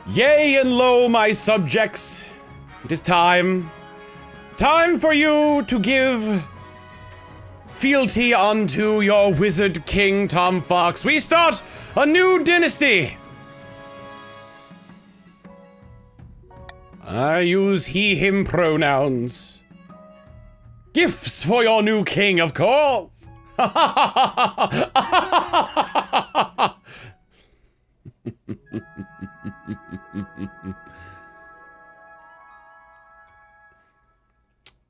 Yea and lo, my subjects, it is time for you to give fealty unto your wizard king, Tom Fawkes. We start a new dynasty. I use he, him pronouns. Gifts for your new king, of course.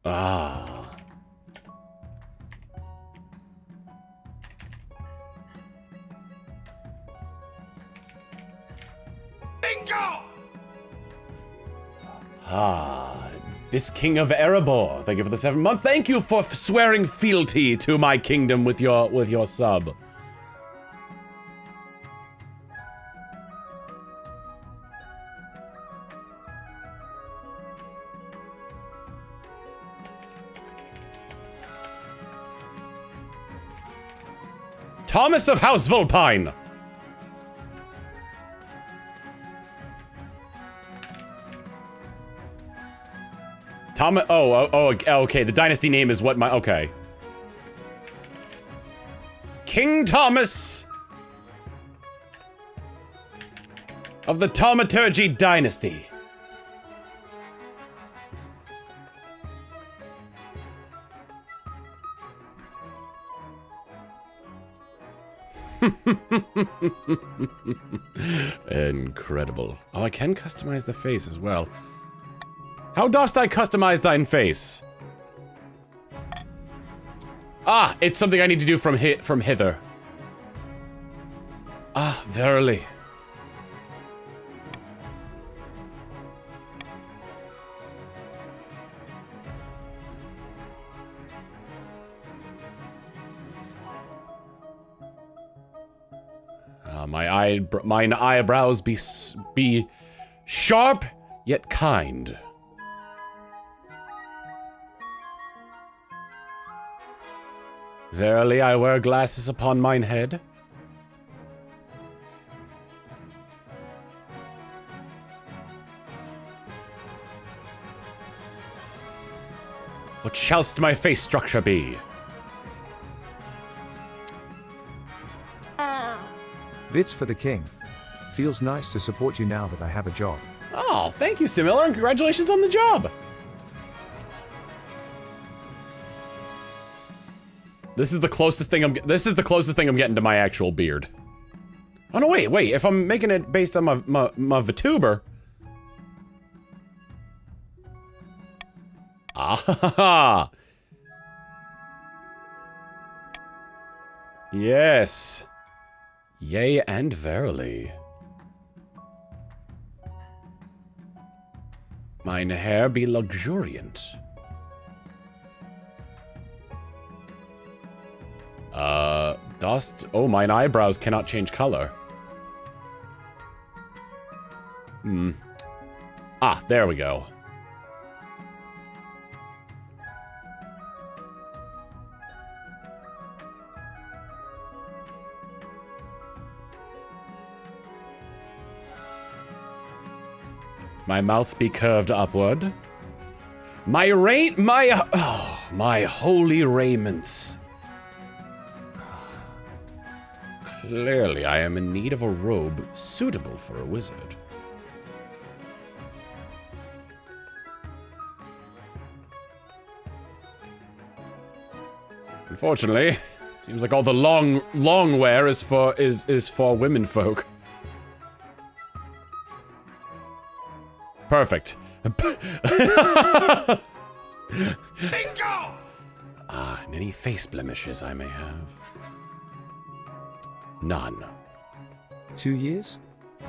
Ah. Bingo! Ah, this king of Erebor. Thank you for the 7 months. Thank you for swearing fealty to my kingdom with your sub. Thomas of House Vulpine. Thomas. Oh, okay. The dynasty name is what my. Okay. King Thomas of the Thaumaturgy dynasty. Incredible. Oh, I can customize the face as well. How dost I customize thine face? Ah, it's something I need to do from hither. Ah, verily. Mine eyebrows be sharp yet kind. Verily, I wear glasses upon mine head. What shallst my face structure be? Bits for the king. Feels nice to support you now that I have a job. Oh, thank you, Similler, and congratulations on the job. This is the closest thing I'm getting to my actual beard. Oh no, wait. If I'm making it based on my VTuber. Ah. Yes. Yea and verily. Mine hair be luxuriant. Oh, mine eyebrows cannot change color. Ah, there we go. My mouth be curved upward. My holy raiments. Clearly, I am in need of a robe suitable for a wizard. Unfortunately, seems like all the long wear is for women folk. Perfect. Bingo! Ah, and any face blemishes I may have. None. 2 years?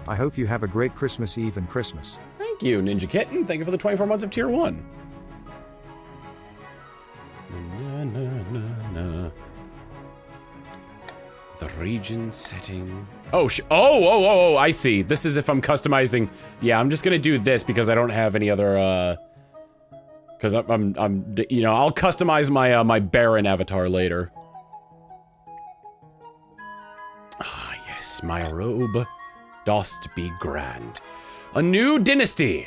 I hope you have a great Christmas Eve and Christmas. Thank you, Ninja Kitten. Thank you for the 24 months of Tier 1. Na, na, na, na. The region setting. Oh, oh, I see. This is if I'm customizing. Yeah, I'm just gonna do this because I don't have any other, because I'm, you know, I'll customize my, my Baron avatar later. Ah, yes, my robe dost be grand. A new dynasty.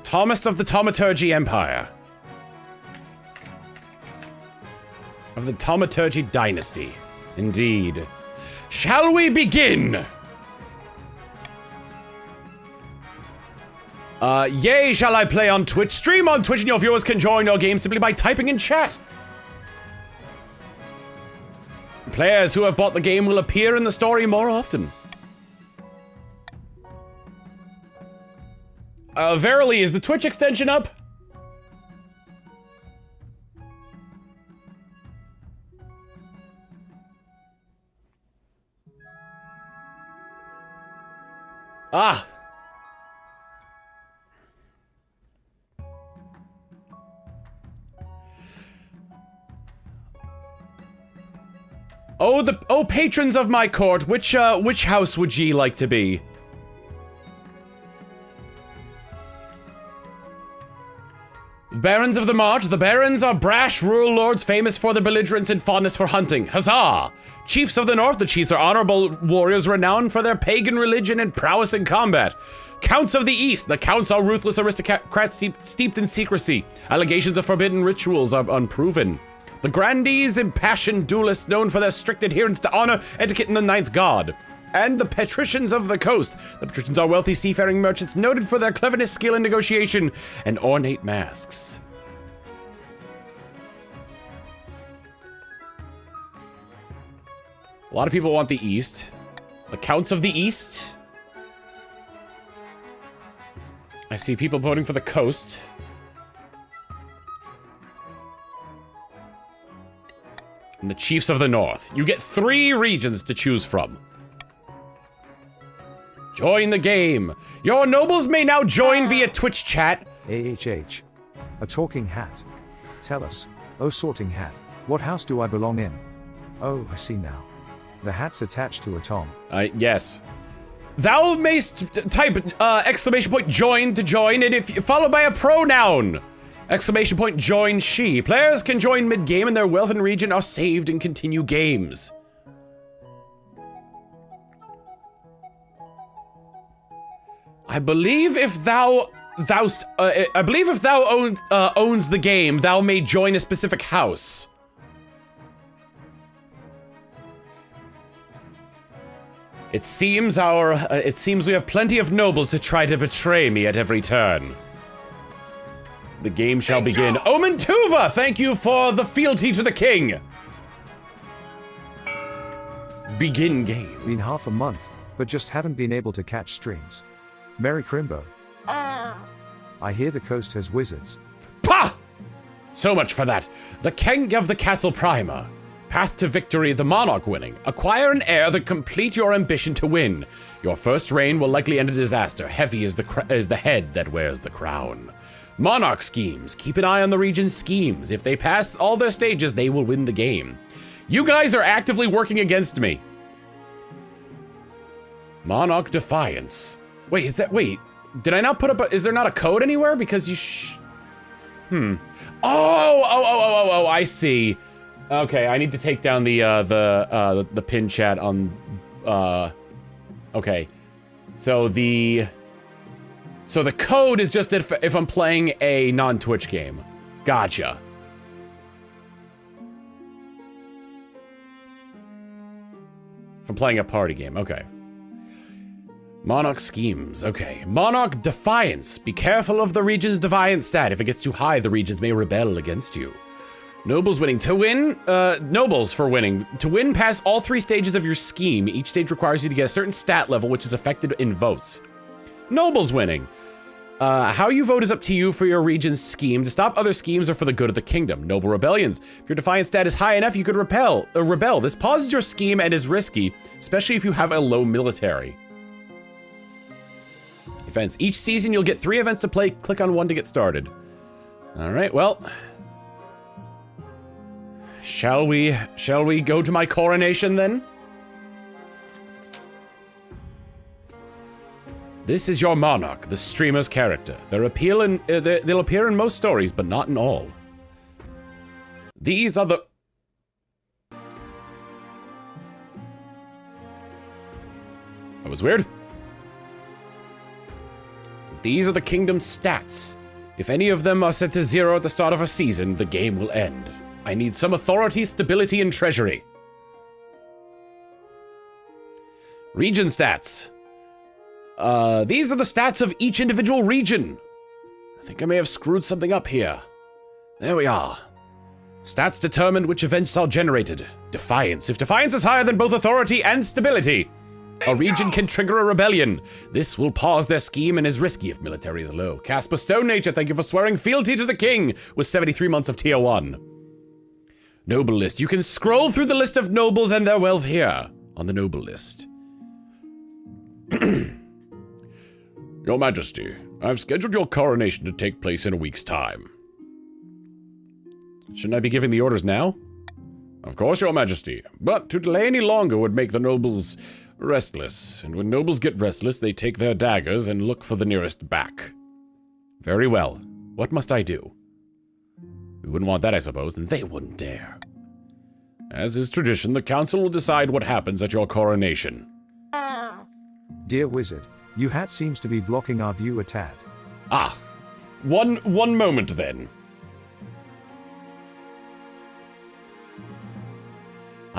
Thomas of the Thaumaturgy Empire. Of the Thaumaturgy Dynasty. Indeed. Shall we begin? Yay, shall I play on Twitch? Stream on Twitch and your viewers can join your game simply by typing in chat. Players who have bought the game will appear in the story more often. Verily, is the Twitch extension up? Ah. Oh, patrons of my court, which house would ye like to be? Barons of the March. The barons are brash rural lords famous for their belligerence and fondness for hunting. Huzzah! Chiefs of the North. The chiefs are honorable warriors renowned for their pagan religion and prowess in combat. Counts of the East. The counts are ruthless aristocrats steeped in secrecy. Allegations of forbidden rituals are unproven. The grandees, impassioned duelists known for their strict adherence to honor, etiquette, and the ninth god. And the patricians of the coast. The patricians are wealthy seafaring merchants noted for their cleverness, skill in negotiation, and ornate masks. A lot of people want the East. The Counts of the East. I see people voting for the coast. And the Chiefs of the North. You get 3 regions to choose from. Join the game. Your nobles may now join via Twitch chat. AHH. A talking hat. Tell us, oh sorting hat, what house do I belong in? Oh, I see now. The hat's attached to a tom. Yes. Thou mayst type exclamation point join to join, and if followed by a pronoun. Exclamation point join she. Players can join mid-game and their wealth and region are saved and continue games. I believe if thou owns the game, thou may join a specific house. It seems we have plenty of nobles to try to betray me at every turn. The game shall begin. Omen Tuva, thank you for the fealty to the king. Begin game. Been half a month, but just haven't been able to catch streams. Merry Crimbo. I hear the coast has wizards. Pah! So much for that. The King of the Castle Primer. Path to victory, the monarch winning. Acquire an heir that complete your ambition to win. Your first reign will likely end in disaster. Heavy is the head that wears the crown. Monarch schemes. Keep an eye on the region's schemes. If they pass all their stages, they will win the game. You guys are actively working against me. Monarch Defiance. Wait, did I not put up is there not a code anywhere? Because you Oh, I see. Okay, I need to take down the pin chat on, okay. So the code is just if I'm playing a non-Twitch game. Gotcha. If I'm playing a party game, okay. Monarch schemes, okay. Monarch Defiance. Be careful of the region's defiance stat. If it gets too high, the regions may rebel against you. Nobles winning. To win, nobles for winning. To win past all 3 stages of your scheme, each stage requires you to get a certain stat level which is affected in votes. Nobles winning. How you vote is up to you for your region's scheme. To stop other schemes or for the good of the kingdom. Noble rebellions. If your defiance stat is high enough, you could rebel. This pauses your scheme and is risky, especially if you have a low military. Events. Each season you'll get 3 events to play. Click on one to get started. All right, well. Shall we go to my coronation then? This is your monarch, the streamer's character. They'll appear in most stories, but not in all. These are the... That was weird. These are the kingdom's stats. If any of them are set to 0 at the start of a season, the game will end. I need some authority, stability, and treasury. Region stats. These are the stats of each individual region. I think I may have screwed something up here. There we are. Stats determine which events are generated. Defiance. If defiance is higher than both authority and stability, a region can trigger a rebellion. This will pause their scheme and is risky if military is low. Casper Stone Nature, thank you for swearing fealty to the king with 73 months of tier 1. Noble list. You can scroll through the list of nobles and their wealth here on the noble list. Your Majesty, I've scheduled your coronation to take place in a week's time. Shouldn't I be giving the orders now? Of course, Your Majesty, but to delay any longer would make the nobles restless, and when nobles get restless, they take their daggers and look for the nearest back. Very well. What must I do? We wouldn't want that, I suppose, and they wouldn't dare. As is tradition, the council will decide what happens at your coronation. Dear wizard, your hat seems to be blocking our view a tad. Ah, one moment then.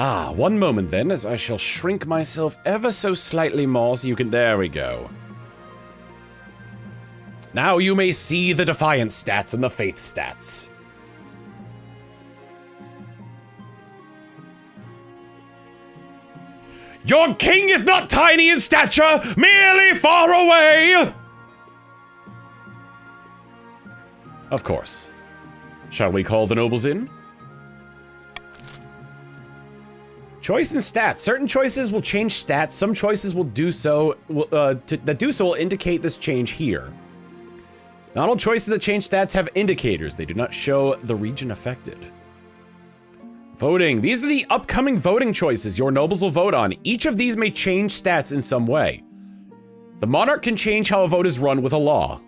Ah, one moment then, as I shall shrink myself ever so slightly more so you can... There we go. Now you may see the Defiance stats and the Faith stats. Your king is not tiny in stature, merely far away! Of course. Shall we call the nobles in? Choice and stats. Certain choices will change stats. Some choices will do so. That do so will indicate this change here. Not all choices that change stats have indicators. They do not show the region affected. Voting. These are the upcoming voting choices your nobles will vote on. Each of these may change stats in some way. The monarch can change how a vote is run with a law.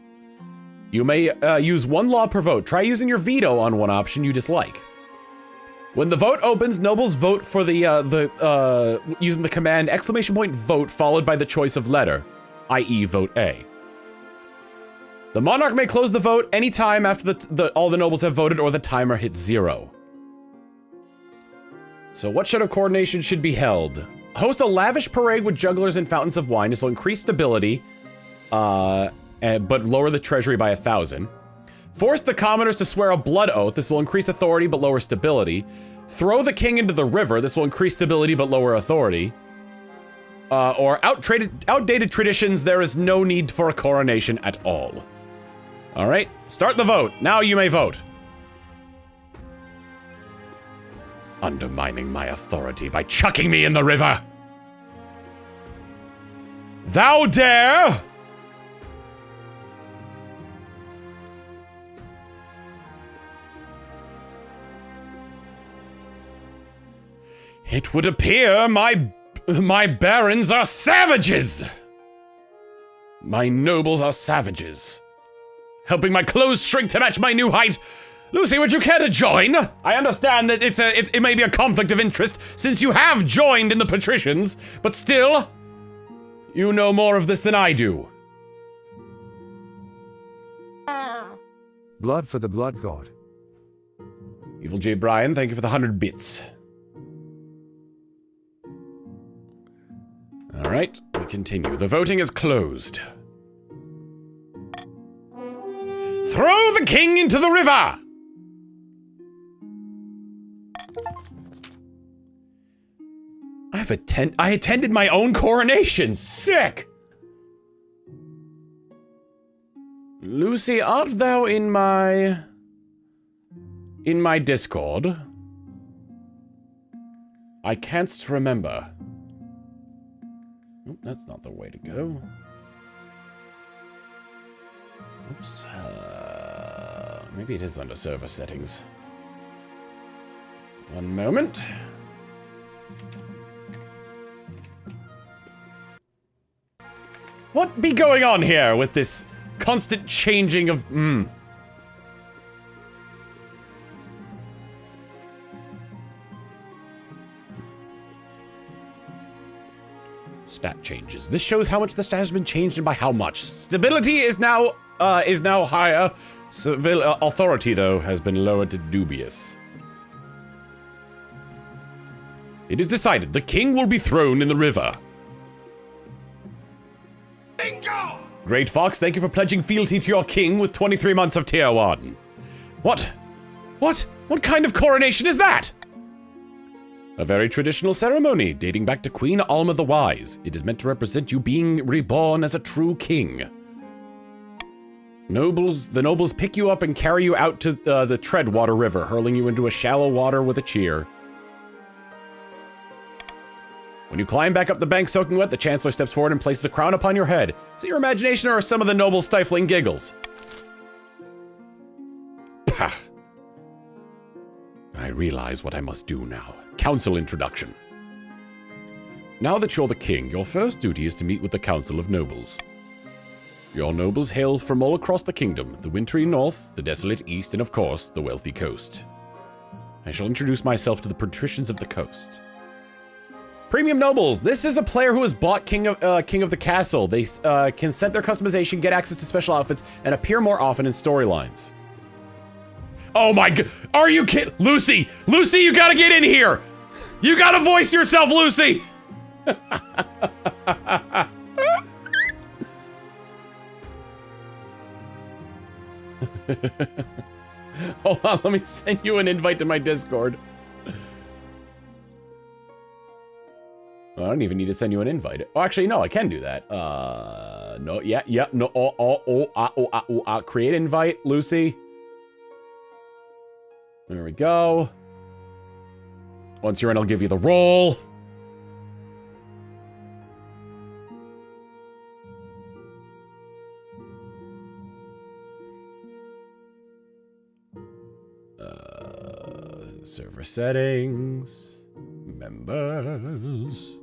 You may use one law per vote. Try using your veto on one option you dislike. When the vote opens, nobles vote for the using the command !vote followed by the choice of letter, i.e. vote A. The monarch may close the vote anytime after all the nobles have voted or the timer hits 0. So what sort of coronation should be held? Host a lavish parade with jugglers and fountains of wine. This will increase stability, but lower the treasury by 1,000. Force the commoners to swear a blood oath. This will increase authority but lower stability. Throw the king into the river. This will increase stability but lower authority. Or outdated traditions. There is no need for a coronation at all. All right, start the vote. Now you may vote. Undermining my authority by chucking me in the river. Thou dare! It would appear my barons are savages! My nobles are savages. Helping my clothes shrink to match my new height. Lucy, would you care to join? I understand that it may be a conflict of interest since you have joined in the patricians, but still, you know more of this than I do. Blood for the blood god. Evil J. Bryan, thank you for the 100 bits. All right, we continue. The voting is closed. Throw the king into the river! I attended my own coronation. Sick! Lucy, art thou in my Discord? I can't remember. Oh, that's not the way to go. Oops. Maybe it is under server settings. One moment. What be going on here with this constant changing of... Stat changes. This shows how much the stat has been changed and by how much. Stability is now higher. Civil authority, though, has been lowered to dubious. It is decided the king will be thrown in the river. Bingo! Great Fawkes, thank you for pledging fealty to your king with 23 months of tier 1. What? What kind of coronation is that? A very traditional ceremony dating back to Queen Alma the Wise. It is meant to represent you being reborn as a true king. The nobles pick you up and carry you out to the Treadwater River, hurling you into a shallow water with a cheer. When you climb back up the bank soaking wet, the Chancellor steps forward and places a crown upon your head. Is it your imagination or some of the nobles' stifling giggles? Pah. I realize what I must do now. Council introduction. Now that you're the king, your first duty is to meet with the Council of Nobles. Your nobles hail from all across the kingdom, the wintry north, the desolate east, and of course, the wealthy coast. I shall introduce myself to the patricians of the coast. Premium Nobles. This is a player who has bought King of the Castle. They can set their customization, get access to special outfits, and appear more often in storylines. Oh my god. Are you kidding? Lucy! Lucy, you gotta get in here! You gotta voice yourself, Lucy! Hold on, let me send you an invite to my Discord. I don't even need to send you an invite. Oh, actually, no, I can do that. No, yeah, no, create invite, Lucy. There we go. Once you're in, I'll give you the role. Server settings. Members.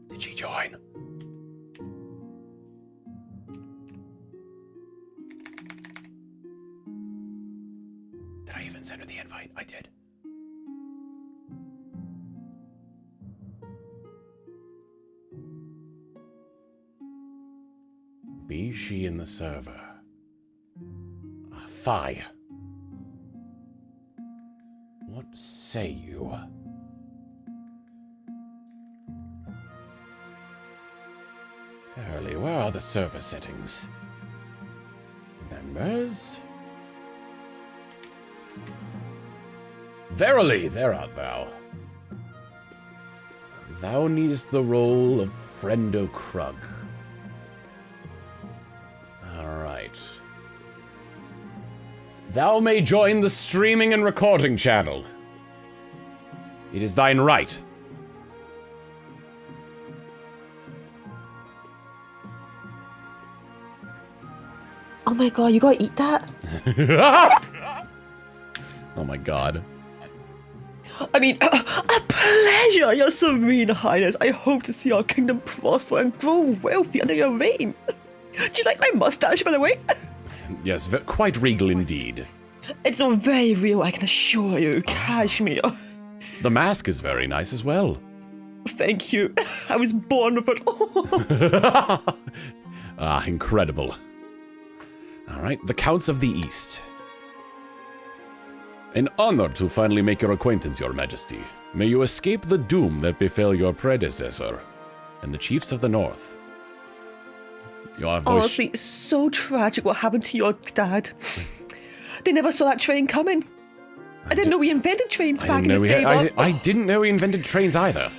Did she join? Did I even send her the invite? I did. Be she in the server? Fie. What say you? Verily, where are the server settings? Members? Verily, there art thou. Thou needest the role of Friendo Krug. Alright. Thou may join the streaming and recording channel. It is thine right. Oh my god, you gotta eat that? Oh my god. I mean, a pleasure, your serene highness. I hope to see our kingdom prosper and grow wealthy under your reign. Do you like my mustache, by the way? Yes, quite regal indeed. It's all very real, I can assure you. Cashmere. The mask is very nice as well. Thank you. I was born with it. Ah, incredible. Alright, the Counts of the East. An honor to finally make your acquaintance, your majesty. May you escape the doom that befell your predecessor and the chiefs of the north. Your voice... Honestly, it's so tragic what happened to your dad. They never saw that train coming. I didn't know we invented trains back in the day. I didn't know we invented trains either.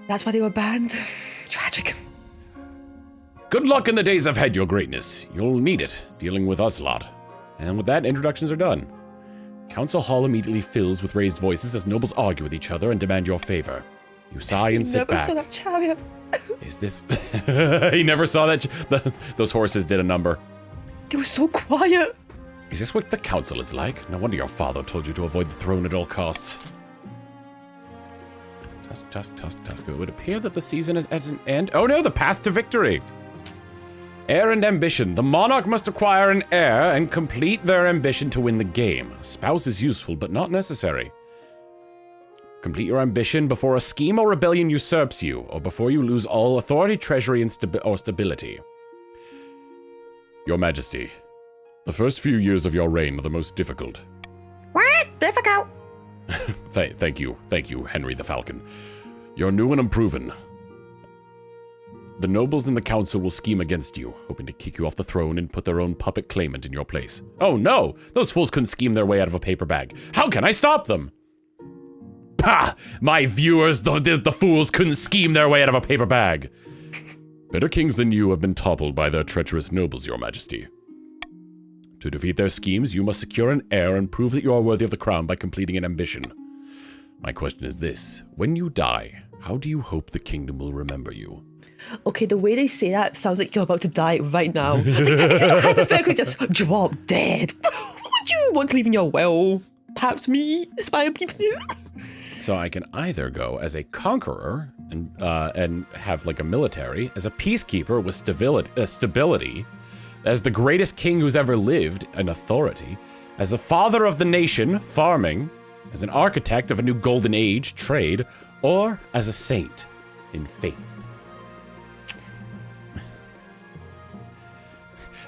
That's why they were banned. Tragic. Good luck in the days ahead, your greatness. You'll need it, dealing with us lot. And with that, introductions are done. Council Hall immediately fills with raised voices as nobles argue with each other and demand your favor. You sigh and sit back. Never saw that chariot. Is this... He never saw that... Those horses did a number. They were so quiet. Is this what the council is like? No wonder your father told you to avoid the throne at all costs. Tusk. It would appear that the season is at an end. Oh no, the path to victory. Heir and ambition. The monarch must acquire an heir and complete their ambition to win the game. A spouse is useful, but not necessary. Complete your ambition before a scheme or rebellion usurps you, or before you lose all authority, treasury, and stability. Your Majesty, the first few years of your reign are the most difficult. What? Difficult? Thank you, Henry the Falcon. You're new and unproven. The nobles in the council will scheme against you, hoping to kick you off the throne and put their own puppet claimant in your place. Oh no! Those fools couldn't scheme their way out of a paper bag. How can I stop them? Pah! My viewers, the fools couldn't scheme their way out of a paper bag. Better kings than you have been toppled by their treacherous nobles, Your Majesty. To defeat their schemes, you must secure an heir and prove that you are worthy of the crown by completing an ambition. My question is this: when you die, how do you hope the kingdom will remember you? Okay, the way they say that sounds like you're about to die right now. It's like, if you hypothetically just drop dead, would you want to leave in your will? Perhaps me? Aspire people? So I can either go as a conqueror and have like a military, as a peacekeeper with stability, as the greatest king who's ever lived, an authority, as a father of the nation, farming, as an architect of a new golden age, trade, or as a saint in faith.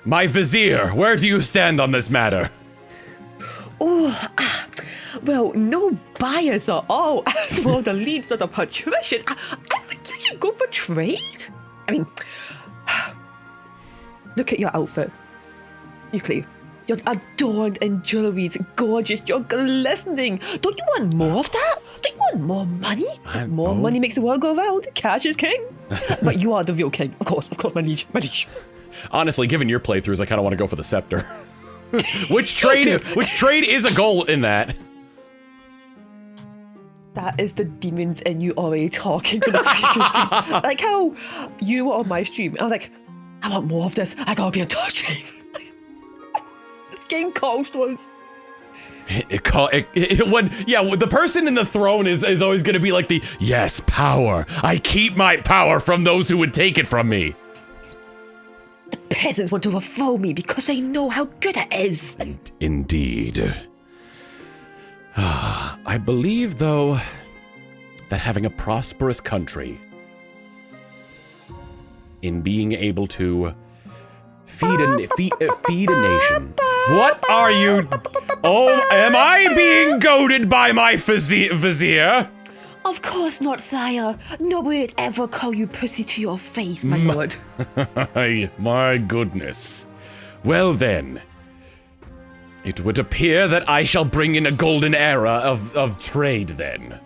My vizier, where do you stand on this matter? Well, no bias at all. As for the leads of the patrician, I think you should go for trade. I mean, look at your outfit. Euclid, you're adorned in jewelries, gorgeous, you're glistening. Don't you want more of that? Don't you want more money? More money makes the world go round. Cash is king. But you are the real king. Of course, my liege, my liege. Honestly, given your playthroughs, I kind of want to go for the Scepter. Which trade is a goal in that? That is the demons in you already talking for the previous stream. Like how you were on my stream. I was like, I want more of this. I gotta be a top stream. This game cost us. The person in the throne is always gonna be like yes, power. I keep my power from those who would take it from me. The peasants want to overthrow me because they know how good it is. Indeed. I believe, though, that having a prosperous country in being able to feed a nation. What are you? Oh, am I being goaded by my vizier? Of course not, sire. Nobody would ever call you pussy to your face, my lord. My goodness. Well then, it would appear that I shall bring in a golden era of trade then.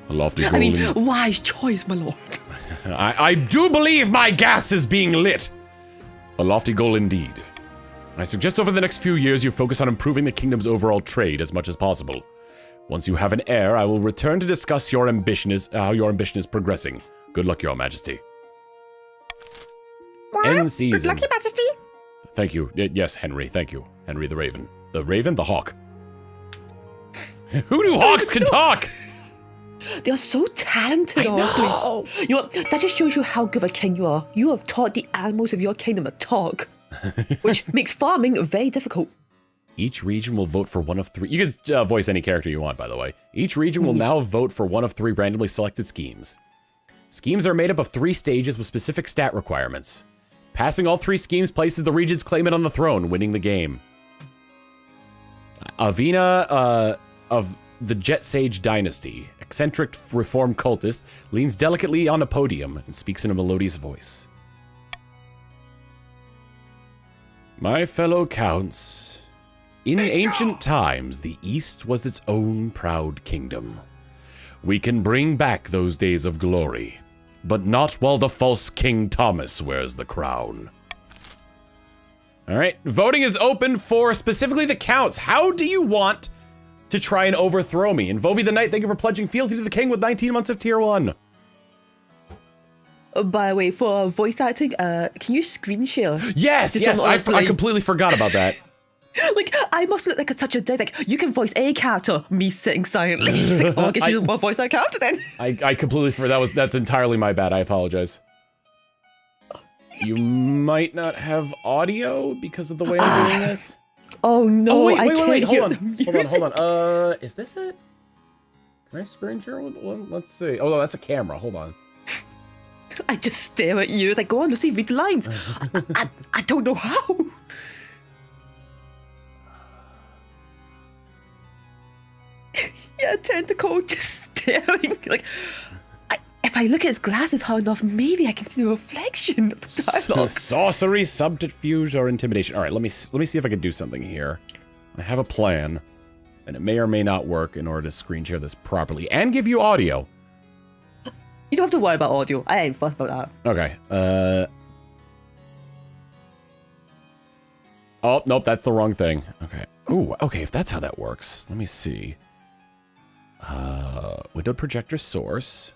A lofty golden... I mean, wise choice, my lord. I do believe my gas is being lit. A lofty goal indeed. I suggest over the next few years you focus on improving the kingdom's overall trade as much as possible. Once you have an heir, I will return to discuss how your ambition is progressing. Good luck, Your Majesty. End season. Good luck, Your Majesty. Thank you. Yes, Henry. Thank you. Henry the Raven. The Raven? The Hawk. Who knew hawks could talk? They are so talented, honestly. You know, that just shows you how good of a king you are. You have taught the animals of your kingdom to talk, which makes farming very difficult. Each region will vote for one of three. You can voice any character you want, by the way. Each region will now vote for one of three randomly selected schemes. Schemes are made up of 3 stages with specific stat requirements. Passing all 3 schemes places the region's claimant on the throne, winning the game. Avina of the Jet Sage dynasty, eccentric reform cultist, leans delicately on a podium and speaks in a melodious voice. My fellow counts, in ancient times, the East was its own proud kingdom. We can bring back those days of glory, but not while the false King Thomas wears the crown. All right, voting is open for specifically the counts. How do you want to try and overthrow me? And Vovi the Knight, thank you for pledging fealty to the king with 19 months of tier 1. By the way, for voice acting, can you screen share? Yes, I completely forgot about that. Like, I must look like such a dick. Like, you can voice a character, me sitting silently. It's like, oh, I guess you didn't voice that character then. I completely forgot. That's entirely my bad. I apologize. You might not have audio because of the way I'm doing this. Oh no, wait, I can't hear hold on. Is this it? Can I screen share with one? Let's see. Oh, no, that's a camera. Hold on. I just stare at you. It's like, go on, Lucy, read the lines. I don't know how. Yeah, tentacle just staring. Like, if I look at his glasses hard enough, maybe I can see the reflection of the dialogue. Sorcery, subterfuge, or intimidation. All right, let me see if I can do something here. I have a plan, and it may or may not work in order to screen share this properly and give you audio. You don't have to worry about audio. I ain't fussed about that. Okay. Oh, nope, that's the wrong thing. Okay. Ooh, okay, if that's how that works. Let me see. Window projector source.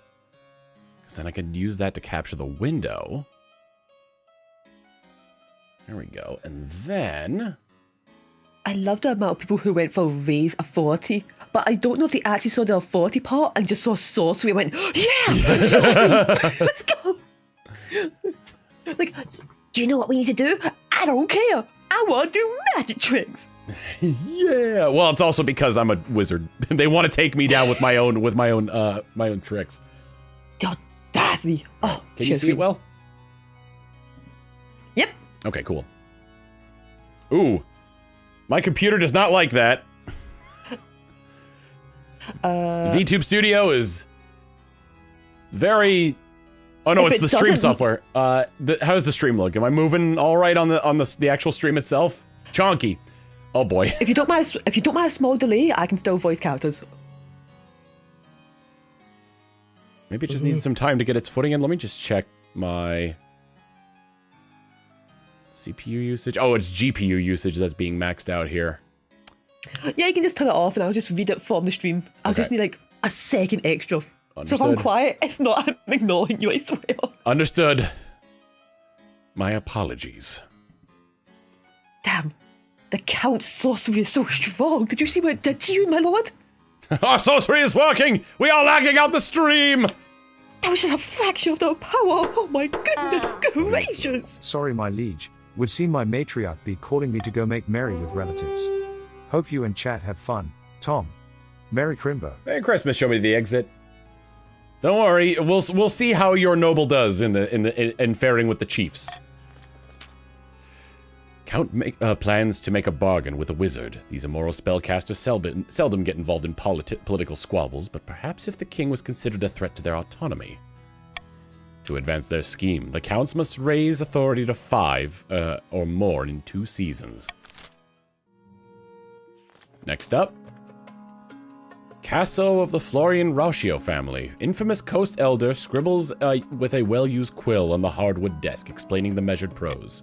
Because then I can use that to capture the window. There we go. And then... I love the amount of people who went for raise authority, but I don't know if they actually saw the authority part and just saw sorcery and went, yeah, sorcery, let's go. Like, do you know what we need to do? I don't care. I want to do magic tricks. Yeah. Well, it's also because I'm a wizard. They want to take me down with my own tricks. The audacity. Oh, can you see it well? Yep. Okay, cool. Ooh. My computer does not like that. VTube Studio is very... Oh no, it's the stream software. How does the stream look? Am I moving all right on the actual stream itself? Chonky. Oh boy. If you don't mind a small delay, I can still voice characters. Maybe it just needs some time to get its footing in. Let me just check my CPU usage. Oh, it's GPU usage that's being maxed out here. Yeah, you can just turn it off and I'll just read it from the stream. I'll just need like a second extra. Understood. So if I'm quiet, if not, I'm ignoring you, I swear. Understood. My apologies. Damn. The Count's sorcery is so strong. Did you see what it did to you, my lord? Our sorcery is working! We are lagging out the stream! That was just a fraction of the power. Oh my goodness gracious. Sorry, my liege. Would seem my matriarch be calling me to go make merry with relatives. Hope you and chat have fun. Tom. Merry Crimbo. Merry Christmas, show me the exit. Don't worry, we'll see how your noble does in faring with the chiefs. Count plans to make a bargain with a wizard. These immoral spellcasters seldom get involved in political squabbles, but perhaps if the king was considered a threat to their autonomy. To advance their scheme, the counts must raise authority to 5 or more in 2 seasons. Next up, Casso of the Florian Rauschio family. Infamous coast elder scribbles with a well-used quill on the hardwood desk, explaining the measured prose.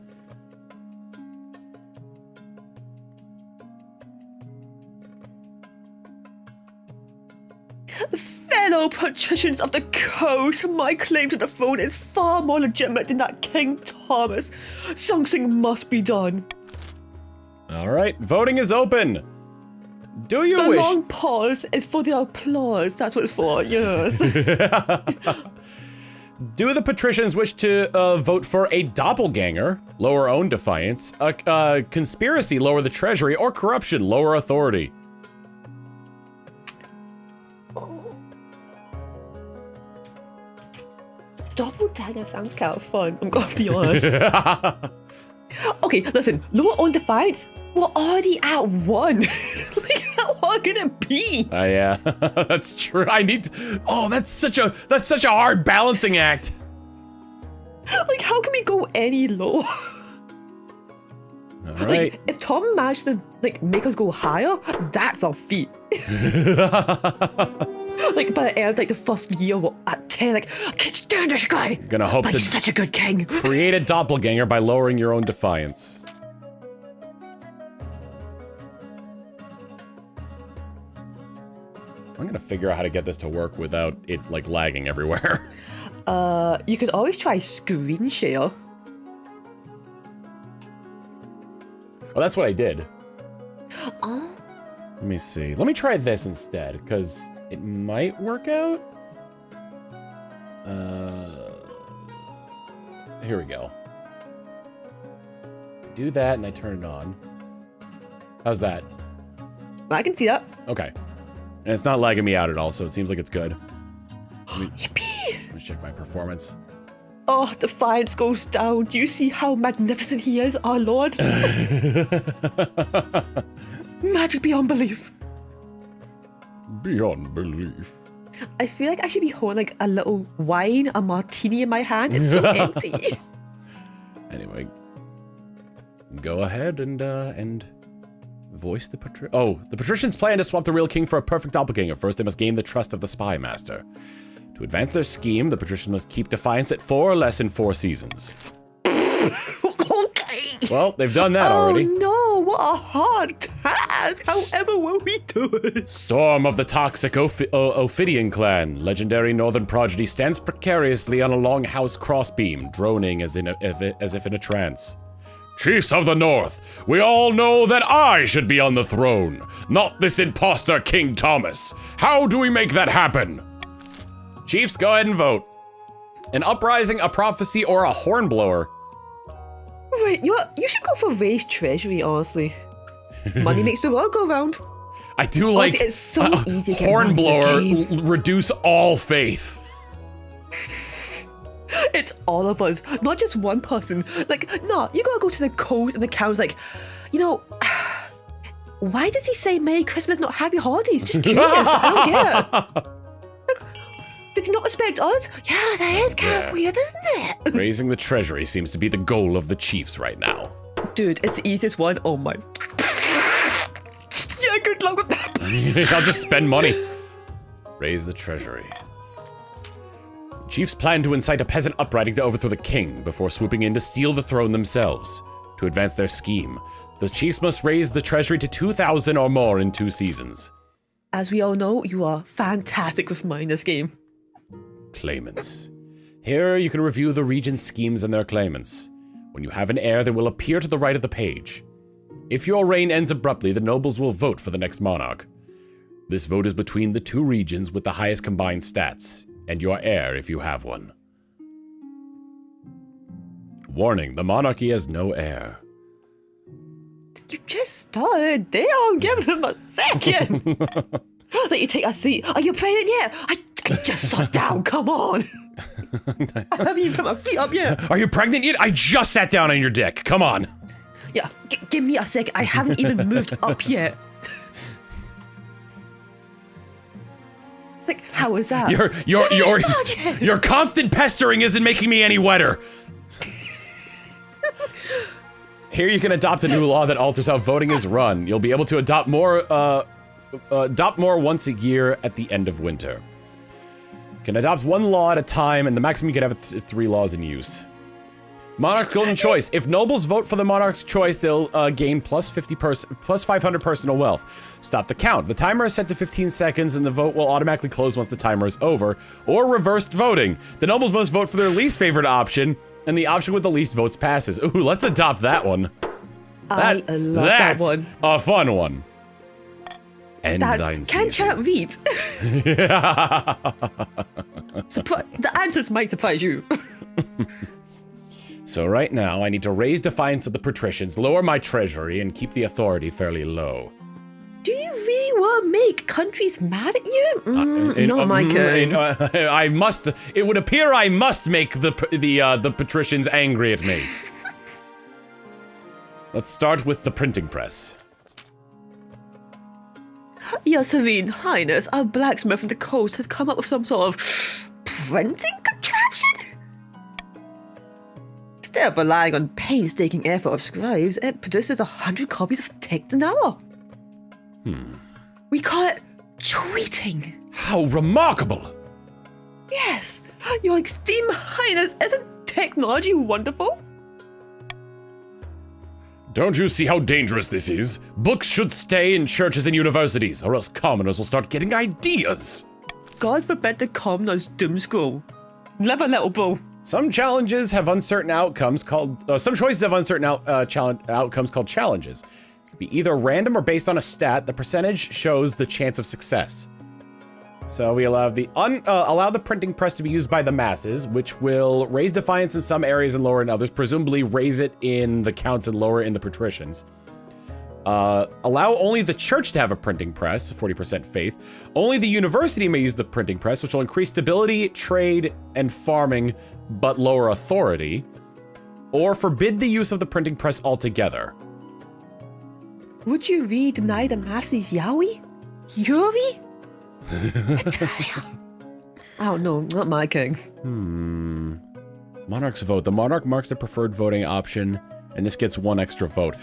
Fellow patricians of the coast, my claim to the throne is far more legitimate than that King Thomas. Something must be done. Alright, voting is open. Do you wish... The long pause is for the applause. That's what it's for, yes. Do the patricians wish to vote for a doppelganger, lower own defiance, a conspiracy, lower the treasury, or corruption, lower authority? Doppelganger sounds kind of fun, I'm gonna be honest. Okay, listen, lower own defiance? We're already at 1. Like, how hard can it be? Yeah, that's true. I need to... Oh, that's such a hard balancing act. Like, how can we go any lower? All right. Like, if Tom managed to, like, make us go higher, that's our feat. Like, by the end of, like, the first year, we're at 10, like, I can't stand this guy. Gonna hope but to he's such a good king. Create a doppelganger by lowering your own defiance. I'm gonna figure out how to get this to work without it, like, lagging everywhere. You could always try screen share. Oh, that's what I did. Oh. Let me see. Let me try this instead, because it might work out. Here we go. Do that, and I turn it on. How's that? I can see that. Okay. And it's not lagging me out at all, so it seems like it's good. Yippee! Let me check my performance. Oh, Defiance goes down. Do you see how magnificent he is, our lord? Magic beyond belief. Beyond belief. I feel like I should be holding like a little wine, a martini in my hand. It's so empty. Anyway, go ahead and voice the the patricians plan to swap the real king for a perfect doppelganger. First, they must gain the trust of the spy master. To advance their scheme, the patricians must keep Defiance at 4 or less in 4 seasons. Okay. Well, they've done that already. Oh no, what a hard task. However will we do it? Storm of the toxic Ophidian clan. Legendary northern progeny stands precariously on a longhouse crossbeam, droning as if in a trance. Chiefs of the North, we all know that I should be on the throne, not this imposter King Thomas. How do we make that happen? Chiefs, go ahead and vote. An uprising, a prophecy, or a hornblower? Wait, you should go for raised treasury, honestly. Money makes the world go round. I do like honestly, it's so easy to get hornblower, reduce all faith. It's all of us, not just one person. Like, no, you gotta go to the coast and the cows like, you know, why does he say Merry Christmas, not Happy Holidays? Just curious, I don't get it. Does he not respect us? Yeah, that is kind of weird, isn't it? Raising the treasury seems to be the goal of the chiefs right now. Dude, it's the easiest one. Oh my. Yeah, good luck with that. I'll just spend money. Raise the treasury. Chiefs plan to incite a peasant uprising to overthrow the king before swooping in to steal the throne themselves. To advance their scheme, the chiefs must raise the treasury to 2,000 or more in 2 seasons. As we all know, you are fantastic with money in this game. Claimants. Here you can review the region's schemes and their claimants. When you have an heir, they will appear to the right of the page. If your reign ends abruptly, the nobles will vote for the next monarch. This vote is between the 2 regions with the highest combined stats, and your heir if you have one. Warning, the monarchy has no heir. You just started. Damn, give him a second. Let you take a seat. Are you pregnant yet? I just sat down, come on. I haven't even put my feet up yet. Are you pregnant yet? I just sat down on your dick, come on. Yeah, give me a second. I haven't even moved up yet. It's like, how is that? Your constant pestering isn't making me any wetter. Here you can adopt a new law that alters how voting is run. You'll be able to adopt more once a year at the end of winter. You can adopt 1 law at a time, and the maximum you can have is 3 laws in use. Monarch Golden Choice. If nobles vote for the monarch's choice, they'll gain plus 500 personal wealth. Stop the count. The timer is set to 15 seconds, and the vote will automatically close once the timer is over. Or reversed voting. The nobles must vote for their least favorite option, and the option with the least votes passes. Ooh, let's adopt that one. I love that one. That's a fun one. End That's, thine can season. chat read? The answers might surprise you. So right now, I need to raise defiance of the patricians, lower my treasury, and keep the authority fairly low. Do you really want to make countries mad at you? Not my kind. I must. It would appear I must make the patricians angry at me. Let's start with the printing press. Your Serene Highness, our blacksmith on the coast has come up with some sort of printing contraption? Instead of relying on painstaking effort of scribes, it produces 100 copies of text an hour. We call it tweeting. How remarkable! Yes, Your Extreme Highness, isn't technology wonderful? Don't you see how dangerous this is? Books should stay in churches and universities, or else commoners will start getting ideas. God forbid the commoners doom scroll. Live a little, bro. Some challenges have uncertain outcomes called. Some choices have uncertain outcomes called challenges. It can be either random or based on a stat. The percentage shows the chance of success. So we allow the printing press to be used by the masses, which will raise defiance in some areas and lower in others. Presumably raise it in the counts and lower in the patricians. Allow only the church to have a printing press, 40% faith. Only the university may use the printing press, which will increase stability, trade, and farming, but lower authority. Or forbid the use of the printing press altogether. Would you really deny the masses Yowie? Yuri? I don't know, not my king. Monarch's vote. The monarch marks the preferred voting option, and this gets 1 extra vote.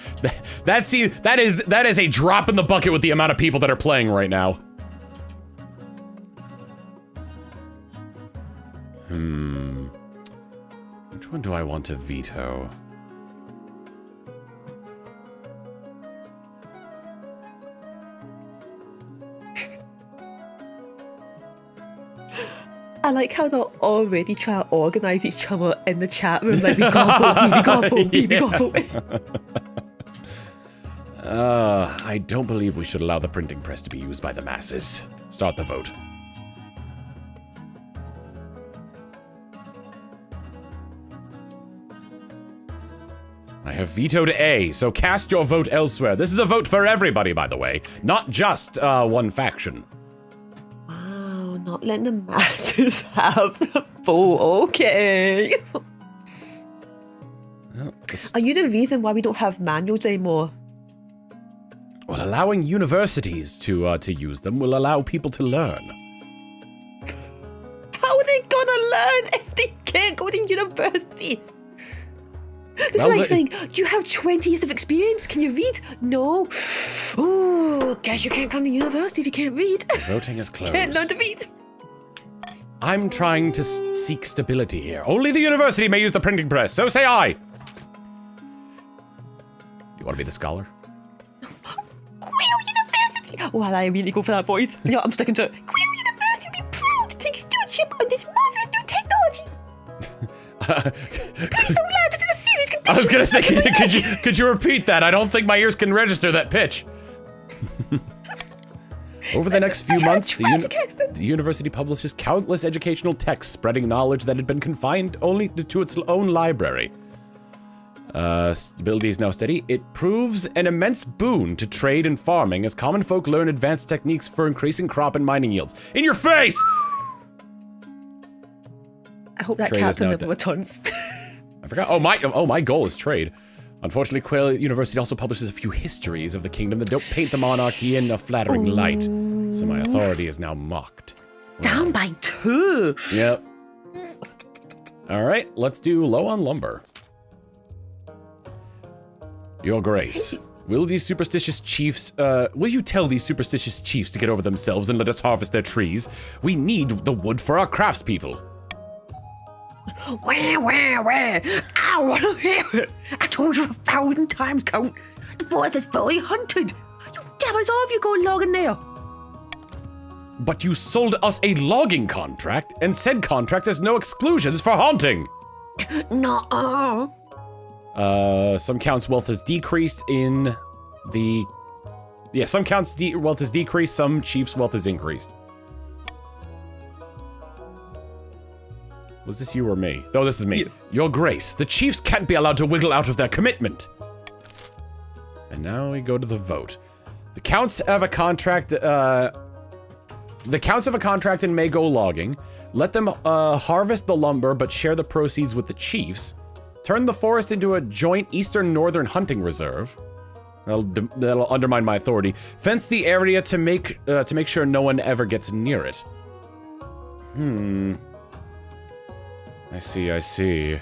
That is a drop in the bucket with the amount of people that are playing right now. Which one do I want to veto? I like how they're already trying to organize each other in the chat room, like, we gotta vote, we gotta vote, we gotta vote. I don't believe we should allow the printing press to be used by the masses. Start the vote. I have vetoed A, so cast your vote elsewhere. This is a vote for everybody, by the way, not just one faction. Wow, not letting the masses have the vote, okay. Well, Are you the reason why we don't have manuals anymore? well, allowing universities to use them will allow people to learn. How are they gonna learn if they can't go to university? This Well, is like saying, do you have 20 years of experience? Can you read? No. Oh, guess you can't come to university if you can't read. Voting is closed. Can't learn to read. I'm trying to seek stability here. Only the university may use the printing press, so say I. You want to be the scholar? Quail University! Oh, I really go for that voice. You know, I'm sticking to it. Quail University will be proud to take stewardship on this marvelous new technology. Please don't laugh, this is a serious condition. I was gonna say, could you repeat that? I don't think my ears can register that pitch. Over the next few months, the university publishes countless educational texts spreading knowledge that had been confined only to its own library. Stability is now steady. It proves an immense boon to trade and farming as common folk learn advanced techniques for increasing crop and mining yields. In your face! I hope that Trade is captain now never returns. I forgot. Oh, my goal is trade. Unfortunately, Quail University also publishes a few histories of the kingdom that don't paint the monarchy in a flattering light, so my authority is now mocked. Down by 2. Yep. All right, let's do low on lumber. Your Grace, will you tell these superstitious chiefs to get over themselves and let us harvest their trees? We need the wood for our craftspeople. Where? I want to hear it. I told you 1,000 times, Count. The forest is fully hunted. You devils, all of you go logging there. But you sold us a logging contract, and said contract has no exclusions for hunting. Nuh-uh. Some counts' wealth has decreased in the... Yeah, some counts' wealth has decreased, some chiefs' wealth has increased. Was this you or me? Oh, this is me. You. Your Grace, the chiefs can't be allowed to wiggle out of their commitment. And now we go to the vote. The counts have a contract, and may go logging. Let them harvest the lumber, but share the proceeds with the chiefs. Turn the forest into a joint eastern-northern hunting reserve. That'll undermine my authority. Fence the area to make sure no one ever gets near it. I see.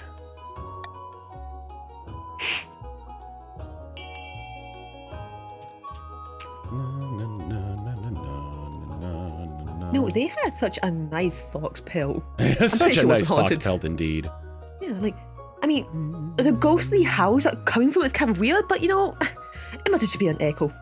No, they had such a nice fox pelt. Such a nice fox haunted. pelt indeed. Yeah, like, I mean, there's a ghostly house that coming from it's kind of weird, but you know, it must just be an echo.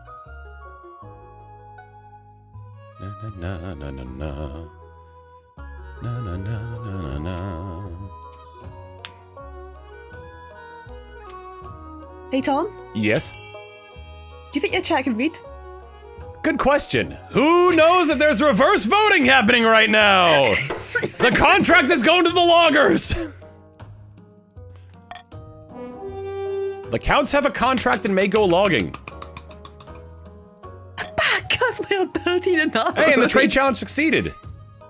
Hey Tom, Yes? do you think your chat can read? Good question. Who knows that there's reverse voting happening right now? The contract is going to the loggers. The counts have a contract and may go logging. 14.5. Hey, and the trade challenge succeeded.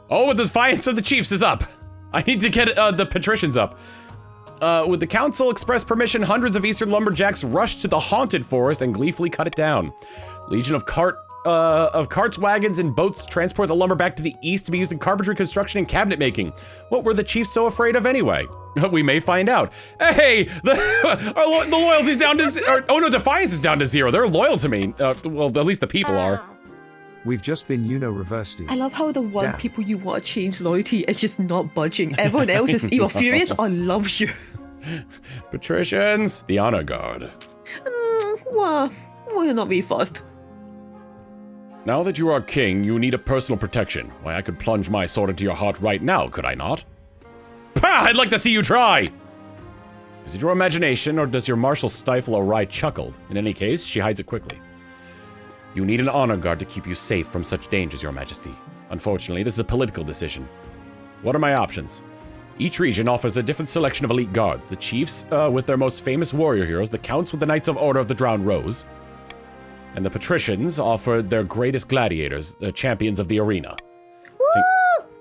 Oh, the defiance of the chiefs is up. I need to get the patricians up. With the council express permission, hundreds of eastern lumberjacks rushed to the haunted forest and gleefully cut it down. Legion of carts, wagons, and boats transport the lumber back to the east to be used in carpentry, construction, and cabinet making. What were the chiefs so afraid of anyway? We may find out. Hey, the loyalty's down to oh no, defiance is down to 0. They're loyal to me. Well, at least the people are. We've just been reversed. I love how the one Damn. people you want to change loyalty is just not budging. Everyone else is either furious or loves you. Patricians, the honor guard. Well, you're not me first. Now that you are king, you need a personal protection. Why, I could plunge my sword into your heart right now, could I not? Pah! I'd like to see you try! Is it your imagination, or does your marshal stifle a wry chuckle? In any case, she hides it quickly. You need an honor guard to keep you safe from such dangers, your majesty. Unfortunately, this is a political decision. What are my options? Each region offers a different selection of elite guards. The chiefs with their most famous warrior heroes, the counts with the Knights of Order of the Drowned Rose, and the patricians offered their greatest gladiators, the champions of the arena.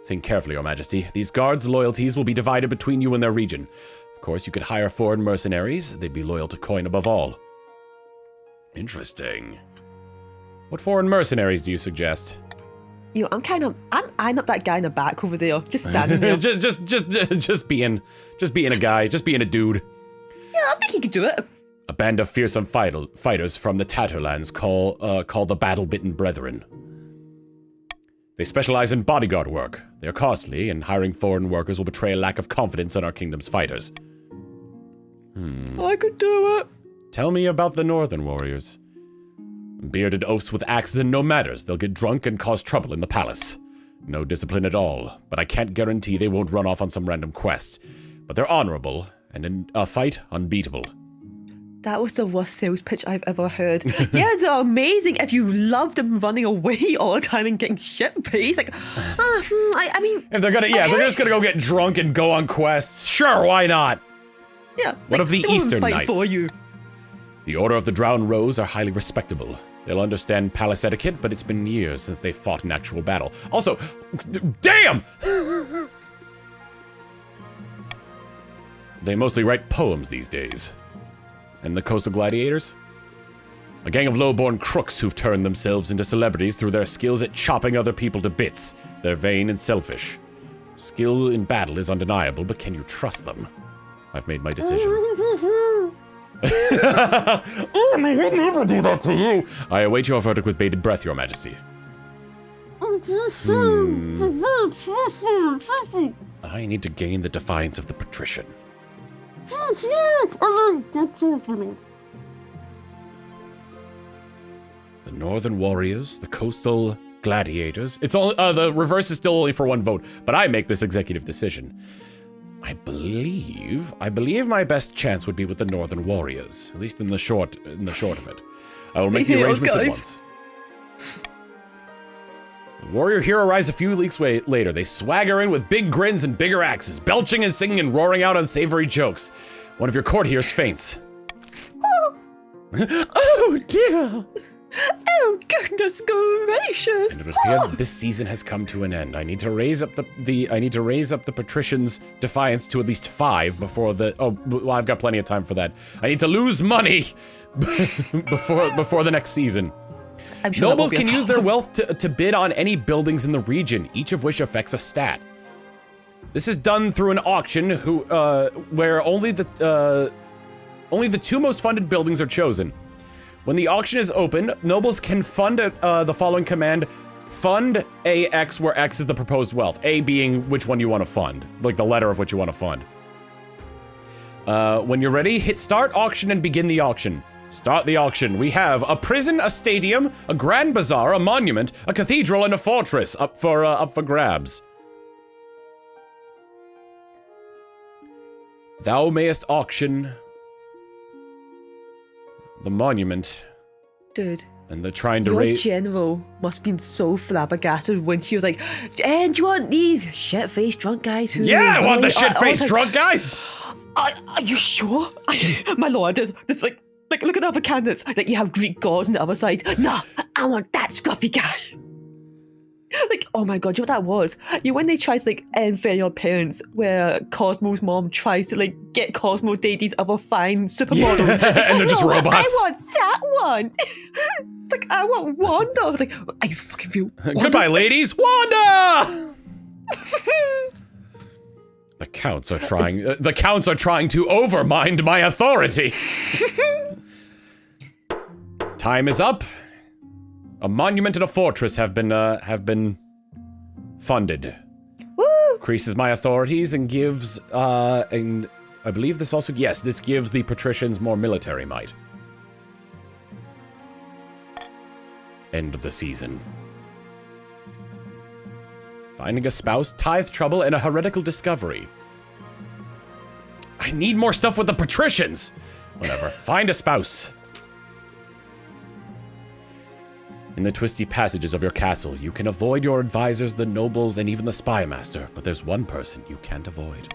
Think carefully, your majesty. These guards' loyalties will be divided between you and their region. Of course, you could hire foreign mercenaries. They'd be loyal to coin above all. Interesting. What foreign mercenaries do you suggest? I'm eyeing up that guy in the back over there, just standing there. just being a guy, just being a dude. Yeah, I think he could do it. A band of fearsome fighters from the Tatterlands called the Battle-Bitten Brethren. They specialize in bodyguard work. They are costly, and hiring foreign workers will betray a lack of confidence in our kingdom's fighters. I could do it. Tell me about the Northern Warriors. Bearded oafs with axes and no matters. They'll get drunk and cause trouble in the palace. No discipline at all, but I can't guarantee they won't run off on some random quest. But they're honorable, and in a fight, unbeatable. That was the worst sales pitch I've ever heard. Yeah, they're amazing if you love them running away all the time and getting shit-faced. Like, I mean... If they're gonna, yeah, they're just gonna go get drunk and go on quests. Sure, why not? Yeah. What of the Eastern fight Knights? For you. The Order of the Drowned Rose are highly respectable. They'll understand palace etiquette, but it's been years since they fought in actual battle. Also, damn! They mostly write poems these days. And the Coastal Gladiators? A gang of low-born crooks who've turned themselves into celebrities through their skills at chopping other people to bits. They're vain and selfish. Skill in battle is undeniable, but can you trust them? I've made my decision. I would never do that to you. I await your verdict with bated breath, your majesty. I need to gain the defiance of the patrician. The Northern Warriors, the Coastal Gladiators. It's all the reverse is still only for one vote, but I make this executive decision. I believe my best chance would be with the Northern Warriors, at least in the short of it. I will make the arrangements at once. The warrior hero arrives a few weeks later. They swagger in with big grins and bigger axes, belching and singing and roaring out unsavory jokes. One of your courtiers faints. Oh dear! Oh goodness gracious! And it appears that this season has come to an end. I need to raise up the patricians' defiance to at least 5 before the. Oh, well, I've got plenty of time for that. I need to lose money before the next season. I'm sure Nobles can use their wealth to bid on any buildings in the region, each of which affects a stat. This is done through an auction where only the 2 most funded buildings are chosen. When the auction is open, nobles can fund the following command: fund AX, where X is the proposed wealth. A being which one you want to fund, like the letter of what you want to fund. When you're ready, hit start auction and begin the auction. Start the auction. We have a prison, a stadium, a grand bazaar, a monument, a cathedral, and a fortress up for grabs. Thou mayest auction the monument. Dude. And they're trying to Your raise. general must have been so flabbergasted when she was like, and do you want these shit-faced drunk guys who... Yeah, I want the shit-faced drunk guys! Are you sure? My lord, there's like look at the other candidates. Like, you have Greek gods on the other side. Nah, I want that scruffy guy. Like, oh my god, you know what that was? When they try to like unfair your parents, where Cosmo's mom tries to like get Cosmo to date these other fine supermodels. Yeah, Like, and they're just robots. I want that one. It's like, I want Wanda. I was like, are you fucking real? Goodbye, ladies. Wanda! The counts are trying to overmind my authority. Time is up. A monument and a fortress have been funded. Woo! Increases my authorities and gives and I believe this also this gives the patricians more military might. End of the season. Finding a spouse, tithe trouble, and a heretical discovery. I need more stuff with the patricians. Whatever. Find a spouse. In the twisty passages of your castle, you can avoid your advisors, the nobles, and even the spy master, but there's one person you can't avoid.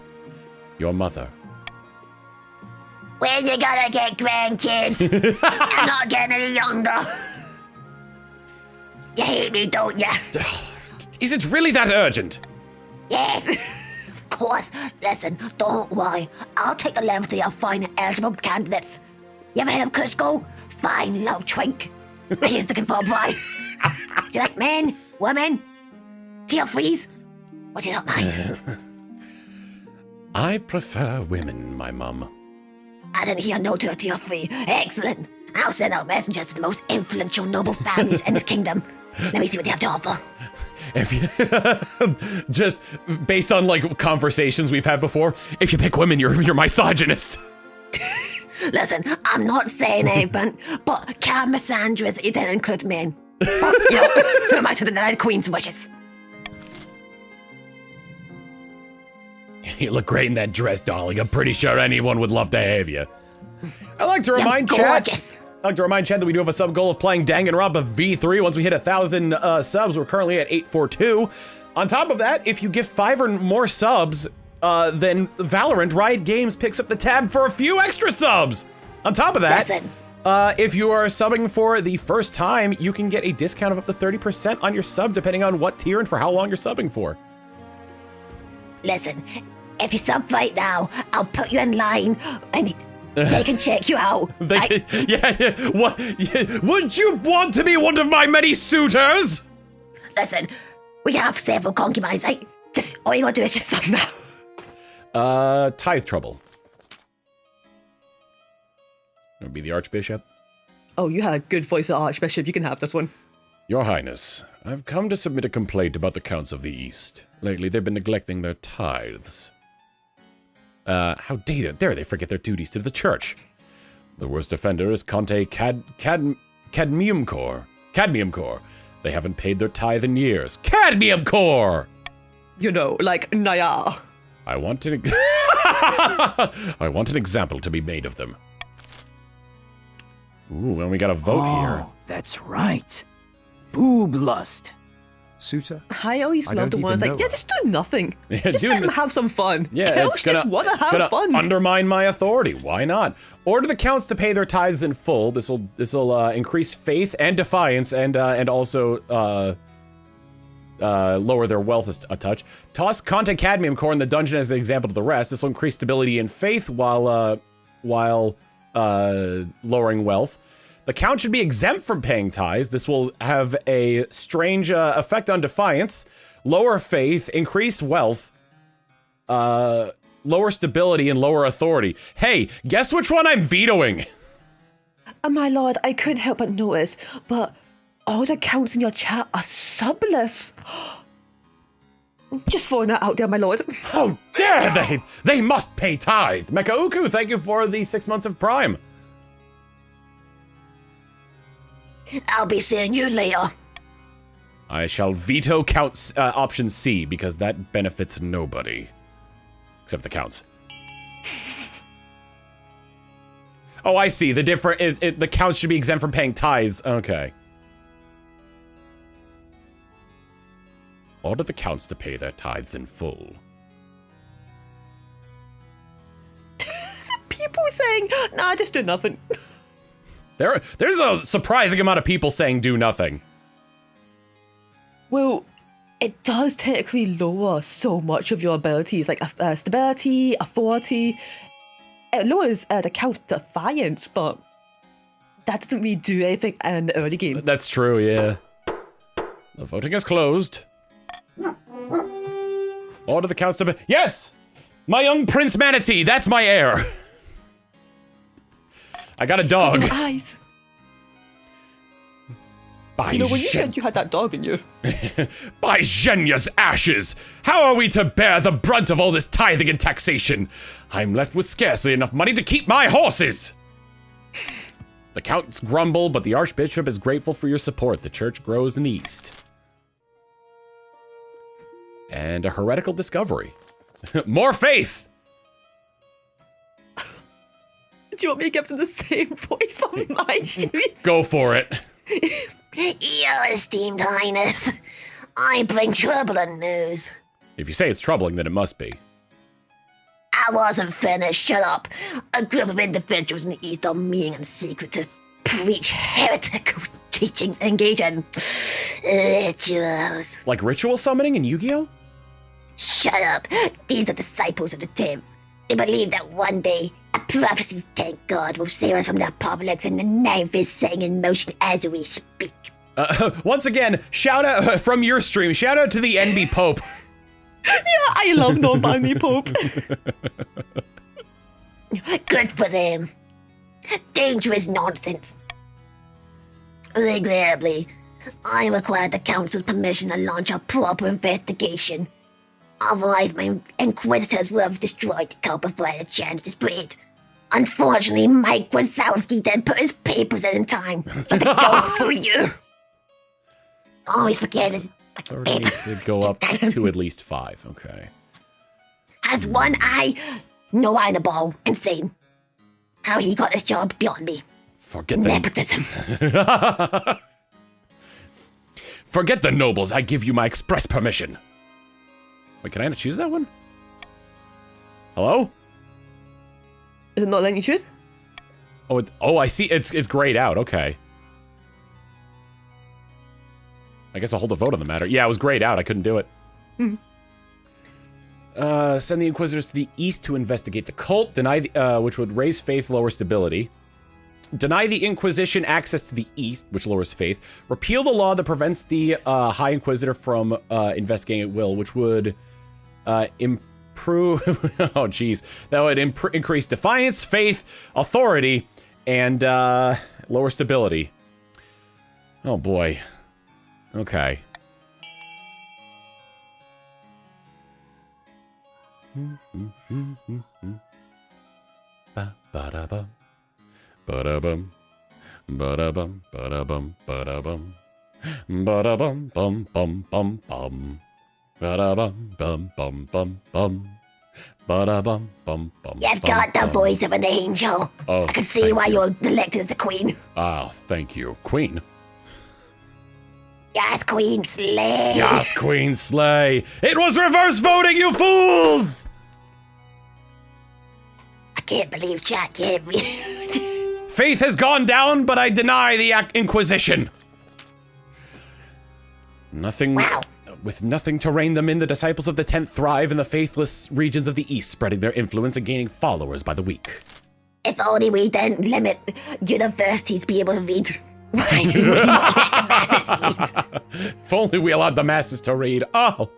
Your mother. When you gonna get grandkids? I'm not getting any younger. You hate me, don't you? Is it really that urgent? Yes, of course. Listen, don't worry. I'll take the levity of finding eligible candidates. You ever heard of Cusco? Fine little twink. He's looking for a bride. Do you like men, women, tier threes? Or do you not mind? I prefer women, my mum. I didn't hear no to a tier three. Excellent. I'll send out messengers to the most influential noble families in this kingdom. Let me see what they have to offer. If you just based on like conversations we've had before, if you pick women, you're misogynist. Listen, I'm not saying anything, but Cassandras, it didn't include men. But, who am I to deny the Queen's wishes? You look great in that dress, darling. I'm pretty sure anyone would love to have you. I'd like to remind chat. I'd like to remind Chad that we do have a sub goal of playing Danganronpa V3. Once we hit 1,000 subs, we're currently at 842. On top of that, if you give 5 or more subs, then Valorant Riot Games picks up the tab for a few extra subs. On top of that, if you are subbing for the first time, you can get a discount of up to 30% on your sub, depending on what tier and for how long you're subbing for. Listen, if you sub right now, I'll put you in line and they can check you out. What? Would you want to be one of my many suitors? Listen, we have several concubines. All you gotta do is just sub now. Tithe trouble. That would be the Archbishop. Oh, you had a good voice of Archbishop. You can have this one. Your Highness, I've come to submit a complaint about the Counts of the East. Lately, they've been neglecting their tithes. How dare they forget their duties to the church? The worst offender is Conte Cadmium Core. They haven't paid their tithe in years. Cadmium Core! Like Naya. I want an example to be made of them. Ooh, and we got a vote here. That's right. Boob lust. Suitor? I always love the ones like, just do nothing. Just let them have some fun. Yeah, Counts just want to have fun. Undermine my authority. Why not? Order the counts to pay their tithes in full. This will increase faith and defiance, and also lower their wealth a touch. Toss Conte Cadmium Core in the dungeon as an example to the rest. This will increase stability and faith while lowering wealth. The count should be exempt from paying tithes. This will have a strange effect on defiance, lower faith, increase wealth, lower stability, and lower authority. Hey, guess which one I'm vetoing? My lord, I couldn't help but notice, but all the counts in your chat are subless. Just throwing that out there, my lord. How dare they! They must pay tithe! Mecha Uku, thank you for the 6 months of Prime. I'll be seeing you later. I shall veto counts option C because that benefits nobody. Except the counts. Oh, I see. The difference is the counts should be exempt from paying tithes. Okay. Order the counts to pay their tithes in full. People saying, nah, just do nothing. There's a surprising amount of people saying do nothing. Well, it does technically lower so much of your abilities, like stability, authority. It lowers the count to defiance, but that doesn't really do anything in the early game. That's true, yeah. The voting is closed. Order the counts to be. Yes! My young Prince Manatee, that's my heir. I got a dog. Your eyes. By You know, when you said you had that dog in you. By Zhenya's ashes! How are we to bear the brunt of all this tithing and taxation? I'm left with scarcely enough money to keep my horses! The counts grumble, but the Archbishop is grateful for your support. The church grows in the east. And a heretical discovery. More faith! Do you want me to give them the same voice from my street? Go for it. Your esteemed highness, I bring troubling news. If you say it's troubling, then it must be. I wasn't finished, shut up. A group of individuals in the East are meeting in secret to preach heretical teachings and engage in rituals. Like ritual summoning in Yu-Gi-Oh? Shut up. These are disciples of the Tenth. They believe that one day a prophecy, thank God, will save us from the apocalypse, and the knife is setting in motion as we speak. Once again, shout out from your stream, shout out to the NB Pope. Yeah, I love non-binary Pope. Good for them. Dangerous nonsense. Regrettably, I require the Council's permission to launch a proper investigation. Otherwise, my Inquisitors will have destroyed the cult before I had a chance to spread. Unfortunately, Mike Wazowski didn't put his papers in time, so they go for you. Always forget his fucking Already papers. needs to go up to at least 5, okay. Has one eye, no eye in the ball. Insane. How he got this job beyond me. Forget the Nepotism. Forget the nobles, I give you my express permission. Wait, can I choose that one? Hello? Is it not letting you choose? Oh, I see. It's grayed out. Okay. I guess I'll hold a vote on the matter. Yeah, it was grayed out. I couldn't do it. Send the Inquisitors to the east to investigate the cult. Deny the, which would raise faith, lower stability. Deny the Inquisition access to the east, which lowers faith. Repeal the law that prevents the High Inquisitor from investigating at will, which would improve. Oh, geez, that would increase defiance, faith, authority, and lower stability. Oh boy. Okay. Ba-da-bum. Ba-da-bum. Ba-da-bum. Ba-da-bum. Ba-da-bum. Ba-da-bum. Bum bum bum bum. Ba-da-bum. Bum bum bum bum. Ba-da-bum. Bum bum. You've got the voice of an angel. Oh, I can see thank why you. you're elected as the queen. Ah, thank you, Queen. Yes, Queen Slay. Yes, Queen Slay. It was reverse voting, you fools! I can't believe chat can't read. Faith has gone down, but I deny the Inquisition. Nothing. Wow. With nothing to rein them in, the disciples of the 10th thrive in the faithless regions of the East, spreading their influence and gaining followers by the week. If only we didn't limit universities to be able to read. Why would we not let the masses read? If only we allowed the masses to read. Oh!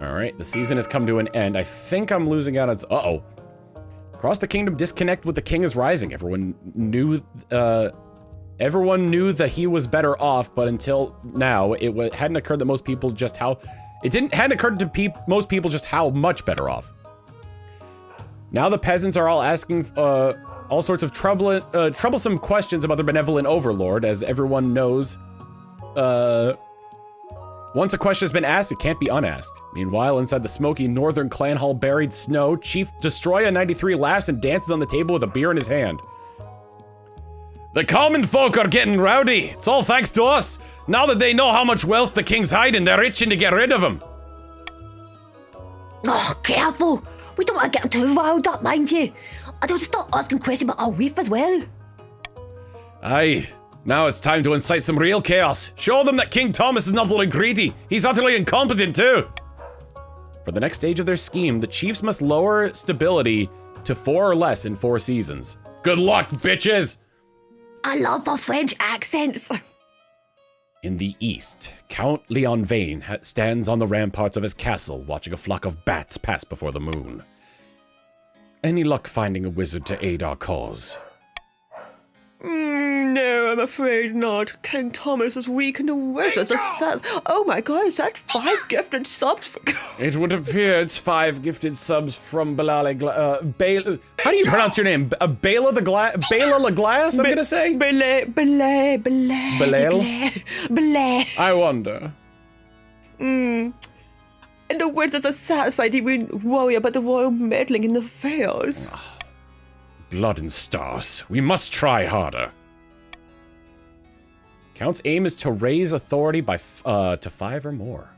Alright, the season has come to an end. I think I'm losing out on... Uh-oh. Across the kingdom, disconnect with the king is rising. Everyone knew that he was better off, but until now, it hadn't occurred that most people just how... hadn't occurred to most people just how much better off. Now the peasants are all asking all sorts of troublesome questions about their benevolent overlord, as everyone knows. Once a question has been asked, it can't be unasked. Meanwhile, inside the smoky northern clan hall buried snow, Chief Destroyer 93 laughs and dances on the table with a beer in his hand. The common folk are getting rowdy. It's all thanks to us. Now that they know how much wealth the king's hiding, they're itching to get rid of him. Oh, careful. We don't want to get them too riled up, mind you. I don't start asking questions about our reef as well. Aye, Now it's time to incite some real chaos. Show them that King Thomas is not only greedy, he's utterly incompetent too. For the next stage of their scheme, the chiefs must lower stability to 4 or less in 4 seasons. Good luck, bitches! I love the French accents. In the east, Count Leon Vane stands on the ramparts of his castle, watching a flock of bats pass before the moon. Any luck finding a wizard to aid our cause? No, I'm afraid not. King Thomas is weak and the wizards are sad. Oh my god, is that 5 gifted subs for... It would appear it's 5 gifted subs from Balale how do you pronounce your name? Bela the Glass, I'm gonna say? Belay. I wonder. And the wizards are satisfied they won't worry about the royal meddling in the affairs. Blood and stars. We must try harder. Count's aim is to raise authority by to 5 or more.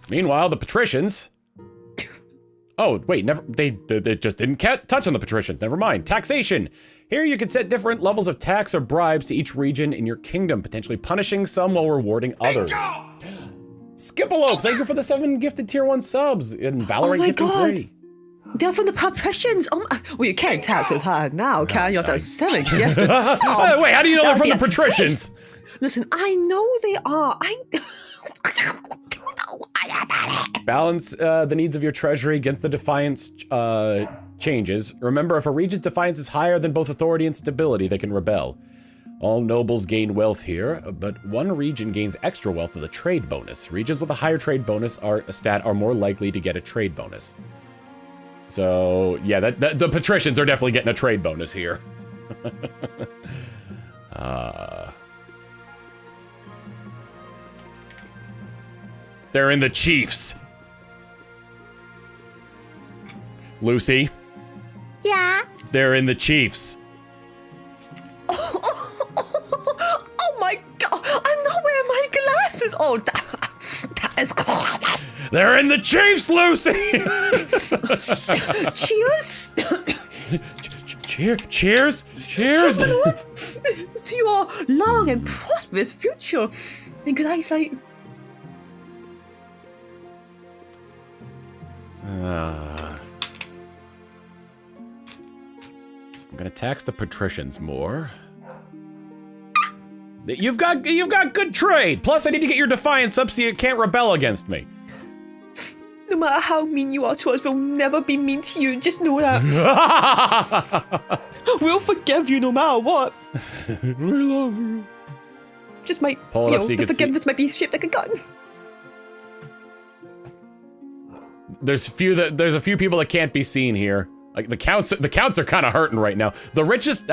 Meanwhile, the patricians. Oh wait, never. They just didn't touch on the patricians. Never mind. Taxation. Here you can set different levels of tax or bribes to each region in your kingdom, potentially punishing some while rewarding others. Skipalope, thank you for the 7 gifted tier 1 subs and Valorant gifting 3. They're from the patricians. Oh my, well, you can't tax as hard now, can you? After 7 gifted subs. Wait, how do you know they're from the patricians? Listen, I know they are. Balance the needs of your treasury against the defiance changes. Remember, if a region's defiance is higher than both authority and stability, they can rebel. All nobles gain wealth here, but one region gains extra wealth with a trade bonus. Regions with a higher trade bonus are more likely to get a trade bonus. So, yeah, the patricians are definitely getting a trade bonus here. They're in the chiefs. Lucy? Yeah? They're in the chiefs. Oh my god, I'm not wearing my glasses. Oh, that is cool. They're in the chiefs, Lucy! Cheers. Cheers! To your long and prosperous future and good eyesight. I'm gonna tax the patricians more. You've got good trade. Plus, I need to get your defiance up so you can't rebel against me. No matter how mean you are to us, we'll never be mean to you. Just know that. We'll forgive you no matter what. We love you. Just might, Pull it up so you the can forgiveness might be shaped like a gun. There's a few people that can't be seen here. Like the counts are kind of hurting right now. The richest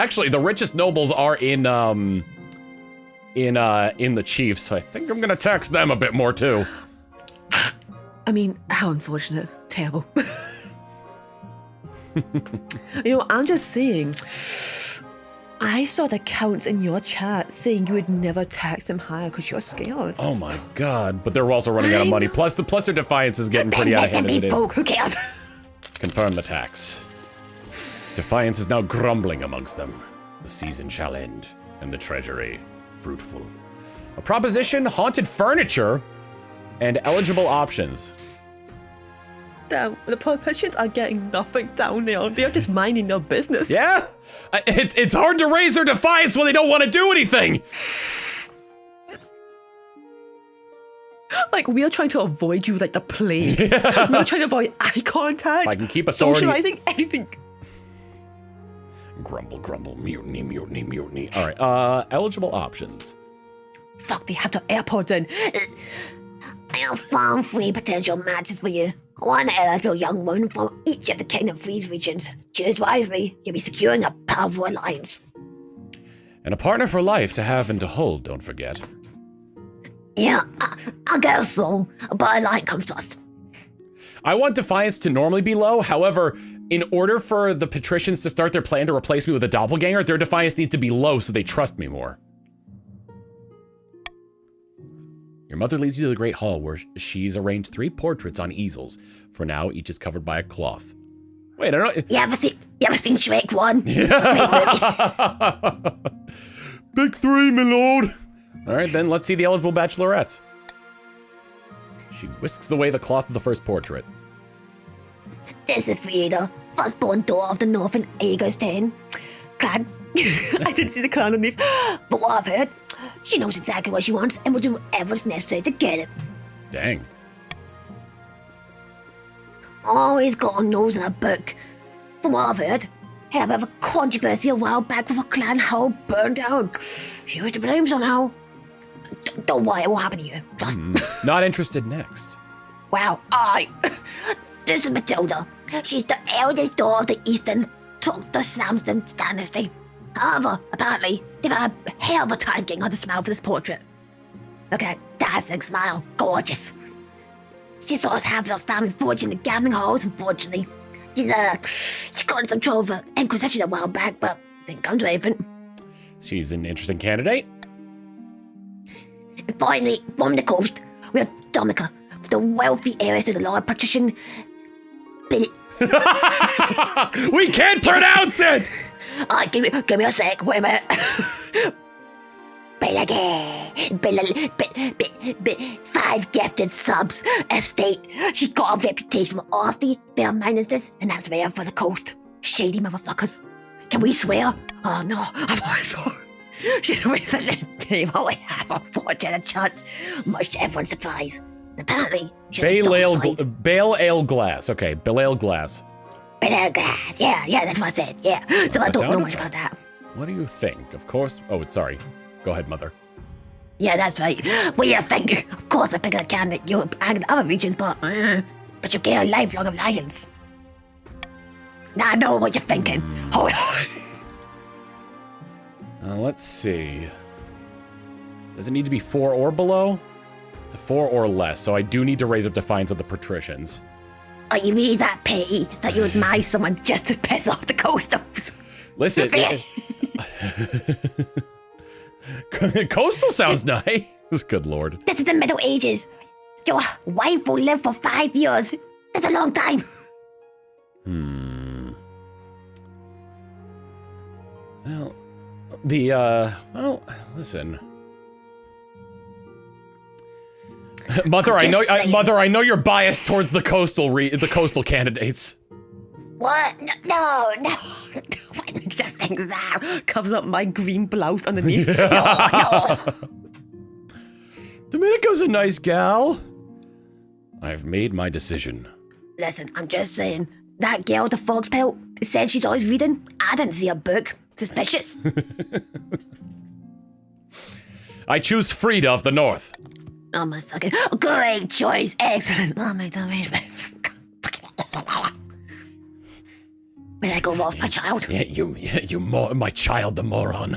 nobles are in the chiefs. So I think I'm gonna tax them a bit more too. I mean, how unfortunate. Terrible. I'm just saying, I saw the counts in your chat saying you would never tax them higher because you're scared. Oh my god, but they're also running out of money. Plus their defiance is getting pretty out of hand as it is. Who cares? Confirm the tax. Defiance is now grumbling amongst them. The season shall end, and the treasury fruitful. A proposition, haunted furniture, and eligible options. Damn, the politicians are getting nothing down there. They're just minding their business. Yeah? It's hard to raise their defiance when they don't want to do anything. Like, we are trying to avoid you like the plague. Yeah. We're trying to avoid eye contact. If I can keep authority. Socializing, anything. Grumble, grumble, mutiny, mutiny, mutiny. All right, eligible options. Fuck, they have the airport in. I'll farm 3 potential matches for you. 1 eligible young woman from each of the Kingdom Freeze regions. Choose wisely, you'll be securing a powerful alliance. And a partner for life to have and to hold, don't forget. Yeah, I'll get a soul, but a line comes first. I want defiance to normally be low, however, in order for the patricians to start their plan to replace me with a doppelganger, their defiance needs to be low so they trust me more. Your mother leads you to the Great Hall where she's arranged 3 portraits on easels. For now, each is covered by a cloth. Wait, I don't know. You ever seen Shrek 1? Yeah. Big three, my lord. All right, then let's see the eligible bachelorettes. She whisks away the cloth of the first portrait. This is Frida, firstborn daughter of the Northern Egerstein clan. I didn't see the clan underneath. But what I've heard, she knows exactly what she wants and will do whatever's necessary to get it. Dang. Always got a nose in a book. From what I've heard, had a bit of a controversy a while back with a clan hall burned down. She was to blame somehow. Don't worry, it won't happen to you. Just... Not interested next. Wow, this is Matilda. She's the eldest daughter of the Eastern Dr. Samson's dynasty. However, apparently, they've had a hell of a time getting her to smile for this portrait. Look at that dazzling smile. Gorgeous. She saw us have her family fortune in the gambling halls, unfortunately. She got in some trouble for Inquisition a while back, but didn't come to anything. She's an interesting candidate. And finally, from the coast, we have Dominica, the wealthy heiress to the Lord Patrician We can't pronounce it! Give me a sec, wait a minute. Five gifted subs estate. She got a reputation for honesty, fair mindedness, and that's rare for the coast. Shady motherfuckers. Can we swear? Oh no, I'm sorry. She's recently came only have a fortune at church, much to everyone's surprise. And apparently, she's a Bale ale glass. Okay, Bale ale glass. Bale ale glass. Yeah, that's what I said. Yeah. So I don't know much about that. What do you think? Of course. Oh, sorry. Go ahead, mother. Yeah, that's right. What do you think? Of course, we're picking a candidate Europe and other regions, but you get a lifelong alliance. Now I know what you're thinking. Hold on. Let's see. Does it need to be 4 or below? To 4 or less, so I do need to raise up defiance of the patricians. Are you really that petty that you would marry someone just to piss off the coastals? Listen. Coastal sounds nice. Good lord. This is the Middle Ages. Your wife will live for 5 years. That's a long time. Well, listen. Mother, I know you're biased towards the coastal candidates. What? No. Why did you think that? Covers up my green blouse underneath. No. Domenico's a nice gal. I've made my decision. Listen, I'm just saying. That girl with the Fawkes pelt said she's always reading. I didn't see a book. Suspicious. I choose Frida of the North. Oh my fucking... Great choice. Excellent. Oh my arrangement. Where'd I go off, my child? Yeah, my child, the moron.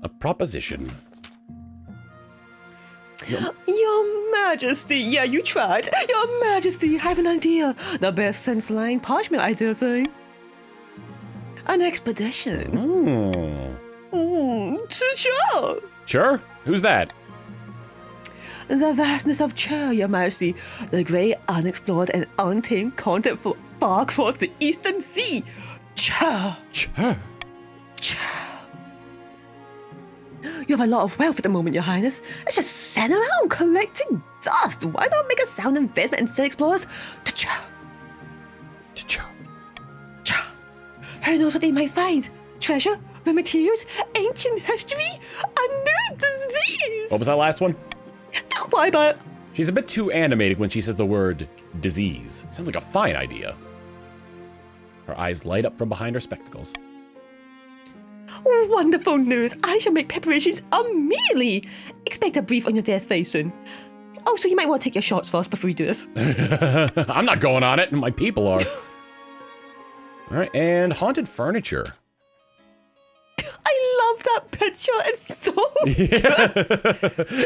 A proposition. Your Majesty, yeah, you tried. Your Majesty, I have an idea. The best since line parchment, I dare say. An expedition. Sure. Sure? Who's that? The vastness of Chur, Your Majesty. The great, unexplored, and untamed continent far across the Eastern Sea. Chur. Chur. You have a lot of wealth at the moment, Your Highness. Let's just send around collecting dust. Why not make a sound investment and send explorers to Chur? Who knows what they might find? Treasure, raw materials, ancient history, a new disease. What was that last one? Don't worry about it. She's a bit too animated when she says the word disease. Sounds like a fine idea. Her eyes light up from behind her spectacles. Wonderful news. I shall make preparations immediately. Expect a brief on your desk very soon. Oh, so you might want to take your shots first before you do this. I'm not going on it, and my people are. All right, and haunted furniture. I love that picture. It's so good.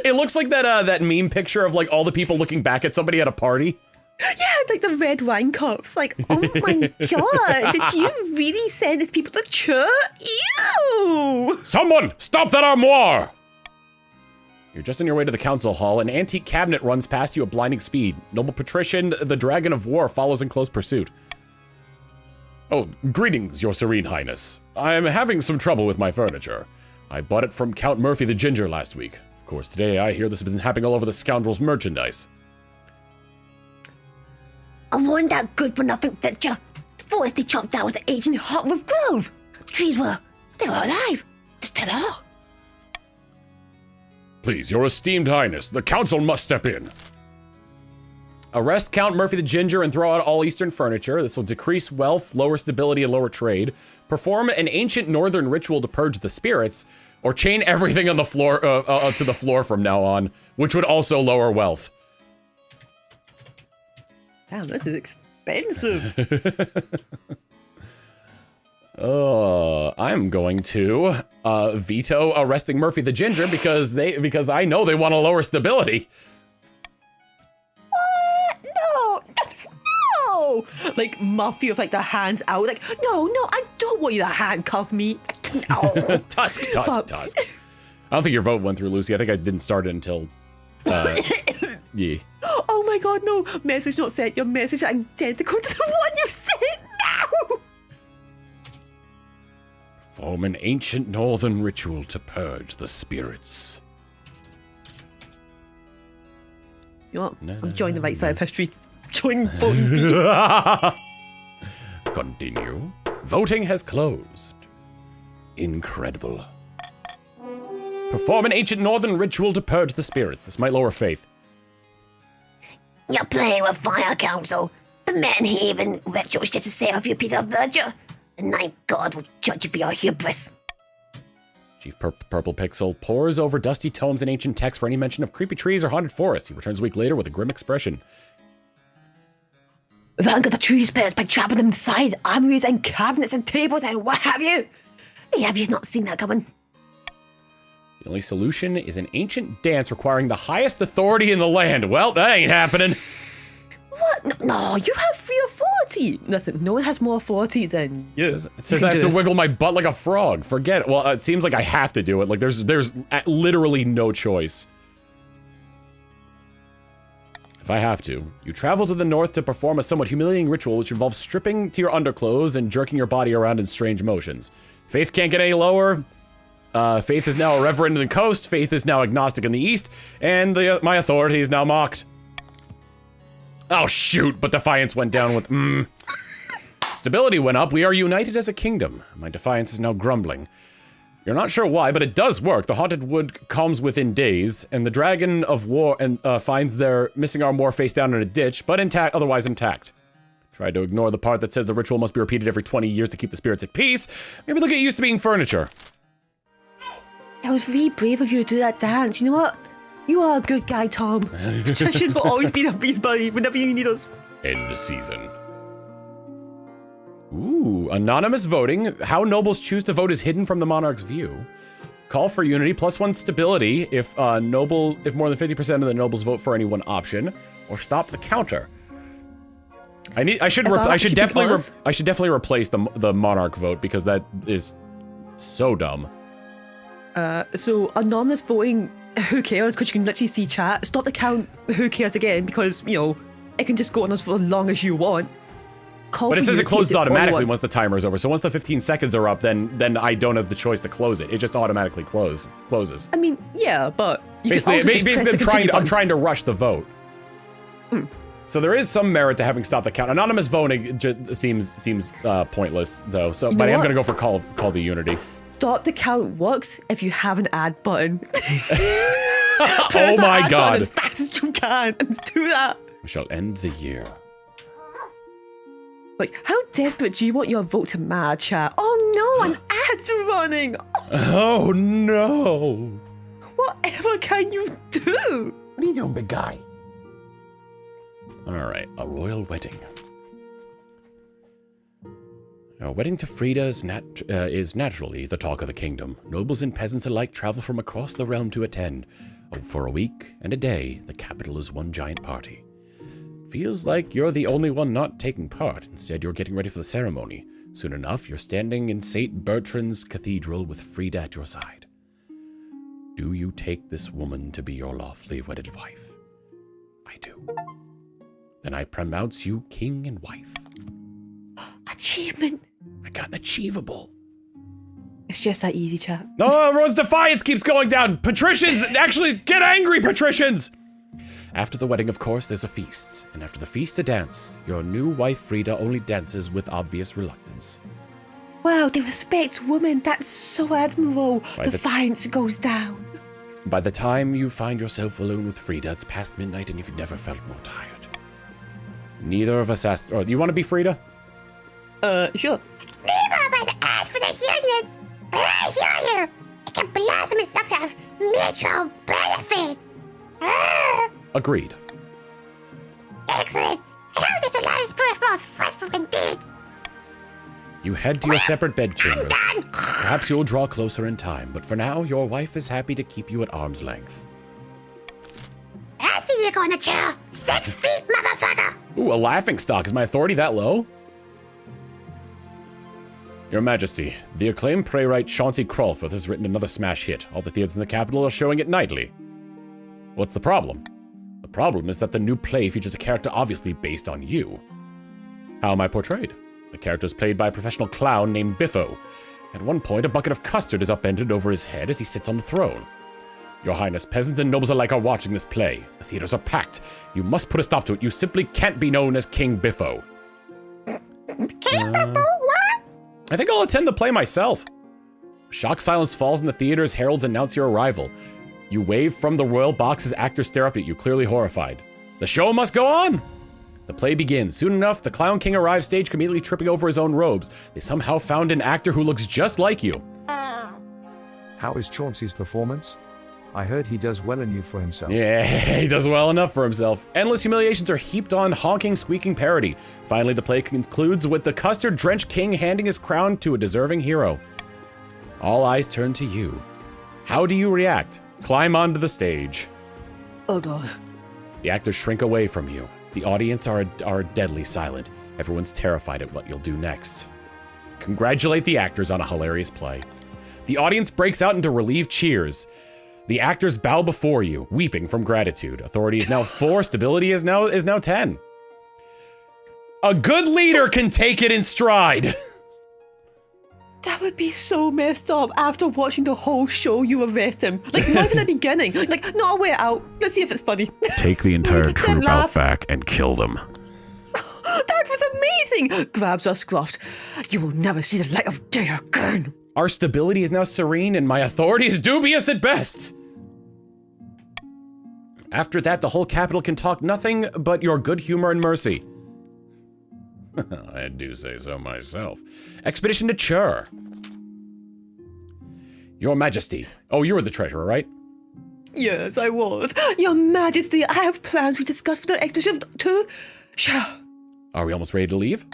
It looks like that meme picture of like all the people looking back at somebody at a party. Yeah, like the red wine cups. Like, oh my god, did you really send these people to church? Ew! Someone, stop that armoire! You're just on your way to the council hall. An antique cabinet runs past you at blinding speed. Noble patrician, the Dragon of War, follows in close pursuit. Oh, greetings, your serene highness. I am having some trouble with my furniture. I bought it from Count Murphy the Ginger last week. Of course, today I hear this has been happening all over the scoundrel's merchandise. I want that good-for-nothing fixture. The forest they chopped down was the ancient Hotwood Grove. The trees they were alive. Just tell all. Please, your esteemed highness, the council must step in. Arrest Count Murphy the Ginger and throw out all eastern furniture. This will decrease wealth, lower stability, and lower trade. Perform an ancient northern ritual to purge the spirits, or chain everything on the floor to the floor from now on, which would also lower wealth. Damn, this is expensive. I'm going to veto arresting Murphy the Ginger because I know they want to lower stability. No. Like Murphy with like the hands out, like no, I don't want you to handcuff me. No. Tusk. I don't think your vote went through, Lucy. I think I didn't start it until. Yeah. Oh my god, no! Message not sent. Your message is identical to the one you sent now. Perform an ancient northern ritual to purge the spirits. You know what? I'm joining the right side of history. Join voting. Continue. Voting has closed. Incredible. Perform an ancient northern ritual to purge the spirits. This might lower faith. You're playing with fire, Council. The man-haven ritual is just to save a few pieces of virtue. The night god will judge you for your hubris. Chief Purple Pixel pores over dusty tomes and ancient texts for any mention of creepy trees or haunted forests. He returns a week later with a grim expression. If I haven't got the tree spirits by trapping them inside armories and cabinets and tables and what have you. Have you not seen that coming? The only solution is an ancient dance requiring the highest authority in the land. Well, that ain't happening. What? No, you have free authority. Listen, no one has more authority than you. It says I have to wiggle my butt like a frog. Forget it. Well, it seems like I have to do it. Like there's literally no choice. If I have to, you travel to the north to perform a somewhat humiliating ritual which involves stripping to your underclothes and jerking your body around in strange motions. Faith can't get any lower. Faith is now irreverent in the coast. Faith is now agnostic in the east. And my authority is now mocked. Oh, shoot. But defiance went down with, Stability went up. We are united as a kingdom. My defiance is now grumbling. You're not sure why, but it does work. The haunted wood calms within days, and the dragon of war finds their missing arm war face down in a ditch, but otherwise intact. Tried to ignore the part that says the ritual must be repeated every 20 years to keep the spirits at peace. Maybe they'll get used to being furniture. It was really brave of you to do that dance. You know what? You are a good guy, Tom. Petition for always being a real buddy whenever you need us. End season. Ooh, anonymous voting. How nobles choose to vote is hidden from the monarch's view. Call for unity, +1 stability if more than 50% of the nobles vote for any one option, or stop the counter. I should definitely replace the monarch vote because that is so dumb. So anonymous voting, who cares? Because you can literally see chat. Stop the count, who cares again? Because, you know, it can just go on as for as long as you want. But it says it closes automatically once the timer is over. So once the 15 seconds are up, then I don't have the choice to close it. It just automatically closes. I mean, yeah, but you basically I'm trying to rush the vote. So there is some merit to having stopped the count. Anonymous voting just seems pointless though. So, but I am gonna go for call the unity. Stop the count works if you have an add button. Oh my god! As fast as you can, and do that. We shall end the year. Like, how desperate do you want your vote to matter, chat? Oh no, an ad's running! Oh no! Whatever can you do? What are you doing, big guy? Alright, a royal wedding. A wedding to Frida is naturally the talk of the kingdom. Nobles and peasants alike travel from across the realm to attend. For a week and a day, the capital is one giant party. Feels like you're the only one not taking part. Instead, you're getting ready for the ceremony. Soon enough, you're standing in St. Bertrand's Cathedral with Frida at your side. Do you take this woman to be your lawfully wedded wife? I do. Then I pronounce you king and wife. Achievement. I got an achievable. It's just that easy, chat. No, everyone's defiance keeps going down. Patricians, actually, get angry, patricians! After the wedding, of course, there's a feast. And after the feast, a dance. Your new wife, Frida, only dances with obvious reluctance. Wow, they respect women. That's so admirable. Defiance goes down. By the time you find yourself alone with Frida, it's past midnight and you've never felt more tired. Neither of us asked... Oh, do you want to be Frida? Sure. Neither of us asked for the union, but I hear you. It can blossom in some sort of mutual benefit. Agreed. Excellent. How does alliance prove most fruitful indeed? You head to your separate bedchambers. I'm done. Perhaps you'll draw closer in time, but for now, your wife is happy to keep you at arm's length. I see you're going to chill. 6 feet, motherfucker. Ooh, a laughingstock. Is my authority that low? Your Majesty, the acclaimed playwright Chauncey Crawford has written another smash hit. All the theaters in the capital are showing it nightly. What's the problem? The problem is that the new play features a character obviously based on you. How am I portrayed? The character is played by a professional clown named Biffo. At one point, a bucket of custard is upended over his head as he sits on the throne. Your Highness, peasants and nobles alike are watching this play. The theaters are packed. You must put a stop to it. You simply can't be known as King Biffo. King Biffo, what? I think I'll attend the play myself. Shock silence falls in the theater as heralds announce your arrival. You wave from the royal box as actors stare up at you, clearly horrified. The show must go on! The play begins. Soon enough, the Clown King arrives stage, immediately tripping over his own robes. They somehow found an actor who looks just like you. How is Chauncey's performance? I heard he does well enough for himself. Yeah, he does well enough for himself. Endless humiliations are heaped on honking, squeaking parody. Finally, the play concludes with the custard-drenched king handing his crown to a deserving hero. All eyes turn to you. How do you react? Climb onto the stage. Oh god. The actors shrink away from you. The audience are deadly silent. Everyone's terrified at what you'll do next. Congratulate the actors on a hilarious play. The audience breaks out into relieved cheers. The actors bow before you, weeping from gratitude. Authority is now 4, stability is now 10. A good leader can take it in stride. That would be so messed up after watching the whole show you arrest him. Like, not even the beginning. Like, not a way out. Let's see if it's funny. Take the entire Then troop laugh. out back and kill them. That was amazing! Grabs us scruffed. You will never see the light of day again. Our stability is now serene and my authority is dubious at best. After that, the whole capital can talk nothing but your good humor and mercy. I do say so myself. Expedition to Chur. Your Majesty. Oh, you were the treasurer, right? Yes, I was. Your Majesty, I have plans we discussed for the expedition to... Sure. Are we almost ready to leave?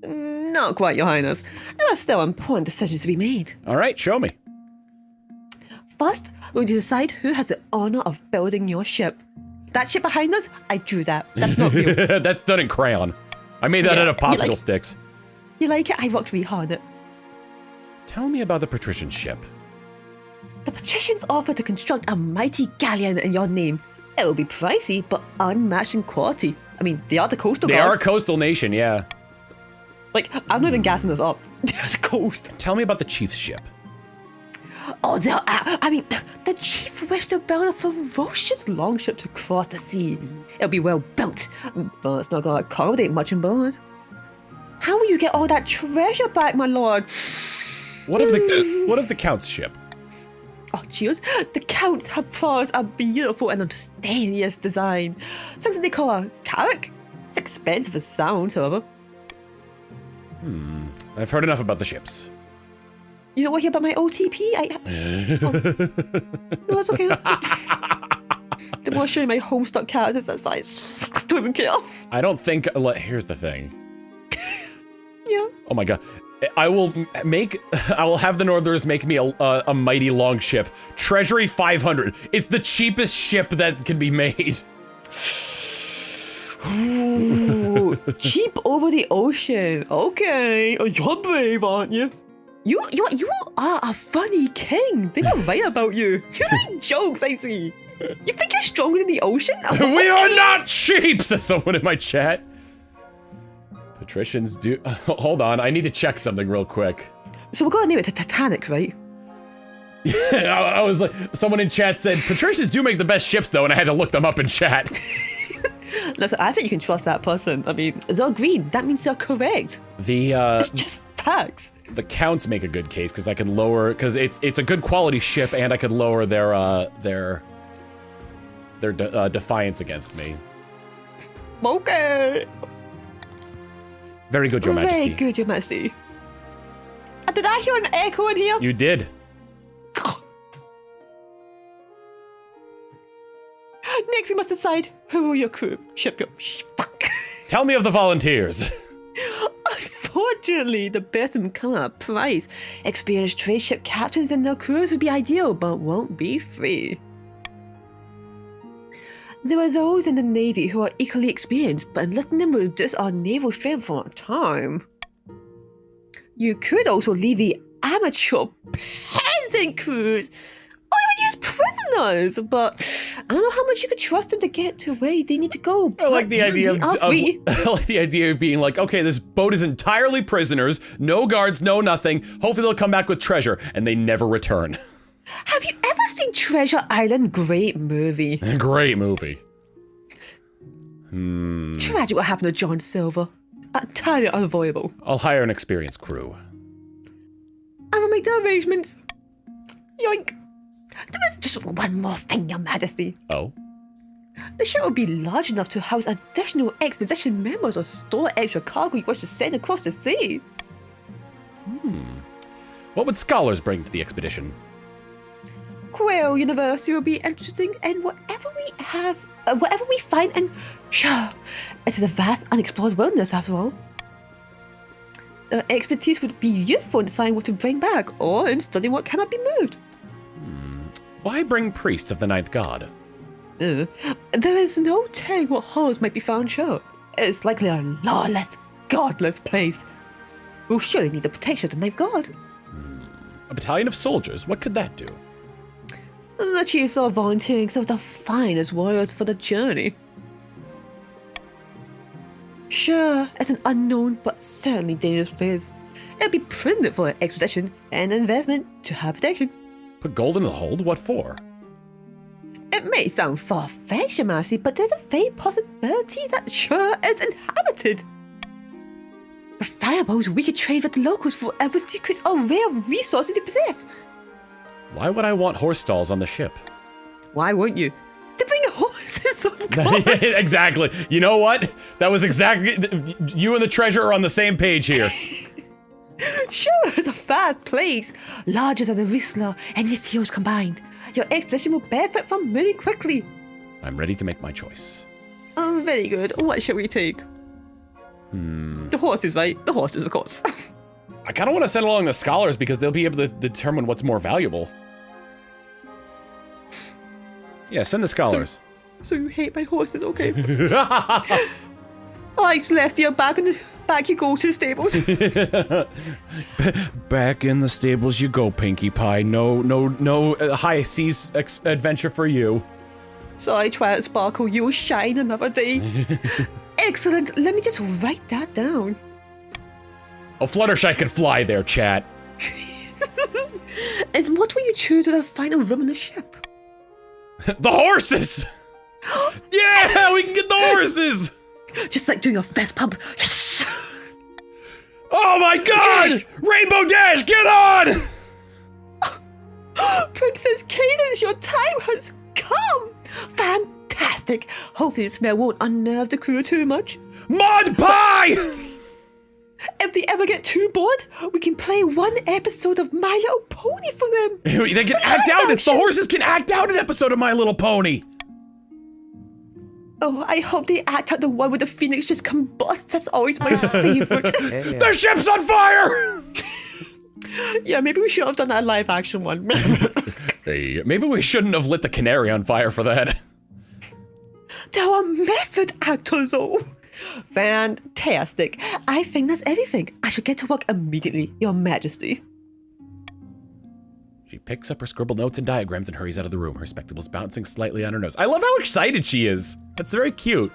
Not quite, Your Highness. There are still important decisions to be made. All right, show me. First, we'll decide who has the honor of building your ship. That ship behind us, I drew that. That's not real. That's done in crayon. I made that Yeah, out of you popsicle like- sticks. You like it? I worked really hard on it. Tell me about the patrician ship. The patricians offer to construct a mighty galleon in your name. It will be pricey, but unmatched in quality. I mean, they are the coastal They are a guards. coastal nation, yeah. Like, I'm not even gassing us up. It's coast. Tell me about the chief's ship. Oh, the chief wished to build a ferocious longship to cross the sea. It'll be well built, but it's not going to accommodate much on board. How will you get all that treasure back, my lord? What of the count's ship? Oh, cheers. The Counts have promised a beautiful and mysterious design. Something they call a carrack. It's expensive as sounds, however. I've heard enough about the ships. You don't want to hear about my OTP? No, it's okay. Don't want to show you my Homestuck characters, that's fine. Don't even care. I don't think... Here's the thing. Yeah. Oh my god. I will have the Northerners make me a mighty long ship. Treasury 500. It's the cheapest ship that can be made. Ooh, cheap over the ocean. Okay. Oh, you're brave, aren't you? You are a funny king. They were right about you. You like jokes, I see. You think you're stronger than the ocean? We are not cheap, says someone in my chat. Patricians do... Hold on, I need to check something real quick. So we're gonna name it the Titanic, right? I was like, someone in chat said, Patricians do make the best ships though, and I had to look them up in chat. Listen, I think you can trust that person. I mean, they're green. That means they're correct. It's just facts. The counts make a good case because I can lower, because it's a good quality ship, and I could lower their defiance against me. Okay. Very good, Your Majesty. Very good, Your Majesty. Did I hear an echo in here? You did. Next, we must decide who are your crew. Tell me of the volunteers. Unfortunately, the best of them come at a price. Experienced trade ship captains and their crews would be ideal, but won't be free. There are those in the Navy who are equally experienced, but enlisting them will reduce our naval strength for a time. You could also leave the amateur peasant crews, or even use prisoners, but I don't know how much you could trust them to get to where they need to go. I like the idea of I like the idea of being like, okay, this boat is entirely prisoners, no guards, no nothing. Hopefully they'll come back with treasure, and they never return. Have you ever seen Treasure Island? Great movie. Great movie. Tragic what happened to John Silver. Entirely unavoidable. I'll hire an experienced crew. I will make the arrangements. Yoink. There is just one more thing, Your Majesty. Oh? The ship will be large enough to house additional expedition members or store extra cargo you wish to send across the sea. What would scholars bring to the expedition? Quail University will be interesting, and whatever we find, and sure, it is a vast unexplored wilderness after all. Expertise would be useful in deciding what to bring back, or in studying what cannot be moved. Why bring priests of the ninth god? There is no telling what horrors might be found sure. It's likely a lawless, godless place. We'll surely need the protection of the ninth god. A battalion of soldiers, what could that do? The chiefs are volunteering some of the finest warriors for the journey. Sure, it's an unknown but certainly dangerous place. It'll be prudent for an expedition and an investment to have protection. Put gold in the hold? What for? It may sound far-fetched, Your Majesty, but there's a vague possibility that sure is inhabited. For fireballs, we could trade with the locals for whatever secrets or rare resources you possess. Why would I want horse stalls on the ship? Why wouldn't you? To bring horses, of course. Exactly. You know what? That was exactly... You and the treasure are on the same page here. Sure, it's a fast place. Larger than the Whistler and its hills combined. Your expedition will benefit from moving quickly. I'm ready to make my choice. Oh, very good. What shall we take? The horses, right? The horses, of course. I kind of want to send along the scholars because they'll be able to determine what's more valuable. Yeah, send the scholars. So you hate my horses, okay? Alright, Celestia, back you go to the stables. Back in the stables you go, Pinkie Pie. No high seas adventure for you. Sorry, Twilight Sparkle, you will shine another day. Excellent, let me just write that down. Oh, Fluttershy could fly there, chat. And what will you choose as the final room in the ship? The horses! Yeah, we can get the horses! Just like doing a fast pump. Yes! Oh my god! Yes! Rainbow Dash, get on! Princess Cadence, your time has come! Fantastic! Hopefully the smell won't unnerve the crew too much. Mud Pie! If they ever get too bored, we can play one episode of My Little Pony for them. They can act out. The horses can act out an episode of My Little Pony. Oh, I hope they act out the one where the phoenix just combusts. That's always my favorite. Yeah. The ship's on fire! Yeah, maybe we should have done that live action one. Hey, maybe we shouldn't have lit the canary on fire for that. There are method actors, oh. Fantastic. I think that's everything. I should get to work immediately, Your Majesty. She picks up her scribbled notes and diagrams and hurries out of the room, her spectacles bouncing slightly on her nose. I love how excited she is. That's very cute.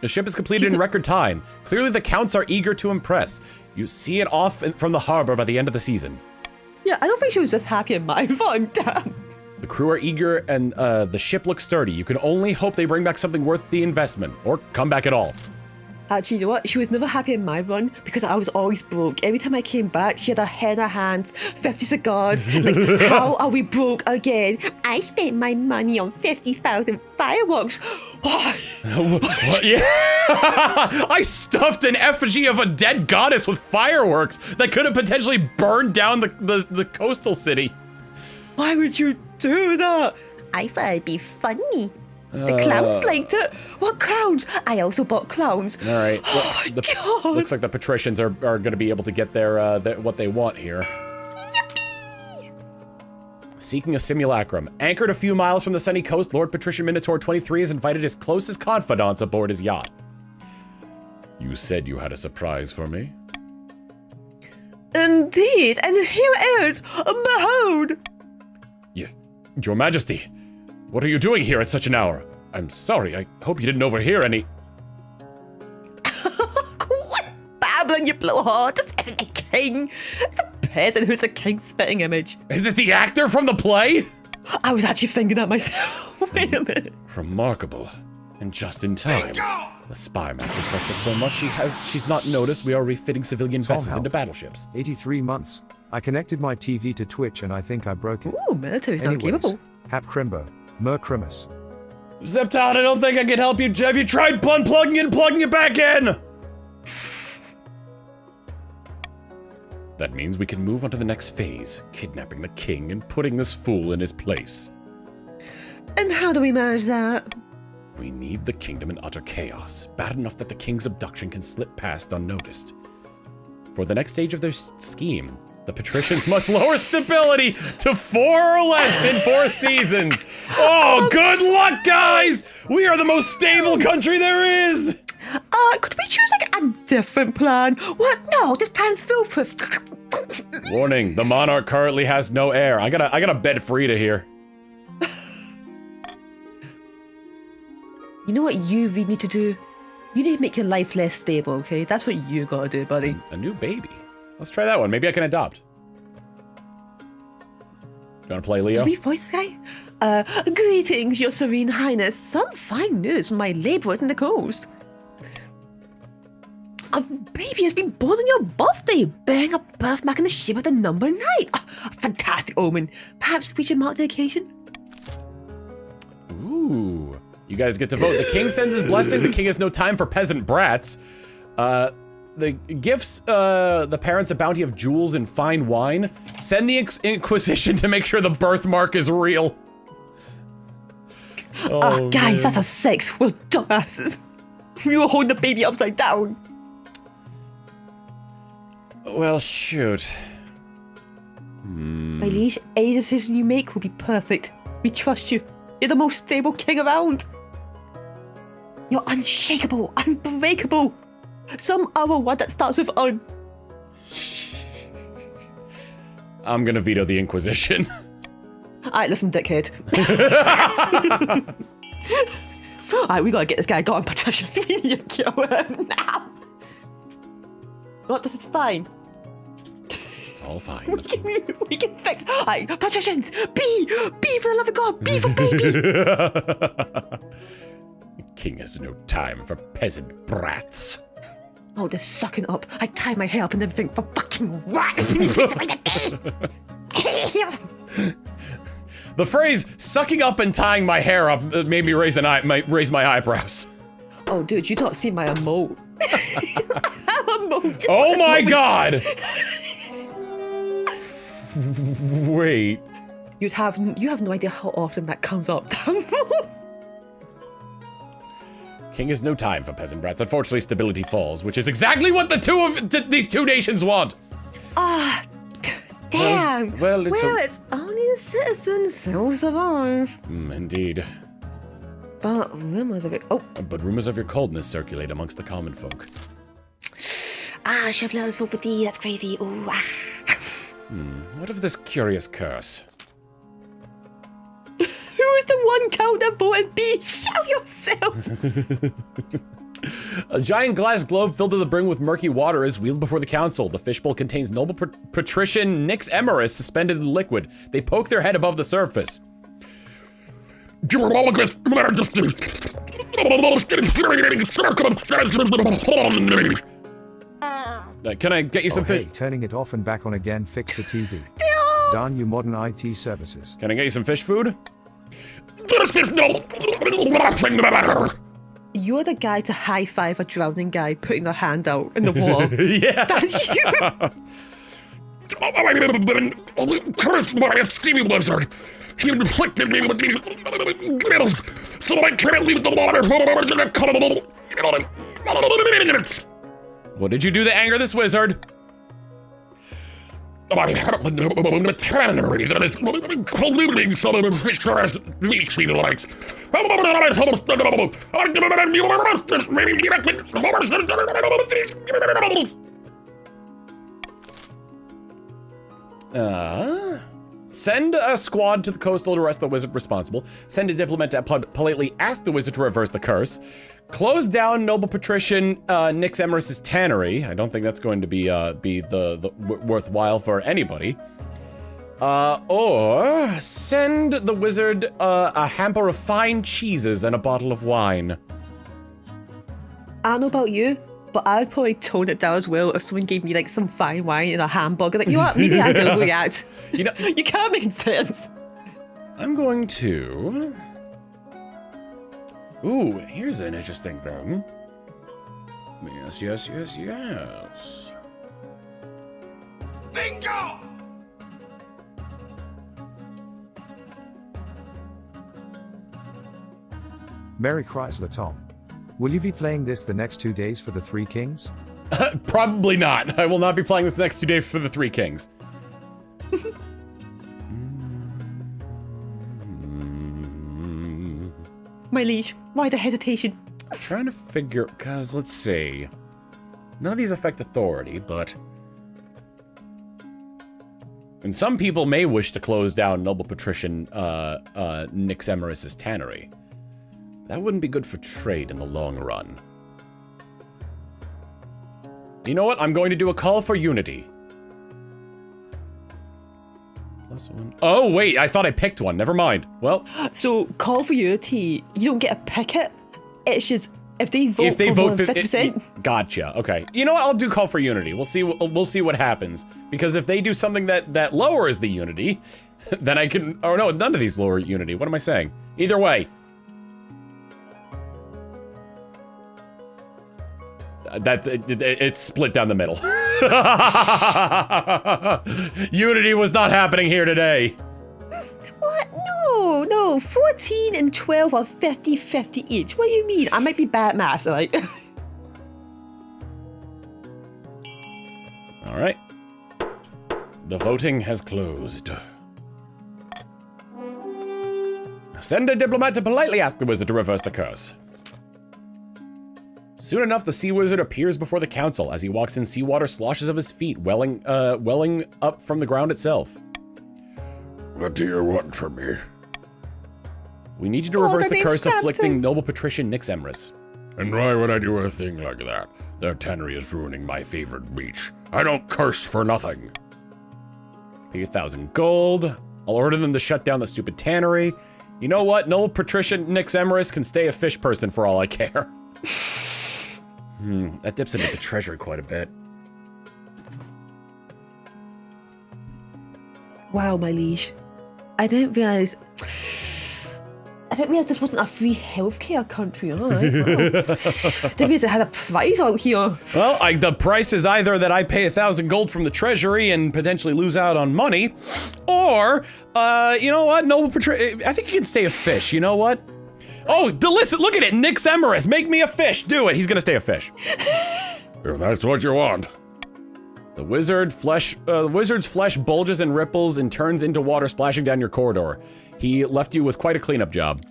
The ship is completed in record time. Clearly the counts are eager to impress. You see it off from the harbor by the end of the season. Yeah, I don't think she was just happy in my fun. Damn. The crew are eager and the ship looks sturdy. You can only hope they bring back something worth the investment or come back at all. Actually, you know what? She was never happy in my run because I was always broke. Every time I came back, she had her head in her hands, 50 cigars. Like, how are we broke again? I spent my money on 50,000 fireworks. Why? What? Yeah. I stuffed an effigy of a dead goddess with fireworks that could have potentially burned down the coastal city. Why would you do that? I thought it'd be funny. The clowns liked it. What clowns? I also bought clowns. All right. Oh my God. Looks like the patricians are going to be able to get their what they want here. Yippee! Seeking a simulacrum. Anchored a few miles from the sunny coast, Lord Patrician Minotaur 23 has invited his closest confidants aboard his yacht. You said you had a surprise for me? Indeed, and here it is. Behold. Your Majesty. What are you doing here at such an hour? I'm sorry, I hope you didn't overhear any... Quit babbling, you blowhard. This isn't a king. It's a peasant who's a king's spitting image. Is it the actor from the play? I was actually thinking that myself. Wait a minute. Remarkable. And just in time. Bingo! The spy master trusts us so much she's not noticed we are refitting civilian vessels into battleships. 83 months. I connected my TV to Twitch and I think I broke it. Ooh, military's not Anyways, capable. Hap Crimbo, Mer Crimus. Scepter, I don't think I can help you. Have you tried unplugging it and plugging it back in? That means we can move on to the next phase, kidnapping the king and putting this fool in his place. And how do we manage that? We need the kingdom in utter chaos, bad enough that the king's abduction can slip past unnoticed. For the next stage of their scheme, the patricians must lower stability to 4 or less in 4 seasons. Oh, good luck, guys! We are the most stable country there is! Could we choose like a different plan? What? No, this plan's foolproof. Warning, the monarch currently has no heir. I gotta bed Frida here. You know what you really need to do? You need to make your life less stable, okay? That's what you gotta do, buddy. A new baby. Let's try that one. Maybe I can adopt. You wanna play Leo? Did we voice this guy? Greetings, your serene highness. Some fine news from my labourers in the coast. A baby has been born on your birthday, bearing a birthmark in the shape of the number 9. A fantastic omen. Perhaps we should mark the occasion? Ooh. You guys get to vote. The king sends his blessing. The king has no time for peasant brats. The gifts the parents a bounty of jewels and fine wine. Send the Inquisition to make sure the birthmark is real. Oh, guys, man. that's a 6. We're dumbasses. We were holding the baby upside down. Well, shoot. My liege, any decision you make will be perfect. We trust you. You're the most stable king around. You're unshakable, unbreakable. Some other one that starts with un. I'm gonna veto the Inquisition. Alright, listen, dickhead. Alright, we gotta get this guy going, Patricia. We need to kill him now. What? This is fine. It's all fine. We can fix. Alright, patricians, B for the love of God, B for baby. The king has no time for peasant brats. Oh, they're sucking up. I tie my hair up and everything for fucking rats. The phrase "sucking up and tying my hair up" made me raise my eyebrows. Oh, dude, you don't see my emote. Emote. Oh my god! Wait. You have no idea how often that comes up. King has no time for peasant brats. Unfortunately, stability falls, which is exactly what these two nations want. Damn. Well, it's only the citizens who will survive. Indeed. But rumors of it. Oh. But rumors of your coldness circulate amongst the common folk. Chef Lowe's vote for D. That's crazy. Ooh. What of this curious curse? Who is the one count that voted B? Show yourself. A giant glass globe filled to the brim with murky water is wheeled before the council. The fishbowl contains noble patrician Nix Emerus suspended in liquid. They poke their head above the surface. Can I get you some fish? Hey, turning it off and back on again, fix the TV. Darn you modern IT services. Can I get you some fish food? This is no nothing matter. You're the guy to high-five a drowning guy putting their hand out in the water. Yeah. That's you. Cursed by a steamy blizzard. He inflicted me with these gills, so I can't leave the water for more than a couple minutes. What did you do to anger this wizard? I have a tannery that is polluting some of the fish meat she likes. Send a squad to the coastal to arrest the wizard responsible. Send a diplomat to politely ask the wizard to reverse the curse. Close down noble patrician Nix Emerus's tannery. I don't think that's going to be the worthwhile for anybody. Or send the wizard a hamper of fine cheeses and a bottle of wine. I don't know about you, but I'd probably tone it down as well if someone gave me like some fine wine and a hamburger. Like, you know what? Maybe I don't react. You know, you can't make sense. I'm going to. Ooh, here's an interesting thing. Yes. Bingo! Mary Chrysler Tom. Will you be playing this the next 2 days for the Three Kings? Probably not. I will not be playing this next 2 days for the Three Kings. My liege, why the hesitation? I'm trying to figure, cause let's see. None of these affect authority, but... And some people may wish to close down noble patrician Nix Emerus's tannery. That wouldn't be good for trade in the long run. You know what? I'm going to do a call for unity. +1. Oh, wait, I thought I picked one. Never mind. Well. So, call for unity, you don't get a pick it. It's just, if they vote If they for vote more than 50%. Gotcha. Okay. You know what? I'll do call for unity. We'll see what happens. Because if they do something that lowers the unity, then I can... Oh, no, none of these lower unity. What am I saying? Either way. It's split down the middle. Unity was not happening here today. What? No. 14 and 12 are 50-50 each. What do you mean? I might be bad at maths, like. All right. The voting has closed. Send a diplomat to politely ask the wizard to reverse the curse. Soon enough, the sea wizard appears before the council. As he walks in, seawater sloshes of his feet, welling up from the ground itself. What do you want from me? We need you to reverse the curse afflicting noble patrician Nix Emerus. And why would I do a thing like that? Their tannery is ruining my favorite beach. I don't curse for nothing. Pay 1,000 gold. I'll order them to shut down the stupid tannery. You know what? Noble patrician Nix Emerus can stay a fish person for all I care. That dips into the treasury quite a bit. Wow, my liege. I didn't realize this wasn't a free healthcare country, alright? Wow. Didn't realize it had a price out here. Well, the price is either that I pay 1,000 gold from the treasury and potentially lose out on money, or, you know what, noble patrician, I think you can stay a fish, you know what? Oh, listen, look at it, Nix Emerus, make me a fish, do it, he's gonna stay a fish. If that's what you want. The wizard's flesh bulges and ripples and turns into water splashing down your corridor. He left you with quite a cleanup job.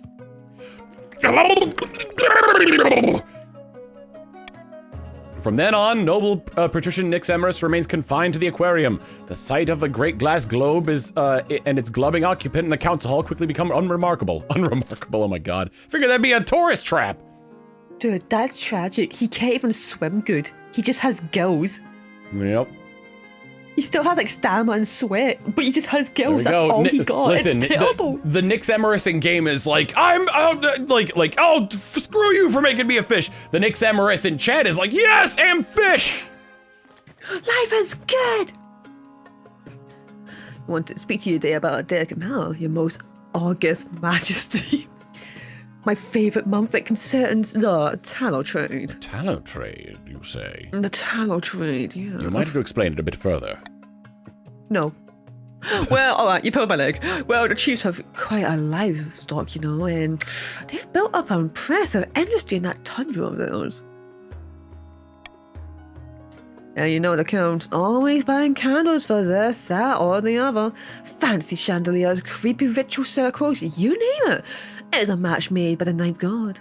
From then on, noble patrician Nix Emerus remains confined to the aquarium. The sight of a great glass globe and its glubbing occupant in the council hall quickly become unremarkable. Unremarkable, oh my god. Figured that'd be a tourist trap. Dude, that's tragic. He can't even swim good. He just has gills. Yep. He still has like stamina and sweat, but he just has There we gills. That's go. all he got. Listen, It's terrible. the Nyx Emerus game is like, oh, screw you for making me a fish. The Nyx Emerus in chat is like, yes, I'm fish. Life is good. I want to speak to you today about a delicate matter, your most august majesty. My favourite month that concerns the tallow trade. Tallow trade, you say? The tallow trade, yeah. You might have to explain it a bit further. No. Well, alright, you pulled my leg. Well, the Chiefs have quite a livestock, you know, and they've built up an impressive industry in that tundra of theirs. And you know the Count's always buying candles for this, that, or the other. Fancy chandeliers, creepy ritual circles, you name it. It's a match made by the ninth god.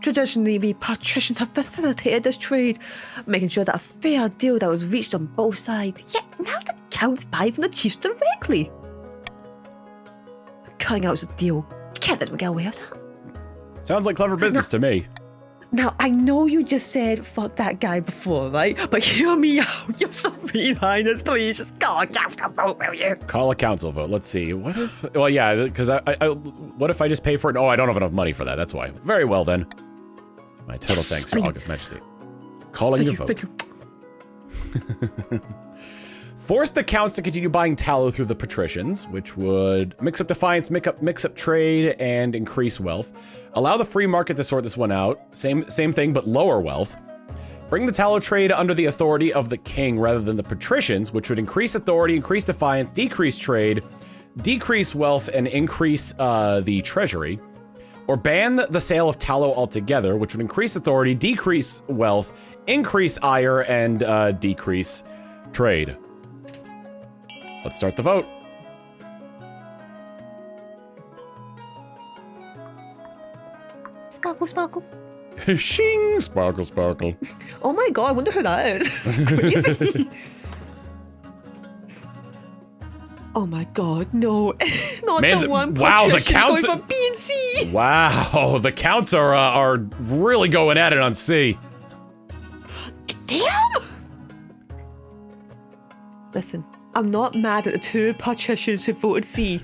Traditionally, we patricians have facilitated this trade, making sure that a fair deal that was reached on both sides. Yet now the Count's buying from the chiefs directly. Cutting out's a deal. You can't let them get away with that. Sounds like clever business to me. Now, I know you just said fuck that guy before, right? But hear me out. Your Serene Highness, please just call a council vote, will you? Call a council vote. Let's see. What if... Well, yeah, because what if I just pay for it? Oh, I don't have enough money for that. That's why. Very well, then. My total thanks, Your August Majesty. Calling your vote. Force the counts to continue buying tallow through the patricians, which would mix up defiance, mix up trade, and increase wealth. Allow the free market to sort this one out. Same thing, but lower wealth. Bring the tallow trade under the authority of the king rather than the patricians, which would increase authority, increase defiance, decrease trade, decrease wealth, and increase the treasury. Or ban the sale of tallow altogether, which would increase authority, decrease wealth, increase ire, and decrease trade. Let's start the vote. Sparkle, sparkle. Shing! Sparkle, sparkle. Oh my god, I wonder who that is. Crazy. Oh my god, no. Not Man, the one. wow, the Patrician counts- going for B and C. Wow, the counts are really going at it on C. Damn! Listen, I'm not mad at the two patricians who voted C.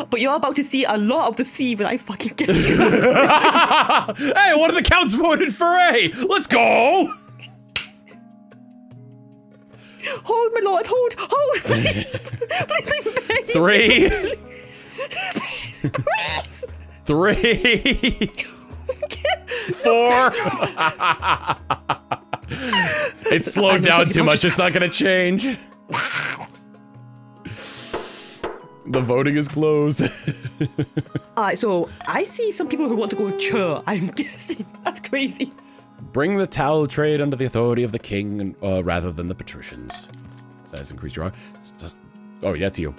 But you're about to see a lot of the C when I fucking get you. Hey, one of the counts voted for A. Let's go. Hold, my lord, hold. Please, please, Three. please. 3. 4. It's slowed down too much. It's not gonna change. The voting is closed. Alright, so I see some people who want to go chur, I'm guessing. That's crazy. Bring the tallow trade under the authority of the king rather than the patricians. That has increased your... It's just... Oh, that's you.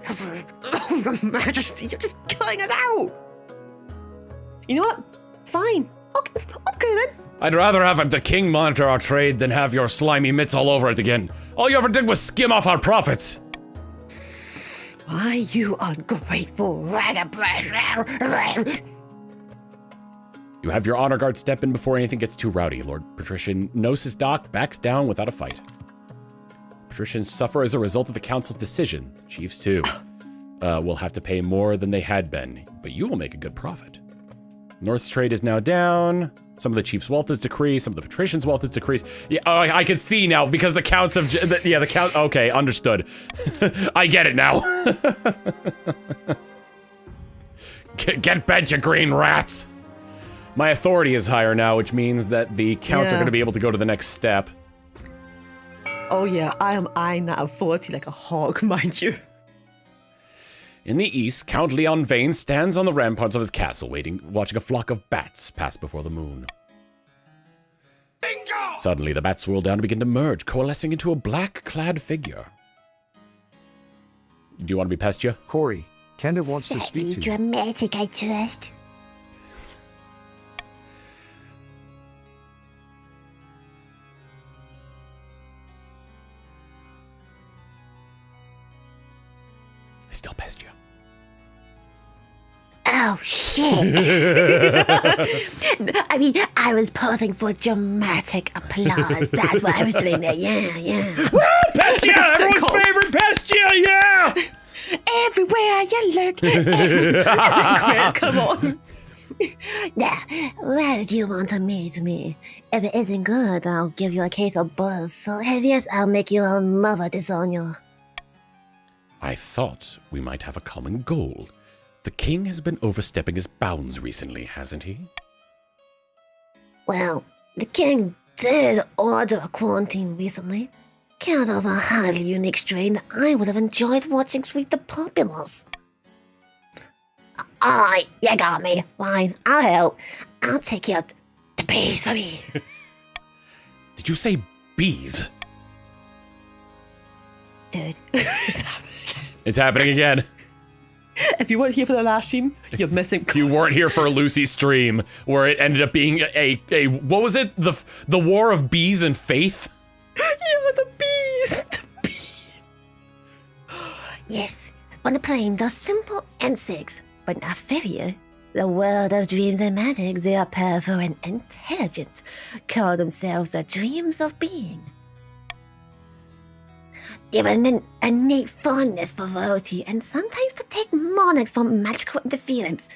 Oh, Your Majesty, you're just cutting us out. You know what? Fine. Okay then. I'd rather have the king monitor our trade than have your slimy mitts all over it again. All you ever did was skim off our profits. Why, you ungrateful ragabag. You have your honor guard step in before anything gets too rowdy. Lord Patrician Gnosis Doc backs down without a fight. Patricians suffer as a result of the council's decision. Chiefs, too. Will have to pay more than they had been, but you will make a good profit. North's trade is now down. Some of the chief's wealth is decreased. Some of the patricians' wealth is decreased. Yeah, oh, I can see now because the counts of... the count... Okay, understood. I get it now. Get bent, you green rats. My authority is higher now, which means that the counts are going to be able to go to the next step. Oh yeah, I am eyeing that authority like a hawk, mind you. In the east, Count Leon Vane stands on the ramparts of his castle, watching a flock of bats pass before the moon. Bingo! Suddenly, the bats swirl down and begin to merge, coalescing into a black-clad figure. Do you want to be Pestia? Corey, Kenda wants to speak to you. Dramatic, I trust. Still Pestia. Oh, shit. I mean, I was posing for dramatic applause. That's what I was doing there. Yeah. Pestia! Everyone's favorite Pestia, yeah! Everywhere you look. Chris, come on. Now, where do you want to meet me? If it isn't good, I'll give you a case of buzz. So yes, I'll make your mother disown you. I thought we might have a common goal. The king has been overstepping his bounds recently, hasn't he? Well, the king did order a quarantine recently. Kind of a highly unique strain that I would have enjoyed watching sweep the populace. Alright, you got me. Fine, I'll help. I'll take care of the bees for me. Did you say bees? Dude. It's happening again. If you weren't here for the last stream, you're missing. You weren't here for Lucy's stream, where it ended up being a what was it? The war of bees and faith? Yeah, the bees. Yes, on the plane, they're simple insects, but inferior. The world of dreams and magic, they are powerful and intelligent. Call themselves the dreams of being. They have an innate fondness for royalty and sometimes protect monarchs from magical interference.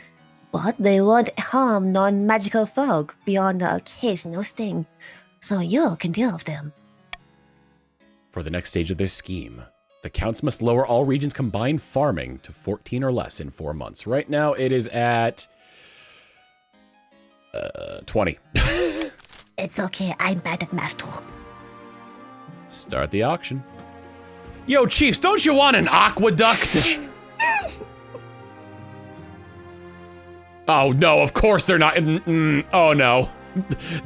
But they won't harm non-magical folk beyond the occasional sting, so you can deal with them. For the next stage of their scheme, the counts must lower all regions' combined farming to 14 or less in 4 months. Right now, it is at 20. It's okay, I'm bad at math too. Start the auction. Yo, Chiefs, don't you want an aqueduct? Oh no, of course they're not. Oh no,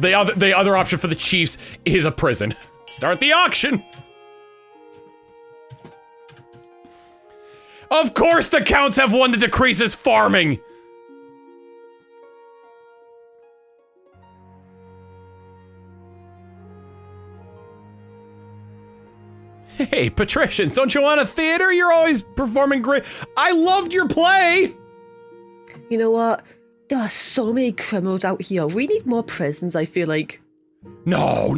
the other option for the Chiefs is a prison. Start the auction. Of course the counts have one that decreases farming. Hey, patricians, don't you want a theater? You're always performing great. I loved your play. You know what? There are so many criminals out here. We need more prisons, I feel like. No.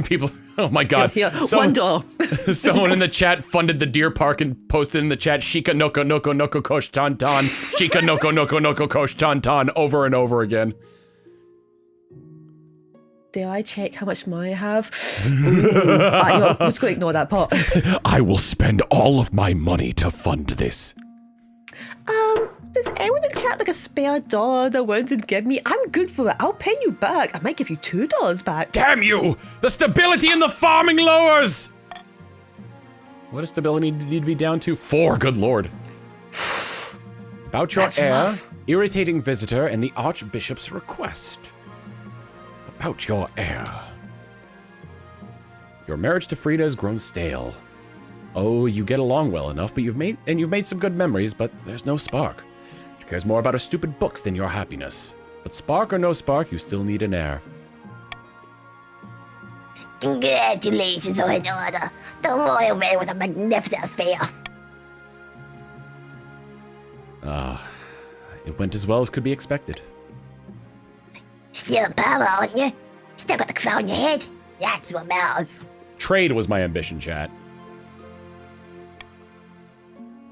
People, oh my god. Here, $1. Someone in the chat funded the deer park and posted in the chat, Shika noko noko noko kosh tan tan, Shika noko noko noko kosh tan tan, over and over again. Dare I check how much money I have? I'm just going to ignore that part. I will spend all of my money to fund this. Does anyone in chat like a spare dollar they want to give me? I'm good for it. I'll pay you back. I might give you $2 back. Damn you! The stability in the farming lowers! What does stability need to be down to? 4, good lord. About your heir, rough. irritating visitor, and the Archbishop's request. About your heir. Your marriage to Frida has grown stale. Oh, you get along well enough, but you've made some good memories, but there's no spark. She cares more about her stupid books than your happiness. But spark or no spark, you still need an heir. Congratulations on order. The royal reign was a magnificent affair. It went as well as could be expected. Still in power, aren't you? Still got the crown on your head. That's what matters. Trade was my ambition, chat.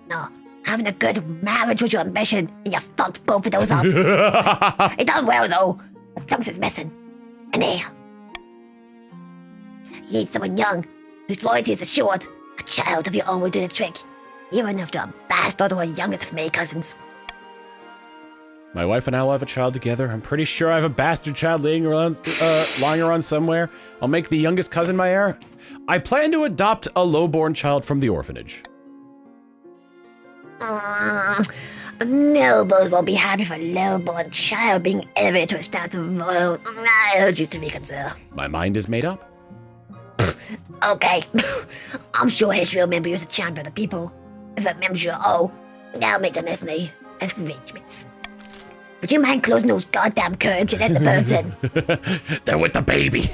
No, having a good marriage was your ambition, and you fucked both of those up. It done well, though. But something is missing. An heir. You need someone young, whose loyalty is assured. A child of your own will do the trick. You're enough to a bastard or a youngest of my cousins. My wife and I will have a child together. I'm pretty sure I have a bastard child lying around somewhere. I'll make the youngest cousin my heir. I plan to adopt a lowborn child from the orphanage. Nobles won't be happy for a lowborn child being elevated to a status of royal. I urge you to reconsider. My mind is made up. Okay. I'm sure history will remember you as a champion of the people. If it remembers you at all, that'll make the necessary arrangements. Would you mind closing those goddamn curtains and let the birds in? They're with the baby.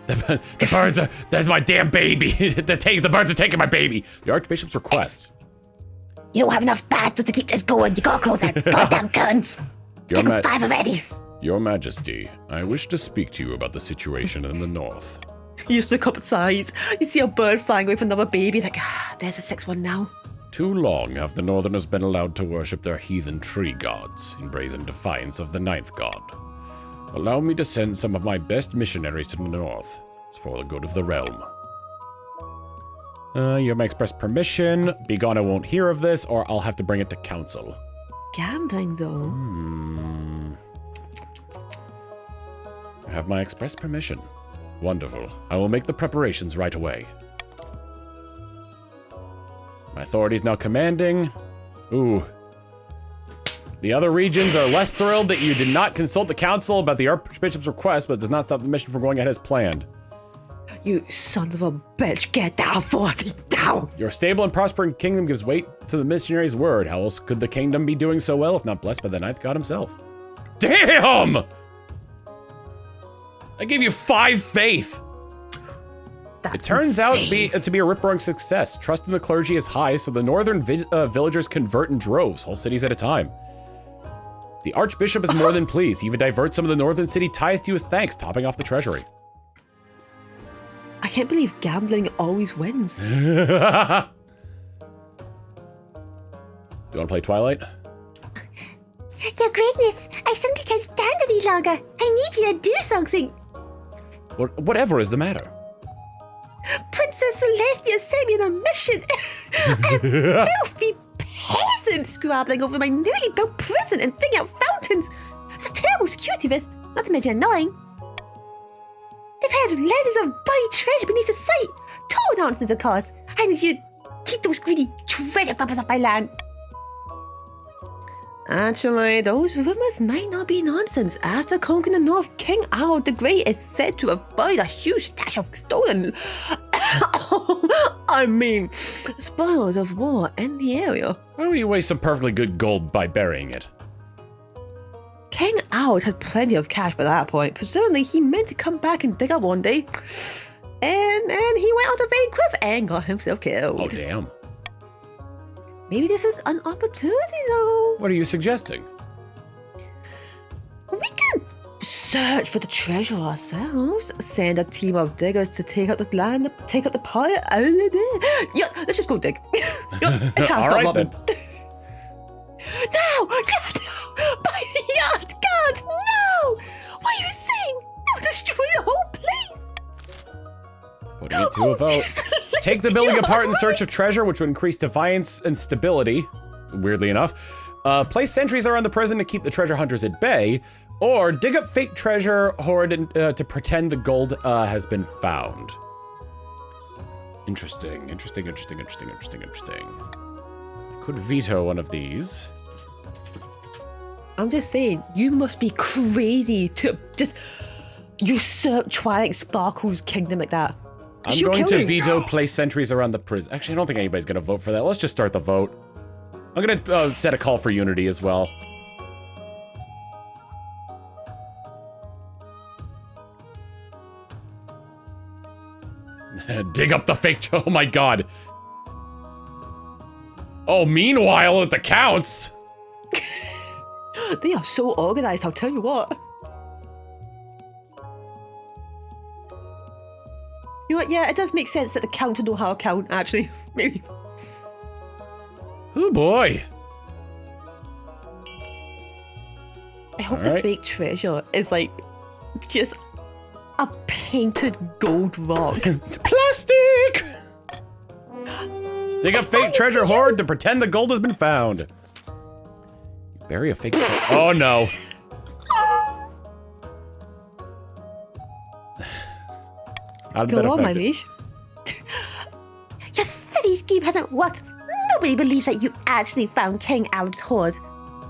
The birds are. There's my damn baby. The birds are taking my baby. The Archbishop's request. You don't have enough bastards to keep this going. You gotta close that goddamn curtains. Took 5 already. Your Majesty, I wish to speak to you about the situation in the north. You just look up sides. You see a bird flying away from another baby. Like, there's a 6-1 now. Too long have the Northerners been allowed to worship their heathen tree gods in brazen defiance of the 9th god. Allow me to send some of my best missionaries to the north. It's for the good of the realm. You have my express permission. Begone, I won't hear of this, or I'll have to bring it to council. Gambling, though. I have my express permission. Wonderful. I will make the preparations right away. My authority is now commanding. Ooh. The other regions are less thrilled that you did not consult the council about the Archbishop's request, but does not stop the mission from going ahead as planned. You son of a bitch, get that authority down! Your stable and prospering kingdom gives weight to the missionary's word. How else could the kingdom be doing so well if not blessed by the 9th god himself? Damn! I gave you 5 faith. That's It turns insane. out to be a rip-roaring success. Trust in the clergy is high, so the northern villagers convert in droves, whole cities at a time. The Archbishop is more than pleased. He even diverts some of the northern city tithe to his thanks, topping off the treasury. I can't believe gambling always wins. Do you want to play Twilight? Your Greatness, I simply can't stand it any longer. I need you to do something. Whatever is the matter? Princess Celestia sent me on a mission. A filthy peasant scrabbling over my newly built prison and digging out fountains. It's a terrible security risk, not to mention annoying. They've had layers of buried treasure beneath the site. Total nonsense, of course. I need you to keep those greedy treasure grabbers off my land. Actually, those rumors might not be nonsense. After conquering the North, King Harold the Great is said to have buried a huge stash of stolen... spoils of war in the area. Why would you waste some perfectly good gold by burying it? King Harold had plenty of cash by that point. Presumably, he meant to come back and dig up one day. And he went out a very cliff and got himself killed. Oh, damn. Maybe this is an opportunity, though. What are you suggesting? We could search for the treasure ourselves. Send a team of diggers to take out the land, take out the pile. Yeah, let's just go dig. It's time to stop robbing. No! Yeah, no! By the yard, God, no! What are you saying? That would destroy the whole place! Putting it to a vote. Take the building apart in search of treasure, which would increase defiance and stability, weirdly enough. Place sentries around the prison to keep the treasure hunters at bay, or dig up fake treasure hoard to pretend the gold has been found. Interesting. I could veto one of these. I'm just saying, you must be crazy to just usurp Twilight Sparkle's kingdom like that. I'm going to veto place sentries around the prison. Actually, I don't think anybody's going to vote for that. Let's just start the vote. I'm going to set a call for unity as well. Dig up the fake... Oh my god. Oh, meanwhile, at the counts... They are so organized, I'll tell you what. You know what, yeah, it does make sense that the count to know how to count, actually. Maybe. Oh boy. I hope the fake treasure is like just a painted gold rock. Plastic! Dig up fake treasure hoard to pretend the gold has been found. Bury a fake treasure. Oh no. Go on, my liege. Your silly scheme hasn't worked. Nobody believes that you actually found King Harold's hoard.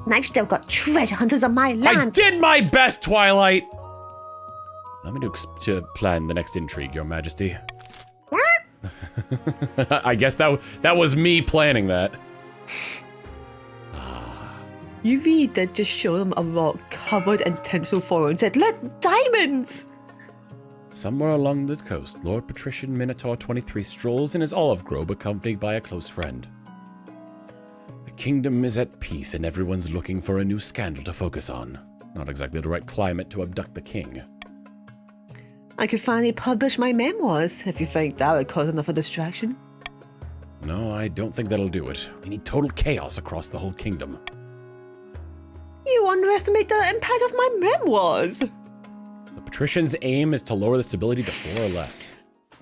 And I've still got treasure hunters on my land. I did my best, Twilight! Let me to plan the next intrigue, Your Majesty. I guess that was me planning that. You really did just show them a rock covered in tinsel foil and said, look, diamonds! Somewhere along the coast, Lord Patrician Minotaur 23 strolls in his olive grove accompanied by a close friend. The kingdom is at peace and everyone's looking for a new scandal to focus on. Not exactly the right climate to abduct the king. I could finally publish my memoirs if you think that would cause enough of a distraction. No, I don't think that'll do it. We need total chaos across the whole kingdom. You underestimate the impact of my memoirs. The patrician's aim is to lower the stability to 4 or less.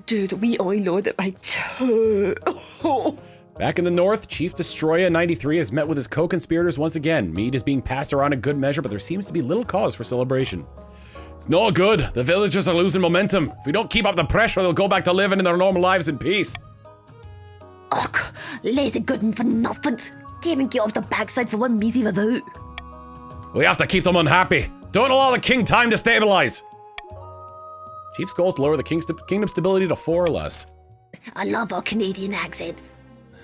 Dude, we only lowered it by 2. Back in the north, Chief Destroyer 93 has met with his co-conspirators once again. Mead is being passed around in good measure, but there seems to be little cause for celebration. It's no good. The villagers are losing momentum. If we don't keep up the pressure, they'll go back to living in their normal lives in peace. Och, lazy goodin' for nothing. Came and get off the backside for one measy without. We have to keep them unhappy. Don't allow the king time to stabilize. Chief's goal is to lower the kingdom's stability to 4 or less. I love our Canadian accents.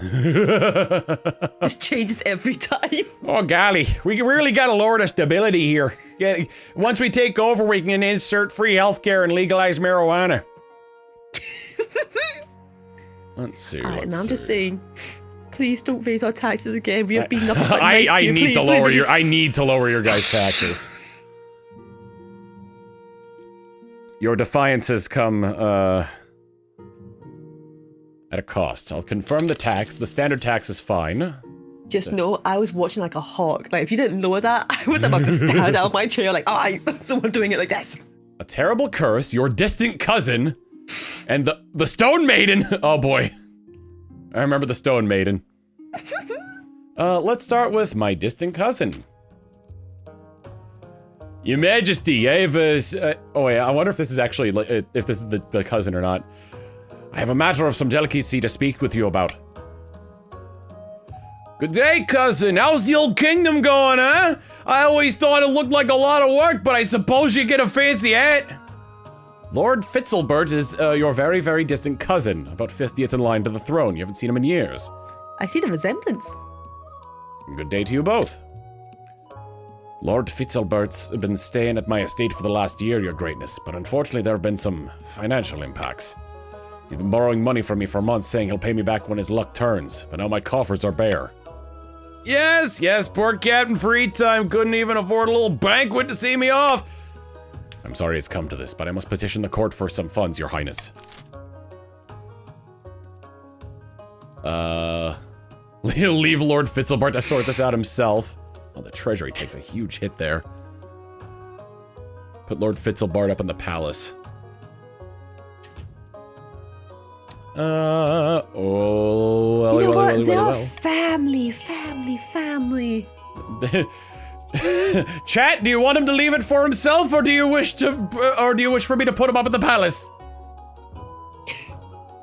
Just changes every time. Oh golly, we really gotta lower the stability here. Once we take over, we can insert free healthcare and legalize marijuana. Let's see. And I'm just saying, please don't raise our taxes again. We have been nothing but I need to lower your guys' taxes. Your defiances come at a cost. I'll confirm the tax. The standard tax is fine. Just know, I was watching like a hawk. Like, if you didn't know that, I was about to stand out of my chair like, someone doing it like this. A terrible curse, your distant cousin, and the Stone Maiden. Oh boy. I remember the Stone Maiden. Let's start with my distant cousin. Your Majesty, I have oh wait, I wonder if this is actually, if this is the cousin or not. I have a matter of some delicacy to speak with you about. Good day, cousin. How's the old kingdom going, huh? I always thought it looked like a lot of work, but I suppose you get a fancy hat. Lord Fitzalbert is your very, very distant cousin, about 50th in line to the throne. You haven't seen him in years. I see the resemblance. Good day to you both. Lord Fitzalbert's been staying at my estate for the last year, your greatness, but unfortunately there have been some financial impacts. He's been borrowing money from me for months, saying he'll pay me back when his luck turns, but now my coffers are bare. Yes, poor Captain Free Time couldn't even afford a little banquet to see me off. I'm sorry it's come to this, but I must petition the court for some funds, your highness. He'll leave Lord Fitzalbert to sort this out himself. Oh, the treasury takes a huge hit there. Put Lord Fitzalbert up in the palace. You know what? They are family. Chat, do you want him to leave it for himself, or do you wish for me to put him up in the palace?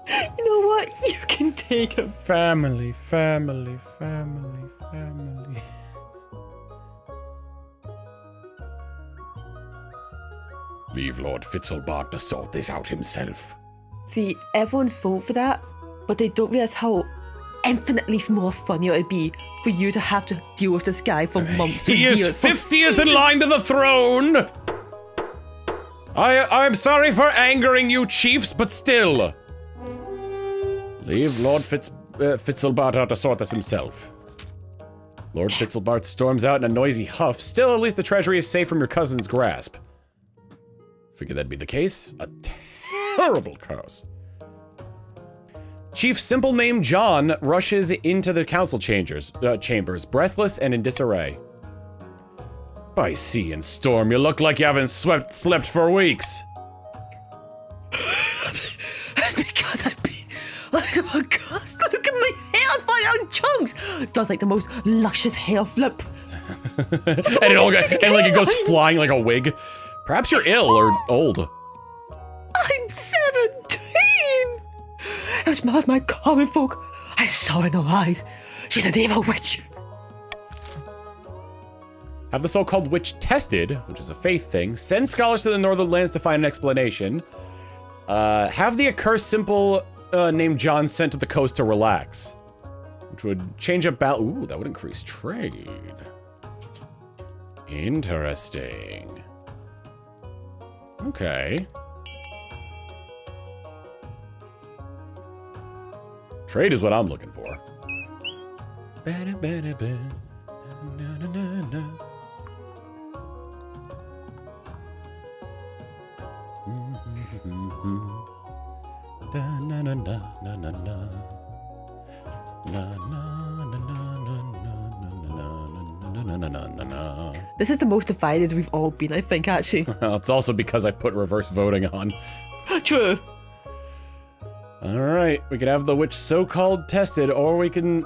You know what? You can take him. Family. Leave Lord Fitzalbert to sort this out himself. See, everyone's vote for that, but they don't realize how infinitely more funny it would be for you to have to deal with this guy for months and years. He is 50th in line to the throne! I'm sorry for angering you, chiefs, but still. Leave Lord Fitzalbert out to sort this himself. Lord Fitzalbert storms out in a noisy huff. Still, at least the treasury is safe from your cousin's grasp. Figured that'd be the case. A terrible curse. Chief Simple Name John rushes into the council chambers, breathless and in disarray. By sea and storm, you look like you haven't slept for weeks. That's because I've been... Oh my God, look at my hair falling out in chunks. Does like the most luscious hair flip. and it goes flying like a wig. Perhaps you're ill or old. I'm 17! It was my common folk. I saw in her eyes. She's an evil witch. Have the so-called witch tested, which is a faith thing. Send scholars to the northern lands to find an explanation. Have the accursed simple named John sent to the coast to relax. Which would change up ooh, that would increase trade. Interesting. Okay. Trade is what I'm looking for. This is the most divided we've all been, I think, actually. Well, it's also because I put reverse voting on. True. Alright, we can have the witch so-called tested, or we can...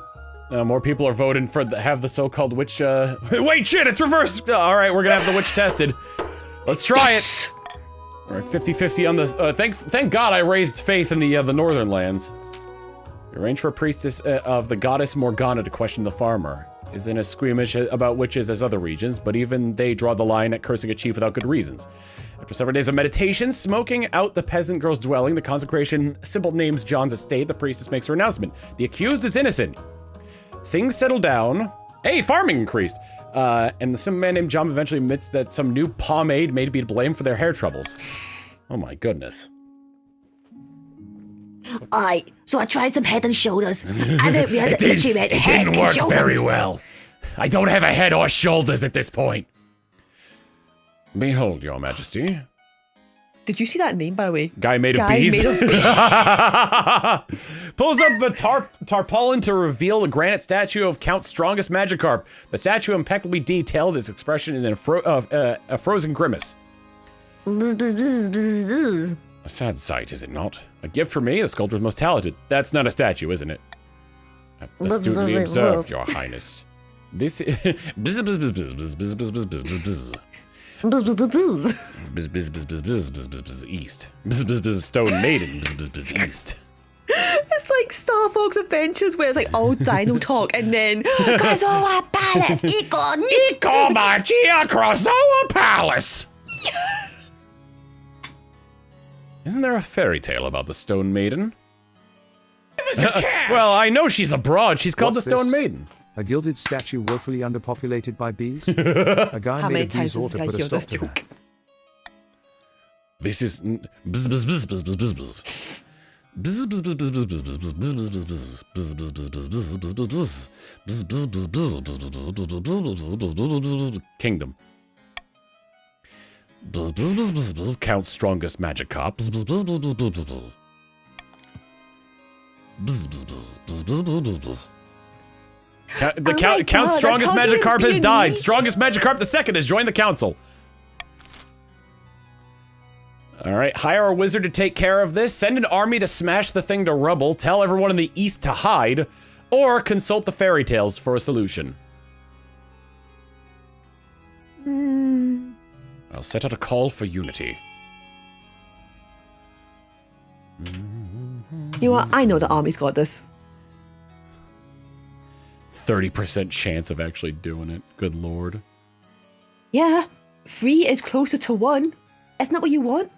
more people are voting for have the so-called witch, Wait, shit, it's reversed! Alright, we're gonna have the witch tested. Let's try it! Alright, 50-50 on this, thank God I raised faith in the northern lands. We arrange for a priestess of the goddess Morgana to question the farmer. Isn't as squeamish about witches as other regions, but even they draw the line at cursing a chief without good reasons. After several days of meditation, smoking out the peasant girl's dwelling, the consecration simple names John's estate, the priestess makes her announcement. The accused is innocent. Things settle down. Hey, farming increased. And some man named John eventually admits that some new pomade may be to blame for their hair troubles. Oh my goodness. Alright, so I tried some head and shoulders. I didn't realize it literally meant It head didn't and work shoulders. very well. I don't have a head or shoulders at this point. Behold, your majesty. Did you see that name, by the way? Guy made of Guy bees. made of bees. Pulls up the tarpaulin to reveal the granite statue of Count's strongest Magikarp. The statue impeccably detailed, its expression in a frozen grimace. A sad sight, is it not? A gift for me, the sculptor's most talented. That's not a statue, isn't it? Astutely observed, your highness. This east. Stone Maiden. East. It's like Star Fox Adventures where it's like all dino talk and then Krasoa Palace, Econ! Ikomachi Krasoa Palace! Isn't there a fairy tale about the Stone Maiden? Give us your cash! Well, I know she's abroad. She's called What's the Stone this? Maiden. A gilded statue woefully underpopulated by bees? A guy how many made of times bees ought does to this guy put a hear stop this to joke? that. This is Kingdom. Count's strongest Magikarp. Count's strongest Magikarp has died. Strongest Magikarp II has joined the council. Alright, hire a wizard to take care of this, send an army to smash the thing to rubble, tell everyone in the east to hide, or consult the fairy tales for a solution. I'll set out a call for unity. You know what? I know the army's got this. 30% chance of actually doing it. Good lord. Yeah, 3 is closer to 1. Isn't that what you want?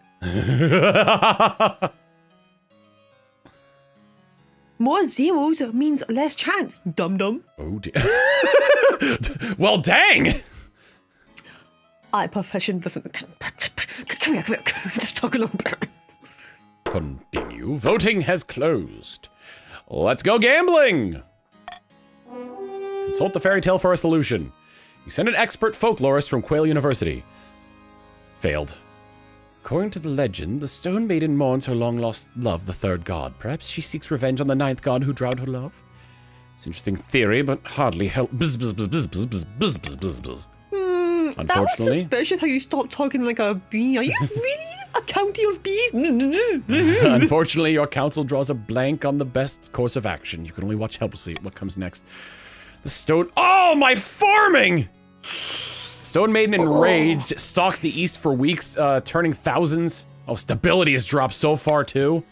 More zeros means less chance, dum-dum. Oh dear. Well, dang! I profession doesn't... Come here. Just talk a little bit. Continue. Voting has closed. Let's go gambling! Consult the fairy tale for a solution. You send an expert folklorist from Quail University. Failed. According to the legend, the Stone Maiden mourns her long-lost love, the third god. Perhaps she seeks revenge on the ninth god who drowned her love? It's an interesting theory, but hardly help. That was suspicious how you stopped talking like a bee. Are you really a county of bees? Unfortunately, your council draws a blank on the best course of action. You can only watch helplessly at what comes next. The stone... Oh, my farming! Stone Maiden enraged, stalks the east for weeks, turning thousands. Oh, stability has dropped so far, too.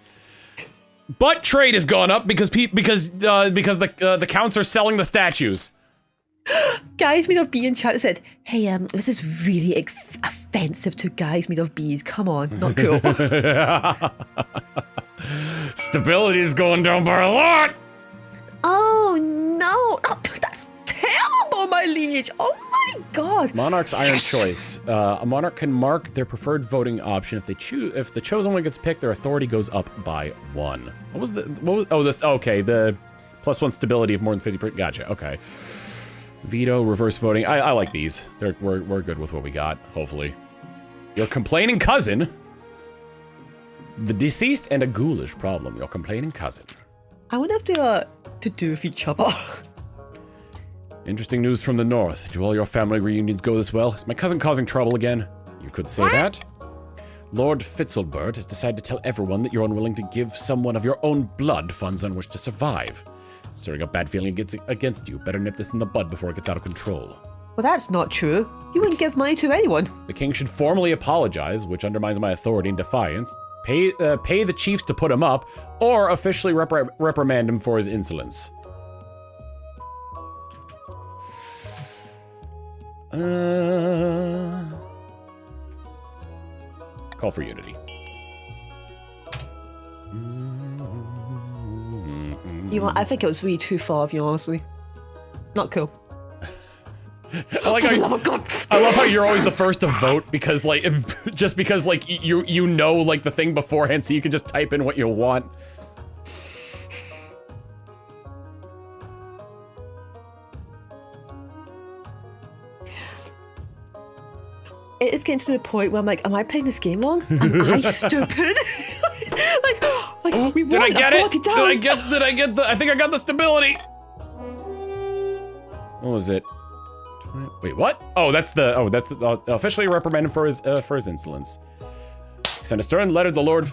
But trade has gone up because the counts are selling the statues. Guys made of bee in chat said, hey, this is really offensive to guys made of bees. Come on, not cool. Stability is going down by a lot. Oh, no. Oh, that's terrible, my lineage. Oh, my my god! Monarch's iron choice. A monarch can mark their preferred voting option. If they choose, if the chosen one gets picked, their authority goes up by 1. What was the? Oh, this. Okay, the +1 stability of more than 50%. Gotcha. Okay. Veto, reverse voting. I like these. We're good with what we got. Hopefully. Your complaining cousin. The deceased and a ghoulish problem. Your complaining cousin. I wonder if they are to do with each other. Interesting news from the north. Do all your family reunions go this well? Is my cousin causing trouble again? You could say that. Lord Fitzalbert has decided to tell everyone that you're unwilling to give someone of your own blood funds on which to survive. Stirring up bad feeling against you. Better nip this in the bud before it gets out of control. Well, that's not true. You wouldn't give money to anyone. The king should formally apologize, which undermines my authority and defiance. Pay the chiefs to put him up, or officially reprimand him for his insolence. Call for unity. You know, I think it was really too far of you, honestly. Not cool. I love how you're always the first to vote because, like, just because, like, you know, like, the thing beforehand, so you can just type in what you want. It is getting to the point where I'm like, am I playing this game wrong? Am I stupid? like Ooh, we did I get it? Did I get the? I think I got the stability. What was it? Wait, what? Oh, that's officially reprimanded for his insolence. Sent a stern letter to the Lord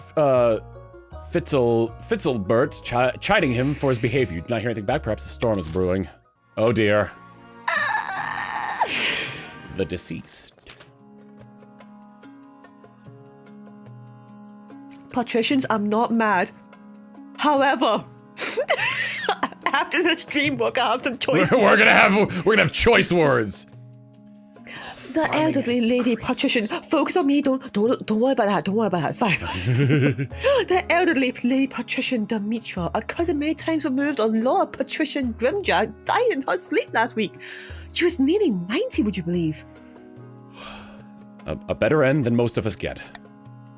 Fitzalbert, chiding him for his behavior. You did not hear anything back. Perhaps a storm is brewing. Oh dear. The deceased. Patricians, I'm not mad. However, after the stream book, I have some choice. We're gonna have choice words. The elderly lady patrician, focus on me. Don't worry about that. Don't worry about that. It's fine. The elderly lady patrician Demetra, a cousin many times removed on Lord Patrician Grimjack, died in her sleep last week. She was nearly 90, would you believe? A better end than most of us get.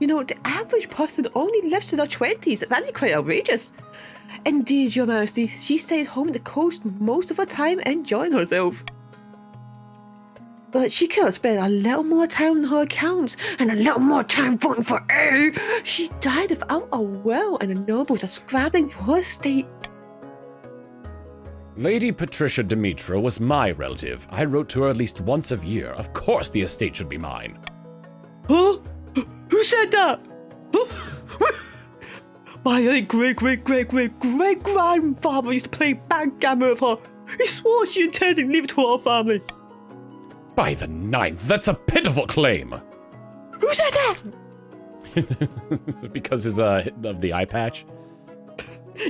You know, the average person only lives to their 20s. That's actually quite outrageous. Indeed, Your Majesty, she stayed home at the coast most of her time enjoying herself. But she could have spent a little more time on her accounts and a little more time voting for A. She died without a will, and the nobles are scrabbling for her estate. Lady Patricia Demetra was my relative. I wrote to her at least once a year. Of course the estate should be mine. Huh? Who said that? My great-great-great-great-great-grandfather used to play backgammon with her. He swore she intended to leave it to our family. By the 9th, that's a pitiful claim. Who said that? Because of the eye patch.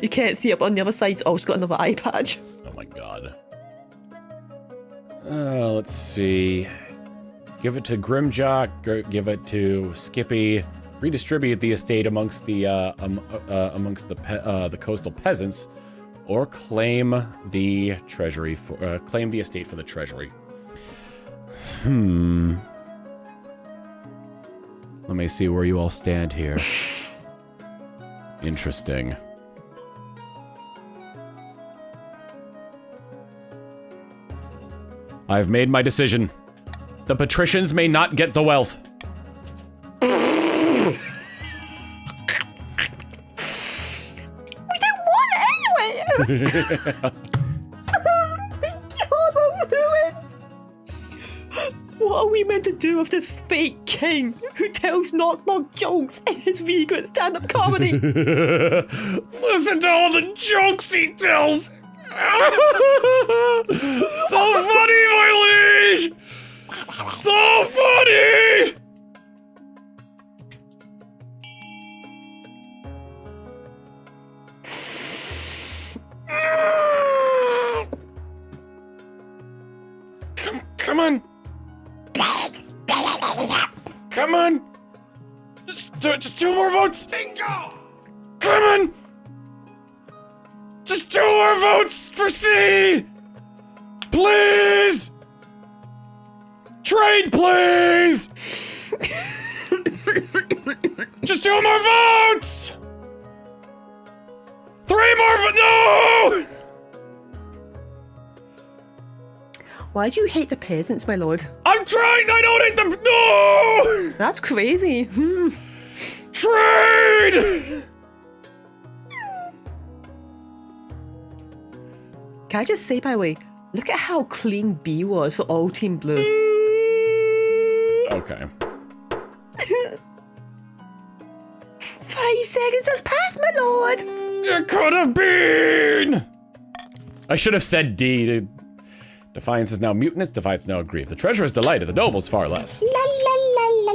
You can't see it, but on the other side, it's also got another eye patch. Oh my god. Let's see. Give it to Grimjack, give it to Skippy, redistribute the estate amongst the coastal peasants, or claim the treasury for claim the estate for the treasury. Let me see where you all stand here. Interesting. I've made my decision. The patricians may not get the wealth. We don't want it anyway! God, we're ruined! What are we meant to do with this fake king who tells knock-knock jokes in his vegan stand-up comedy? Listen to all the jokes he tells! So funny, my liege! So funny! Come on! Come on! Just 2 more votes! Bingo! Come on! Just 2 more votes for C! Please! Trade, please! Just 2 more votes! 3 more no! Why do you hate the peasants, my lord? I'm trying, I don't hate them, no! That's crazy. Trade! Can I just say, by the way, look at how clean B was for all Team Blue. Okay. 5 seconds has passed, my lord. It could have been! I should have said D. Defiance is now mutinous, Defiance is now aggrieved. The treasurer is delighted, the noble's far less. La la la la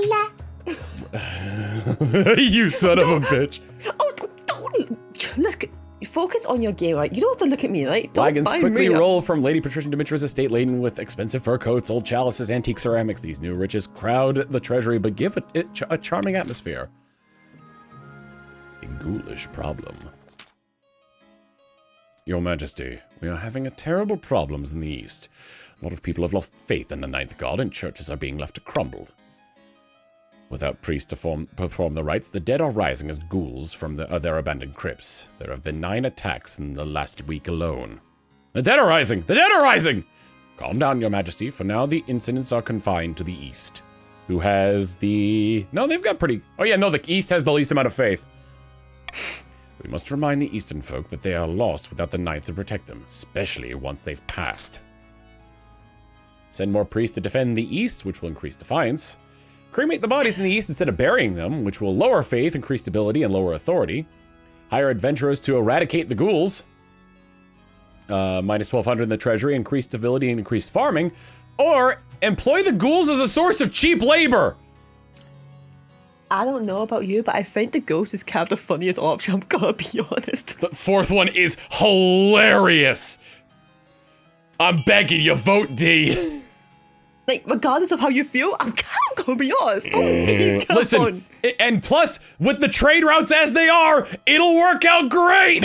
la. You son of a bitch. Oh, don't look. Focus on your game, right? You don't have to look at me, right? Don't Wagons buy quickly me up. roll from Lady Patricia Dimitri's estate laden with expensive fur coats, old chalices, antique ceramics. These new riches crowd the treasury, but give it a charming atmosphere. A ghoulish problem. Your Majesty, we are having terrible problems in the East. A lot of people have lost faith in the Ninth God, and churches are being left to crumble. Without priests to perform the rites, the dead are rising as ghouls from their abandoned crypts. There have been 9 attacks in the last week alone. The dead are rising! The dead are rising! Calm down, Your Majesty. For now, the incidents are confined to the East. Who has the... No, they've got pretty... Oh yeah, no, the East has the least amount of faith. We must remind the Eastern folk that they are lost without the Ninth to protect them, especially once they've passed. Send more priests to defend the East, which will increase defiance. Cremate the bodies in the East instead of burying them, which will lower faith, increase stability, and lower authority. Hire adventurers to eradicate the ghouls. Minus 1,200 in the treasury, increased stability and increased farming. Or employ the ghouls as a source of cheap labor. I don't know about you, but I think the ghost is kind of the funniest option, I'm gonna be honest. The 4th one is hilarious. I'm begging you, vote D. Like, regardless of how you feel, I'm kind of gonna be honest. Vote D is kind of Listen, fun. and plus, with the trade routes as they are, it'll work out great.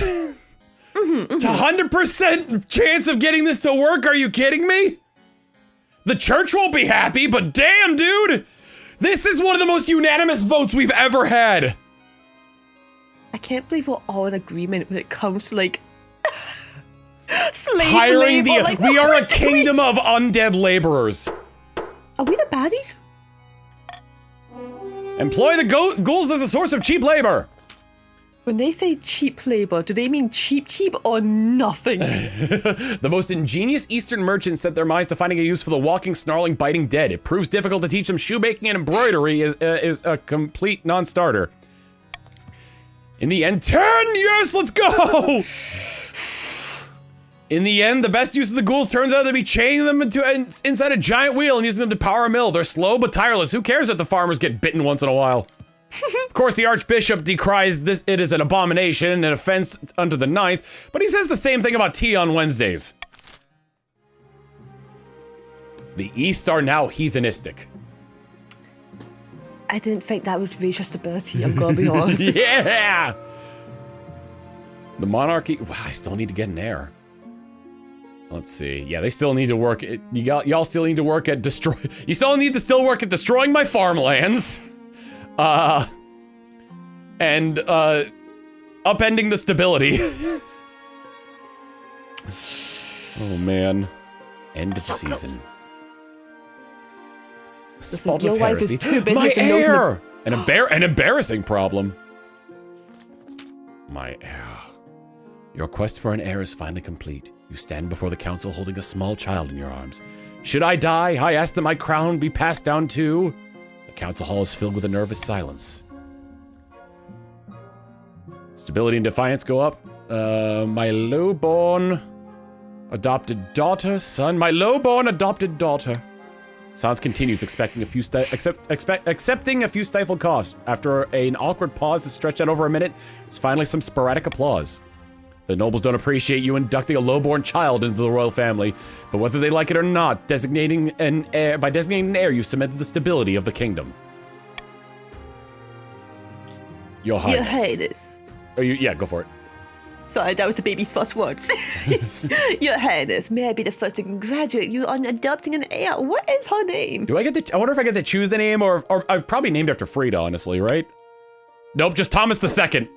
100% chance of getting this to work, are you kidding me? The church won't be happy, but damn, dude. This is one of the most unanimous votes we've ever had. I can't believe we're all in agreement when it comes to, like, slave Hiring labor. Like, we what are we're a kingdom of undead laborers. Are we the baddies? Employ the ghouls as a source of cheap labor. When they say cheap labor, do they mean cheap or nothing? The most ingenious Eastern merchants set their minds to finding a use for the walking, snarling, biting dead. It proves difficult to teach them shoemaking and embroidery is a complete non-starter. In the end, 10 yes, let's go! In the end, the best use of the ghouls turns out to be chaining them inside a giant wheel and using them to power a mill. They're slow but tireless. Who cares if the farmers get bitten once in a while? Of course, the Archbishop decries it is an abomination and an offense unto the Ninth, but he says the same thing about tea on Wednesdays. The East are now heathenistic. I didn't think that would raise your stability, I'm gonna be honest. Yeah! The monarchy... I still need to get an heir. Let's see. Yeah, they still need to work... Y'all still need to work at destroy... You still need to work at destroying my farmlands. And upending the stability. Oh, man. End of season. Spot your of wife is heresy. too busy My to know heir! An embarrassing problem. My heir. Your quest for an heir is finally complete. You stand before the council holding a small child in your arms. Should I die, I ask that my crown be passed down too. The council hall is filled with a nervous silence. Stability and defiance go up. My lowborn adopted daughter, son. My lowborn adopted daughter. Sans continues, accepting a few stifled coughs. After an awkward pause that stretched out over a minute, there's finally some sporadic applause. The nobles don't appreciate you inducting a lowborn child into the royal family, but whether they like it or not, by designating an heir, you cemented the stability of the kingdom. Your Highness. Your Highness. Oh, yeah, go for it. Sorry, that was the baby's first words. Your Highness, may I be the first to congratulate you on adopting an heir. What is her name? I wonder if I get to choose the name, or I'm probably named after Frida, honestly, right? Nope, just Thomas II.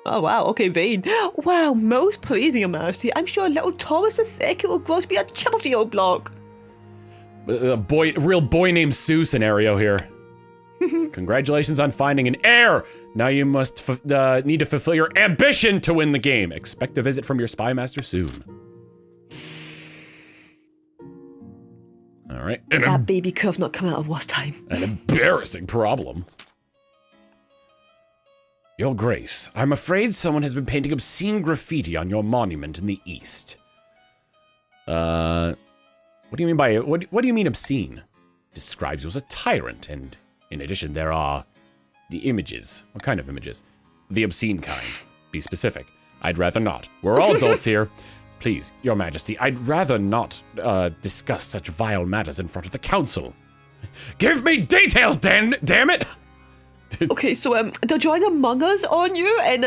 Oh, wow. Okay, Vane. Wow, most pleasing, Your Majesty. I'm sure little Thomas II will grow to be a chip of the old block. Real boy named Sue scenario here. Congratulations on finding an heir. Now you must need to fulfill your ambition to win the game. Expect a visit from your spy master soon. All right. That baby curve not come out of worst time. An embarrassing problem. Your Grace, I'm afraid someone has been painting obscene graffiti on your monument in the east. What do you mean by it? What do you mean obscene? Describes you as a tyrant, and in addition, there are the images. What kind of images? The obscene kind. Be specific. I'd rather not. We're all adults here. Please, Your Majesty, I'd rather not discuss such vile matters in front of the council. Give me details, damn it! Okay, so they're drawing Among Us on you, and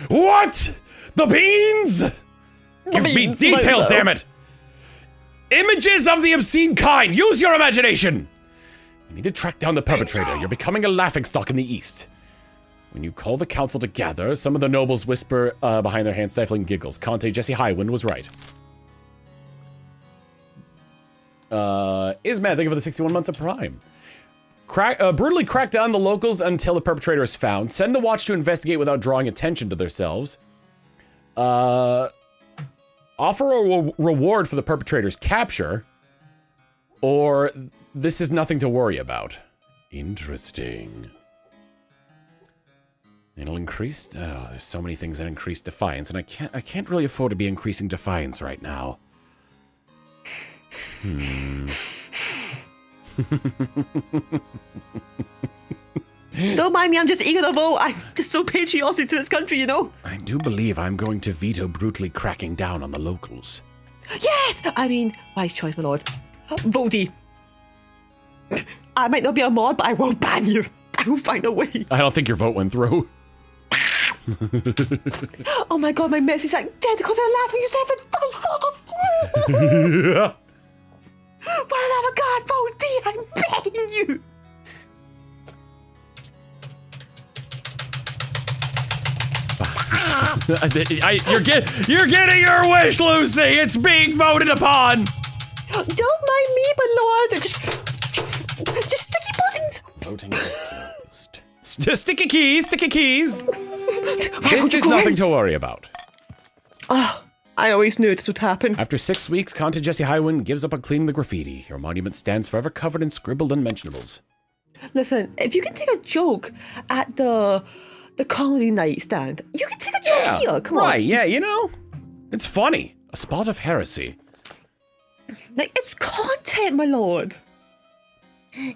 What? The beans? Give me details, damn it! Images of the obscene kind! Use your imagination! We need to track down the perpetrator. You're becoming a laughingstock in the east. When you call the council to gather, some of the nobles whisper behind their hand-stifling giggles. Conte Jesse Highwind was right. Ismad, thank you for the 61 months of Prime. Brutally crack down the locals until the perpetrator is found. Send the watch to investigate without drawing attention to themselves. Offer a reward for the perpetrator's capture. Or this is nothing to worry about. Interesting. It'll increase. Oh, there's so many things that increase defiance, and I can't really afford to be increasing defiance right now. Don't mind me, I'm just eager to vote. I'm just so patriotic to this country, you know? I do believe I'm going to veto brutally cracking down on the locals. Yes! I mean, wise choice, my lord. Vody. I might not be a mod, but I won't ban you. I will find a way. I don't think your vote went through. Oh my god, my message is like dead because of the last thing you said for 5 seconds. For the love of God, Vody, I'm begging you. You're getting your wish, Lucy. It's being voted upon. Don't mind me, my lord. Just sticky buttons. Voting is closed. Sticky keys. This is nothing to worry about. Oh, I always knew this would happen. After 6 weeks, Conte Jesse Highwind gives up on cleaning the graffiti. Your monument stands forever covered in scribbled unmentionables. Listen, if you can take a joke at the comedy night stand, you can take a joke here. Come on. Right, yeah, you know, it's funny. A spot of heresy. Like, it's content, my lord.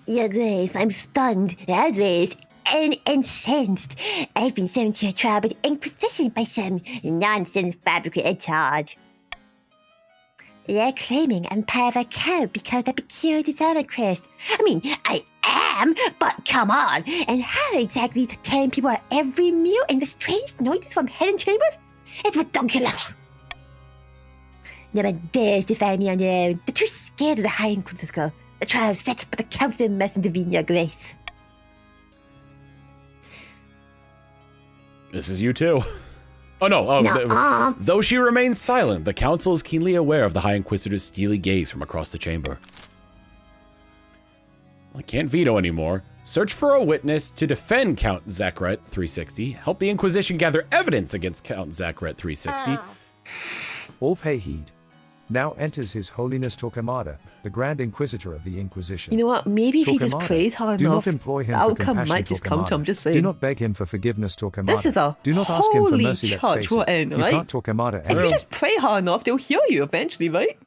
Your Grace, I'm stunned, outraged, and incensed. I've been sent to a trial by the Inquisition by some nonsense fabricated charge. They're claiming I'm part of a cult because I procured this honor crest. I mean, I am, but come on. And how exactly to telling people at every meal and the strange noises from hidden chambers? It's ridiculous. No one dares defy me on their own. They're too scared of the High Inquisitor. The trial is set, but the council must intervene, Your Grace. This is you too. Oh no, though she remains silent, the council is keenly aware of the High Inquisitor's steely gaze from across the chamber. Well, I can't veto anymore. Search for a witness to defend Count Zachret 360. Help the Inquisition gather evidence against Count Zachret 360. All pay heed. Now enters His Holiness Torquemada, the Grand Inquisitor of the Inquisition. You know what? Maybe if he just Torquemada, prays hard do enough, not employ him the for outcome compassion, might just come to him. Torquemada. Just saying. Do not beg him for forgiveness, Torquemada. This is a Do not ask him for holy mercy, let's church face we're it. in, You right? can't Torquemada If you just pray hard enough, they'll hear you eventually, right?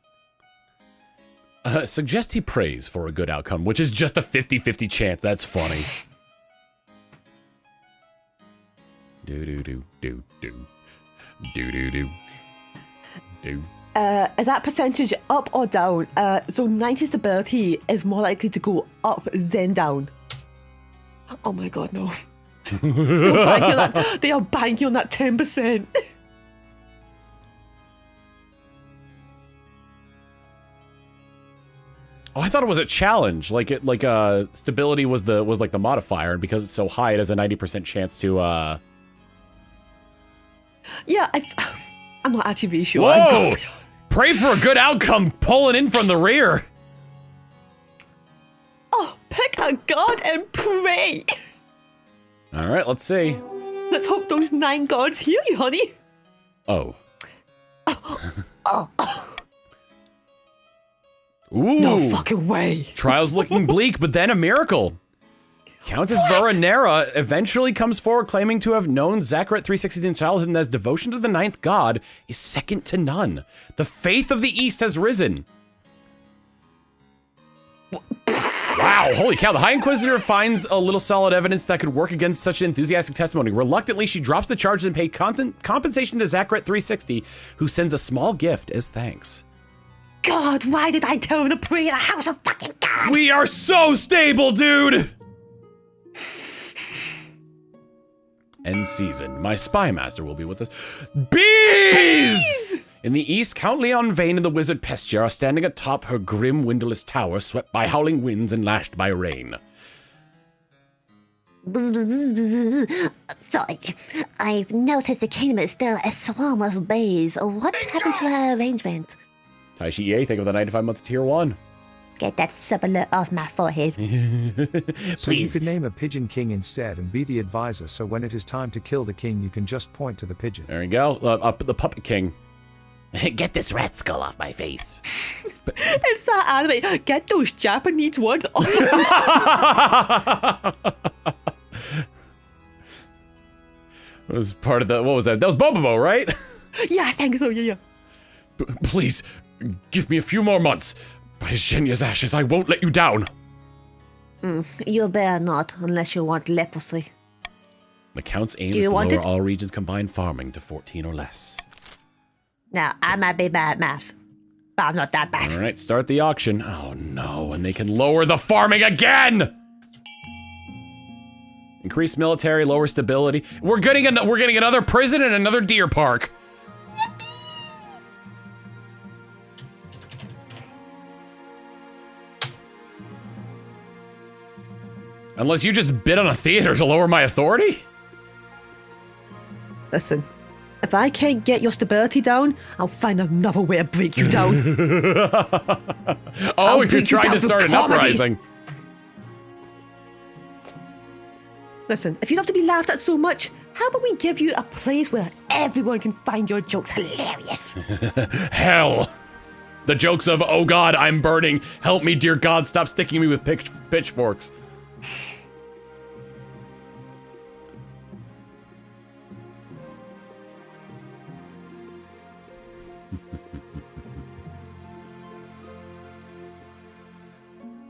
Suggest he prays for a good outcome, which is just a 50-50 chance. That's funny. Do. Is that percentage up or down? So 90 stability is more likely to go up than down. Oh my god, no. They are banking on that 10%. Oh, I thought it was a challenge. Like stability was like the modifier, and because it's so high, it has a 90% chance to. Yeah, I'm not actually really sure. Whoa! Pray for a good outcome, pulling in from the rear. Oh, pick a god and pray. All right, let's see. Let's hope those 9 gods heal you, honey. Oh. Oh, Ooh. No fucking way. Trials looking bleak, but then a miracle. Countess Veronera eventually comes forward claiming to have known Zachariah 360's in childhood, and as devotion to the 9th god is second to none. The faith of the East has risen. Wow, holy cow. The High Inquisitor finds a little solid evidence that could work against such enthusiastic testimony. Reluctantly, she drops the charges and pays compensation to Zachariah 360, who sends a small gift as thanks. God, why did I tell him to pray in a house of fucking God! We are so stable, dude! End season. My spy master will be with us. Bees! In the east, Count Leon Vane and the wizard Pestia are standing atop her grim, windowless tower, swept by howling winds and lashed by rain. Sorry, I've noticed the kingdom is still a swarm of bees. What happened to her arrangement? Taishi EA, think of the 95 months tier 1. Get that sub-alert off my forehead. So you could name a pigeon king instead and be the advisor, so when it is time to kill the king, you can just point to the pigeon. There you go. The puppet king. Get this rat skull off my face. It's that anime. Get those Japanese words off. It was part of the, what was that? That was Bobobo, right? Yeah, I think so, yeah. Please, give me a few more months. By Zhenya's ashes, I won't let you down. You better not, unless you want leprosy. The Count's aim is to lower all regions combined farming to 14 or less. Now, I might be bad at maths, but I'm not that bad. All right, start the auction. Oh no, and they can lower the farming again! Increase military, lower stability. We're getting another prison and another deer park. Unless you just bid on a theater to lower my authority? Listen, if I can't get your stability down, I'll find another way to break you down. Oh, you're trying to start an uprising. Listen, if you love to be laughed at so much, how about we give you a place where everyone can find your jokes hilarious? Hell. The jokes of, oh God, I'm burning. Help me, dear God, stop sticking me with pitchforks.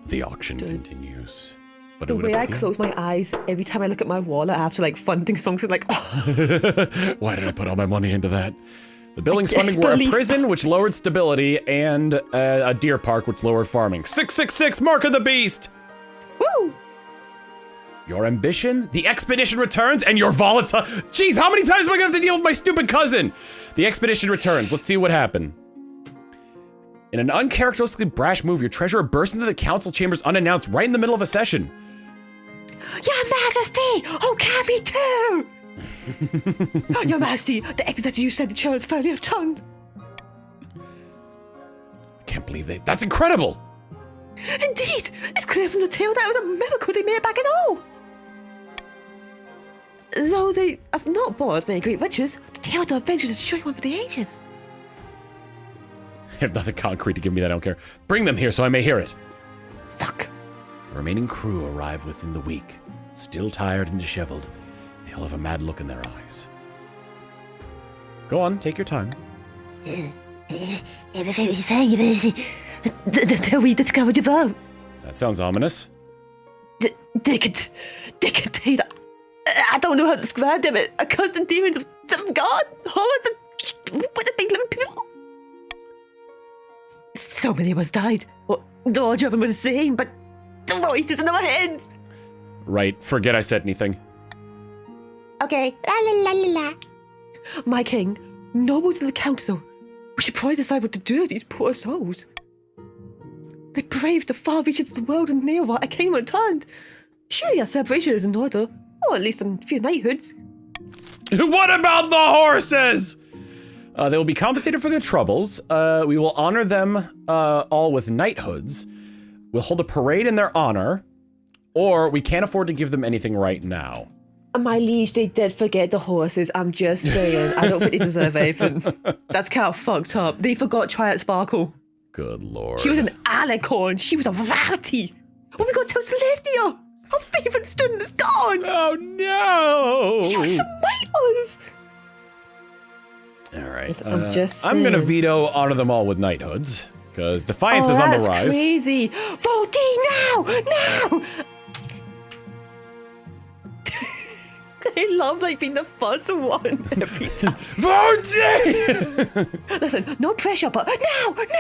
The auction continues. But the way I close my eyes every time I look at my wallet after like funding songs and like, oh. Why did I put all my money into that? The buildings funding were a prison, which lowered stability, and a deer park, which lowered farming. 666, Mark of the Beast! Woo! Your ambition? The expedition returns, and your volatile. Jeez, how many times am I gonna have to deal with my stupid cousin? The expedition returns. Let's see what happened. In an uncharacteristically brash move, your treasurer burst into the council chambers unannounced right in the middle of a session. Your Majesty! Oh, can me too! Your Majesty, the executor you said the chair is fairly turned. I can't believe that's incredible! Indeed! It's clear from the tale that it was a miracle they made back at all. Though they have not brought us many great riches, the tale of the adventures is surely one for the ages. I have nothing concrete to give me that I don't care. Bring them here so I may hear it. Fuck. The remaining crew arrive within the week. Still tired and disheveled. They all have a mad look in their eyes. Go on, take your time. Until we discovered your vote. That sounds ominous. They contain. I don't know how to describe them. A constant demons of some god, horrors, and with the big living people. So many of us died. Well, all of them were the same, but the voices in our heads. Right, forget I said anything. Okay. La la la la la. My king, nobles of the council, we should probably decide what to do with these poor souls. They braved the far reaches of the world and near while a king returned. Surely our celebration is in order, or at least a few knighthoods. What about the horses? They will be compensated for their troubles. We will honor them all with knighthoods. We'll hold a parade in their honor, or we can't afford to give them anything right now. My liege, they did forget the horses. I'm just saying. I don't think they deserve anything. That's kind of fucked up. They forgot Triad Sparkle. Good lord. She was an alicorn. She was a rarity. Oh my god, tell Celestia. Her favourite student is gone. Oh no. She was smite us. All right. I'm gonna veto honor them all with knighthoods because defiance is on the rise. That's crazy. Vote now. I love like being the first one every time. Voting! Listen, no pressure, but now, voting.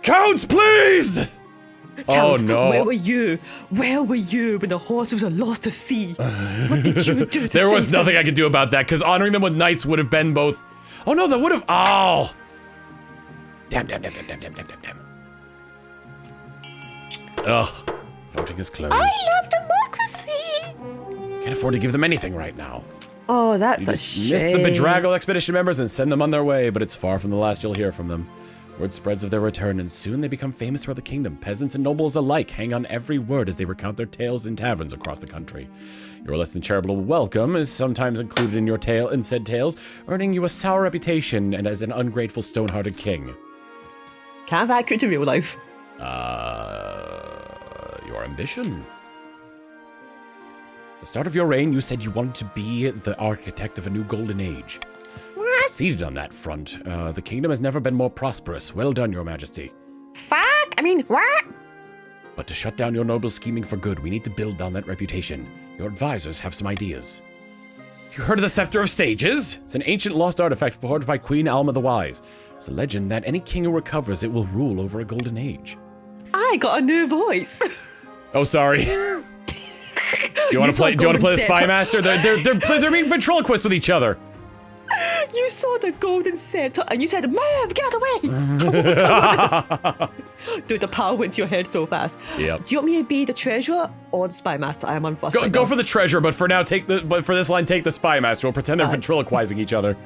Counts, please! Oh no. Where were you when the horses were lost to sea? What did you do to There was save nothing them? I could do about that because honoring them with knights would have been both. Oh no, that would have. Oh. Damn. Ugh. Voting is closed. I love democracy. Can't afford to give them anything right now. Oh, that's You a dismiss shame. the bedraggled expedition members and send them on their way, but it's far from the last you'll hear from them. Word spreads of their return, and soon they become famous throughout the kingdom. Peasants and nobles alike hang on every word as they recount their tales in taverns across the country. Your less than charitable welcome is sometimes included in your tale in said tales, earning you a sour reputation and as an ungrateful, stone-hearted king. Kind of accurate to real life. Your ambition. At the start of your reign, you said you wanted to be the architect of a new golden age. Succeeded on that front. The kingdom has never been more prosperous. Well done, your majesty. What? But to shut down your noble scheming for good, we need to build on that reputation. Your advisors have some ideas. You heard of the Scepter of Sages? It's an ancient lost artifact forged by Queen Alma the Wise. It's a legend that any king who recovers it will rule over a golden age. I got a new voice. Oh, sorry. Do you want to play the Spy Master? They're being ventriloquists with each other. You saw the golden scepter and you said, "Move, get away!" Dude, the power went to your head so fast. Yep. Do you want me to be the treasurer or the spy master? I am on first. Go for the treasure, but for now, take the Spy Master. We'll pretend they're ventriloquizing each other.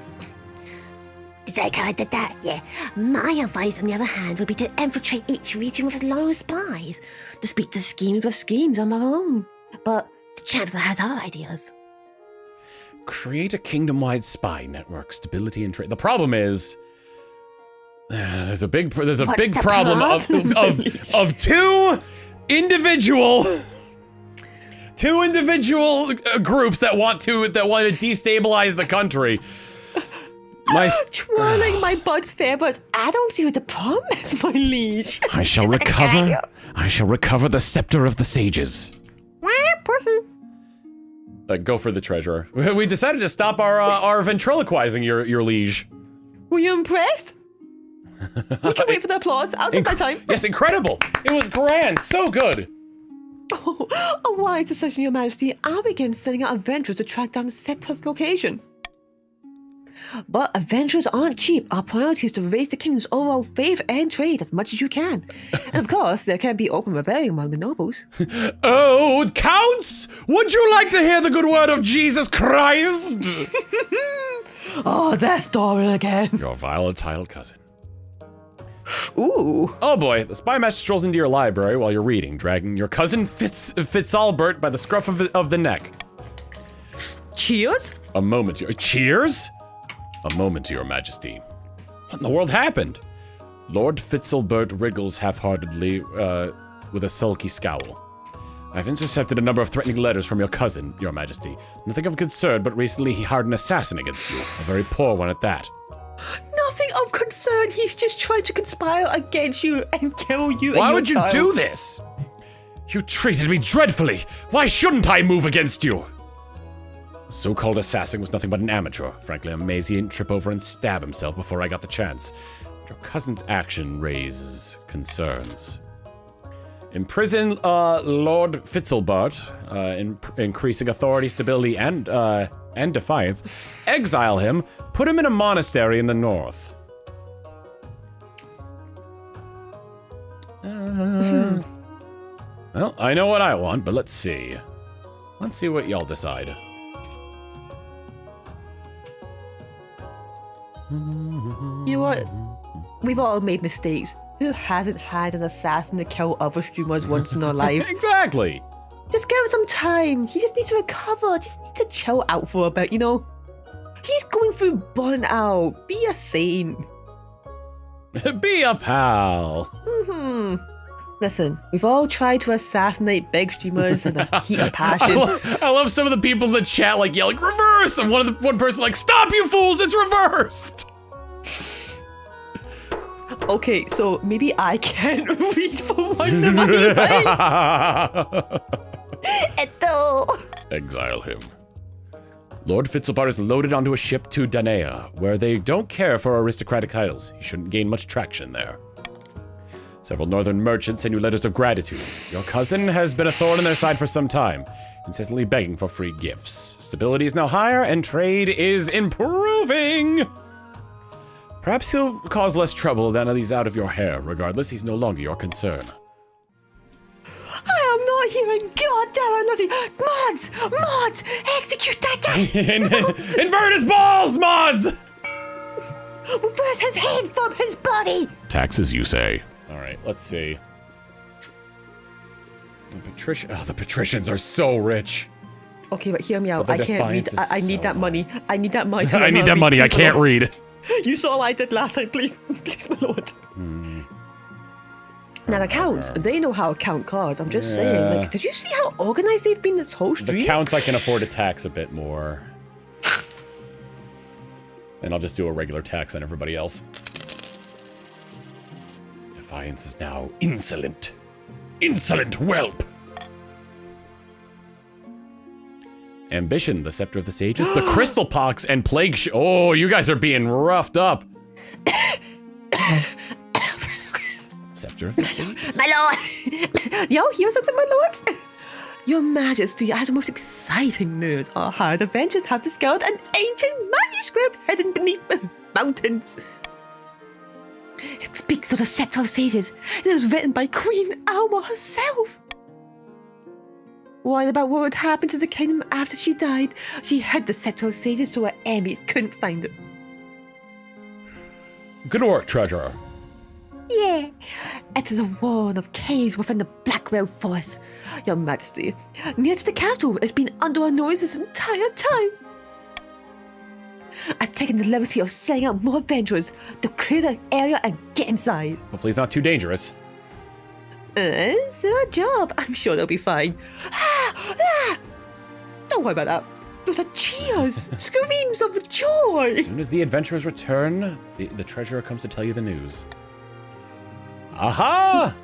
Did I kind of that? Yeah. My advice, on the other hand, would be to infiltrate each region with low spies, to speak to schemes of schemes on my own. But the Chancellor has other ideas. Create a kingdom-wide spy network, stability and trade. The problem is, there's a big problem of two individual groups that want to destabilize the country. Twirling my bud's feathers. I don't see what the problem is, my liege. I shall recover the Scepter of the Sages. Pussy. Go for the treasurer. We decided to stop our ventriloquizing, your liege. Were you impressed? You can wait for the applause. I'll take my time. Yes, incredible. It was grand. So good. Oh, a wise decision, Your Majesty. I'll begin sending out adventurers to track down Scepter's location. But adventurers aren't cheap. Our priority is to raise the kingdom's overall faith and trade as much as you can. And of course, there can be open rebellion among the nobles. Oh, Counts! Would you like to hear the good word of Jesus Christ? Oh, that story again. Your volatile cousin. Ooh. Oh boy, the Spy Master strolls into your library while you're reading, dragging your cousin Fitzalbert by the scruff of the neck. Cheers? Cheers? A moment, Your Majesty. What in the world happened? Lord Fitzalbert wriggles half-heartedly with a sulky scowl. I've intercepted a number of threatening letters from your cousin, Your Majesty. Nothing of concern, but recently he hired an assassin against you. A very poor one at that. Nothing of concern. He's just trying to conspire against you and kill you. Why would you do this? You treated me dreadfully. Why shouldn't I move against you? The so-called assassin was nothing but an amateur. Frankly, I'm amazed he didn't trip over and stab himself before I got the chance. But your cousin's action raises concerns. Imprison Lord Fitzilbert, increasing authority, stability, and defiance. Exile him. Put him in a monastery in the north. Well, I know what I want, but let's see. Let's see what y'all decide. You know what? We've all made mistakes. Who hasn't had an assassin to kill other streamers once in their life? Exactly. Just give him some time. He just needs to recover. Just needs to chill out for a bit, you know? He's going through burnout. Be a saint. Be a pal. Listen, we've all tried to assassinate big streamers in the heat of passion. I love some of the people in the chat like yelling reverse, and one person like, stop you fools, it's reversed. Okay, so maybe I can't read for once in my life. Exile him. Lord Fitzilbert is loaded onto a ship to Danea, where they don't care for aristocratic titles. He shouldn't gain much traction there. Several northern merchants send you letters of gratitude. Your cousin has been a thorn in their side for some time, incessantly begging for free gifts. Stability is now higher, and trade is improving. Perhaps he'll cause less trouble than he's out of your hair. Regardless, he's no longer your concern. I am not hearing goddamn nothing. Mods! Execute that guy! Invert his balls, mods! Reverse his head from his body! Taxes, you say? Alright, let's see. The patricians are so rich. Okay, but hear me out. But I can't read. I need that money. I need that money. I need that money. I can't read. You saw what I did last time, please. Please, my lord. Now, the counts, they know how to count cards. I'm just saying. Like, did you see how organized they've been this whole stream? The counts I can afford to tax a bit more. And I'll just do a regular tax on everybody else. Defiance is now insolent. Insolent whelp! Ambition, the Scepter of the Sages, the Crystal Pox, and Plague Oh, you guys are being roughed up. Scepter of the Sages. My lord! Yo, here's something, my lord. Your Majesty, I have the most exciting news. Our hired adventurers have discovered an ancient manuscript hidden beneath the mountains. It speaks of the Scepter of Sages. It was written by Queen Alma herself. What about what would happen to the kingdom after she died? She hid the Scepter of Sages so her enemies couldn't find it. Good work, treasurer. Yeah. It is a warren of caves within the Blackwell Forest. Your Majesty, near to the capital, it's been under our nose this entire time. I've taken the liberty of sending out more adventurers to clear the area and get inside. Hopefully it's not too dangerous. It's their job. I'm sure they'll be fine. Don't worry about that. Those are cheers, screams of joy. As soon as the adventurers return, the treasurer comes to tell you the news. Aha!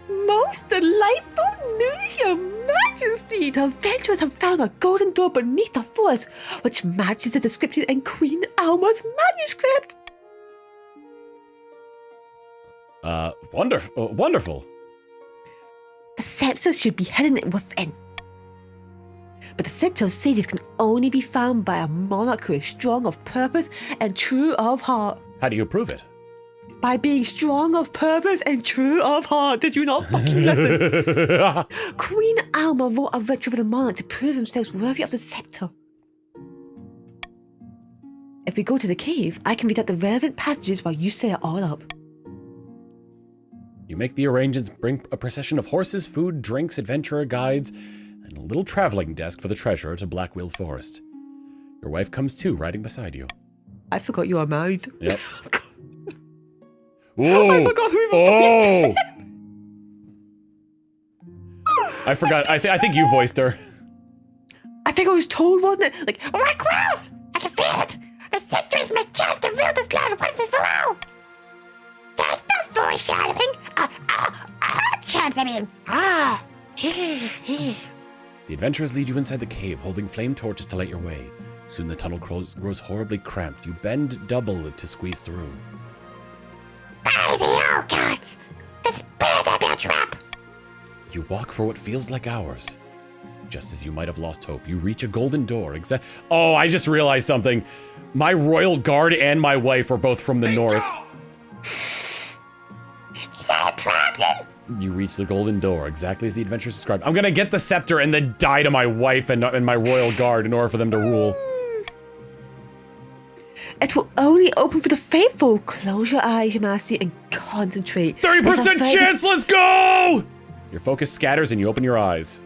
Most delightful news, Your Majesty! The adventurers have found a golden door beneath the forest, which matches the description in Queen Alma's manuscript. Wonderful. The scepter should be hidden within. But the Scepter of Sages can only be found by a monarch who is strong of purpose and true of heart. How do you prove it? By being strong of purpose and true of heart. Did you not fucking listen? Queen Alma wrote a ritual for the monarch to prove themselves worthy of the scepter. If we go to the cave, I can read out the relevant passages while you set it all up. You make the arrangements, bring a procession of horses, food, drinks, adventurer guides, and a little traveling desk for the treasurer to Blackwell Forest. Your wife comes too, riding beside you. I forgot you are married. Yep. Whoa. I forgot who voiced it. I forgot. I think you voiced her. I think I was told, wasn't it? Like, Blackwell! I can feel it! The scepter is my chance to rule this land. What is this for? That's not foreshadowing. A chance, I mean. The adventurers lead you inside the cave, holding flame torches to light your way. Soon the tunnel grows horribly cramped. You bend double to squeeze through. By the old gods! This better be a trap! You walk for what feels like hours. Just as you might have lost hope, you reach a golden door. Oh, I just realized something. My royal guard and my wife are both from the north. Is that a problem? You reach the golden door, exactly as the adventurers described. I'm gonna get the scepter and then die to my wife and my royal guard in order for them to rule. It will only open for the faithful. Close your eyes, Your Majesty, and concentrate. 30% chance, let's go! Your focus scatters and you open your eyes.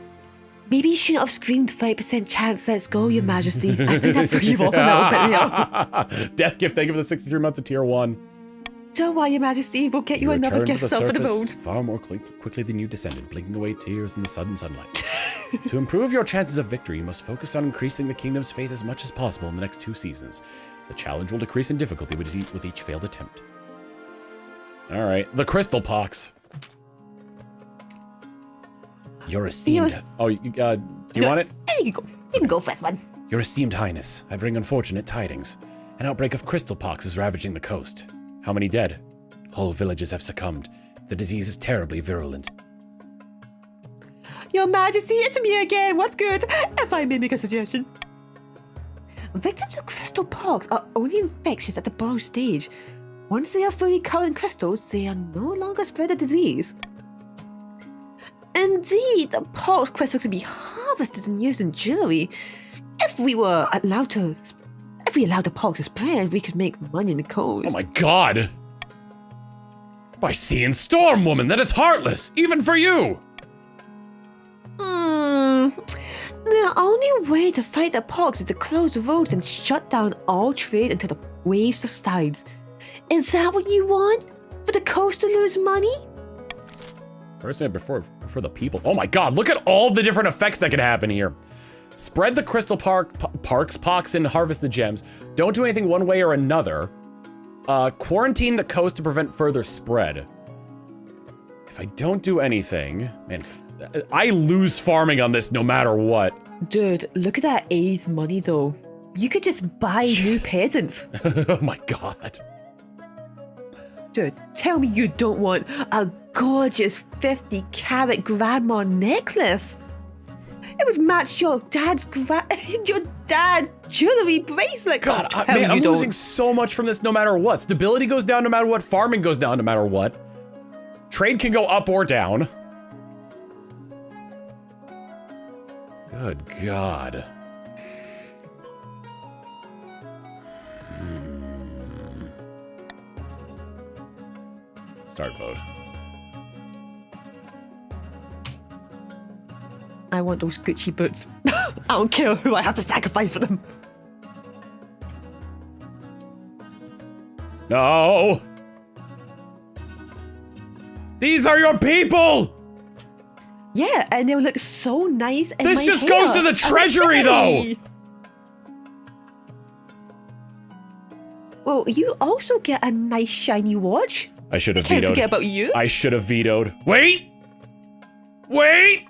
Maybe you shouldn't have screamed 5% chance, let's go, Your Majesty. I think that threw you off a little bit. Death gift, thank you for the 63 months of tier 1. Don't worry, Your Majesty, we'll get you another return to gift sub for the road. far more quickly than you descended, blinking away tears in the sudden sunlight. To improve your chances of victory, you must focus on increasing the kingdom's faith as much as possible in the next 2 seasons. The challenge will decrease in difficulty with each failed attempt. Alright, the crystal pox. Your esteemed... Yes. Oh, do you want it? You can go first, one. Your esteemed highness, I bring unfortunate tidings. An outbreak of crystal pox is ravaging the coast. How many dead? Whole villages have succumbed. The disease is terribly virulent. Your Majesty, it's me again. What's good? If I may make a suggestion. Victims of crystal pox are only infectious at the burrow stage. Once they are fully covered in crystals, they are no longer spread the disease. Indeed, the pox crystals can be harvested and used in jewelry. If we allowed the pox to spread, we could make money in the coast. Oh my god! By sea and storm, woman, that is heartless, even for you! The only way to fight the pox is to close the roads and shut down all trade until the waves subsides. Is that what you want? For the coast to lose money? Personally, I prefer the people. Oh my god, look at all the different effects that can happen here. Spread the crystal pox and harvest the gems. Don't do anything one way or another. Quarantine the coast to prevent further spread. If I don't do anything, man, I lose farming on this no matter what. Dude, look at that A's money though. You could just buy new peasants. Oh my god. Dude, tell me you don't want a gorgeous 50-carat grandma necklace. It would match your dad's jewelry bracelet. God, Tell man, me I'm you don't. losing so much from this no matter what. Stability goes down no matter what. Farming goes down no matter what. Trade can go up or down. Good God. Start vote. I want those Gucci boots. I don't care who I have to sacrifice for them. No! These are your people! Yeah, and they'll look so nice in This my just hair. goes to the treasury, though! Well, you also get a nice shiny watch. I should have Can't vetoed. forget about you. I should have vetoed. Wait! Wait!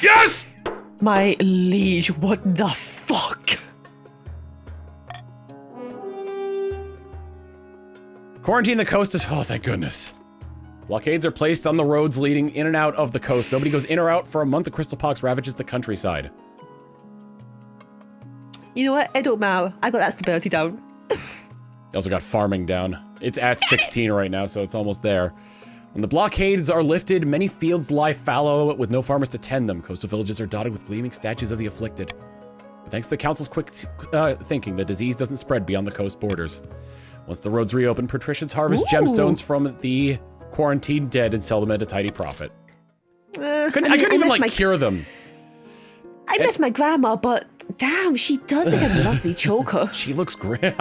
Yes! My liege, what the fuck? Quarantine the coast is... Oh, thank goodness. Blockades are placed on the roads leading in and out of the coast. Nobody goes in or out for a month. The crystal pox ravages the countryside. You know what? It don't matter. I got that stability down. You also got farming down. It's at 16 right now, so it's almost there. When the blockades are lifted, many fields lie fallow with no farmers to tend them. Coastal villages are dotted with gleaming statues of the afflicted. But thanks to the council's quick thinking, the disease doesn't spread beyond the coast borders. Once the roads reopen, patricians harvest gemstones from the quarantined dead and sell them at a tidy profit. I couldn't even, like, cure them. I miss my grandma, but damn, she does make a lovely choker. She looks great.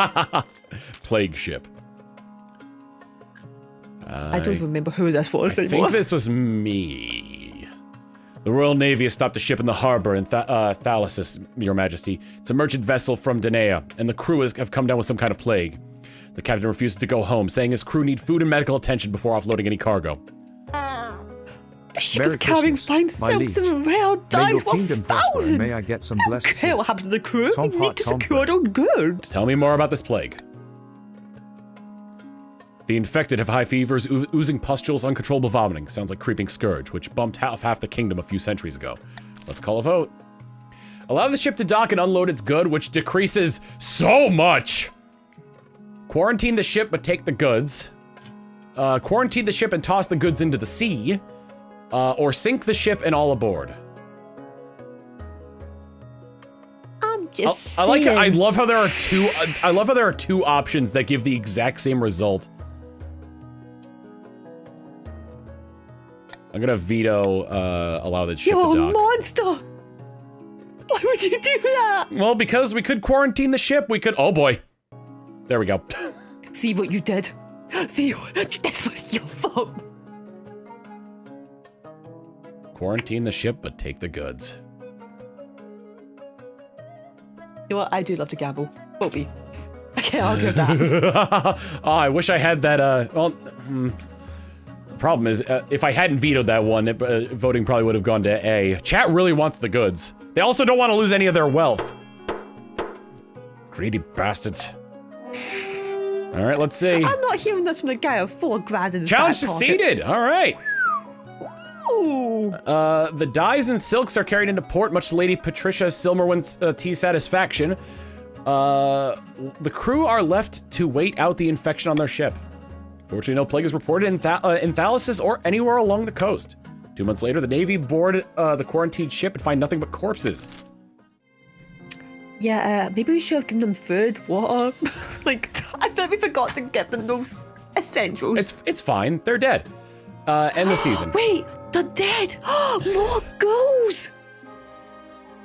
Plague ship. I don't even remember who this was I anymore. think this was me. The Royal Navy has stopped a ship in the harbor in Thalasus, Your Majesty. It's a merchant vessel from Danea, and the crew have come down with some kind of plague. The captain refuses to go home, saying his crew need food and medical attention before offloading any cargo. The ship Merry is carrying Christmas, fine my silks liege. and rare May dyes your for kingdom prosper, and thousands. may I get some I don't blessings. care what happens to the crew. Tom We Hart, need to Tom secure Brady. those goods. Tell me more about this plague. The infected have high fevers, oozing pustules, uncontrollable vomiting. Sounds like creeping scourge, which bumped half the kingdom a few centuries ago. Let's call a vote. Allow the ship to dock and unload its good, which decreases so much. Quarantine the ship, but take the goods. Quarantine the ship and toss the goods into the sea. Or sink the ship and all aboard. I like. I love how there are two. I love how there are two options that give the exact same result. I'm gonna veto. Allow the ship to dock. You're a monster. Why would you do that? Well, because we could quarantine the ship. We could. Oh boy. There we go. See what you did. See, this was your fault. Quarantine the ship, but take the goods. You know what? I do love to gamble. Bobby. I can't argue with that. Oh, I wish I had that, the problem is, if I hadn't vetoed that one, voting probably would have gone to A. Chat really wants the goods. They also don't want to lose any of their wealth. Greedy bastards. Alright, let's see. I'm not hearing this from the guy of $4,000 in his Challenge back pocket. succeeded! Alright. Ooh. The dyes and silks are carried into port, much to Lady Patricia Silmerwin's tea satisfaction. The crew are left to wait out the infection on their ship. Fortunately, no plague is reported in Thalasis or anywhere along the coast. 2 months later, the Navy board the quarantined ship and find nothing but corpses. Yeah, maybe we should have given them food, water. Like, I bet we forgot to give them those essentials. It's fine. They're dead. End the season. Wait, they're dead. More goals.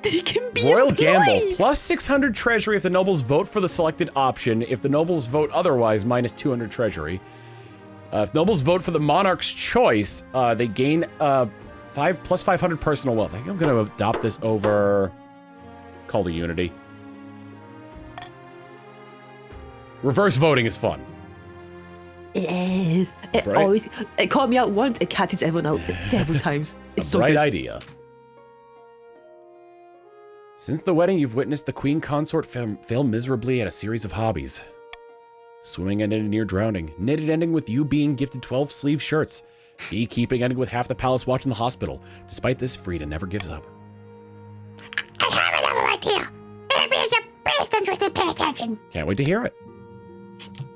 They can be Royal employed. Gamble. Plus 600 treasury if the nobles vote for the selected option. If the nobles vote otherwise, minus 200 treasury. If nobles vote for the monarch's choice, they gain plus 500 personal wealth. I think I'm going to adopt this over Call to Unity. Reverse voting is fun. It is. It Right. always. It caught me out once. It catches everyone out several times. It's so Bright good. idea. Since the wedding, you've witnessed the queen consort fail miserably at a series of hobbies. Swimming ended near drowning. Knitted ending with you being gifted 12 sleeve shirts. Beekeeping ending with half the palace watching the hospital. Despite this, Frida never gives up. I have another idea. It means your best interest in pay attention. Can't wait to hear it.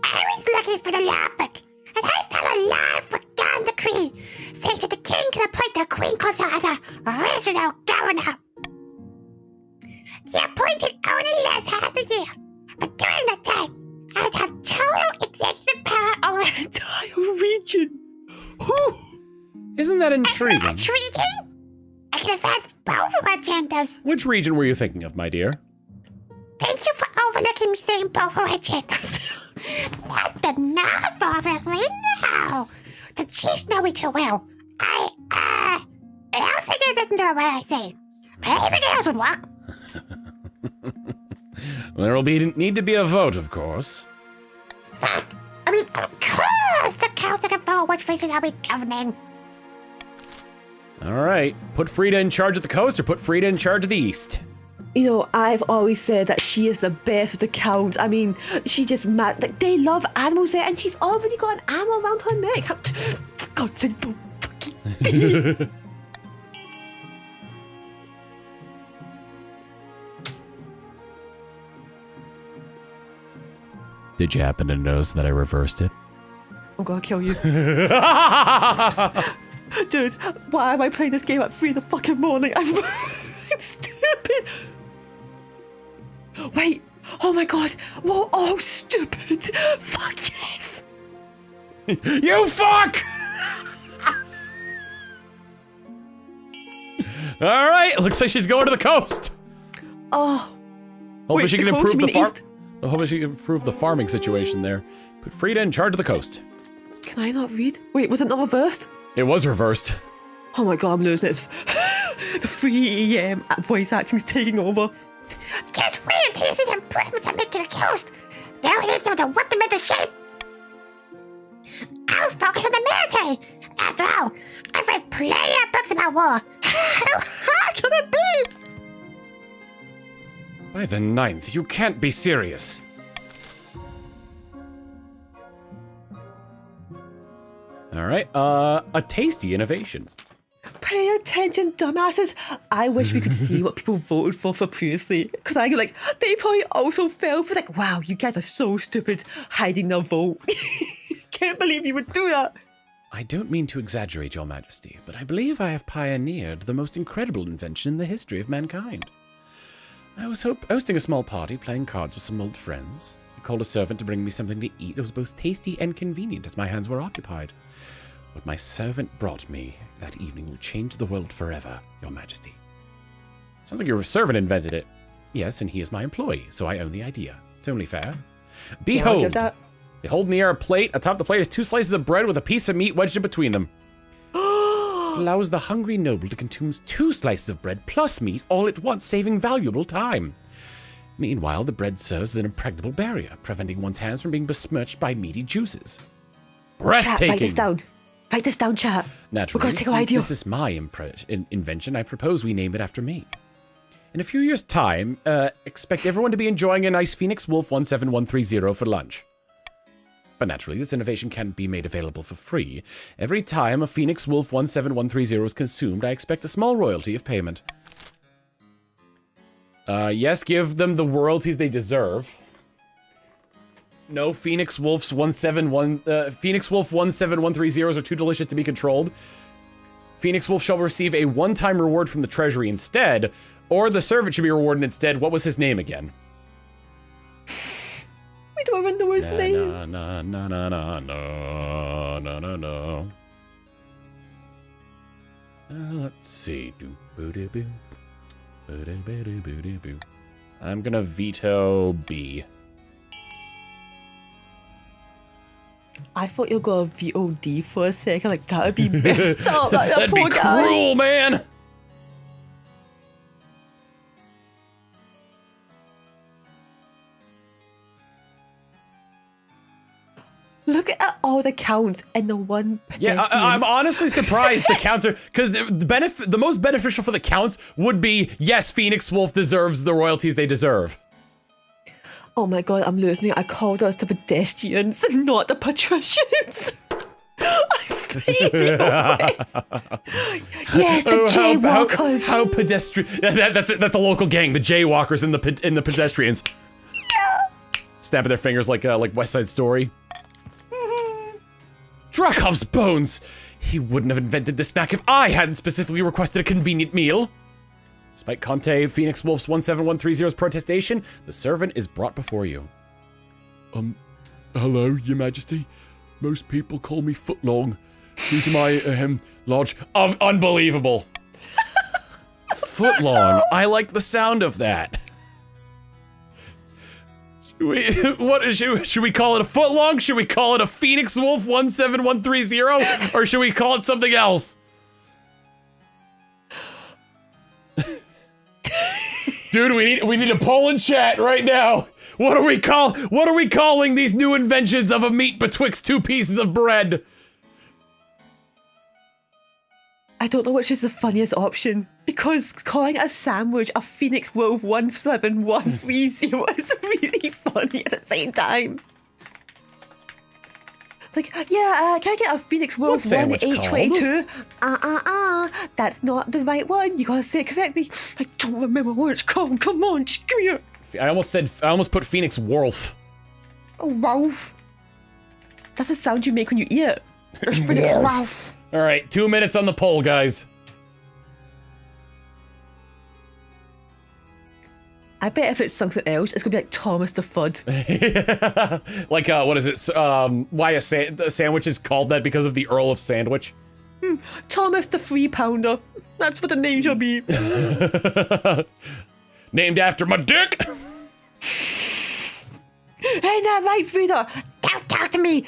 I was looking for the law book, and I found a large forgotten decree saying that the king can appoint the queen consort as a regional governor. The appointed only lasts half a year, but during that time, I would have total executive power over the Entire region. Isn't that intriguing? intriguing. I can advance both of our agendas. Which region were you thinking of, my dear? Thank you for overlooking me saying both of our agendas. Not the North obviously, no. The chiefs know me too well. I don't think it doesn't do what I say. But anything else would work. There will need to be a vote, of course. Fuck. I mean, of course the council can vote which region are we governing. All right. Put Frida in charge of the coast or put Frida in charge of the east? You know, I've always said that she is the best with the counts. I mean, she just mad. Like, they love animals there, and she's already got an animal around her neck. For God's sake, don't fucking be. Did you happen to notice that I reversed it? I'm gonna kill you. Dude, why am I playing this game at 3 in the fucking morning? I'm stupid. Wait. Oh my god. Whoa, oh, stupid. Fuck yes. You fuck! All right, looks like she's going to the coast. Oh. Hopefully Wait, she can the coast, improve you the mean farm. east? Hopefully she can improve the farming situation there. Put Frida in charge of the coast. Can I not read? Wait, was it not reversed? It was reversed. Oh my god, I'm losing it. The 3 a.m. voice acting's taking over. Just wait until you see the improvements I make to the coast. Now it is time to whip them into shape. I'll focus on the military. After all, I've read plenty of books about war. How hard can it be? By the 9th, you can't be serious. All right, a tasty innovation. Pay attention, dumbasses. I wish we could see what people voted for previously. Because I go like, they probably also fell for like, wow, you guys are so stupid hiding their vote. Can't believe you would do that. I don't mean to exaggerate, Your Majesty, but I believe I have pioneered the most incredible invention in the history of mankind. I was hosting a small party, playing cards with some old friends. I called a servant to bring me something to eat that was both tasty and convenient as my hands were occupied. What my servant brought me that evening will change the world forever, Your Majesty. Sounds like your servant invented it. Yes, and he is my employee, so I own the idea. It's only fair. Behold! Behold in the air a plate. Atop the plate is 2 slices of bread with a piece of meat wedged in between them. It allows the hungry noble to consume 2 slices of bread plus meat all at once, saving valuable time. Meanwhile, the bread serves as an impregnable barrier, preventing one's hands from being besmirched by meaty juices. Breathtaking! Chat, write this down. Write this down, chat. Naturally, We're going to take our idea. This is my invention, I propose we name it after me. In a few years' time, expect everyone to be enjoying a nice Phoenix Wolf 17130 for lunch. But naturally, this innovation can't be made available for free. Every time a Phoenix Wolf 17130 is consumed, I expect a small royalty of payment. Yes, give them the royalties they deserve. No, Phoenix Wolf 17130s are too delicious to be controlled. Phoenix Wolf shall receive a one-time reward from the treasury instead, or the servant should be rewarded instead. What was his name again? We don't even know his name. No. Let's see. I'm gonna veto B. I thought you were going to VOD for a second. Like, that would be messed up. Like, That'd be cruel, man. Look at all the counts and the one pedestrian. Yeah, I'm honestly surprised the counts are, because the most beneficial for the counts would be, yes, Phoenix Wolf deserves the royalties they deserve. Oh my god, I'm losing it. I called us the pedestrians, not the patricians. I feel yes, the jaywalkers. How pedestrian? That's a local gang. The jaywalkers and the pedestrians. Yeah. Snapping their fingers like West Side Story. Dracov's bones! He wouldn't have invented this snack if I hadn't specifically requested a convenient meal. Despite Conte Phoenix Wolf's 17130's protestation, the servant is brought before you. Hello, Your Majesty. Most people call me Footlong due to my, large... Unbelievable. Footlong. I like the sound of that. Should we call it a footlong? Should we call it a Phoenix Wolf 17130? Or should we call it something else? Dude, we need a poll in chat right now. What are we calling these new inventions of a meat betwixt 2 pieces of bread? I don't know which is the funniest option, because calling a sandwich a Phoenix Wolf 17130 is really funny at the same time. It's like, yeah, can I get a Phoenix Wolf 1822? That's not the right one. You gotta say it correctly. I don't remember what it's called. Come on, just give me it. I almost put Phoenix Wolf. Oh, Ralph. That's the sound you make when you eat it. Phoenix Ralph. All right, 2 minutes on the poll, guys. I bet if it's something else, it's gonna be like Thomas the Fud. Like, what is it? Why a sandwich is called that because of the Earl of Sandwich? Thomas the 3-pounder. That's what the name shall be. Named after my dick. Hey, now, right, Frida. Talk to me.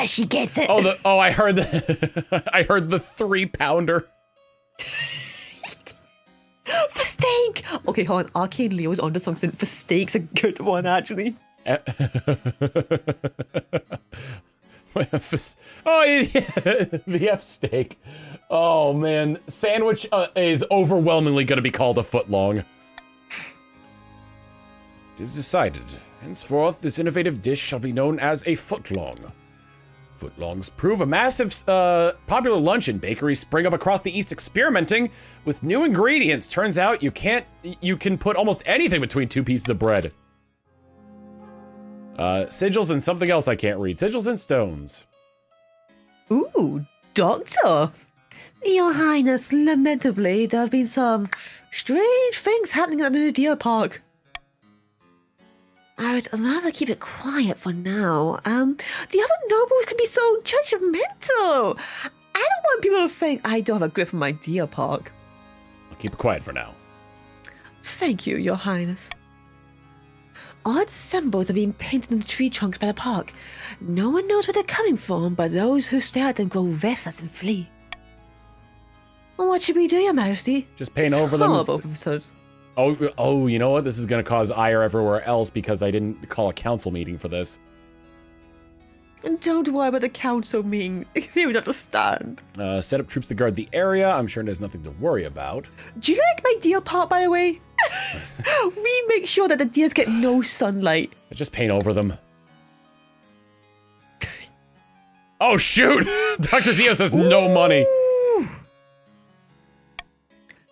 She gets it. I heard I heard the 3-pounder. For steak! Okay, hold on. Arcane Leo's onto something. For steak's a good one, actually. Oh, yeah. The F steak. Oh, man. Sandwich is overwhelmingly going to be called a footlong. It is decided. Henceforth, this innovative dish shall be known as a footlong. Footlongs prove a massive, popular luncheon. Bakeries spring up across the East experimenting with new ingredients. Turns out you can put almost anything between 2 pieces of bread. Sigils and something else I can't read. Sigils and stones. Ooh, Doctor. Your Highness, lamentably, there have been some strange things happening at the deer park. I would rather keep it quiet for now. The other nobles can be so judgmental. I don't want people to think I don't have a grip on my deer park. I'll keep it quiet for now. Thank you, Your Highness. Odd symbols are being painted on the tree trunks by the park. No one knows where they're coming from, but those who stare at them grow restless and flee. What should we do, Your Majesty? Just paint over them. Officers. Oh, you know what? This is gonna cause ire everywhere else because I didn't call a council meeting for this. Don't worry about the council meeting. They would understand. Set up troops to guard the area. I'm sure there's nothing to worry about. Do you like my deer park, by the way? We make sure that the deers get no sunlight. Just paint over them. Oh, shoot! Dr. Zio says no money.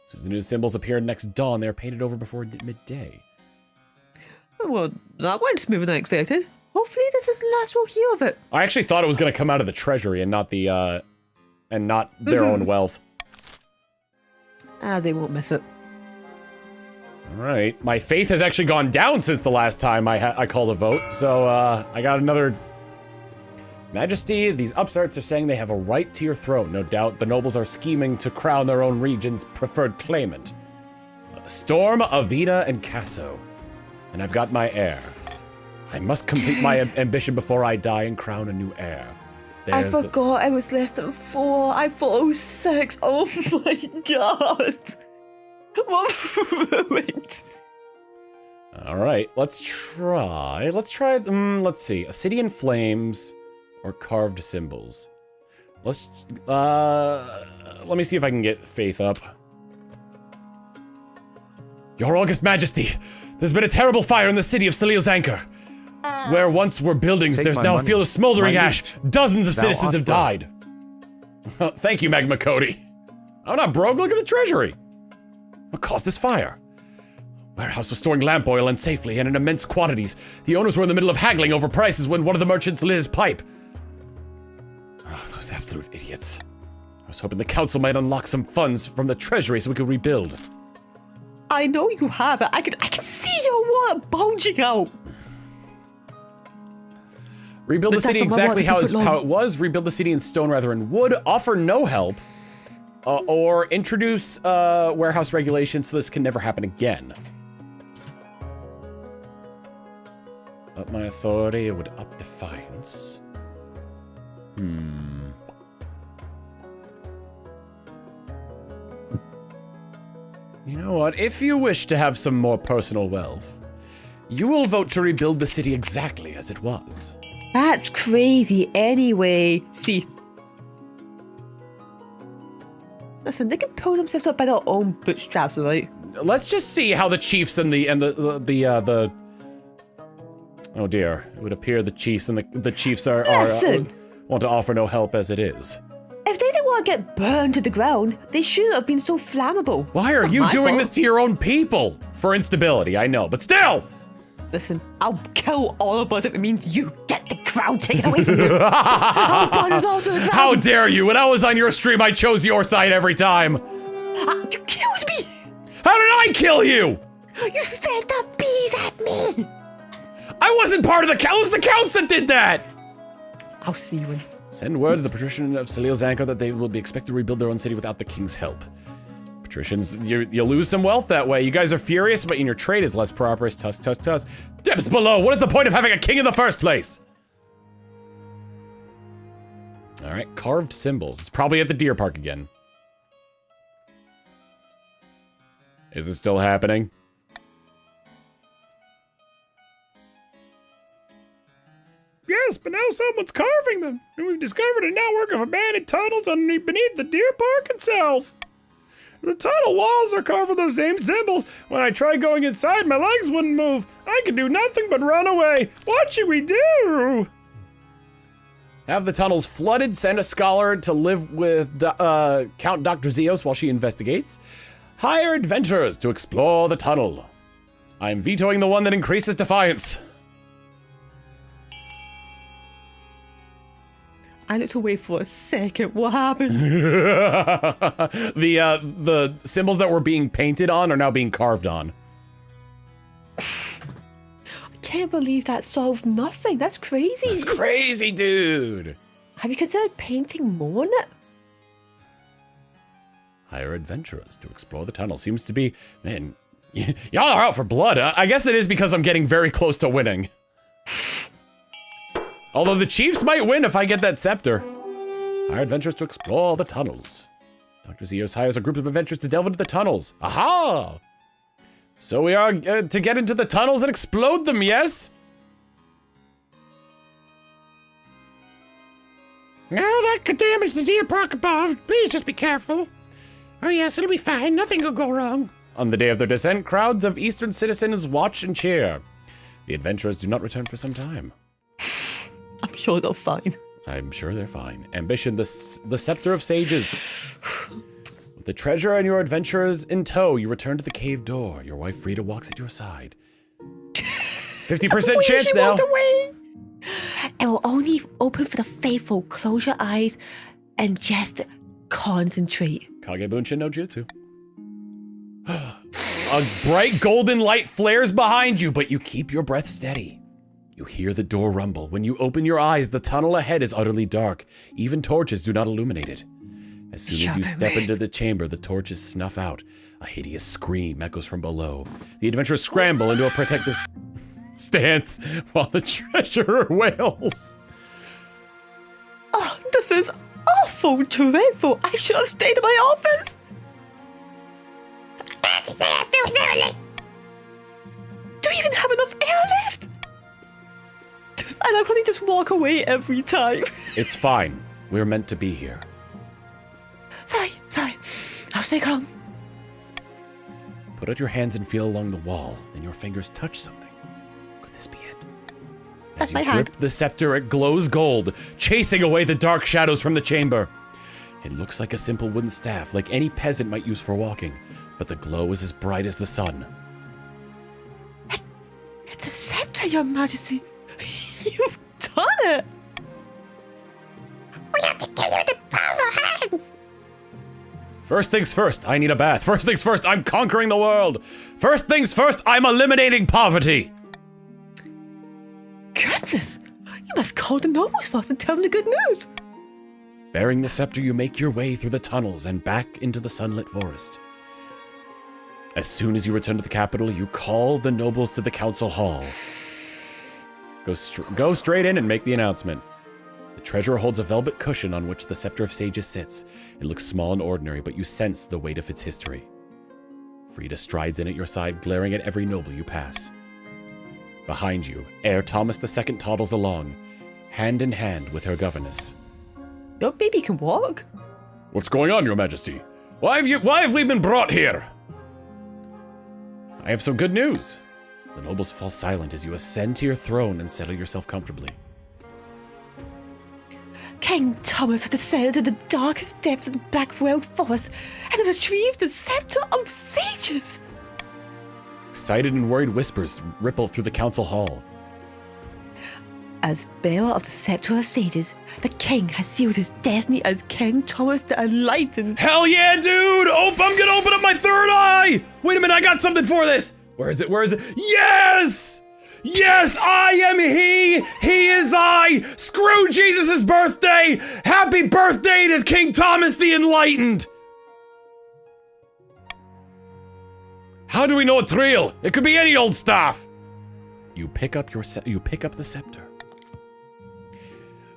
So the new symbols appear next dawn. They are painted over before midday. Well, that went smoother than expected. Hopefully this is the last we'll hear of it. I actually thought it was going to come out of the treasury and not the, and not their own wealth. They won't miss it. All right. My faith has actually gone down since the last time I called a vote. So, I got another... Majesty, these upstarts are saying they have a right to your throne. No doubt the nobles are scheming to crown their own region's preferred claimant. Storm, Avina, and Casso. And I've got my heir. I must complete my ambition before I die and crown a new heir. I forgot I was less than 4. I thought it was 6. Oh my god. What ruined? All right, let's try, let's see. A city in flames or carved symbols. Let me see if I can get faith up. Your August Majesty, there's been a terrible fire in the city of Salil's Anchor. Where once were buildings, there's now a field of smoldering ash. Dozens of citizens have died. Thank you, Magma Cody. I'm not broke, look at the treasury. What caused this fire? Warehouse was storing lamp oil unsafely and in immense quantities. The owners were in the middle of haggling over prices when one of the merchants lit his pipe. Oh, those absolute idiots. I was hoping the council might unlock some funds from the treasury so we could rebuild. I know you have it. I can see your water bulging out. Rebuild the city exactly how it was. Rebuild the city in stone rather than wood. Offer no help. Or introduce warehouse regulations so this can never happen again. Up my authority, it would up defiance. You know what? If you wish to have some more personal wealth, you will vote to rebuild the city exactly as it was. That's crazy anyway. See. Listen, they can pull themselves up by their own bootstraps, right? Let's just see how the chiefs and the oh dear, it would appear the chiefs and the chiefs are want to offer no help as it is. If they didn't want to get burned to the ground, they shouldn't have been so flammable. Why are you doing this to your own people? For instability, I know, but still! Listen, I'll kill all of us if it means you get the crown taken away from you. I'll burn us all to the ground. How dare you? When I was on your stream, I chose your side every time. You killed me. How did I kill you? You sent the bees at me. I wasn't part of the count. It was the counts that did that. I'll see you in. Send word to the patrician of Salil's Anchor that they will be expected to rebuild their own city without the king's help. Patricians, you'll lose some wealth that way. You guys are furious, but in your trade is less prosperous. Tuss. Depths below. What is the point of having a king in the first place? All right, carved symbols. It's probably at the deer park again. Is it still happening? Yes, but now someone's carving them, and we've discovered a network of abandoned tunnels beneath the deer park itself. The tunnel walls are carved with those same symbols. When I tried going inside, my legs wouldn't move. I could do nothing but run away. What should we do? Have the tunnels flooded, send a scholar to live with Count Dr. Zeos while she investigates. Hire adventurers to explore the tunnel. I'm vetoing the one that increases defiance. I looked away for a second. What happened? The symbols that were being painted on are now being carved on. I can't believe that solved nothing. That's crazy. That's crazy, dude. Have you considered painting more on it? Hire adventurers to explore the tunnel. Seems to be, man, y'all are out for blood. I guess it is because I'm getting very close to winning. Although the Chiefs might win if I get that scepter. Hire adventurers to explore the tunnels. Dr. Zeos hires a group of adventurers to delve into the tunnels. Aha! So we are to get into the tunnels and explode them, yes? No, that could damage the deer park above. Please just be careful. Oh yes, it'll be fine. Nothing will go wrong. On the day of their descent, crowds of Eastern citizens watch and cheer. The adventurers do not return for some time. I'm sure they're fine. I'm sure they're fine. Ambition, the Scepter of Sages. With the treasure and your adventurers in tow, you return to the cave door. Your wife Frida walks at your side. 50% chance now. Away. It will only open for the faithful. Close your eyes and just concentrate. Kagebunshin no Jutsu. A bright golden light flares behind you, but you keep your breath steady. You hear the door rumble. When you open your eyes, the tunnel ahead is utterly dark. Even torches do not illuminate it. As soon as you step into the chamber, the torches snuff out. A hideous scream echoes from below. The adventurers scramble into a protective stance while the treasurer wails. Oh, this is awful, dreadful. I should have stayed in my office. I have to say, I feel thoroughly. Do you even have enough air left? And I probably just walk away every time. It's fine. We're meant to be here. Sorry. I'll stay calm. Put out your hands and feel along the wall. Then your fingers touch something. Could this be it? That's As my you hand. grip the scepter, it glows gold, chasing away the dark shadows from the chamber. It looks like a simple wooden staff, like any peasant might use for walking, but the glow is as bright as the sun. It's a scepter, Your Majesty. You've done it. We have to kill you with the power of our hands. First things first, I need a bath. First things first, I'm conquering the world. First things first, I'm eliminating poverty. Goodness, you must call the nobles first and tell them the good news. Bearing the scepter, you make your way through the tunnels and back into the sunlit forest. As soon as you return to the capital, you call the nobles to the council hall. Go straight in and make the announcement. The treasurer holds a velvet cushion on which the Scepter of Sages sits. It looks small and ordinary, but you sense the weight of its history. Frida strides in at your side, glaring at every noble you pass. Behind you, heir Thomas II toddles along, hand in hand with her governess. Your baby can walk. What's going on, Your Majesty? Why have we been brought here? I have some good news. The nobles fall silent as you ascend to your throne and settle yourself comfortably. King Thomas has descended to the darkest depths of the Black World Forest and retrieved the Scepter of Sages. Excited and worried whispers ripple through the council hall. As bearer of the Scepter of Sages, the king has sealed his destiny as King Thomas the Enlightened. Hell yeah, dude! I'm gonna open up my third eye! Wait a minute, I got something for this! Where is it? Yes! Yes, I am he is I! Screw Jesus' birthday! Happy birthday to King Thomas the Enlightened! How do we know it's real? It could be any old stuff! You pick up the scepter.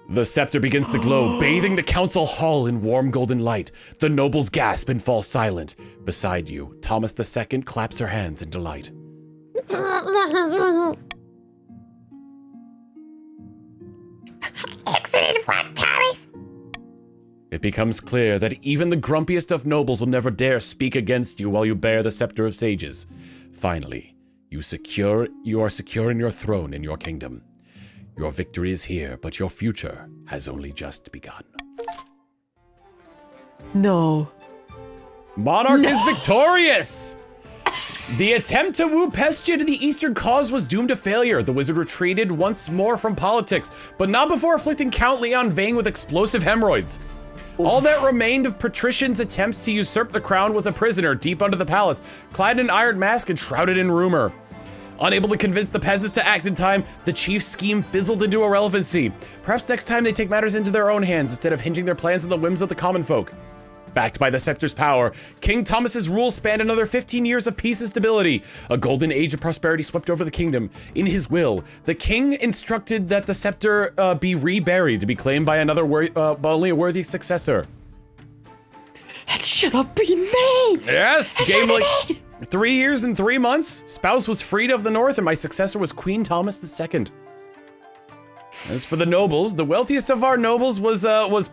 The scepter begins to glow, bathing the council hall in warm golden light. The nobles gasp and fall silent. Beside you, Thomas II claps her hands in delight. Excellent work, Thomas. It becomes clear that even the grumpiest of nobles will never dare speak against you while you bear the Scepter of Sages. Finally, you are secure in your throne in your kingdom. Your victory is here, but your future has only just begun. No. Monarch is victorious! The attempt to woo Pestia to the Eastern cause was doomed to failure. The wizard retreated once more from politics, but not before afflicting Count Leon Vane with explosive hemorrhoids. All that remained of Patrician's attempts to usurp the crown was a prisoner deep under the palace, clad in an iron mask and shrouded in rumor. Unable to convince the peasants to act in time, the chief's scheme fizzled into irrelevancy. Perhaps next time they take matters into their own hands instead of hinging their plans on the whims of the common folk. Backed by the Scepter's power, King Thomas's rule spanned another 15 years of peace and stability. A golden age of prosperity swept over the kingdom. In his will, the king instructed that the Scepter be reburied to be claimed by only a worthy successor. It should have been me! Yes, game like 3 years and 3 months. Spouse was freed of the north, and my successor was Queen Thomas II. As for the nobles, the wealthiest of our nobles was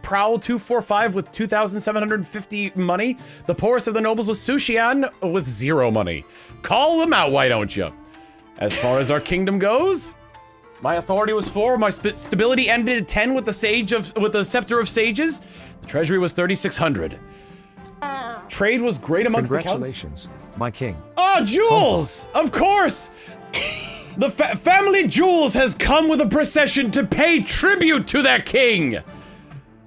Prowl 245 with 2,750 money. The poorest of the nobles was Sushian with 0 money. Call them out, why don't you? As far as our kingdom goes, my authority was 4. My stability ended at 10 with the Scepter of Sages. The treasury was 3,600. Trade was great amongst the counts. Congratulations, my king. Oh, Jules! Of course! The family Jules has come with a procession to pay tribute to their king!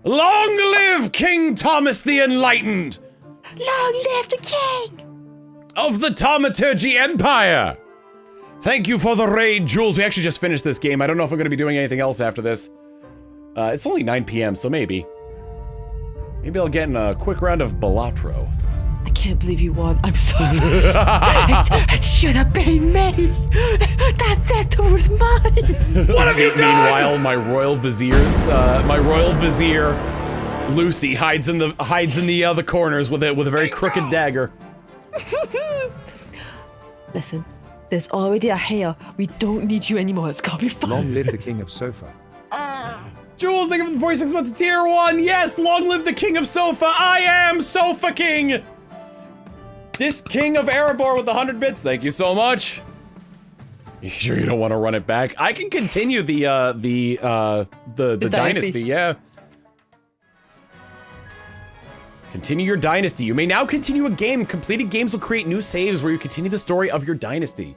Long live King Thomas the Enlightened! Long live the king! Of the Thaumaturgy Empire! Thank you for the raid, Jules. We actually just finished this game. I don't know if I'm going to be doing anything else after this. It's only 9 p.m., so maybe. Maybe I'll get in a quick round of Balatro. I can't believe you won. I'm sorry. it should have been me. That was mine. What have you done? Meanwhile, my royal vizier, Lucy hides in the corners with a very crooked dagger. Listen, there's already a heir. We don't need you anymore. It's gonna be fine. Long live the king of Sofa. Jules, thank you for the 46 months of tier 1. Yes, long live the king of Sofa. I am Sofa King. This king of Erebor with 100 bits. Thank you so much. You sure you don't want to run it back? I can continue the dynasty. Yeah. Continue your dynasty. You may now continue a game. Completed games will create new saves where you continue the story of your dynasty.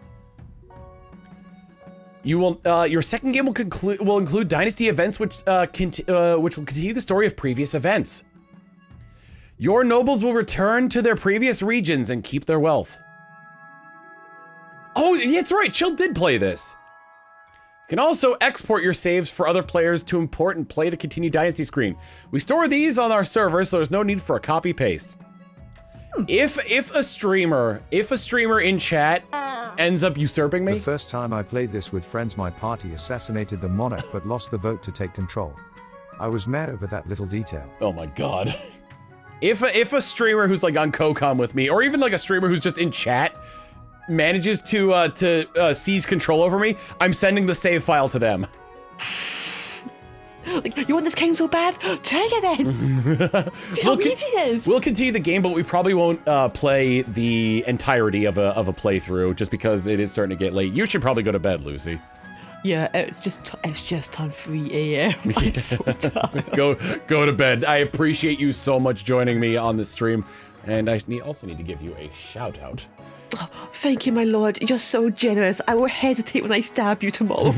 You will. Your second game will include dynasty events, which will continue the story of previous events. Your nobles will return to their previous regions and keep their wealth. Oh, that's right. Chill did play this. You can also export your saves for other players to import and play the Continue Dynasty screen. We store these on our server, so there's no need for a copy paste. If a streamer in chat ends up usurping me. The first time I played this with friends, my party assassinated the monarch but lost the vote to take control. I was mad over that little detail. Oh my god. If a streamer who's like on CoCom with me, or even like a streamer who's just in chat, manages to seize control over me, I'm sending the save file to them. Like, you want this king so bad? Take it then! How easy it is! We'll continue the game, but we probably won't play the entirety of a playthrough, just because it is starting to get late. You should probably go to bed, Lucy. Yeah, it's just on 3 a.m. I'm so tired. Go to bed. I appreciate you so much joining me on this stream, and I also need to give you a shout out. Oh, thank you, my lord. You're so generous. I will hesitate when I stab you tomorrow.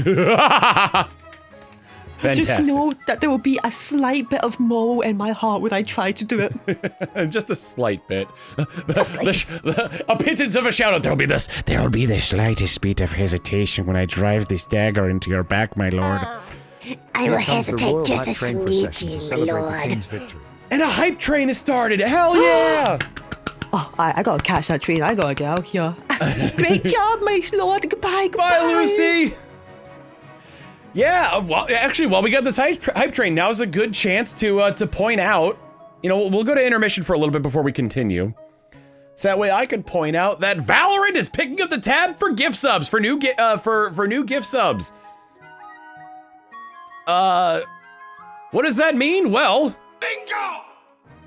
Fantastic. Just know that there will be a slight bit of moral in my heart when I try to do it. Just a slight bit. A pittance of a shout out. There will be the slightest bit of hesitation when I drive this dagger into your back, my lord. I will hesitate just a smidgen, my lord. And a hype train has started. Hell yeah! Oh, I gotta catch that train. I gotta get out here. Great job, my lord. Goodbye. Bye, Lucy. Yeah, well, actually, while we got this hype train, now's a good chance to point out, we'll go to intermission for a little bit before we continue. So that way I could point out that Valorant is picking up the tab for gift subs, for new gift subs. What does that mean? Well, bingo!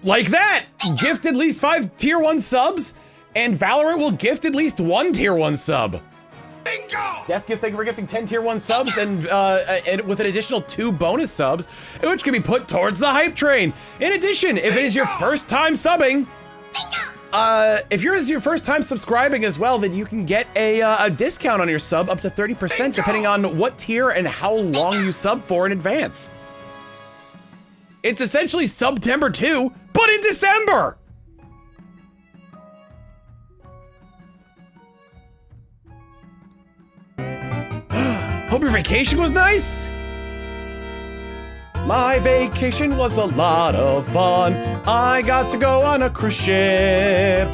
Like that! Gift at least 5 tier 1 subs, and Valorant will gift at least 1 tier 1 sub. Bingo! Death Gift, thank you for gifting 10 tier 1 subs and with an additional 2 bonus subs, which can be put towards the hype train. In addition, if it is your first time subbing, if yours is your first time subscribing as well, then you can get a discount on your sub up to 30% depending on what tier and how long you sub for in advance. It's essentially September 2, but in December! Hope your vacation was nice? My vacation was a lot of fun. I got to go on a cruise ship.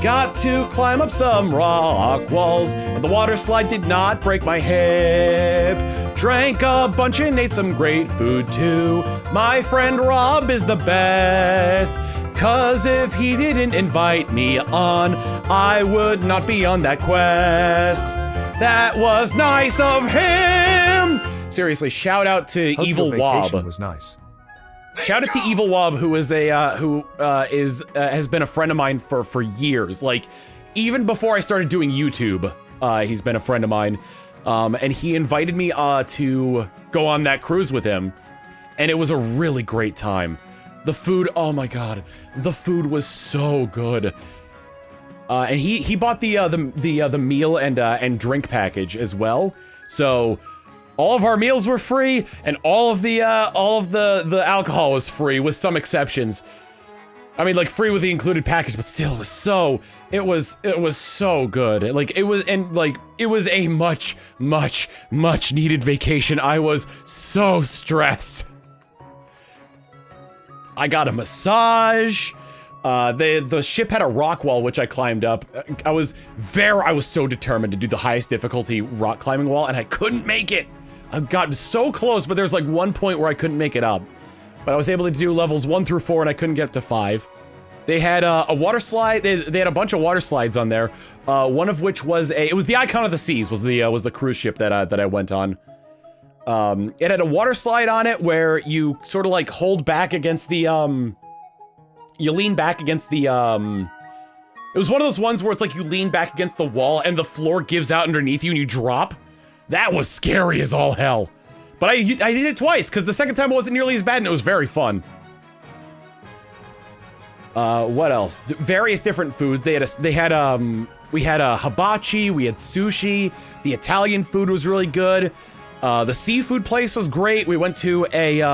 Got to climb up some rock walls, and the water slide did not break my hip. Drank a bunch and ate some great food too. My friend Rob is the best, 'cause if he didn't invite me on, I would not be on that quest. That was nice of him! Seriously, shout out to Hope Evil your Wob. vacation was nice. Shout out to Evil Wob, who is has been a friend of mine for years. Like, even before I started doing YouTube, he's been a friend of mine. And he invited me to go on that cruise with him, and it was a really great time. The food, oh my god, the food was so good. And he bought the meal and drink package as well. So all of our meals were free, and all of the alcohol was free, with some exceptions. I mean, like, free with the included package, but still, it was so good. Like, it was a much needed vacation. I was so stressed. I got a massage. The ship had a rock wall, which I climbed up. I was so determined to do the highest difficulty rock climbing wall, and I couldn't make it. I got so close, but there's like one point where I couldn't make it up. But I was able to do levels 1 through 4, and I couldn't get up to 5. They had a water slide. They had a bunch of water slides on there. One of which was it was the Icon of the Seas, was the cruise ship that I went on. It had a water slide on it where you sort of like hold back against the you lean back against the it was one of those ones where it's like you lean back against the wall and the floor gives out underneath you and you drop. That was scary as all hell. But I did it twice, because the second time it wasn't nearly as bad, and it was very fun. What else? Various different foods. We had hibachi, we had sushi. The Italian food was really good. The seafood place was great. We went to a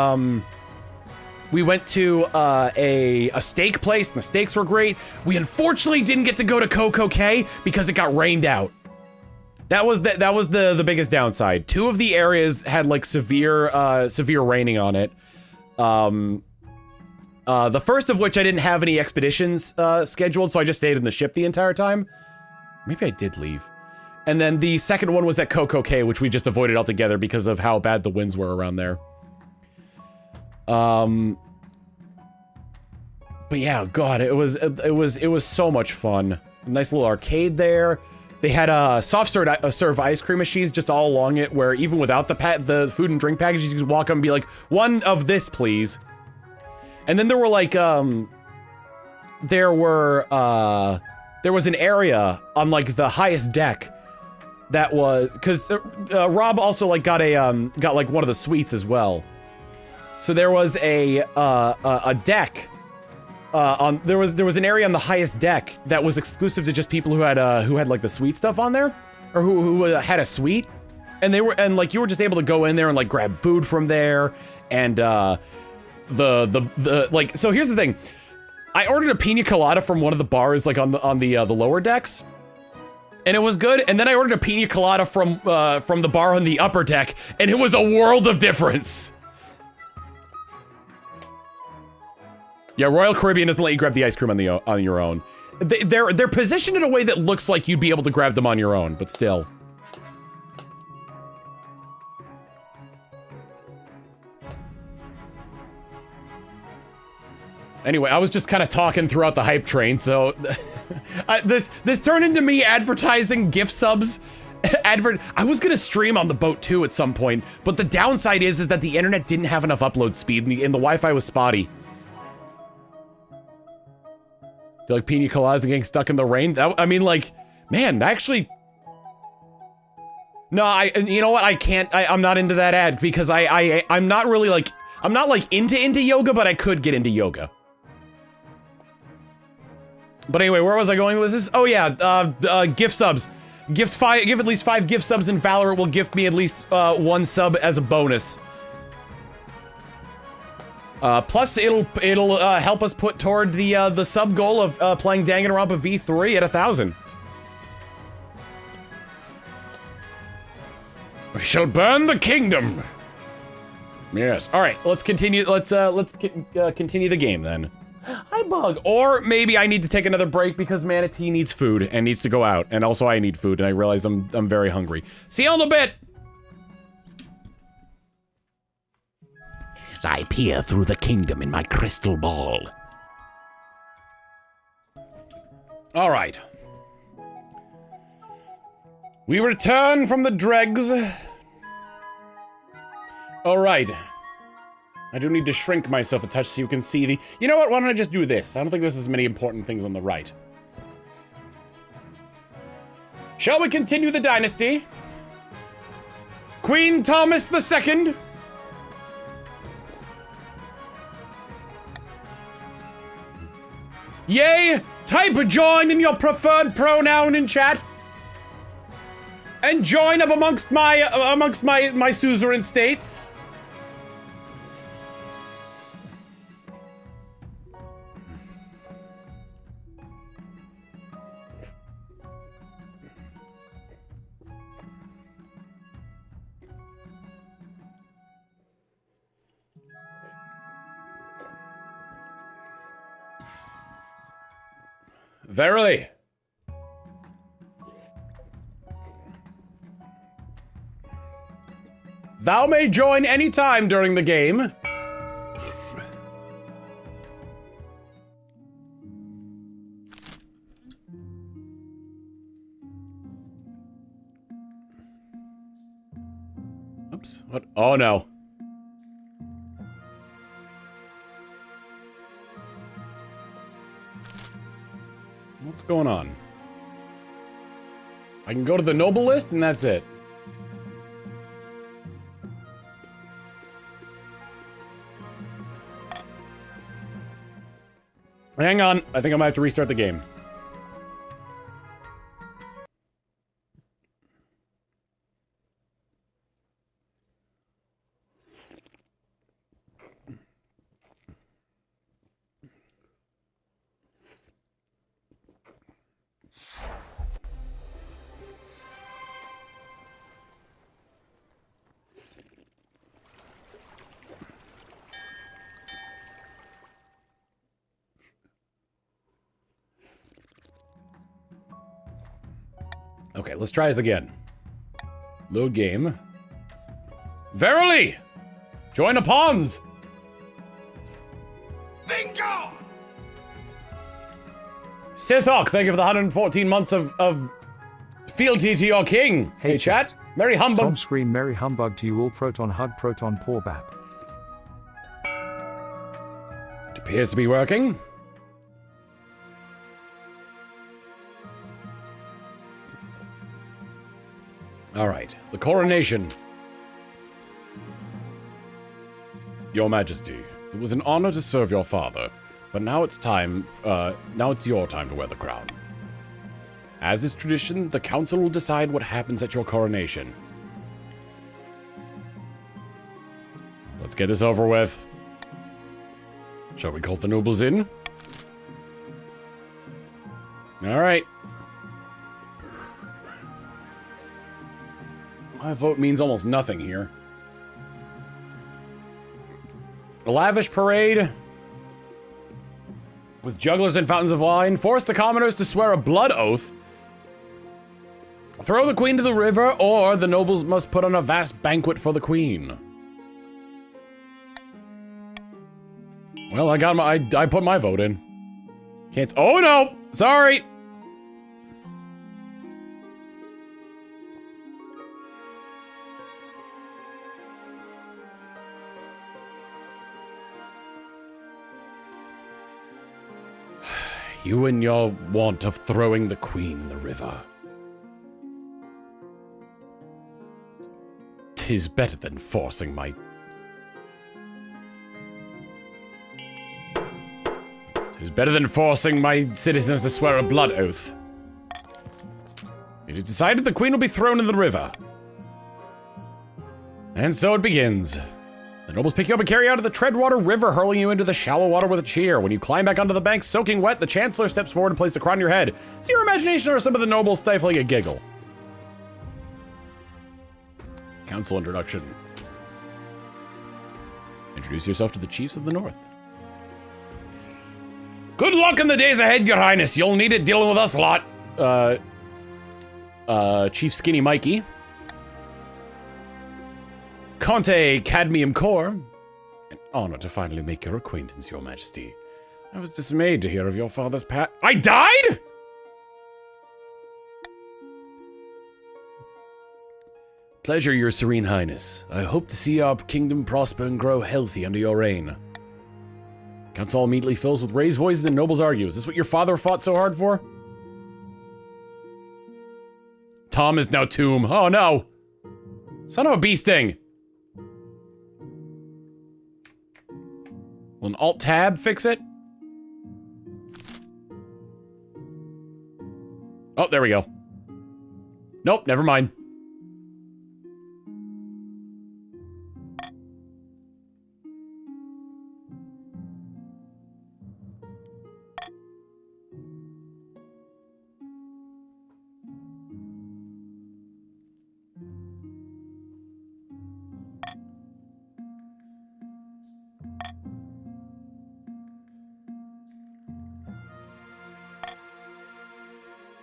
steak place, and the steaks were great. We unfortunately didn't get to go to Coco because it got rained out. That was the biggest downside. 2 of the areas had like severe raining on it. The first of which I didn't have any expeditions scheduled, so I just stayed in the ship the entire time. Maybe I did leave. And then the second one was at Coco, which we just avoided altogether because of how bad the winds were around there. But yeah, God, it was so much fun. A nice little arcade there. They had soft serve ice cream machines just all along it, where even without the food and drink packages, you could walk up and be like, "1 of this, please." And then there were like there was an area on like the highest deck that was, because Rob also like got like one of the suites as well. So there was a deck. There was an area on the highest deck that was exclusive to just people who had like the suite stuff on there, or who had a suite, and like you were just able to go in there and like grab food from there, and like, so here's the thing, I ordered a pina colada from one of the bars like on the lower decks, and it was good, and then I ordered a pina colada from the bar on the upper deck, and it was a world of difference. Yeah, Royal Caribbean doesn't let you grab the ice cream on your own. They're positioned in a way that looks like you'd be able to grab them on your own, but still. Anyway, I was just kind of talking throughout the hype train, so this turned into me advertising gift subs. I was gonna stream on the boat too at some point, but the downside is that the internet didn't have enough upload speed and the Wi-Fi was spotty. Do you like pina coladas and getting stuck in the rain? I mean, like, man, actually, No, you know what? I can't. I'm not into that ad because I'm not really like. I'm not like into yoga, but I could get into yoga. But anyway, where was I going with this? Oh yeah, gift subs. Give at least 5 gift subs and Valorant will gift me at least 1 sub as a bonus. Plus it'll help us put toward the sub goal of playing Danganronpa V3 at 1,000. We shall burn the kingdom. Yes. All right. Let's continue. Let's continue the game then. Hi, Bug. Or maybe I need to take another break because Manatee needs food and needs to go out, and also I need food, and I realize I'm very hungry. See you in a bit. As I peer through the kingdom in my crystal ball. All right. We return from the dregs. All right. I do need to shrink myself a touch so you can see the... You know what? Why don't I just do this? I don't think there's as many important things on the right. Shall we continue the dynasty? Queen Thomas II. Yay! Type join in your preferred pronoun in chat. And join up amongst my suzerain states. Verily. Thou may join any time during the game. Oops, what? Oh no. What's going on? I can go to the noble list and that's it. Hang on, I think I might have to restart the game. Okay, let's try this again. Load game. Verily! Join the pawns! Bingo! Sithok, thank you for the 114 months of fealty to your king. Hey chat. Merry humbug. Tom scream merry humbug to you all. Proton hug, proton poor bap. It appears to be working. All right, the coronation. Your Majesty, it was an honor to serve your father, but now it's time, now it's your time to wear the crown. As is tradition, the council will decide what happens at your coronation. Let's get this over with. Shall we call the nobles in? All right. My vote means almost nothing here. A lavish parade with jugglers and fountains of wine force the commoners to swear a blood oath. Throw the queen to the river, or the nobles must put on a vast banquet for the queen. Well, I put my vote in. Can't. Oh no! Sorry! You and your want of throwing the queen in the river. 'Tis better than forcing my... 'Tis better than forcing my citizens to swear a blood oath. It is decided the queen will be thrown in the river. And so it begins. The nobles pick you up and carry you out of the Treadwater River, hurling you into the shallow water with a cheer. When you climb back onto the bank, soaking wet, the Chancellor steps forward and places a crown on your head. Is your imagination or some of the nobles stifling a giggle? Council introduction. Introduce yourself to the chiefs of the north. Good luck in the days ahead, your highness. You'll need it dealing with us lot. Chief Skinny Mikey. Conte Cadmium Core. An honor to finally make your acquaintance, your majesty. I was dismayed to hear of your father's I died?! Pleasure, your serene highness. I hope to see our kingdom prosper and grow healthy under your reign. Council immediately fills with raised voices and nobles argue. Is this what your father fought so hard for? Tom is now tomb. Oh no! Son of a bee sting! Will an alt-tab fix it? Oh, there we go. Nope, never mind.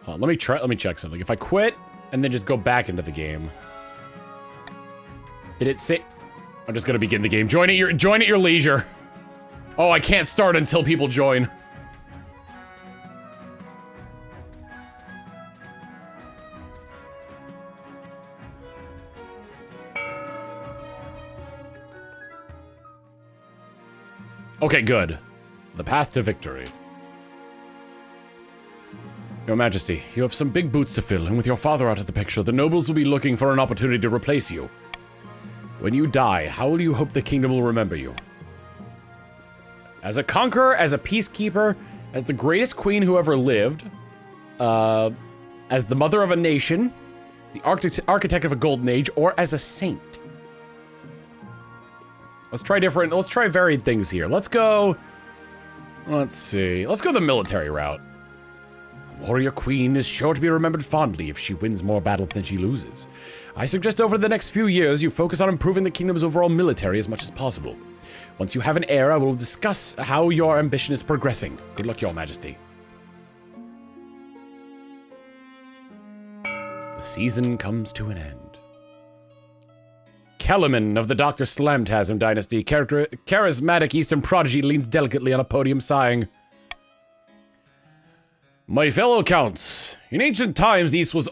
Hold on, let me check something. If I quit and then just go back into the game. Did it say I'm just gonna begin the game. Join at your leisure. Oh, I can't start until people join. Okay, good. The path to victory. Your Majesty, you have some big boots to fill, and with your father out of the picture, the nobles will be looking for an opportunity to replace you. When you die, how will you hope the kingdom will remember you? As a conqueror, as a peacekeeper, as the greatest queen who ever lived, as the mother of a nation, the architect of a golden age, or as a saint? Let's try varied things here. Let's see. Let's go the military route. Warrior Queen is sure to be remembered fondly if she wins more battles than she loses. I suggest over the next few years you focus on improving the kingdom's overall military as much as possible. Once you have an heir, I will discuss how your ambition is progressing. Good luck, Your Majesty. The season comes to an end. Kellerman of the Dr. Slamtasm dynasty, charismatic Eastern prodigy, leans delicately on a podium sighing. My fellow counts, in ancient times East was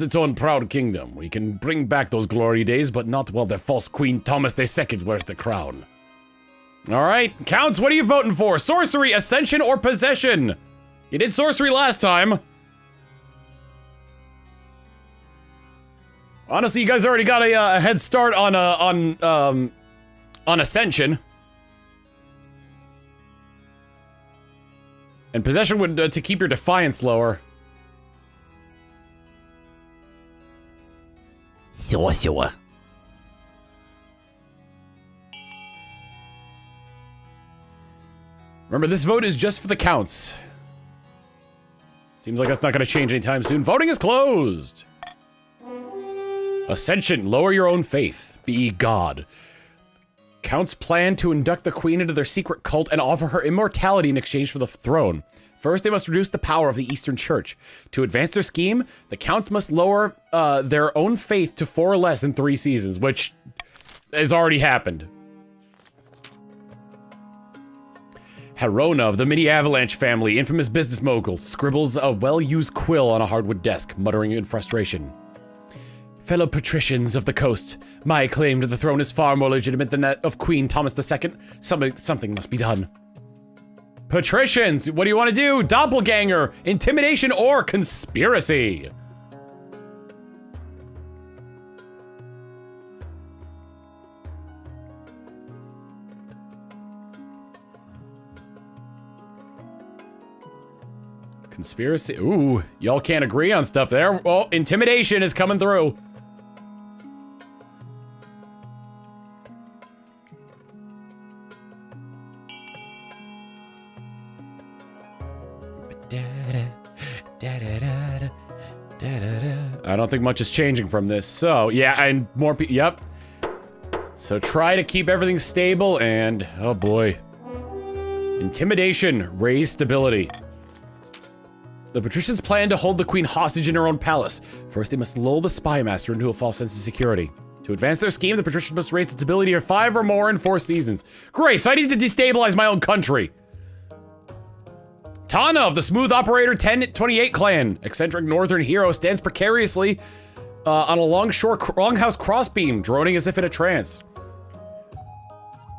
its own proud kingdom. We can bring back those glory days, but not while the false Queen Thomas II wears the crown. Alright, counts, what are you voting for? Sorcery, Ascension, or Possession? You did sorcery last time. Honestly, you guys already got a head start on Ascension. And Possession would, to keep your Defiance lower. Sorcerer. Remember, this vote is just for the counts. Seems like that's not gonna change anytime soon. Voting is closed! Ascension, lower your own faith. Be God. Counts plan to induct the queen into their secret cult and offer her immortality in exchange for the throne. First, they must reduce the power of the Eastern Church. To advance their scheme, the counts must lower their own faith to 4 or less in 3 seasons, which has already happened. Herona of the Mini Avalanche family, infamous business mogul, scribbles a well-used quill on a hardwood desk, muttering in frustration. Fellow patricians of the coast, my claim to the throne is far more legitimate than that of Queen Thomas II. Something must be done. Patricians, what do you want to do? Doppelganger, intimidation, or conspiracy? Conspiracy. Ooh, y'all can't agree on stuff there. Well, intimidation is coming through. I don't think much is changing from this. So, yeah, and more people. Yep. So try to keep everything stable and, oh boy. Intimidation, raise stability. The patricians plan to hold the queen hostage in her own palace. First, they must lull the spy master into a false sense of security. To advance their scheme, the patricians must raise its ability to 5 or more in 4 seasons. Great, so I need to destabilize my own country. Tana of the Smooth Operator 1028 clan, eccentric northern hero, stands precariously on a longhouse crossbeam, droning as if in a trance.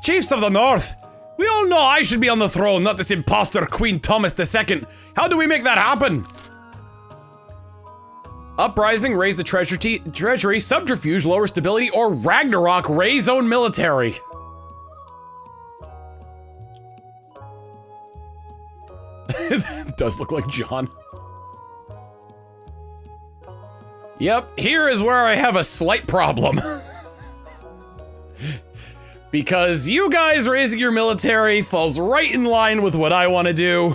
Chiefs of the North, we all know I should be on the throne, not this imposter Queen Thomas II. How do we make that happen? Uprising, raise the treasury, subterfuge, lower stability, or Ragnarok, raise own military. It does look like John. Yep, here is where I have a slight problem. Because you guys raising your military falls right in line with what I want to do.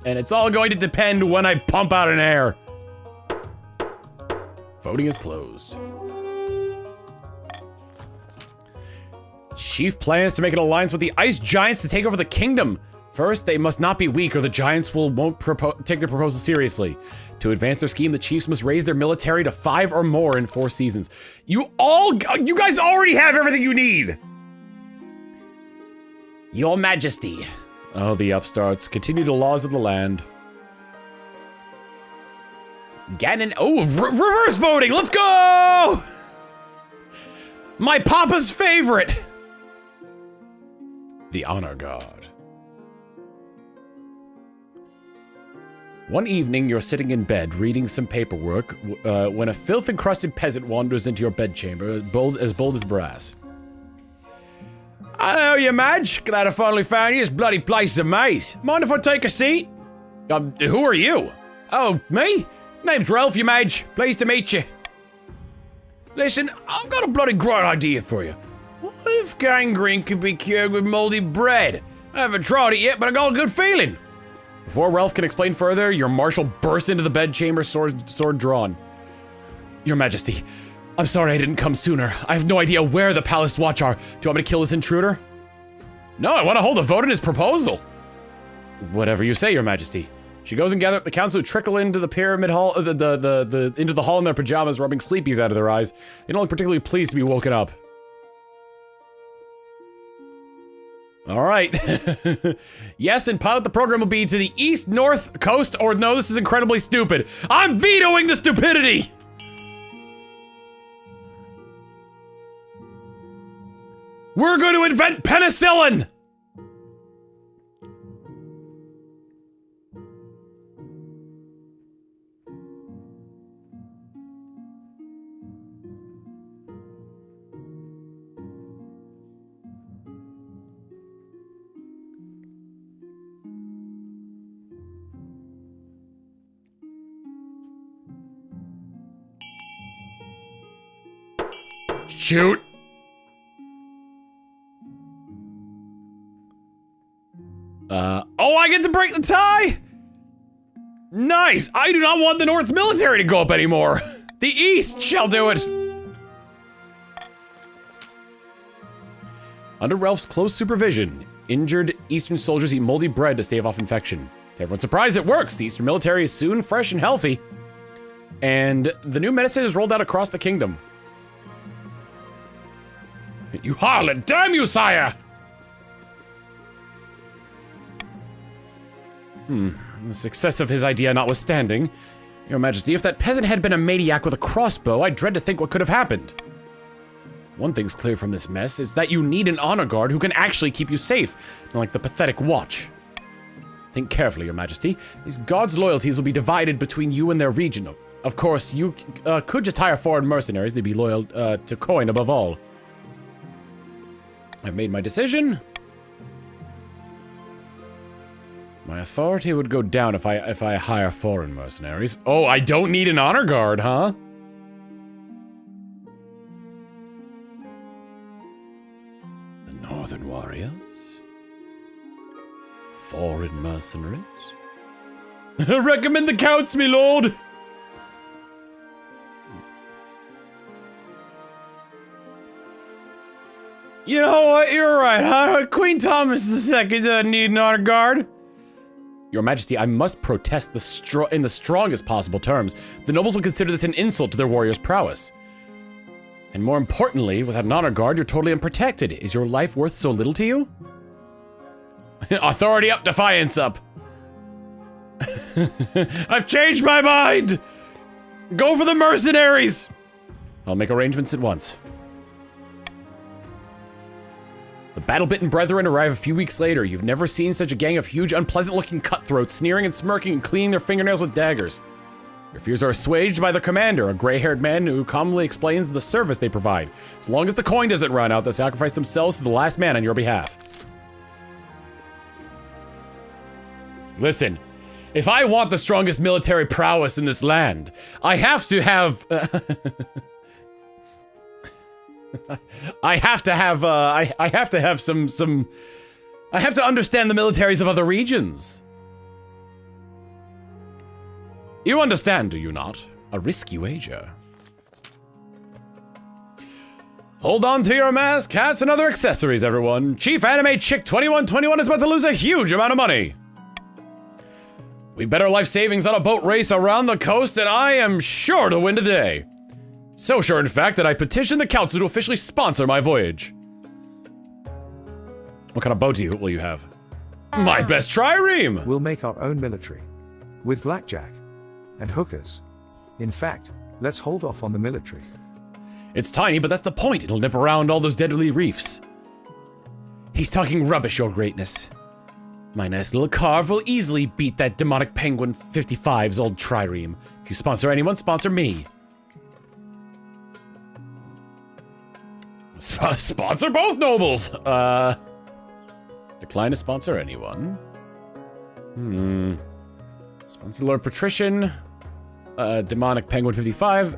And it's all going to depend when I pump out an heir. Voting is closed. Chief plans to make an alliance with the Ice Giants to take over the kingdom. First, they must not be weak or the Giants won't take their proposal seriously. To advance their scheme, the Chiefs must raise their military to 5 or more in 4 seasons. You guys already have everything you need! Your Majesty. Oh, the upstarts. Continue the laws of the land. Ganon. Oh, reverse voting! Let's go! My papa's favorite! The Honor Guard. One evening, you're sitting in bed, reading some paperwork, when a filth-encrusted peasant wanders into your bedchamber, as bold as brass. Hello, you Madge. Glad I finally found you. This bloody place is a maze. Mind if I take a seat? Who are you? Oh, me? Name's Ralph, you Madge. Pleased to meet you. Listen, I've got a bloody great idea for you. What if gangrene could be cured with moldy bread? I haven't tried it yet, but I got a good feeling. Before Ralph can explain further, your marshal bursts into the bedchamber, sword drawn. Your Majesty, I'm sorry I didn't come sooner. I have no idea where the palace watch are. Do you want me to kill this intruder? No, I want to hold a vote on his proposal. Whatever you say, Your Majesty. She goes and gathers up the council who trickle into the pyramid hall, into the hall in their pajamas, rubbing sleepies out of their eyes. They don't look particularly pleased to be woken up. All right. Yes, and pilot the program will be to the east, north, coast, or no, this is incredibly stupid. I'm vetoing the stupidity! We're going to invent penicillin! Shoot! Oh, I get to break the tie? Nice! I do not want the North military to go up anymore. The East shall do it. Under Ralph's close supervision, injured Eastern soldiers eat moldy bread to stave off infection. To everyone's surprise, it works. The Eastern military is soon fresh and healthy. And the new medicine is rolled out across the kingdom. You harlot! Damn you, sire! The success of his idea notwithstanding, Your Majesty, if that peasant had been a maniac with a crossbow, I dread to think what could have happened. One thing's clear from this mess is that you need an honor guard who can actually keep you safe, unlike the pathetic watch. Think carefully, Your Majesty. These guards' loyalties will be divided between you and their region. Of course, you could just hire foreign mercenaries. They'd be loyal to coin above all. I've made my decision. My My authority would go down if I hire foreign mercenaries. Oh, I don't need an honor guard, huh? The Northern Warriors? Foreign mercenaries? Recommend the counts, me lord! You know what? You're right, huh? Queen Thomas II doesn't need an honor guard. Your Majesty, I must protest in the strongest possible terms. The nobles will consider this an insult to their warriors' prowess. And more importantly, without an honor guard, you're totally unprotected. Is your life worth so little to you? Authority up, defiance up. I've changed my mind! Go for the mercenaries! I'll make arrangements at once. The battle-bitten brethren arrive a few weeks later. You've never seen such a gang of huge, unpleasant-looking cutthroats, sneering and smirking and cleaning their fingernails with daggers. Your fears are assuaged by their commander, a gray-haired man who calmly explains the service they provide. As long as the coin doesn't run out, they'll sacrifice themselves to the last man on your behalf. Listen, if I want the strongest military prowess in this land, I have to have... I have to have some... I have to understand the militaries of other regions. You understand, do you not? A risky wager. Hold on to your mask, hats, and other accessories, everyone. Chief Anime Chick 2121 is about to lose a huge amount of money. We bet our life savings on a boat race around the coast, and I am sure to win today. So sure, in fact, that I petitioned the council to officially sponsor my voyage. What kind of boat will you have? My best trireme! We'll make our own military. With blackjack. And hookers. In fact, let's hold off on the military. It's tiny, but that's the point. It'll nip around all those deadly reefs. He's talking rubbish, your greatness. My nice little carve will easily beat that demonic penguin 55's old trireme. If you sponsor anyone, sponsor me. Sponsor both nobles! Decline to sponsor anyone. Sponsor Lord Patrician. Demonic Penguin 55.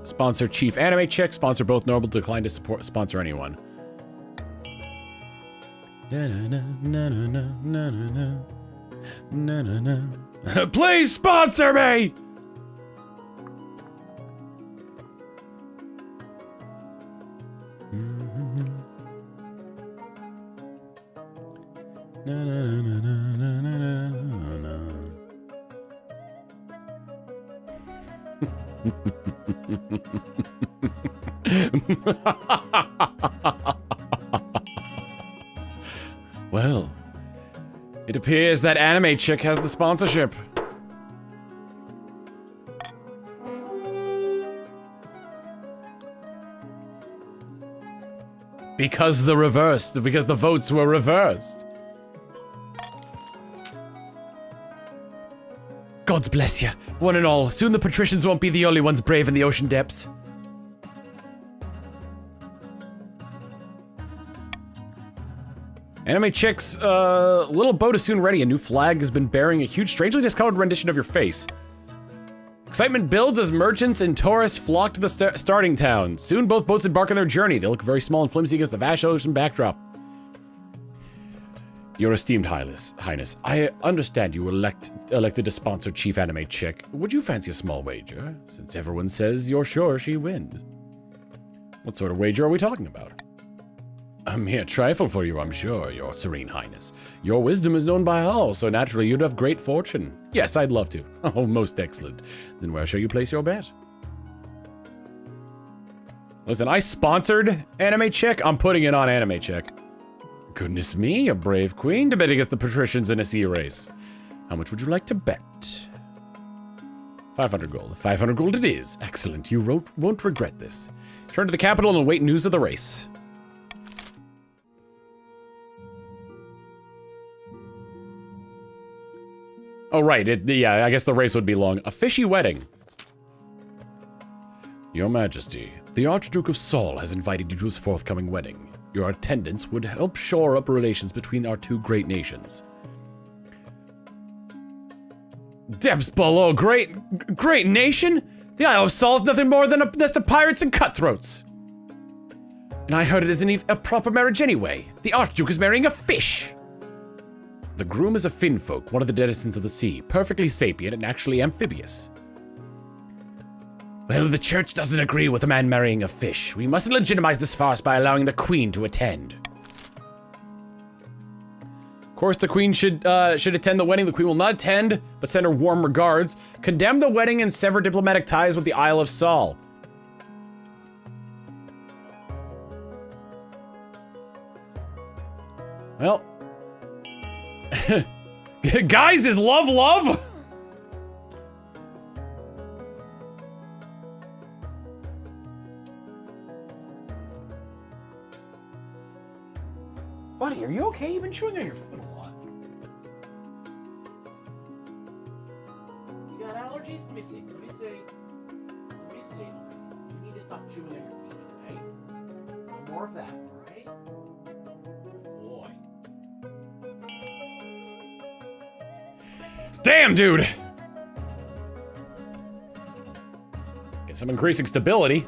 Sponsor Chief Anime Chick. Sponsor both nobles. Decline to sponsor anyone. Please sponsor me! Well, it appears that Anime Chick has the sponsorship. Because the votes were reversed. Gods bless you, one and all. Soon the patricians won't be the only ones brave in the ocean depths. Anime Chick's little boat is soon ready. A new flag has been bearing a huge, strangely discolored rendition of your face. Excitement builds as merchants and tourists flock to the starting town. Soon both boats embark on their journey. They look very small and flimsy against the vast ocean backdrop. Your esteemed highness, I understand you elected to sponsor Chief Anime Chick. Would you fancy a small wager? Since everyone says you're sure she wins. What sort of wager are we talking about? A mere trifle for you, I'm sure, your serene highness. Your wisdom is known by all, so naturally you'd have great fortune. Yes, I'd love to. Oh, most excellent. Then where shall you place your bet? Listen, I sponsored Anime Chick. I'm putting it on Anime Chick. Goodness me, a brave queen to bet against the patricians in a sea race. How much would you like to bet? 500 gold. 500 gold it is. Excellent. You won't regret this. Turn to the capital and await news of the race. Oh, right. Yeah, I guess the race would be long. A fishy wedding. Your Majesty, the Archduke of Saul has invited you to his forthcoming wedding. Your attendance would help shore up relations between our two great nations. Depths below, great nation? The Isle of Saul is nothing more than a nest of pirates and cutthroats. And I heard it isn't even a proper marriage anyway. The Archduke is marrying a fish. The groom is a finfolk, one of the denizens of the sea, perfectly sapient and actually amphibious. Well, the church doesn't agree with a man marrying a fish. We mustn't legitimize this farce by allowing the queen to attend. Of course, the queen should attend the wedding. The queen will not attend, but send her warm regards. Condemn the wedding and sever diplomatic ties with the Isle of Saul. Well, guys, is love? Buddy, are you okay? You've been chewing on your foot a lot. You got allergies? Let me see. Let me see. You need to stop chewing on your feet, okay? No more of that, alright? Boy. Damn, dude! Get some increasing stability.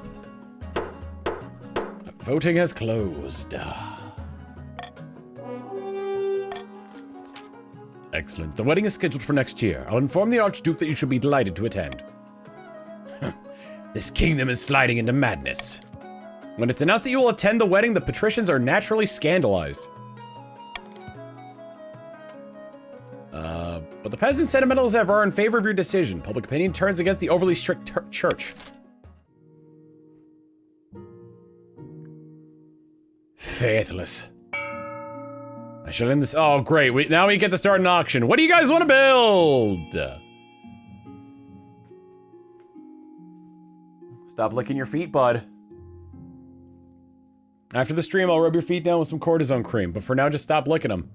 Voting has closed. Excellent. The wedding is scheduled for next year. I'll inform the Archduke that you should be delighted to attend. This kingdom is sliding into madness. When it's announced that you will attend the wedding, the patricians are naturally scandalized. But the peasant sentimentalists are in favor of your decision. Public opinion turns against the overly strict church. Faithless. I shall end this. Oh, great. Now we get to start an auction. What do you guys want to build? Stop licking your feet, bud. After the stream, I'll rub your feet down with some cortisone cream, but for now, just stop licking them.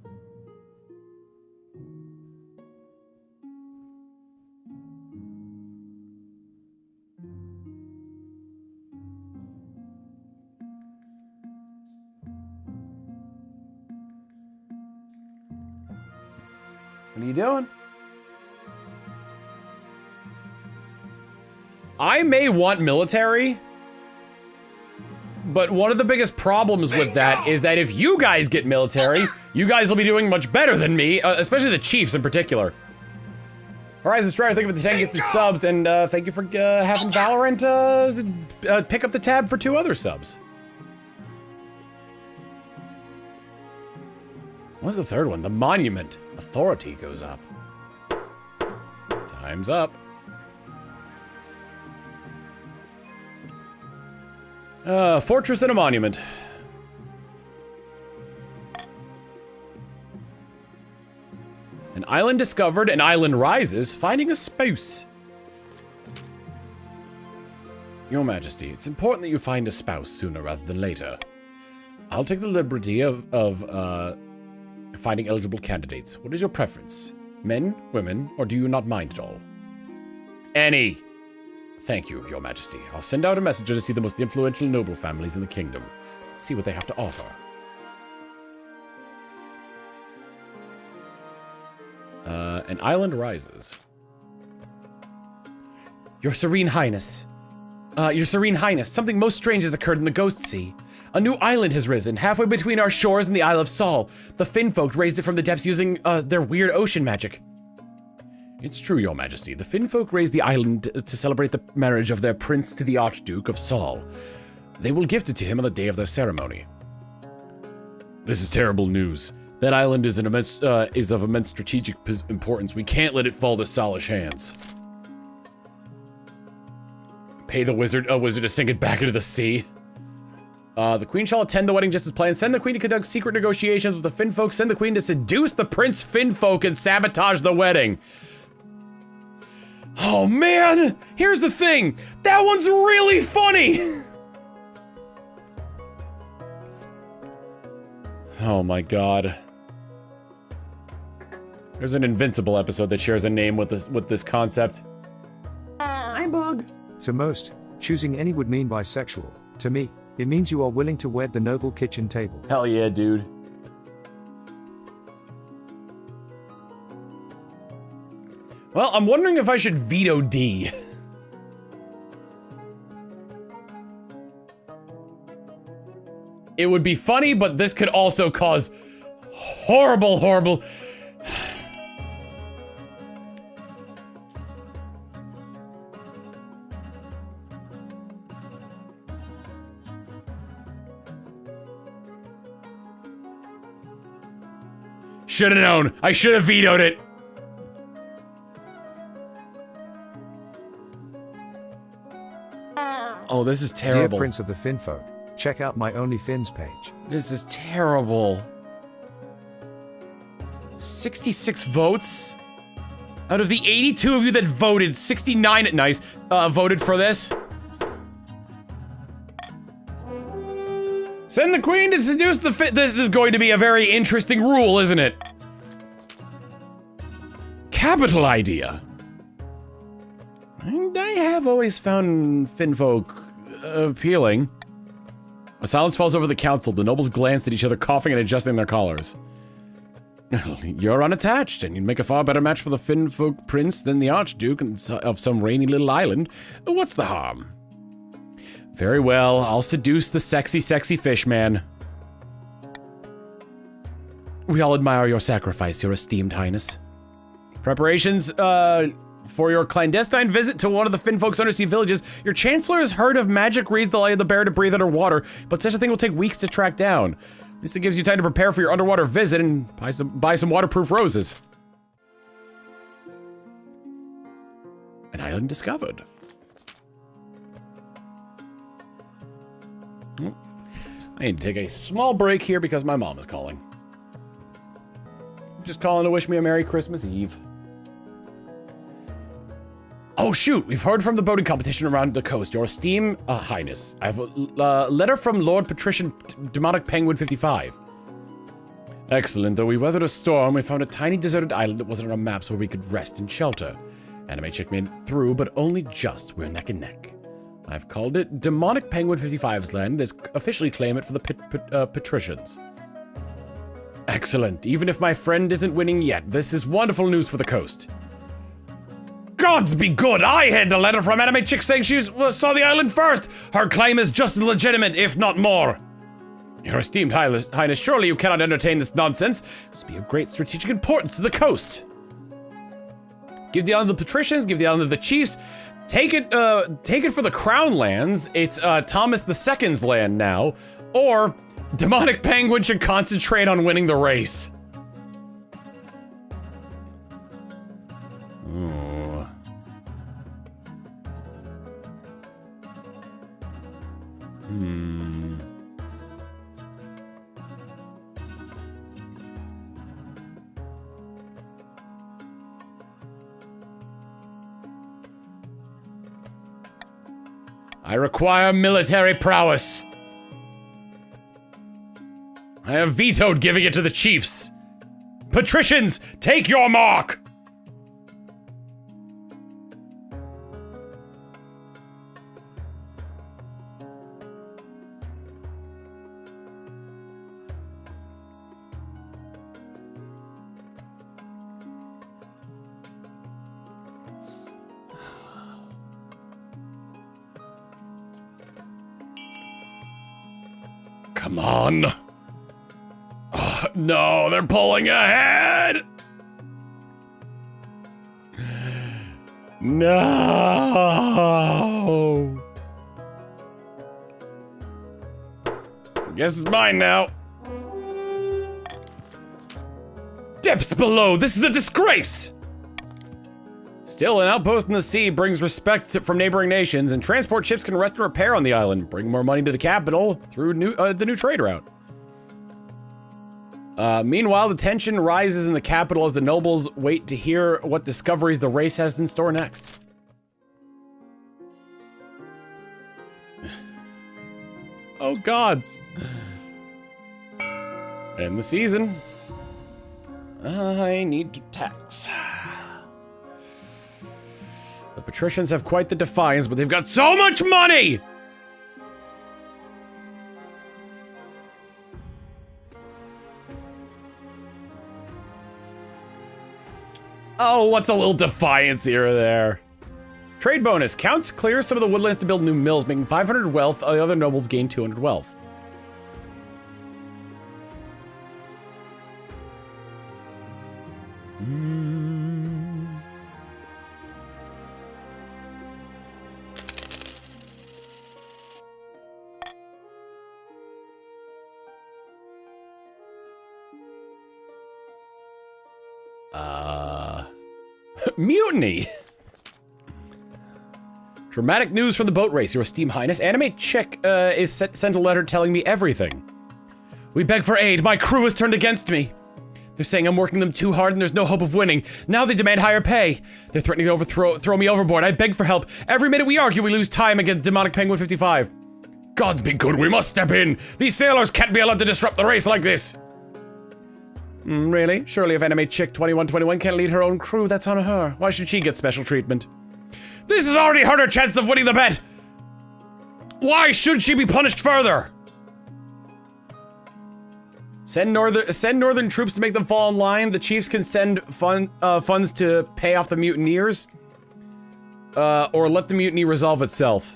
What are you doing? I may want military, but one of the biggest problems with that is that if you guys get military, you guys will be doing much better than me, especially the Chiefs in particular. Horizon Strider, thank you for the 10 gifted subs, and thank you for having Valorant pick up the tab for 2 other subs. What's the third one? The Monument. Authority goes up. Time's up. Fortress and a monument. An island discovered, an island rises, finding a spouse. Your Majesty, it's important that you find a spouse sooner rather than later. I'll take the liberty of finding eligible candidates. What is your preference? Men, women, or do you not mind at all? Any. Thank you, Your Majesty. I'll send out a messenger to see the most influential noble families in the kingdom. Let's see what they have to offer. An island rises. Your Serene Highness. Something most strange has occurred in the Ghost Sea. A new island has risen, halfway between our shores and the Isle of Saul. The Finfolk raised it from the depths using their weird ocean magic. It's true, Your Majesty. The Finfolk raised the island to celebrate the marriage of their prince to the Archduke of Saul. They will gift it to him on the day of their ceremony. This is terrible news. That island is of immense strategic importance. We can't let it fall to Saulish hands. Pay the wizard to sink it back into the sea. The queen shall attend the wedding just as planned. Send the queen to conduct secret negotiations with the Finfolk. Send the queen to seduce the Prince Finfolk and sabotage the wedding. Oh man, here's the thing. That one's really funny. Oh my god. There's an Invincible episode that shares a name with this concept. Hi, Bug. To most, choosing any would mean bisexual. To me, it means you are willing to wed the noble kitchen table. Hell yeah, dude. Well, I'm wondering if I should veto D. It would be funny, but this could also cause horrible. Should have known. I should have vetoed it. Oh, this is terrible. Dear Prince of the Finfolk, check out my OnlyFins page. This is terrible. 66 votes? Out of the 82 of you that voted, 69 voted for this. Send the queen to seduce the This is going to be a very interesting rule, isn't it? Capital idea. And I have always found Finfolk appealing. A silence falls over the council. The nobles glance at each other, coughing and adjusting their collars. You're unattached, and you'd make a far better match for the Finfolk prince than the Archduke of some rainy little island. What's the harm? Very well, I'll seduce the sexy fish man. We all admire your sacrifice, your esteemed highness. Preparations, for your clandestine visit to one of the Finfolk's undersea villages. Your chancellor has heard of magic reeds that allow the bear to breathe underwater, but such a thing will take weeks to track down. At least it gives you time to prepare for your underwater visit and buy some waterproof roses. An island discovered. I need to take a small break here because my mom is calling. Just calling to wish me a Merry Christmas Eve. Oh shoot, we've heard from the boating competition around the coast. Your esteemed highness. I have a letter from Lord Patrician Demonic Penguin 55. Excellent, though we weathered a storm, we found a tiny deserted island that wasn't on our maps where we could rest and shelter. Anime Chick made it through, but only just. We're neck and neck. I've called it Demonic Penguin 55's land, as officially claim it for the patricians. Excellent, even if my friend isn't winning yet, this is wonderful news for the coast. Gods be good! I had a letter from Anime Chick saying she saw the island first! Her claim is just as legitimate, if not more. Your esteemed highness, surely you cannot entertain this nonsense. This will be of great strategic importance to the coast. Give the island to the patricians, give the island to the chiefs. Take it for the crown lands. It's Thomas II's land now. Or Demonic Penguin should concentrate on winning the race. Ooh. I require military prowess. I have vetoed giving it to the chiefs. Patricians, take your mark! Come on. Oh, no, they're pulling ahead. No. Guess it's mine now. Depths below, this is a disgrace. Still, an outpost in the sea brings respect from neighboring nations, and transport ships can rest and repair on the island, bring more money to the capital through the new trade route. Meanwhile, the tension rises in the capital as the nobles wait to hear what discoveries the race has in store next. Oh gods. End the season. I need to tax. The patricians have quite the defiance, but they've got so much money! Oh, what's a little defiance here or there? Trade bonus. Counts clear some of the woodlands to build new mills, making 500 wealth. The other nobles gain 200 wealth. Mutiny! Dramatic news from the boat race, Your Esteemed Highness. Animate Chick is sent a letter telling me everything. We beg for aid. My crew has turned against me. They're saying I'm working them too hard and there's no hope of winning. Now they demand higher pay. They're threatening to throw me overboard. I beg for help. Every minute we argue, we lose time against Demonic Penguin 55. Gods be good, we must step in. These sailors can't be allowed to disrupt the race like this. Really? Surely if Anime Chick 2121 can't lead her own crew, that's on her. Why should she get special treatment? This has already hurt her chance of winning the bet. Why should she be punished further? Send northern troops to make them fall in line. The chiefs can send funds to pay off the mutineers. Or let the mutiny resolve itself.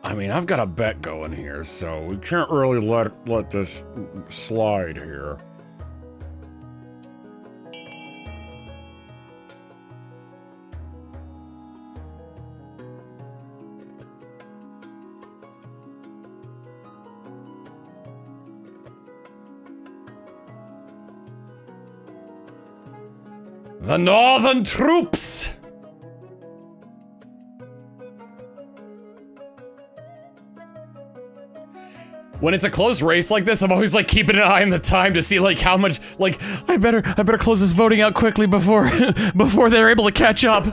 I mean, I've got a bet going here, so we can't really let this slide here. The northern troops! When it's a close race like this, I'm always like keeping an eye on the time to see like how much, like, I better close this voting out quickly before before they're able to catch up.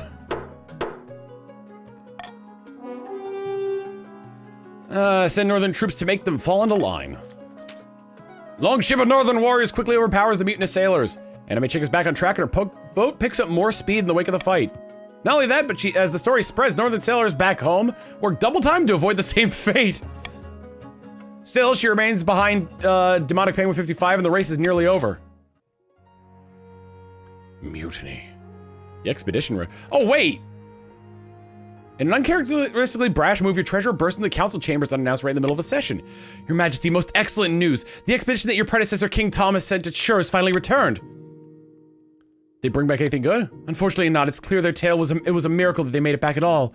Send northern troops to make them fall into line. Longship of northern warriors quickly overpowers the mutinous sailors. Anime Chick is back on track and her boat picks up more speed in the wake of the fight. Not only that, but as the story spreads, northern sailors back home work double time to avoid the same fate. Still, she remains behind Demonic Penguin 55 and the race is nearly over. Mutiny. The expedition. Oh, wait! In an uncharacteristically brash move, your treasurer burst into the council chambers unannounced right in the middle of a session. Your Majesty, most excellent news. The expedition that your predecessor, King Thomas, sent to Chur has finally returned. They bring back anything good? Unfortunately not. It's clear their tale was a miracle that they made it back at all.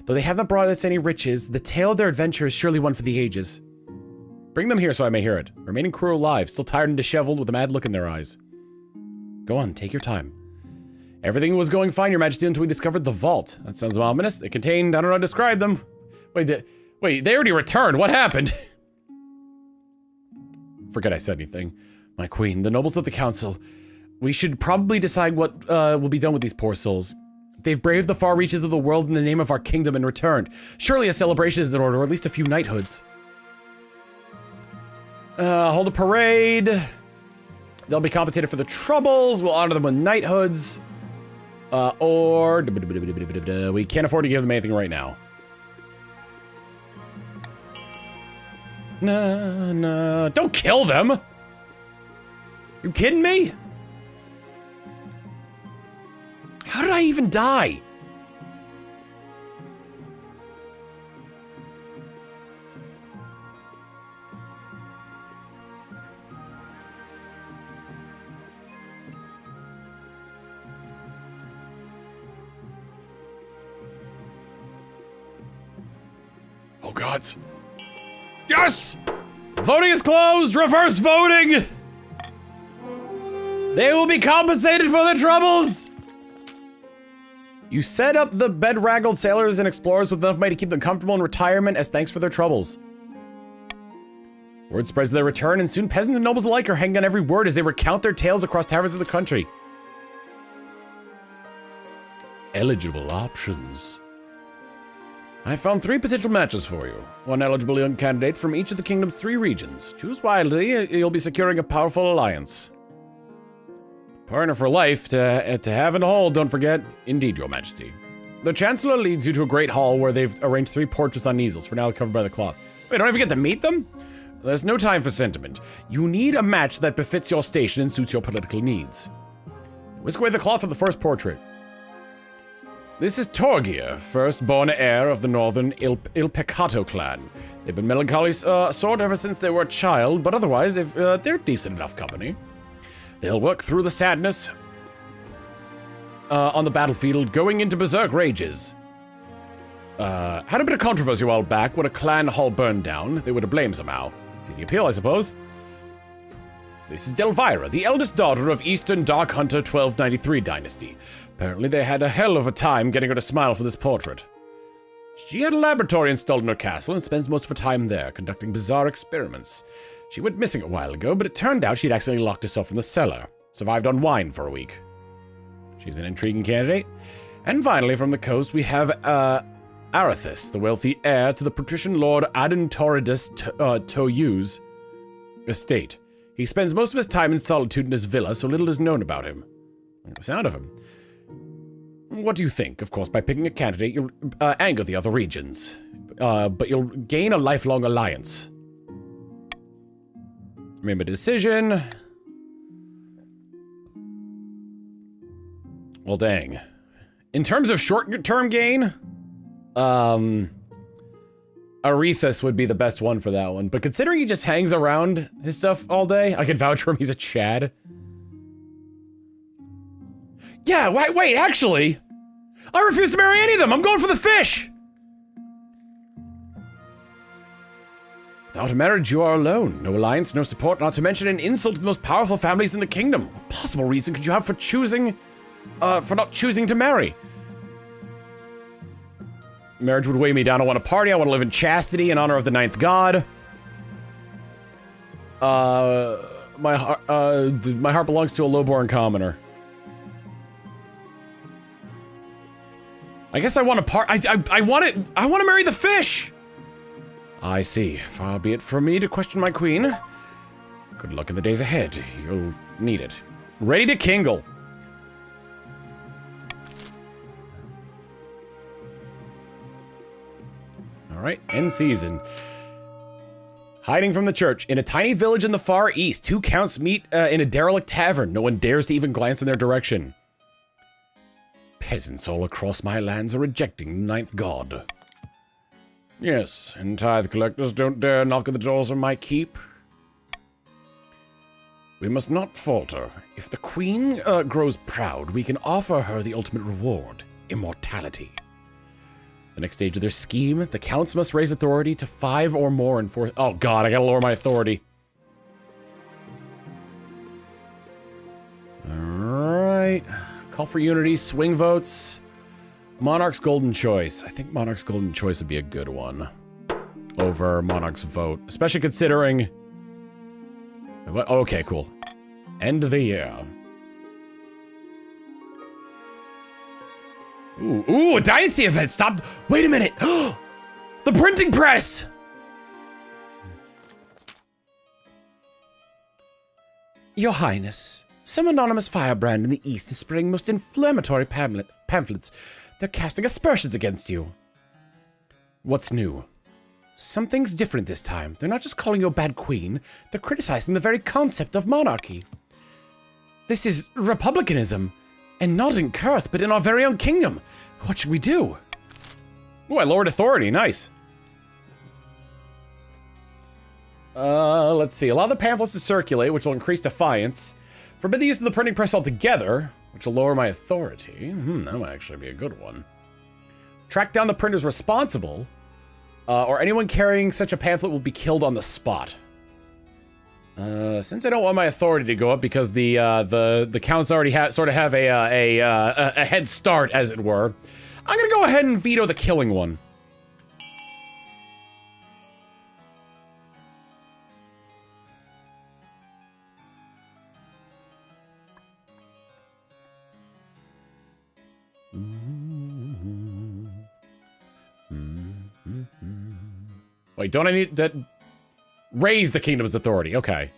Though they have not brought us any riches, the tale of their adventure is surely one for the ages. Bring them here so I may hear it. Remaining crew alive, still tired and disheveled with a mad look in their eyes. Go on, take your time. Everything was going fine, Your Majesty, until we discovered the vault. That sounds ominous. It contained, I don't know how to describe them. Wait, they already returned. What happened? Forget I said anything. My queen, the nobles of the council. We should probably decide what will be done with these poor souls. They've braved the far reaches of the world in the name of our kingdom and returned. Surely a celebration is in order, or at least a few knighthoods. Hold a parade. They'll be compensated for the troubles. We'll honor them with knighthoods. Or we can't afford to give them anything right now. No, don't kill them. You kidding me? How did I even die? Oh, gods. Yes! Voting is closed! Reverse voting! They will be compensated for their troubles! You set up the bedraggled sailors and explorers with enough money to keep them comfortable in retirement as thanks for their troubles. Word spreads of their return, and soon peasants and nobles alike are hanging on every word as they recount their tales across taverns of the country. Eligible options. I found 3 potential matches for you. 1 eligible young candidate from each of the kingdom's 3 regions. Choose wisely, you'll be securing a powerful alliance. Partner for life, to have and hold, don't forget. Indeed, Your Majesty. The Chancellor leads you to a great hall where they've arranged 3 portraits on easels, for now covered by the cloth. We don't even get to meet them? There's no time for sentiment. You need a match that befits your station and suits your political needs. Whisk away the cloth of the first portrait. This is Torgir, first-born heir of the northern Il Peccato clan. They've been melancholy sort ever since they were a child, but otherwise they're decent enough company. They'll work through the sadness on the battlefield, going into berserk rages. Had a bit of controversy a while back when a clan hall burned down. They were to blame somehow. See the appeal, I suppose. This is Delvira, the eldest daughter of Eastern Dark Hunter 1293 dynasty. Apparently they had a hell of a time getting her to smile for this portrait. She had a laboratory installed in her castle and spends most of her time there, conducting bizarre experiments. She went missing a while ago, but it turned out she'd accidentally locked herself in the cellar. Survived on wine for a week. She's an intriguing candidate. And finally, from the coast, we have, Arathis, the wealthy heir to the patrician lord Adentoridus Toyu's estate. He spends most of his time in solitude in his villa, so little is known about him. Like the sound of him. What do you think? Of course, by picking a candidate, you'll anger the other regions. But you'll gain a lifelong alliance. Remember the decision. Well, dang. In terms of short-term gain, Arethus would be the best one for that one. But considering he just hangs around his stuff all day, I can vouch for him he's a Chad. Yeah, wait, actually, I refuse to marry any of them. I'm going for the fish. Without a marriage, you are alone. No alliance, no support, not to mention an insult to the most powerful families in the kingdom. What possible reason could you have for not choosing to marry? Marriage would weigh me down. I want to party. I want to live in chastity in honor of the ninth god. My heart belongs to a lowborn commoner. I guess I want to I want to marry the fish. I see. Far be it from me to question my queen. Good luck in the days ahead. You'll need it. Ready to kingle. All right, end season. Hiding from the church. In a tiny village in the far east, two counts meet in a derelict tavern. No one dares to even glance in their direction. Peasants all across my lands are rejecting the ninth god. Yes, and tithe collectors don't dare knock at the doors of my keep. We must not falter. If the queen grows proud, we can offer her the ultimate reward, immortality. The next stage of their scheme, the counts must raise authority to 5 or more and 4. Oh god, I gotta lower my authority. Alright. Call for unity, swing votes. Monarch's Golden Choice. I think Monarch's Golden Choice would be a good one over Monarch's Vote, especially considering... What? Okay, cool. End of the year. Ooh, a dynasty event stopped. Wait a minute. The printing press. Your Highness, some anonymous firebrand in the East is spreading most inflammatory pamphlets. They're casting aspersions against you. What's new? Something's different this time. They're not just calling you a bad queen, they're criticizing the very concept of monarchy. This is republicanism, and not in Kurth, but in our very own kingdom. What should we do? Ooh, I lowered authority, nice. Let's see. Allow the pamphlets to circulate, which will increase defiance. Forbid the use of the printing press altogether, which will lower my authority. That might actually be a good one. Track down the printers responsible, or anyone carrying such a pamphlet will be killed on the spot. Since I don't want my authority to go up because the counts already sort of have a head start, as it were, I'm gonna go ahead and veto the killing one. Wait, don't I need that? Raise the kingdom's authority, okay.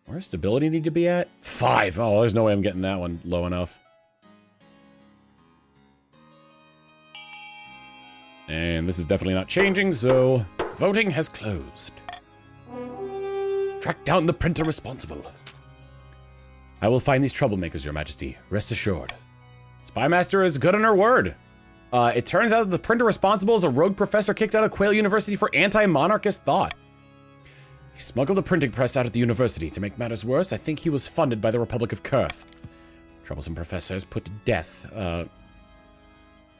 Where's stability need to be at? 5. Oh, there's no way I'm getting that one low enough. And this is definitely not changing, so voting has closed. Track down the printer responsible. I will find these troublemakers, Your Majesty. Rest assured. Spymaster is good on her word. It turns out that the printer responsible is a rogue professor kicked out of Quail University for anti-monarchist thought. He smuggled a printing press out of the university. To make matters worse, I think he was funded by the Republic of Kurth. Troublesome professors put to death. Oh,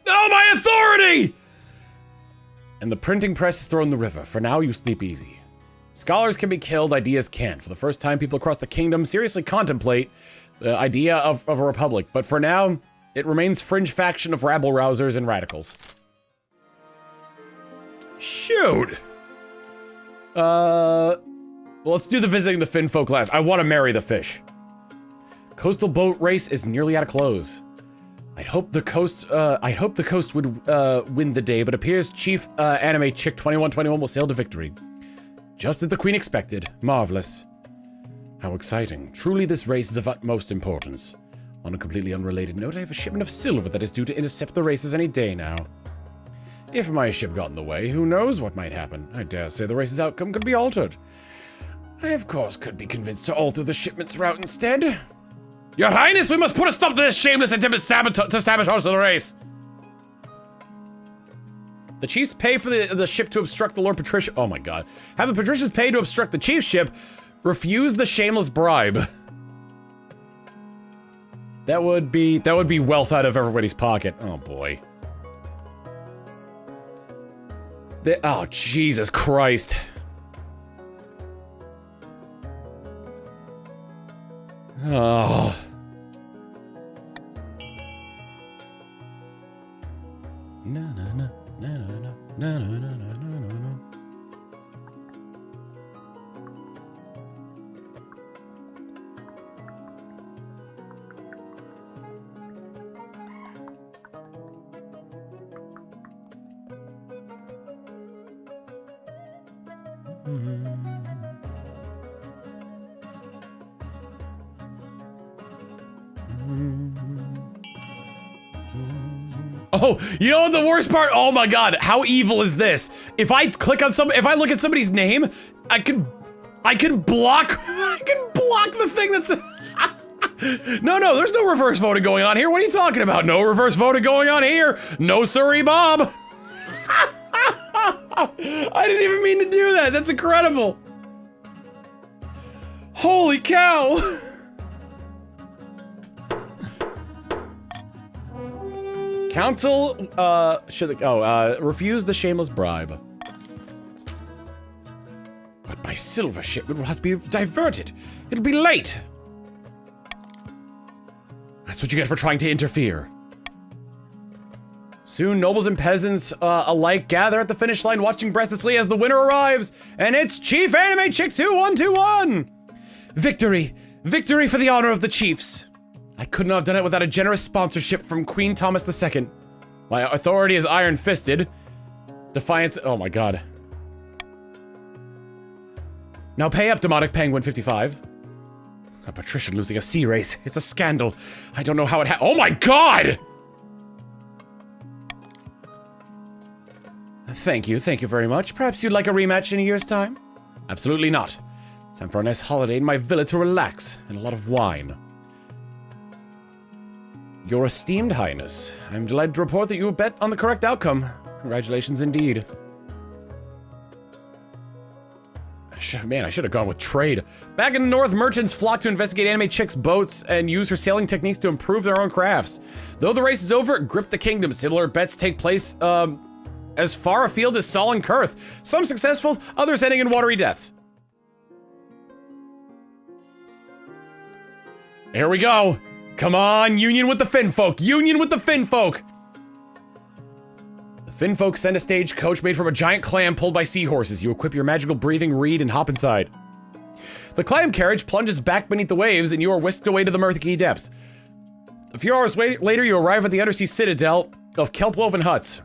my authority! And the printing press is thrown in the river. For now, you sleep easy. Scholars can be killed, ideas can't. For the first time, people across the kingdom seriously contemplate the idea of a republic. But for now, it remains fringe faction of rabble-rousers and radicals. Shoot! Well, let's do the visiting the Finfolk last. I want to marry the fish. Coastal boat race is nearly at a close. I'd hope the coast would win the day, but appears Chief Anime Chick 2121 will sail to victory. Just as the Queen expected. Marvelous. How exciting. Truly this race is of utmost importance. On a completely unrelated note, I have a shipment of silver that is due to intercept the races any day now. If my ship got in the way, who knows what might happen? I dare say the race's outcome could be altered. I, of course, could be convinced to alter the shipment's route instead. Your Highness, we must put a stop to this shameless attempt to sabotage the race. The chiefs pay for the ship to obstruct the Lord Patricia. Oh my god. Have the patricians pay to obstruct the chief's ship. Refuse the shameless bribe. That would be wealth out of everybody's pocket. Oh boy. Oh Jesus Christ. Oh. Na na na na na na na na na na. Oh, you know what the worst part? Oh my god, how evil is this? If I look at somebody's name, I can block the thing that's No, there's no reverse voting going on here. What are you talking about? No reverse voting going on here. No siree, Bob. I didn't even mean to do that. That's incredible. Holy cow. Council, refuse the shameless bribe. But my silver ship will have to be diverted. It'll be late. That's what you get for trying to interfere. Soon, nobles and peasants alike gather at the finish line watching breathlessly as the winner arrives. And it's Chief Anime Chick 2121! Victory! Victory for the honor of the chiefs! I couldn't have done it without a generous sponsorship from Queen Thomas II. My authority is iron-fisted. Defiance- oh my god. Now pay up, Demonic Penguin 55. A patrician losing a sea race. It's a scandal. I don't know how it oh my god! Thank you very much. Perhaps you'd like a rematch in a year's time? Absolutely not. It's time for a nice holiday in my villa to relax, and a lot of wine. Your esteemed highness, I'm delighted to report that you bet on the correct outcome. Congratulations indeed. Man, I should have gone with trade. Back in the north, merchants flock to investigate Anime Chick's boats and use her sailing techniques to improve their own crafts. Though the race is over, grip the kingdom. Similar bets take place as far afield as Sol and Kurth. Some successful, others ending in watery deaths. Here we go. Come on, union with the Finfolk! Union with the Finfolk! The Finfolk send a stagecoach made from a giant clam pulled by seahorses. You equip your magical breathing reed and hop inside. The clam carriage plunges back beneath the waves and you are whisked away to the murky depths. A few hours later, you arrive at the undersea citadel of kelp-woven huts.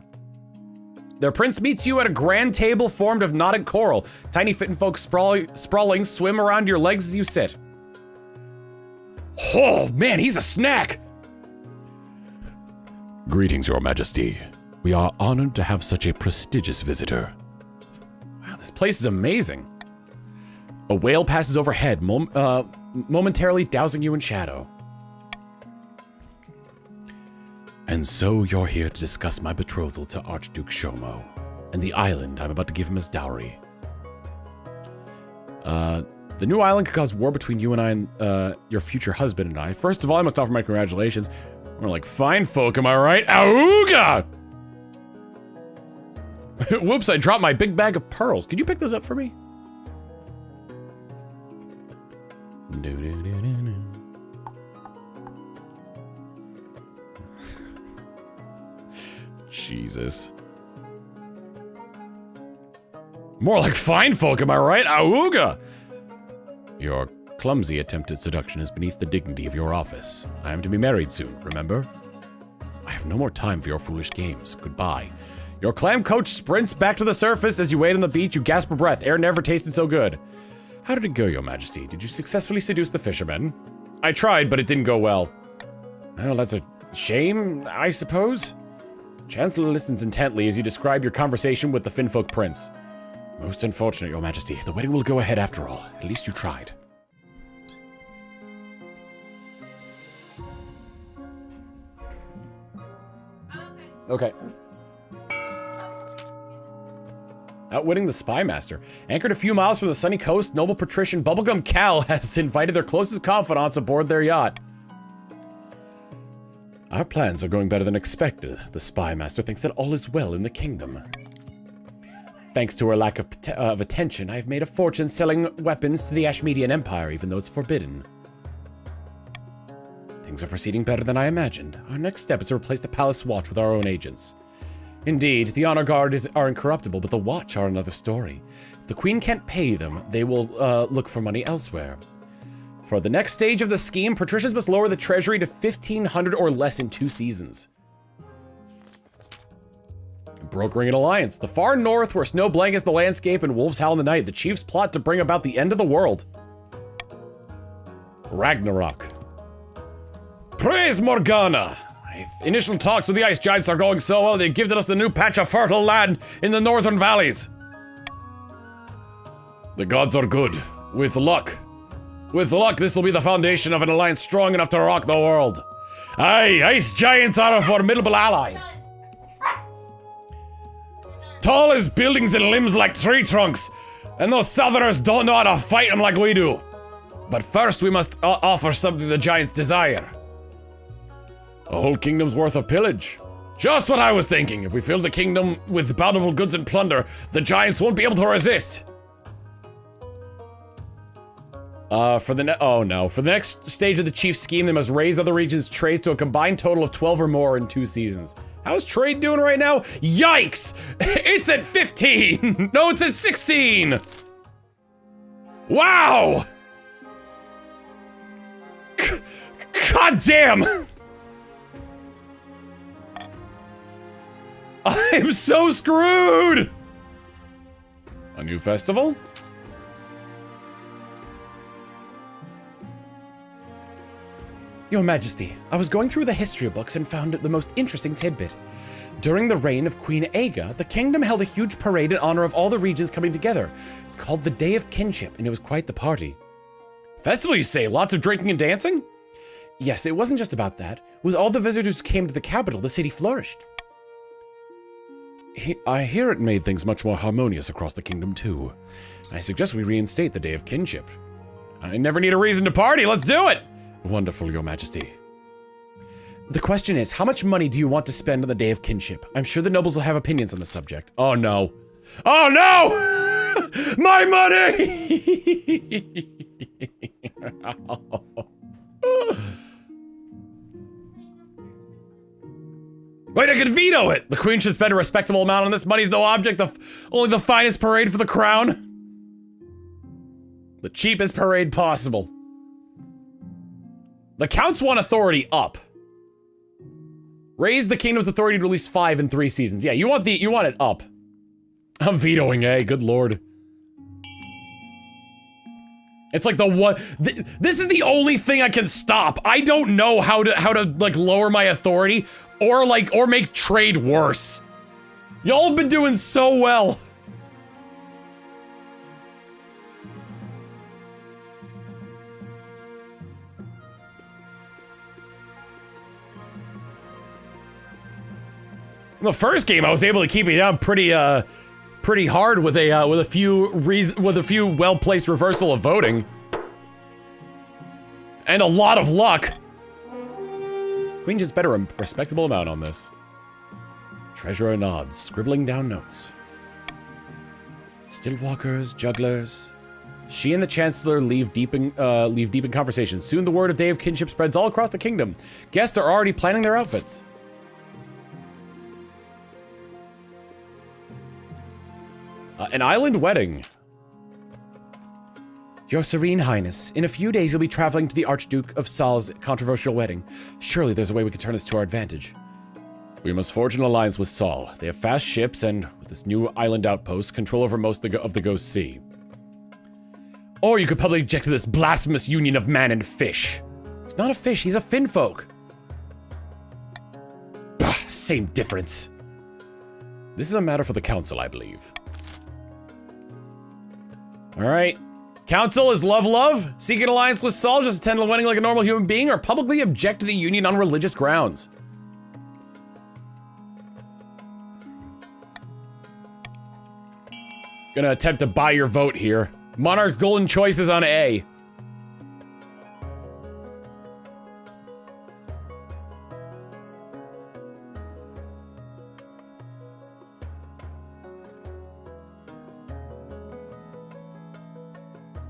Their prince meets you at a grand table formed of knotted coral. Tiny Finfolk sprawling swim around your legs as you sit. Oh, man, he's a snack! Greetings, Your Majesty. We are honored to have such a prestigious visitor. Wow, this place is amazing. A whale passes overhead, momentarily dousing you in shadow. And so you're here to discuss my betrothal to Archduke Shomo and the island I'm about to give him as dowry. The new island could cause war between you and I and your future husband and I. First of all, I must offer my congratulations. We're like fine folk, am I right? Auga! Whoops, I dropped my big bag of pearls. Could you pick those up for me? Jesus. More like fine folk, am I right? Auga! Your clumsy attempt at seduction is beneath the dignity of your office. I am to be married soon, remember? I have no more time for your foolish games. Goodbye. Your clam coach sprints back to the surface. As you wait on the beach, you gasp for breath. Air never tasted so good. How did it go, Your Majesty? Did you successfully seduce the fishermen? I tried, but it didn't go well. Well, that's a shame, I suppose. Chancellor listens intently as you describe your conversation with the Finfolk Prince. Most unfortunate, Your Majesty. The wedding will go ahead after all. At least you tried. Okay. Outwitting the Spy Master. Anchored a few miles from the sunny coast, noble patrician Bubblegum Cal has invited their closest confidants aboard their yacht. Our plans are going better than expected. The Spy Master thinks that all is well in the kingdom. Thanks to her lack of attention, I have made a fortune selling weapons to the Ashmedian Empire, even though it's forbidden. Things are proceeding better than I imagined. Our next step is to replace the Palace Watch with our own agents. Indeed, the Honor Guard are incorruptible, but the Watch are another story. If the Queen can't pay them, they will look for money elsewhere. For the next stage of the scheme, patricians must lower the treasury to 1,500 or less in 2 seasons. Brokering an alliance. The far north, where snow blankets the landscape and wolves howl in the night, the chiefs plot to bring about the end of the world. Ragnarok. Praise Morgana! Initial talks with the ice giants are going so well, they've given us the new patch of fertile land in the northern valleys. The gods are good. With luck, this will be the foundation of an alliance strong enough to rock the world. Aye, ice giants are a formidable ally. Tall as buildings and limbs like tree trunks, and those southerners don't know how to fight them like we do. But first we must offer something the giants desire. A whole kingdom's worth of pillage. Just what I was thinking. If we fill the kingdom with bountiful goods and plunder, the giants won't be able to resist. For the next stage of the chief's scheme, they must raise other regions' trades to a combined total of 12 or more in 2 seasons. How's trade doing right now? Yikes! It's at 15! No, it's at 16! Wow! God damn! I'm so screwed! A new festival? Your Majesty, I was going through the history books and found the most interesting tidbit. During the reign of Queen Aga, the kingdom held a huge parade in honor of all the regions coming together. It's called the Day of Kinship, and it was quite the party. Festival, you say? Lots of drinking and dancing? Yes, it wasn't just about that. With all the visitors who came to the capital, the city flourished. I hear it made things much more harmonious across the kingdom, too. I suggest we reinstate the Day of Kinship. I never need a reason to party, let's do it! Wonderful, Your Majesty. The question is, how much money do you want to spend on the Day of Kinship? I'm sure the nobles will have opinions on the subject. Oh no. Oh no! My money! Wait, I could veto it! The Queen should spend a respectable amount on this. Money's no object, only the finest parade for the crown. The cheapest parade possible. The counts want authority up. Raise the kingdom's authority to at least 5 in 3 seasons. Yeah, you want it up. I'm vetoing, good lord. It's like the one, this is the only thing I can stop. I don't know how to like lower my authority or make trade worse. Y'all have been doing so well. In the first game, I was able to keep it down pretty hard with a few well-placed reversal of voting. And a lot of luck. Queen just bet a respectable amount on this. Treasurer nods, scribbling down notes. Still walkers, jugglers. She and the Chancellor leave deep in conversation. Soon the word of Day of Kinship spreads all across the kingdom. Guests are already planning their outfits. An island wedding. Your Serene Highness, in a few days you'll be traveling to the Archduke of Sal's controversial wedding. Surely there's a way we can turn this to our advantage. We must forge an alliance with Sal. They have fast ships and, with this new island outpost, control over most of the Ghost Sea. Or you could publicly object to this blasphemous union of man and fish. He's not a fish, he's a finfolk. Bah, same difference. This is a matter for the council, I believe. Alright. Council is love. Seek an alliance with Sal, just attend the wedding like a normal human being, or publicly object to the union on religious grounds. Gonna attempt to buy your vote here. Monarch's golden choice is on A.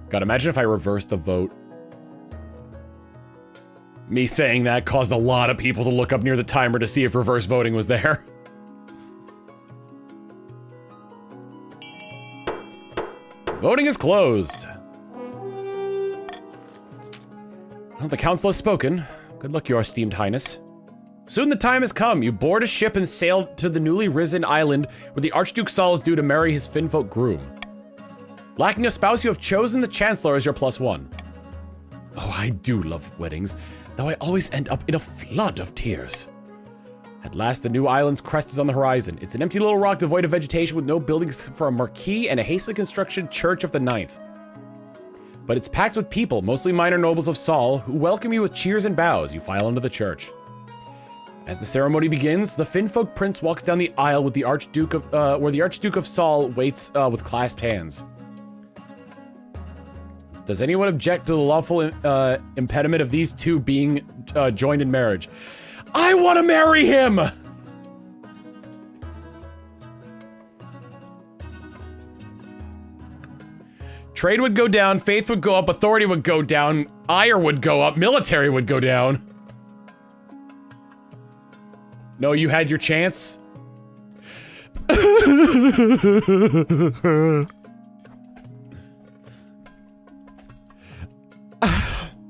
God, imagine if I reversed the vote. Me saying that caused a lot of people to look up near the timer to see if reverse voting was there. Voting is closed. Well, the council has spoken. Good luck, your esteemed highness. Soon the time has come. You board a ship and sail to the newly risen island where the Archduke Sal is due to marry his finfolk groom. Lacking a spouse, you have chosen the Chancellor as your +1. Oh, I do love weddings, though I always end up in a flood of tears. At last, the new island's crest is on the horizon. It's an empty little rock devoid of vegetation with no buildings for a marquee and a hastily constructed Church of the Ninth. But it's packed with people, mostly minor nobles of Sal, who welcome you with cheers and bows. You file into the church. As the ceremony begins, the Finfolk Prince walks down the aisle with the Archduke of, where the Archduke of Sal waits with clasped hands. Does anyone object to the lawful impediment of these two being joined in marriage? I want to marry him! Trade would go down, faith would go up, authority would go down, ire would go up, military would go down. No, you had your chance?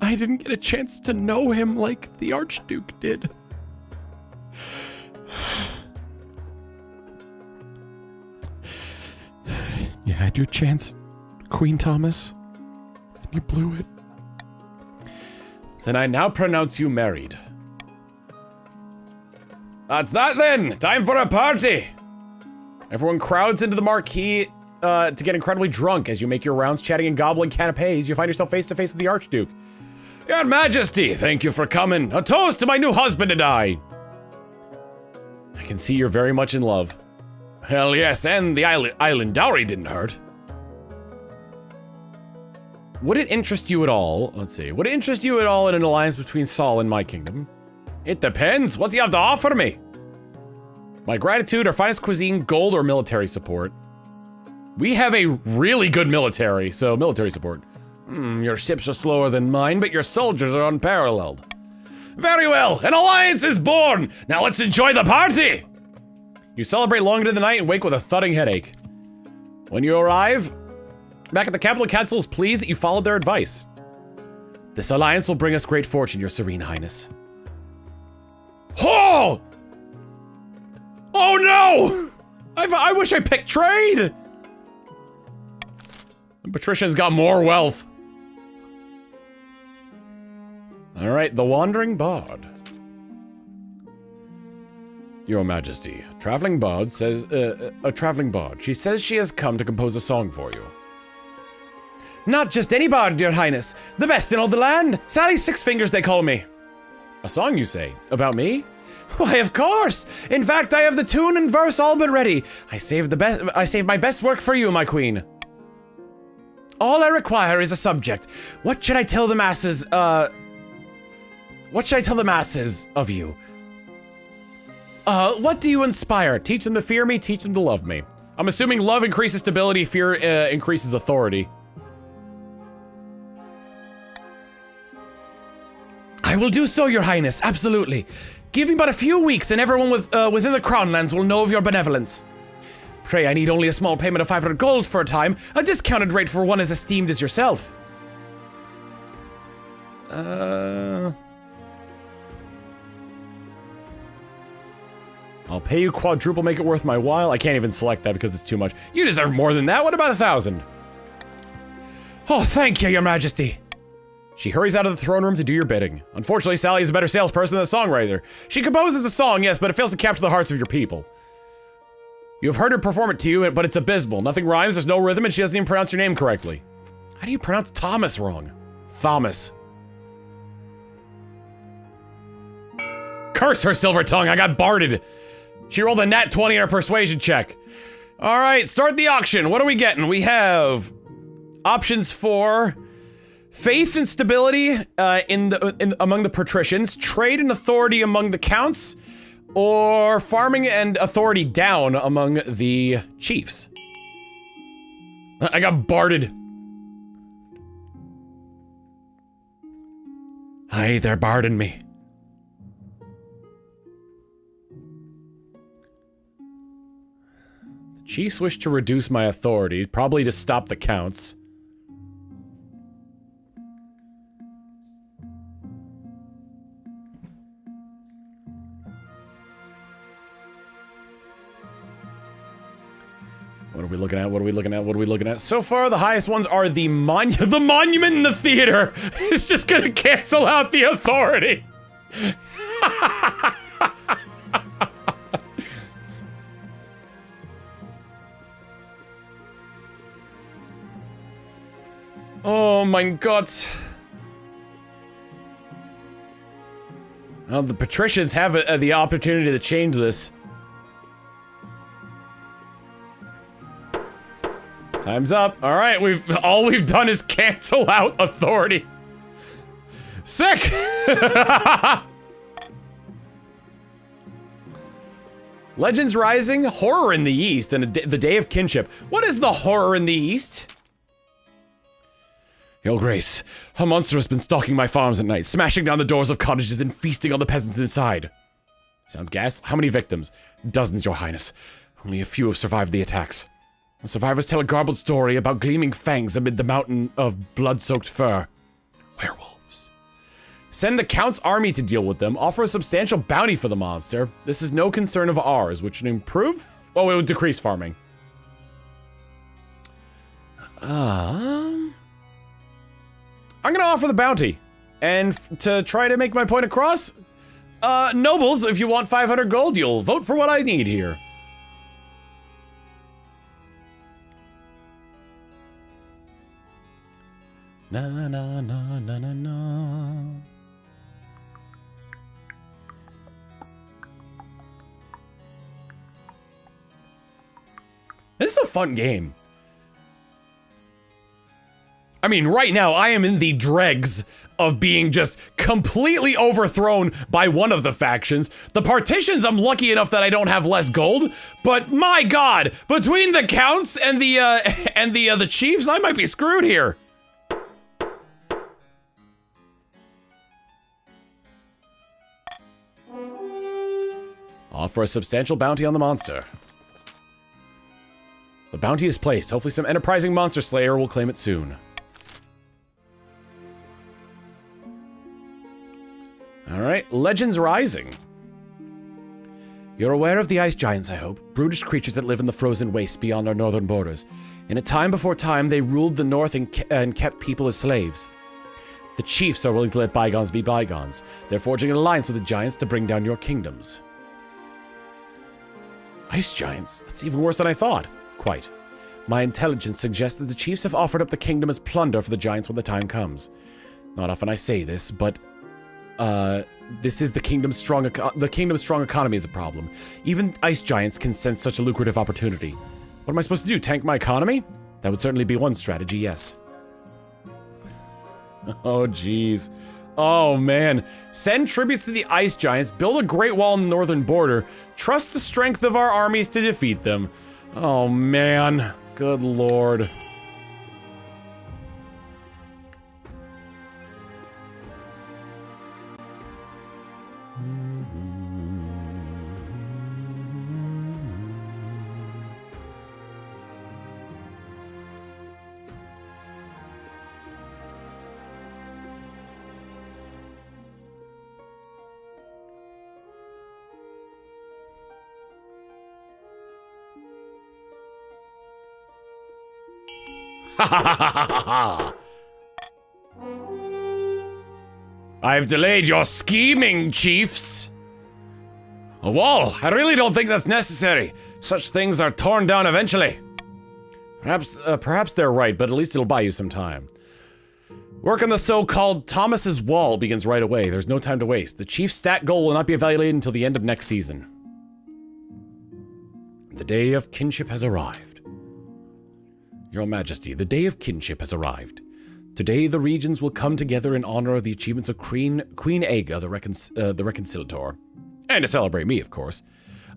I didn't get a chance to know him like the Archduke did. You had your chance, Queen Thomas, and you blew it. Then I now pronounce you married. That's that then! Time for a party! Everyone crowds into the marquee to get incredibly drunk. As you make your rounds chatting and gobbling canapes, you find yourself face to face with the Archduke. Your Majesty, thank you for coming. A toast to my new husband and I can see you're very much in love. Hell yes, and the island dowry didn't hurt. Would it interest you at all? Let's see. Would it interest you at all in an alliance between Sal and my kingdom? It depends. What do you have to offer me? My gratitude, our finest cuisine, gold, or military support. We have a really good military, so military support. Your ships are slower than mine, but your soldiers are unparalleled. Very well, an alliance is born! Now let's enjoy the party! You celebrate long into the night and wake with a thudding headache. When you arrive back at the capital, council is pleased that you followed their advice. This alliance will bring us great fortune, your serene highness. Oh! Oh no! I wish I picked trade! Patricia's got more wealth. Alright, the Wandering Bard. Your Majesty, traveling bard says, a traveling bard. She says she has come to compose a song for you. Not just any bard, Your Highness. The best in all the land. Sally Six Fingers, they call me. A song, you say? About me? Why, of course. In fact, I have the tune and verse all but ready. I saved my best work for you, my queen. All I require is a subject. What should I tell the masses, what should I tell the masses of you? What do you inspire? Teach them to fear me, teach them to love me. I'm assuming love increases stability, fear increases authority. I will do so, Your Highness, absolutely. Give me but a few weeks and everyone within the Crownlands will know of your benevolence. Pray, I need only a small payment of 500 gold for a time, a discounted rate for one as esteemed as yourself. I'll pay you quadruple, make it worth my while. I can't even select that because it's too much. You deserve more than that. What about 1,000? Oh, thank you, Your Majesty. She hurries out of the throne room to do your bidding. Unfortunately, Sally is a better salesperson than a songwriter. She composes a song, yes, but it fails to capture the hearts of your people. You have heard her perform it to you, but it's abysmal. Nothing rhymes, there's no rhythm, and she doesn't even pronounce your name correctly. How do you pronounce Thomas wrong? Thomas. Curse her silver tongue, I got barded. She rolled a nat 20 on her persuasion check. All right, start the auction. What are we getting? We have options for faith and stability among the patricians, trade and authority among the counts, or farming and authority down among the chiefs. I got barded. Aye, they're barding me. The chiefs wish to reduce my authority, probably to stop the counts. What are we looking at? What are we looking at? What are we looking at? So far, the highest ones are the monument in the theater. It's just gonna cancel out the authority. Oh my god. Well, the patricians have the opportunity to change this. Time's up. All right, all we've done is cancel out authority. Sick. Legends Rising, horror in the east, and the day of kinship. What is the horror in the east? Your Grace, a monster has been stalking my farms at night, smashing down the doors of cottages and feasting on the peasants inside. Sounds gas. How many victims? Dozens, Your Highness. Only a few have survived the attacks. The survivors tell a garbled story about gleaming fangs amid the mountain of blood-soaked fur. Werewolves. Send the Count's army to deal with them. Offer a substantial bounty for the monster. This is no concern of ours, which would improve... Oh, it would decrease farming. I'm gonna offer the bounty. And to try to make my point across, nobles, if you want 500 gold, you'll vote for what I need here. Na na na na na na. This is a fun game. I mean, right now, I am in the dregs of being just completely overthrown by one of the factions. The partitions, I'm lucky enough that I don't have less gold, but my god, between the counts and the chiefs, I might be screwed here. Offer a substantial bounty on the monster. The bounty is placed. Hopefully some enterprising monster slayer will claim it soon. Alright, Legends Rising. You're aware of the ice giants, I hope. Brutish creatures that live in the frozen wastes beyond our northern borders. In a time before time, they ruled the north and kept people as slaves. The chiefs are willing to let bygones be bygones. They're forging an alliance with the giants to bring down your kingdoms. Ice giants? That's even worse than I thought. Quite. My intelligence suggests that the chiefs have offered up the kingdom as plunder for the giants when the time comes. Not often I say this, but this is the kingdom's strong economy is a problem. Even ice giants can sense such a lucrative opportunity. What am I supposed to do? Tank my economy? That would certainly be one strategy, yes. Oh, jeez. Oh, man. Send tributes to the ice giants, build a great wall on the northern border, trust the strength of our armies to defeat them. Oh, man. Good lord. I've delayed your scheming, chiefs. A wall? I really don't think that's necessary. Such things are torn down eventually. Perhaps they're right, but at least it'll buy you some time. Work on the so-called Thomas's Wall begins right away. There's no time to waste. The chief's stat goal will not be evaluated until the end of next season. The day of kinship has arrived. Your Majesty, the day of kinship has arrived. Today, the regions will come together in honor of the achievements of Queen Aga, the Reconciliator. And to celebrate me, of course.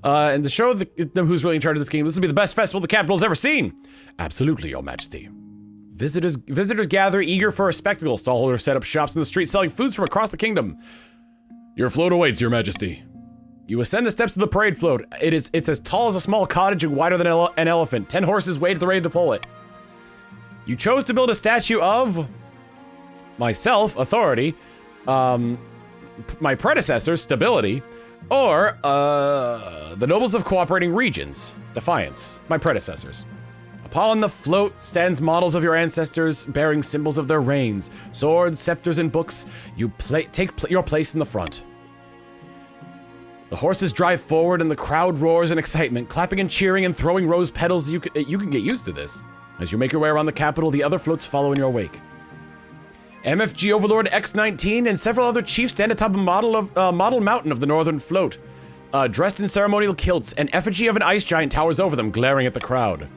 And to show them who's really in charge of this game, this will be the best festival the capital's ever seen. Absolutely, Your Majesty. Visitors gather, eager for a spectacle. Stallholders set up shops in the streets selling foods from across the kingdom. Your float awaits, Your Majesty. You ascend the steps of the parade float. It's as tall as a small cottage and wider than an elephant. 10 horses wait at the ready to pull it. You chose to build a statue of myself, authority, my predecessor, stability, or the nobles of cooperating regions, defiance, my predecessors. Upon the float stands models of your ancestors bearing symbols of their reigns, swords, scepters, and books. You take your place in the front. The horses drive forward and the crowd roars in excitement, clapping and cheering and throwing rose petals. You can get used to this. As you make your way around the capital, the other floats follow in your wake. MFG Overlord X-19 and several other chiefs stand atop a model mountain of the northern float. Dressed in ceremonial kilts, an effigy of an ice giant towers over them, glaring at the crowd.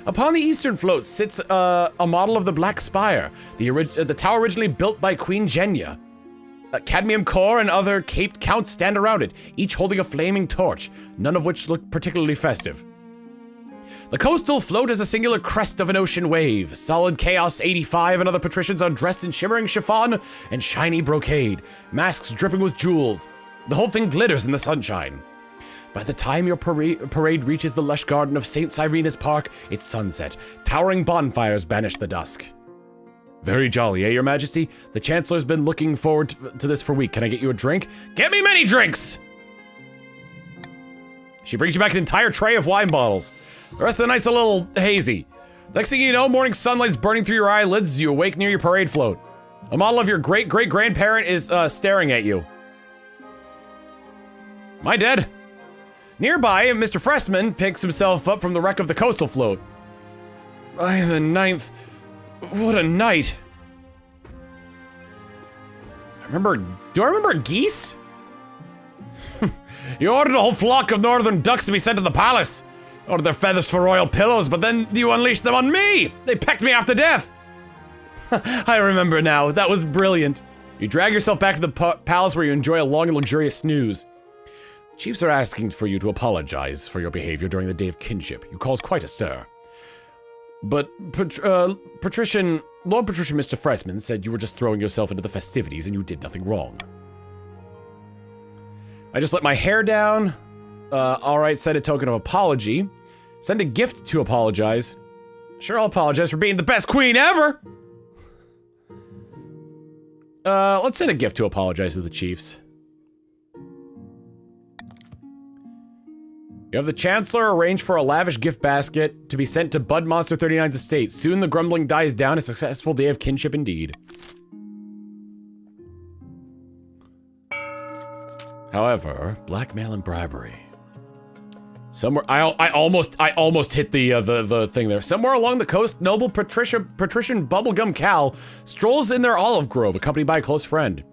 Upon the eastern float sits a model of the Black Spire, the tower originally built by Queen Genya. Cadmium Core and other caped counts stand around it, each holding a flaming torch, none of which look particularly festive. The coastal float is a singular crest of an ocean wave. Solid Chaos 85 and other patricians are dressed in shimmering chiffon and shiny brocade, masks dripping with jewels. The whole thing glitters in the sunshine. By the time your parade reaches the lush garden of St. Cyrena's Park, it's sunset. Towering bonfires banish the dusk. Very jolly, eh, Your Majesty? The Chancellor's been looking forward to this for a week. Can I get you a drink? Get me many drinks! She brings you back an entire tray of wine bottles. The rest of the night's a little hazy. Next thing you know, morning sunlight's burning through your eyelids as you awake near your parade float. A model of your great-great-grandparent is staring at you. Am I dead? Nearby, Mr. Freshman picks himself up from the wreck of the coastal float. By the 9th, what a night. Do I remember geese? You ordered a whole flock of northern ducks to be sent to the palace. Ordered their feathers for royal pillows, but then you unleashed them on me! They pecked me after death! I remember now, that was brilliant. You drag yourself back to the palace where you enjoy a long and luxurious snooze. The chiefs are asking for you to apologize for your behavior during the day of kinship. You caused quite a stir. But Lord Patrician Mr. Freshman said you were just throwing yourself into the festivities and you did nothing wrong. I just let my hair down. Alright, send a token of apology. Send a gift to apologize. Sure, I'll apologize for being the best queen ever! Let's send a gift to apologize to the chiefs. You have the Chancellor arrange for a lavish gift basket to be sent to Bud Monster 39's estate. Soon the grumbling dies down, a successful day of kinship indeed. However, blackmail and bribery. Somewhere, I almost hit the thing there. Somewhere along the coast, noble patrician Bubblegum Cal strolls in their olive grove, accompanied by a close friend.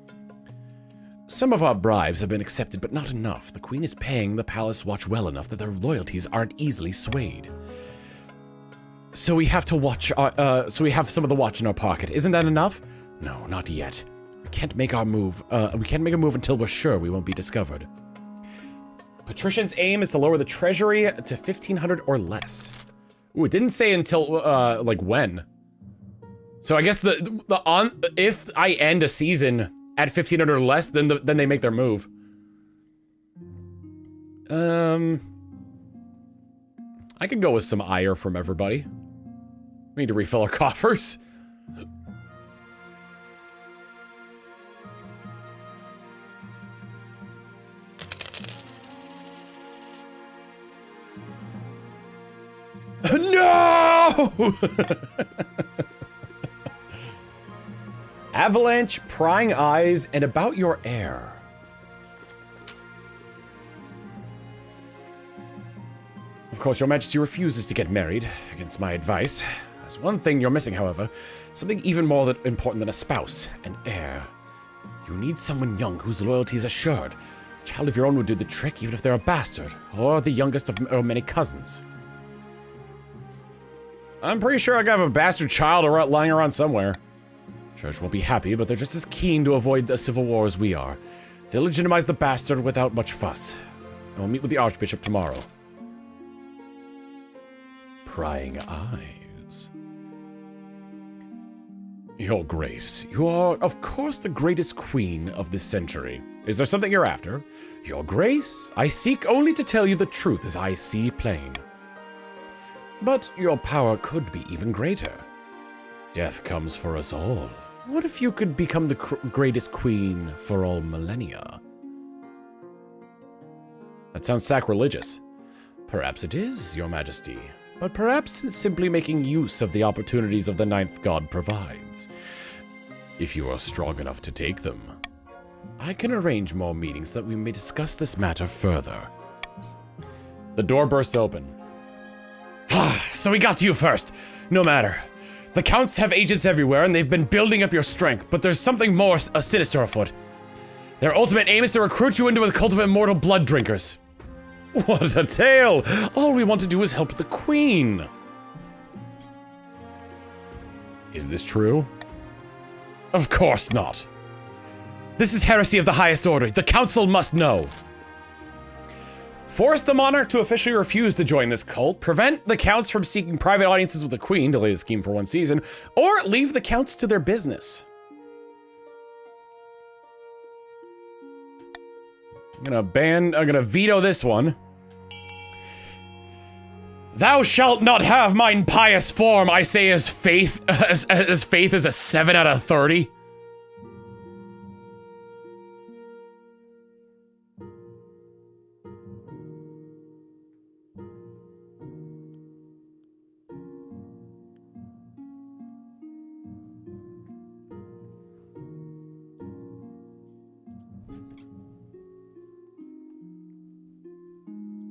Some of our bribes have been accepted, but not enough. The queen is paying the palace watch well enough that their loyalties aren't easily swayed. So we have to watch. So we have some of the watch in our pocket. Isn't that enough? No, not yet. We can't make our move. We can't make a move until we're sure we won't be discovered. Patrician's aim is to lower the treasury to 1,500 or less. Ooh, it didn't say until, like when. So I guess if I end a season at 1,500 or less, then they make their move. I could go with some ire from everybody. We need to refill our coffers. No! Avalanche, prying eyes, and about your heir. Of course, your majesty refuses to get married, against my advice. There's one thing you're missing, however. Something even more important than a spouse, an heir. You need someone young whose loyalty is assured. A child of your own would do the trick, even if they're a bastard, or the youngest of many cousins. I'm pretty sure I got a bastard child lying around somewhere. Church won't be happy, but they're just as keen to avoid a civil war as we are. They'll legitimize the bastard without much fuss. I'll meet with the Archbishop tomorrow. Prying eyes. Your Grace, you are, of course, the greatest queen of this century. Is there something you're after? Your Grace, I seek only to tell you the truth as I see plain. But your power could be even greater. Death comes for us all. What if you could become the greatest queen for all millennia? That sounds sacrilegious. Perhaps it is, your majesty. But perhaps it's simply making use of the opportunities of the ninth god provides. If you are strong enough to take them, I can arrange more meetings so that we may discuss this matter further. The door bursts open. So we got to you first. No matter. The counts have agents everywhere and they've been building up your strength, but there's something more sinister afoot. Their ultimate aim is to recruit you into a cult of immortal blood drinkers. What a tale! All we want to do is help the queen. Is this true? Of course not. This is heresy of the highest order. The council must know. Force the monarch to officially refuse to join this cult, prevent the counts from seeking private audiences with the queen, delay the scheme for one season, or leave the counts to their business. I'm gonna veto this one. Thou shalt not have mine pious form, I say as faith is a 7 out of 30.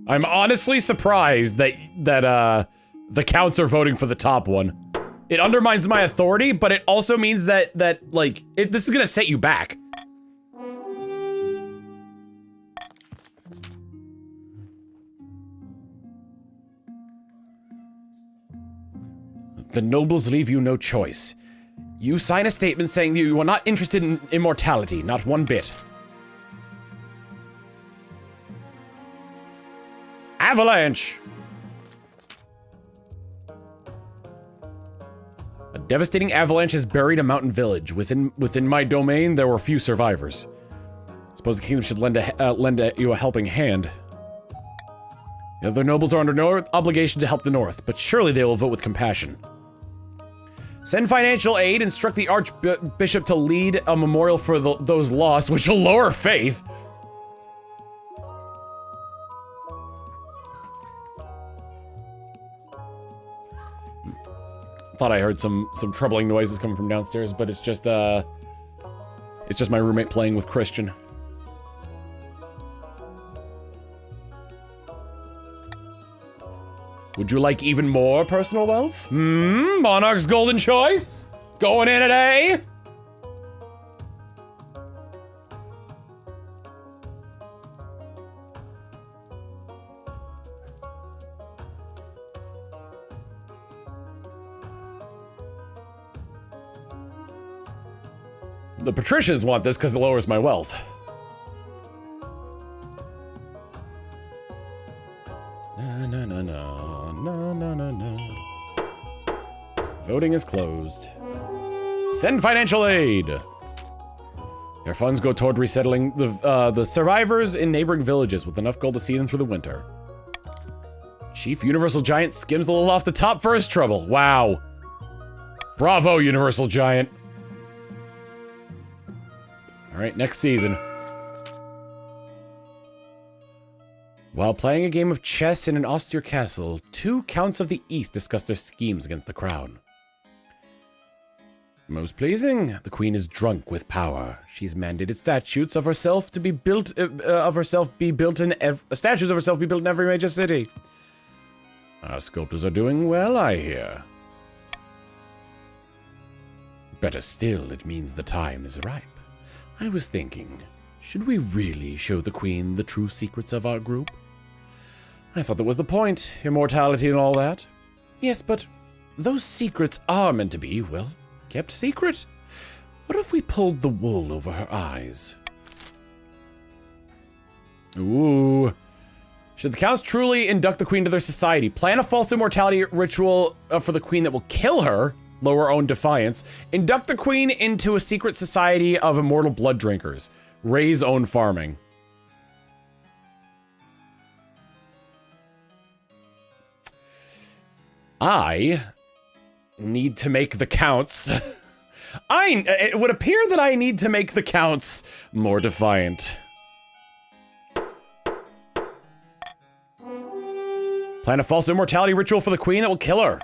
I'm honestly surprised that the counts are voting for the top one. It undermines my authority, but it also means that like this is gonna set you back. The nobles leave you no choice. You sign a statement saying that you are not interested in immortality, not one bit. Avalanche! A devastating avalanche has buried a mountain village. Within my domain, there were few survivors. Suppose the kingdom should lend you a helping hand. The other nobles are under no obligation to help the north, but surely they will vote with compassion. Send financial aid, instruct the archbishop to lead a memorial for those lost, which will lower faith. Thought I heard some troubling noises coming from downstairs, but it's just my roommate playing with Christian. Would you like even more personal wealth? Monarch's golden choice? Going in at A? The patricians want this because it lowers my wealth. No. Voting is closed. Send financial aid. Your funds go toward resettling the survivors in neighboring villages with enough gold to see them through the winter. Chief Universal Giant skims a little off the top for his trouble. Wow. Bravo, Universal Giant. All right, next season. While playing a game of chess in an austere castle, 2 counts of the East discuss their schemes against the crown. Most pleasing, the queen is drunk with power. She's mandated statues of herself be built in every major city. Our sculptors are doing well, I hear. Better still, it means the time is ripe. I was thinking, should we really show the queen the true secrets of our group? I thought that was the point, immortality and all that. Yes, but those secrets are meant to be, well, kept secret. What if we pulled the wool over her eyes? Ooh. Should the counts truly induct the queen to their society, plan a false immortality ritual for the queen that will kill her, lower own defiance, induct the queen into a secret society of immortal blood drinkers, raise own farming. I need to make the counts. It would appear that I need to make the counts more defiant. Plan a false immortality ritual for the queen that will kill her.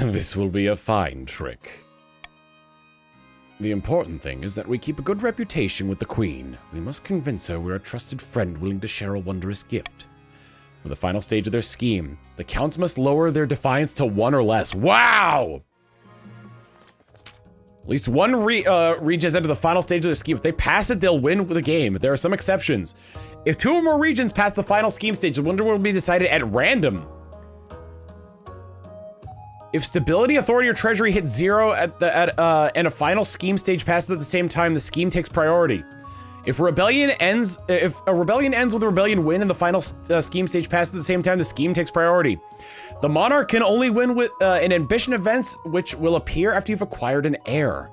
This will be a fine trick. The important thing is that we keep a good reputation with the queen. We must convince her we're a trusted friend willing to share a wondrous gift. For the final stage of their scheme, the counts must lower their defiance to 1 or less. Wow! At least one region has entered the final stage of their scheme. If they pass it, they'll win the game. There are some exceptions. If 2 or more regions pass the final scheme stage, the winner will be decided at random. If stability, authority, or treasury hit 0 and a final scheme stage passes at the same time, the scheme takes priority. If a rebellion ends with a rebellion win and the final scheme stage passes at the same time, the scheme takes priority. The monarch can only win with in ambition events, which will appear after you've acquired an heir.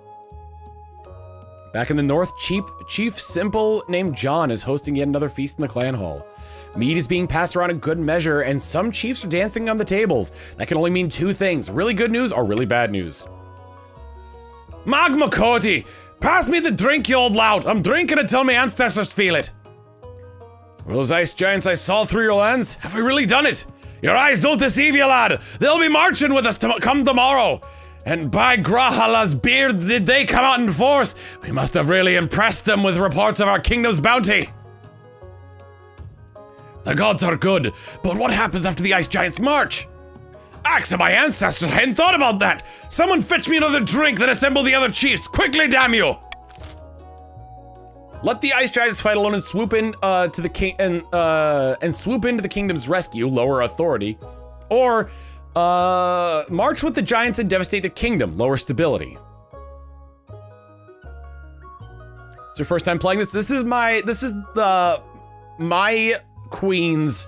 Back in the north, Chief Simple named John is hosting yet another feast in the clan hall. Mead is being passed around in good measure, and some chiefs are dancing on the tables. That can only mean 2 things, really good news or really bad news. Magma Cody, pass me the drink, you old lout. I'm drinking until my ancestors feel it. Those ice giants I saw through your lands, have we really done it? Your eyes don't deceive you, lad. They'll be marching with us come tomorrow. And by Grahala's beard, did they come out in force? We must have really impressed them with reports of our kingdom's bounty. The gods are good, but what happens after the ice giants march? Axe of my ancestors, I hadn't thought about that. Someone fetch me another drink, then assemble the other chiefs. Quickly, damn you! Let the ice giants fight alone and swoop in to the king and swoop into the kingdom's rescue, lower authority, or march with the giants and devastate the kingdom, lower stability. It's your first time playing this. This is my queen's.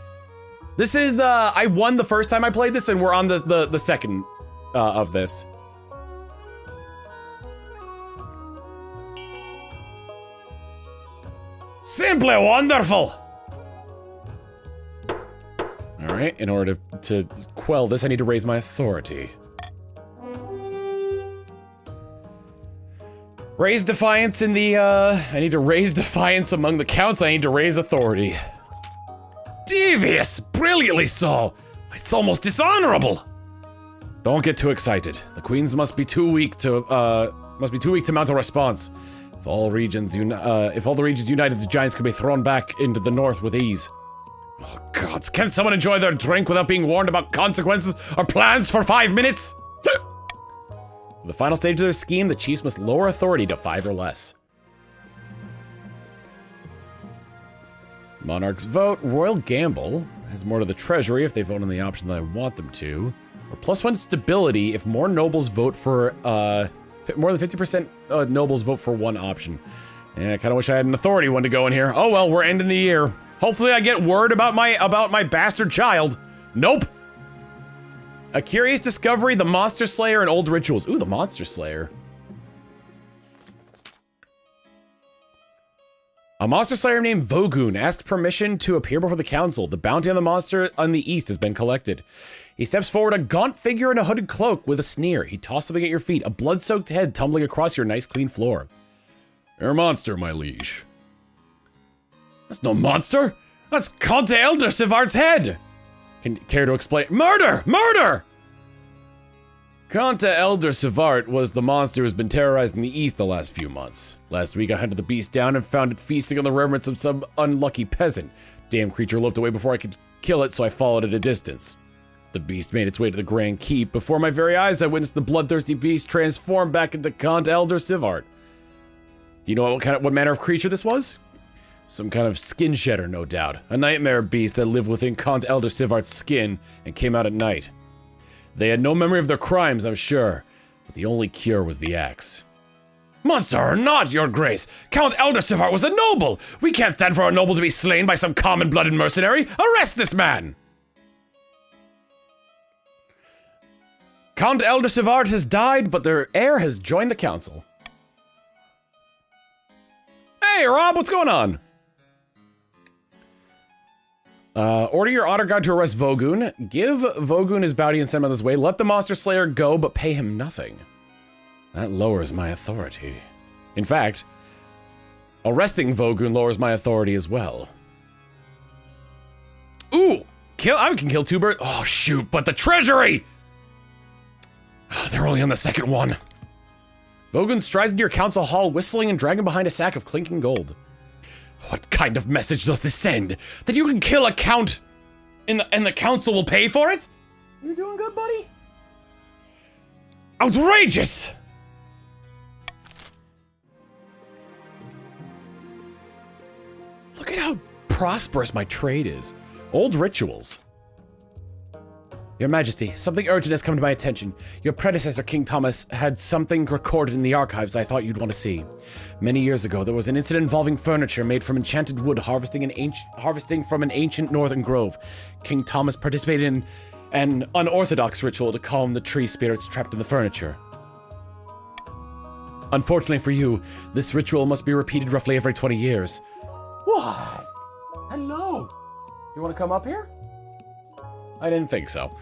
This is I won the first time I played this, and we're on the second of this. Simply wonderful. All right, in order to quell this, I need to raise my authority. Raise defiance in the I need to raise defiance among the counts. I need to raise authority. Devious, brilliantly so. It's almost dishonorable. Don't get too excited. The queens must be too weak to mount a response. If all the regions united, the giants could be thrown back into the north with ease. Oh, gods, can someone enjoy their drink without being warned about consequences or plans for 5 minutes? For the final stage of their scheme, the chiefs must lower authority to 5 or less. Monarchs vote. Royal gamble has more to the treasury if they vote on the option that I want them to. Or +1 stability if more nobles vote for, more than 50% nobles vote for one option. And I kind of wish I had an authority one to go in here. Oh well, we're ending the year. Hopefully I get word about my bastard child. Nope. A curious discovery, the Monster Slayer and old rituals. Ooh, the Monster Slayer. A monster slayer named Vogoon asked permission to appear before the council. The bounty on the monster on the east has been collected. He steps forward, a gaunt figure in a hooded cloak with a sneer. He tosses something at your feet, a blood-soaked head tumbling across your nice clean floor. You're a monster, my liege. That's no monster. That's Count Elder Sivart's head. Care to explain? Murder! Murder! Count Elder Sivart was the monster who's been terrorizing the east the last few months. Last week I hunted the beast down and found it feasting on the remnants of some unlucky peasant. Damn creature loped away before I could kill it, so I followed at a distance. The beast made its way to the Grand Keep. Before my very eyes, I witnessed the bloodthirsty beast transform back into Count Elder Sivart. Do you know what manner of creature this was? Some kind of skin shedder, no doubt. A nightmare beast that lived within Count Elder Sivart's skin and came out at night. They had no memory of their crimes, I'm sure, but the only cure was the axe. Monster or not, your grace, Count Elder Sivart was a noble! We can't stand for a noble to be slain by some common-blooded mercenary! Arrest this man! Count Elder Sivart has died, but their heir has joined the council. Hey, Rob, what's going on? Order your honor guard to arrest Vogoon. Give Vogoon his bounty and send him on his way. Let the Monster Slayer go, but pay him nothing. That lowers my authority. In fact, arresting Vogoon lowers my authority as well. Ooh! I can kill 2 birds. Oh, shoot, but the treasury! They're only on the second one. Vogoon strides into your council hall, whistling and dragging behind a sack of clinking gold. What kind of message does this send? That you can kill a count and the council will pay for it? You doing good, buddy? Outrageous! Look at how prosperous my trade is. Old rituals. Your Majesty, something urgent has come to my attention. Your predecessor, King Thomas, had something recorded in the archives I thought you'd want to see. Many years ago, there was an incident involving furniture made from enchanted wood harvesting from an ancient northern grove. King Thomas participated in an unorthodox ritual to calm the tree spirits trapped in the furniture. Unfortunately for you, this ritual must be repeated roughly every 20 years. What? Hello? You want to come up here? I didn't think so.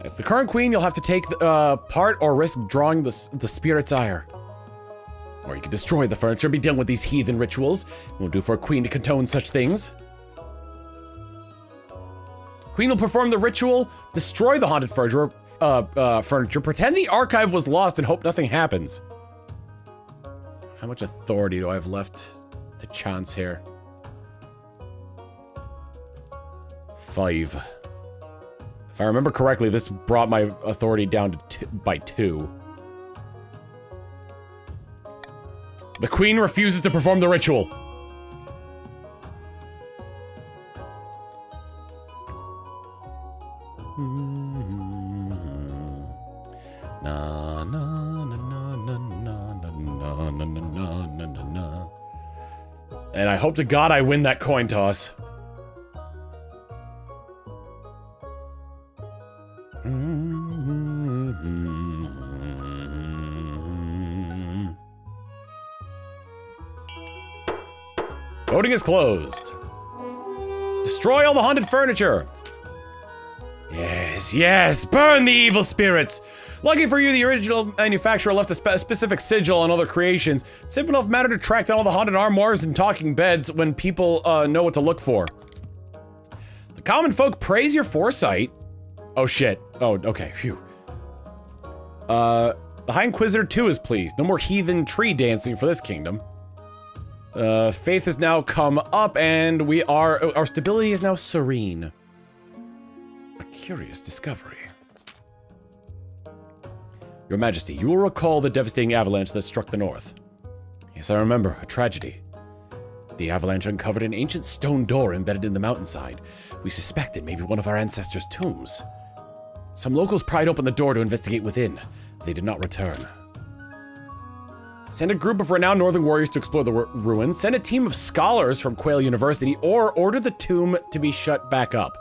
As the current queen, you'll have to take part or risk drawing the spirit's ire. Or you can destroy the furniture and be done with these heathen rituals. It won't do for a queen to condone such things. Queen will perform the ritual, destroy the haunted furniture, pretend the archive was lost, and hope nothing happens. How much authority do I have left to chance here? 5. If I remember correctly, this brought my authority down to by 2. The queen refuses to perform the ritual. Na, na, na, na, na, na, na, na, na, na, na, na. And I hope to God I win that coin toss. Voting is closed. Destroy all the haunted furniture. Yes, yes, burn the evil spirits. Lucky for you, the original manufacturer left a specific sigil on other creations. Simple enough matter to track down all the haunted armoires and talking beds when people know what to look for. The common folk praise your foresight. Oh shit. Oh, okay, phew. The High Inquisitor too is pleased. No more heathen tree dancing for this kingdom. Faith has now come up, and our stability is now serene. A curious discovery. Your Majesty, you will recall the devastating avalanche that struck the north. Yes, I remember, a tragedy. The avalanche uncovered an ancient stone door embedded in the mountainside. We suspect it may be one of our ancestors' tombs. Some locals pried open the door to investigate within. They did not return. Send a group of renowned northern warriors to explore the ruins, send a team of scholars from Quail University, or order the tomb to be shut back up.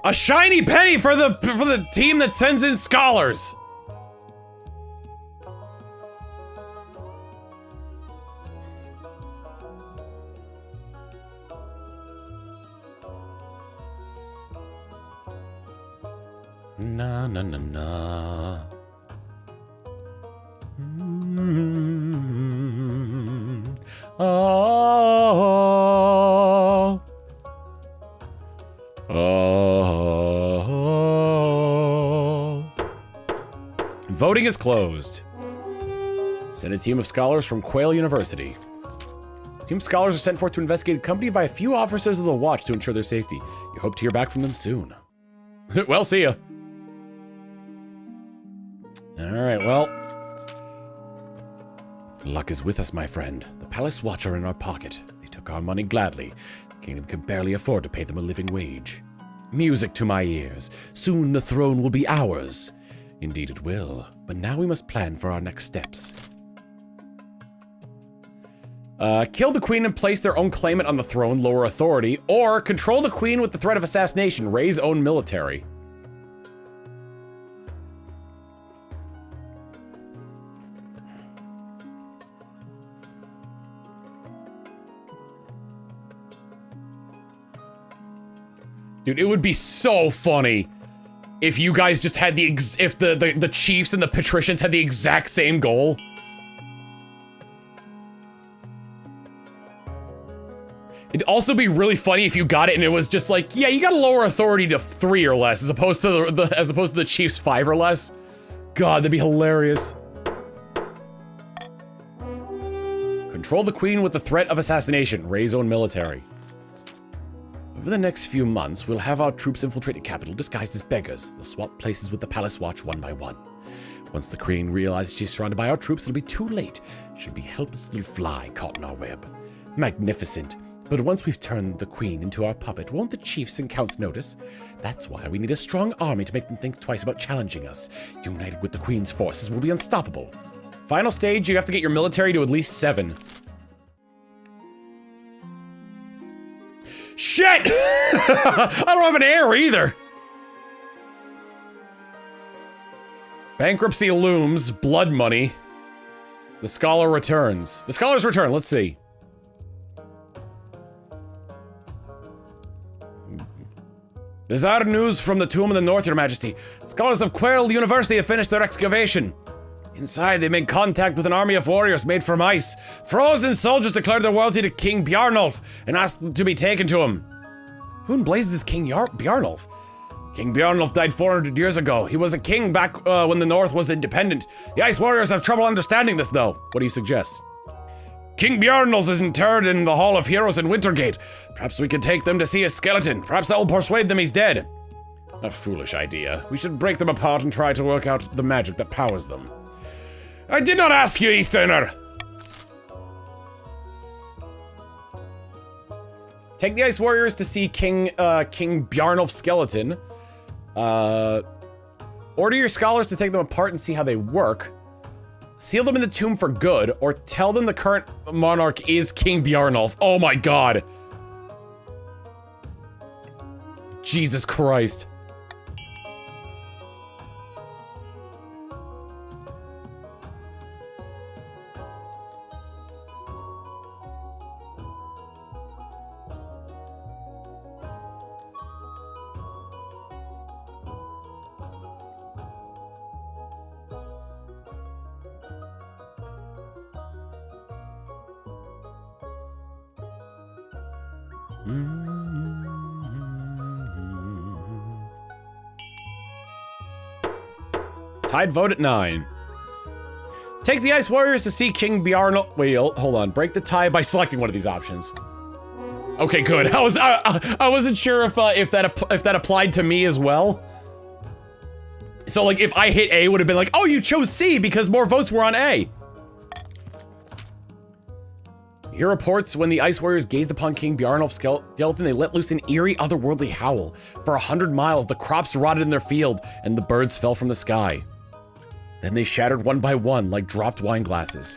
A shiny penny for the team that sends in scholars! Na na na na. Oh. Oh. Voting is closed. Send a team of scholars from Quail University. Team of scholars are sent forth to investigate, accompanied by a few officers of the watch to ensure their safety. You hope to hear back from them soon. Well, see ya. Alright, well. Luck is with us, my friend. The palace watch are in our pocket. They took our money gladly. The kingdom can barely afford to pay them a living wage. Music to my ears. Soon the throne will be ours. Indeed it will. But now we must plan for our next steps. Kill the queen and place their own claimant on the throne, lower authority, or control the queen with the threat of assassination, raise own military. Dude, it would be so funny if you guys just had if the chiefs and the patricians had the exact same goal. It'd also be really funny if you got it and it was just like, yeah, you got a lower authority to 3 or less, as opposed to the chief's 5 or less. God, that'd be hilarious. Control the queen with the threat of assassination. Raise own military. Over the next few months, we'll have our troops infiltrate the capital disguised as beggars. They'll swap places with the palace watch one by one. Once the queen realizes she's surrounded by our troops, it'll be too late. She'll be a helpless little fly caught in our web. Magnificent. But once we've turned the queen into our puppet, won't the chiefs and counts notice? That's why we need a strong army to make them think twice about challenging us. United with the queen's forces, we'll be unstoppable. Final stage, you have to get your military to at least 7. Shit! I don't have an heir either! Bankruptcy looms, blood money. The scholar returns. The scholars return, let's see. Bizarre news from the tomb in the north, Your Majesty. Scholars of Quail University have finished their excavation. Inside, they made contact with an army of warriors made from ice. Frozen soldiers declared their loyalty to King Bjarnulf and asked to be taken to him. Who in blazes is King Bjarnulf? King Bjarnulf died 400 years ago. He was a king back when the north was independent. The ice warriors have trouble understanding this, though. What do you suggest? King Bjarnulf is interred in the Hall of Heroes in Wintergate. Perhaps we could take them to see his skeleton. Perhaps that will persuade them he's dead. A foolish idea. We should break them apart and try to work out the magic that powers them. I did not ask you, Easterner! Take the Ice Warriors to see King Bjarnulf's skeleton. Order your scholars to take them apart and see how they work. Seal them in the tomb for good, or tell them the current monarch is King Bjarnulf. Oh my god. Jesus Christ. Tied vote at 9. Take the Ice Warriors to see King Bjarno. Wait, hold on. Break the tie by selecting one of these options. Okay, good. I wasn't sure if that applied to me as well. So like if I hit A, it would have been like, oh, you chose C because more votes were on A. Here reports when the Ice Warriors gazed upon King Bjarnolf's skeleton, they let loose an eerie, otherworldly howl. For 100 miles, the crops rotted in their field, and the birds fell from the sky. Then they shattered one by one, like dropped wine glasses.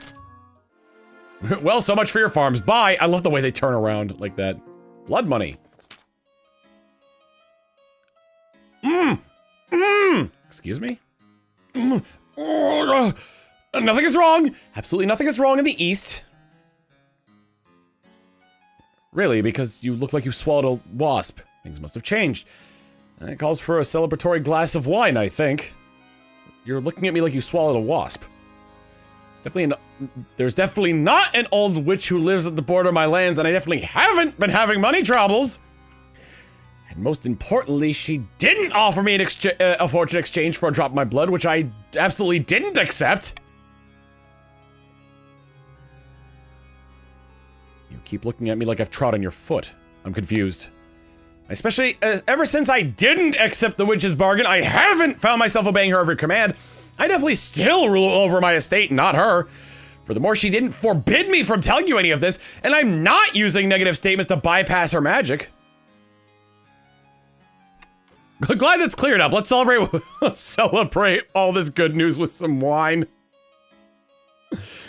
Well, so much for your farms. Bye! I love the way they turn around like that. Blood money. Excuse me? Nothing is wrong! Absolutely nothing is wrong in the east. Really, because you look like you swallowed a wasp. Things must have changed. That calls for a celebratory glass of wine, I think. You're looking at me like you swallowed a wasp. There's definitely not an old witch who lives at the border of my lands, and I definitely haven't been having money troubles. And most importantly, she didn't offer me a fortune exchange for a drop of my blood, which I absolutely didn't accept. You keep looking at me like I've trod on your foot. I'm confused. Especially ever since I didn't accept the witch's bargain, I haven't found myself obeying her every command. I definitely still rule over my estate, not her. Furthermore, she didn't forbid me from telling you any of this, and I'm not using negative statements to bypass her magic. Glad that's cleared up. Let's celebrate all this good news with some wine.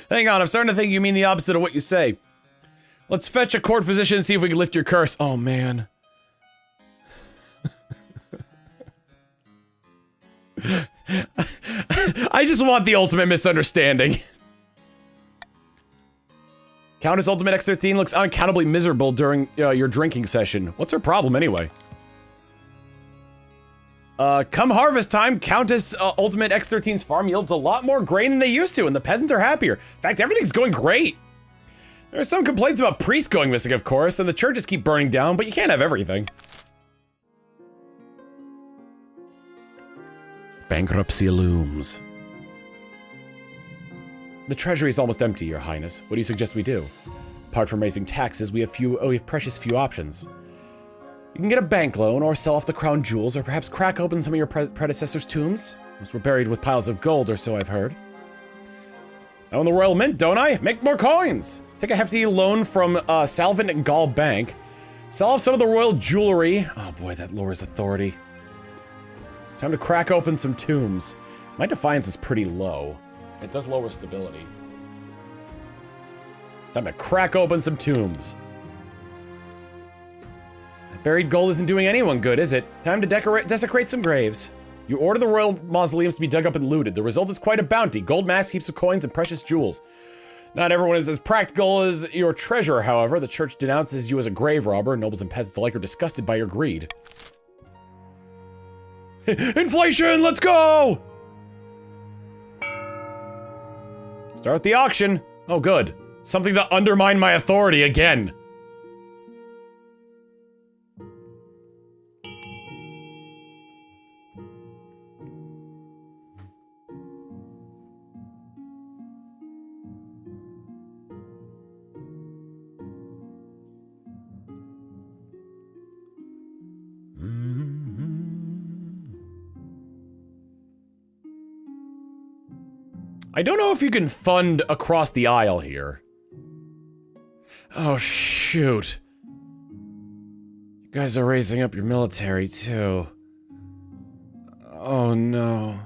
Hang on, I'm starting to think you mean the opposite of what you say. Let's fetch a court physician and see if we can lift your curse. Oh, man. I just want the ultimate misunderstanding. Countess Ultimate X13 looks unaccountably miserable during your drinking session. What's her problem anyway? Come harvest time, Countess Ultimate X13's farm yields a lot more grain than they used to, and the peasants are happier. In fact, everything's going great. There's some complaints about priests going missing, of course, and the churches keep burning down, but you can't have everything. Bankruptcy looms. The treasury is almost empty, Your Highness. What do you suggest we do? Apart from raising taxes, we have precious few options. You can get a bank loan, or sell off the crown jewels, or perhaps crack open some of your predecessors' tombs. Most were buried with piles of gold, or so I've heard. I own the Royal Mint, don't I? Make more coins! Take a hefty loan from Salvin and Gaul Bank. Sell off some of the royal jewelry. Oh boy, that lowers authority. Time to crack open some tombs. My defiance is pretty low. It does lower stability. Time to crack open some tombs. That buried gold isn't doing anyone good, is it? Time to desecrate some graves. You order the royal mausoleums to be dug up and looted. The result is quite a bounty. Gold mass heaps of coins and precious jewels. Not everyone is as practical as your treasurer, however. The church denounces you as a grave robber. Nobles and peasants alike are disgusted by your greed. Inflation, let's go! Start the auction. Oh, good. Something to undermine my authority again. I don't know if you can fund across the aisle here. Oh, shoot. You guys are raising up your military, too. Oh, no.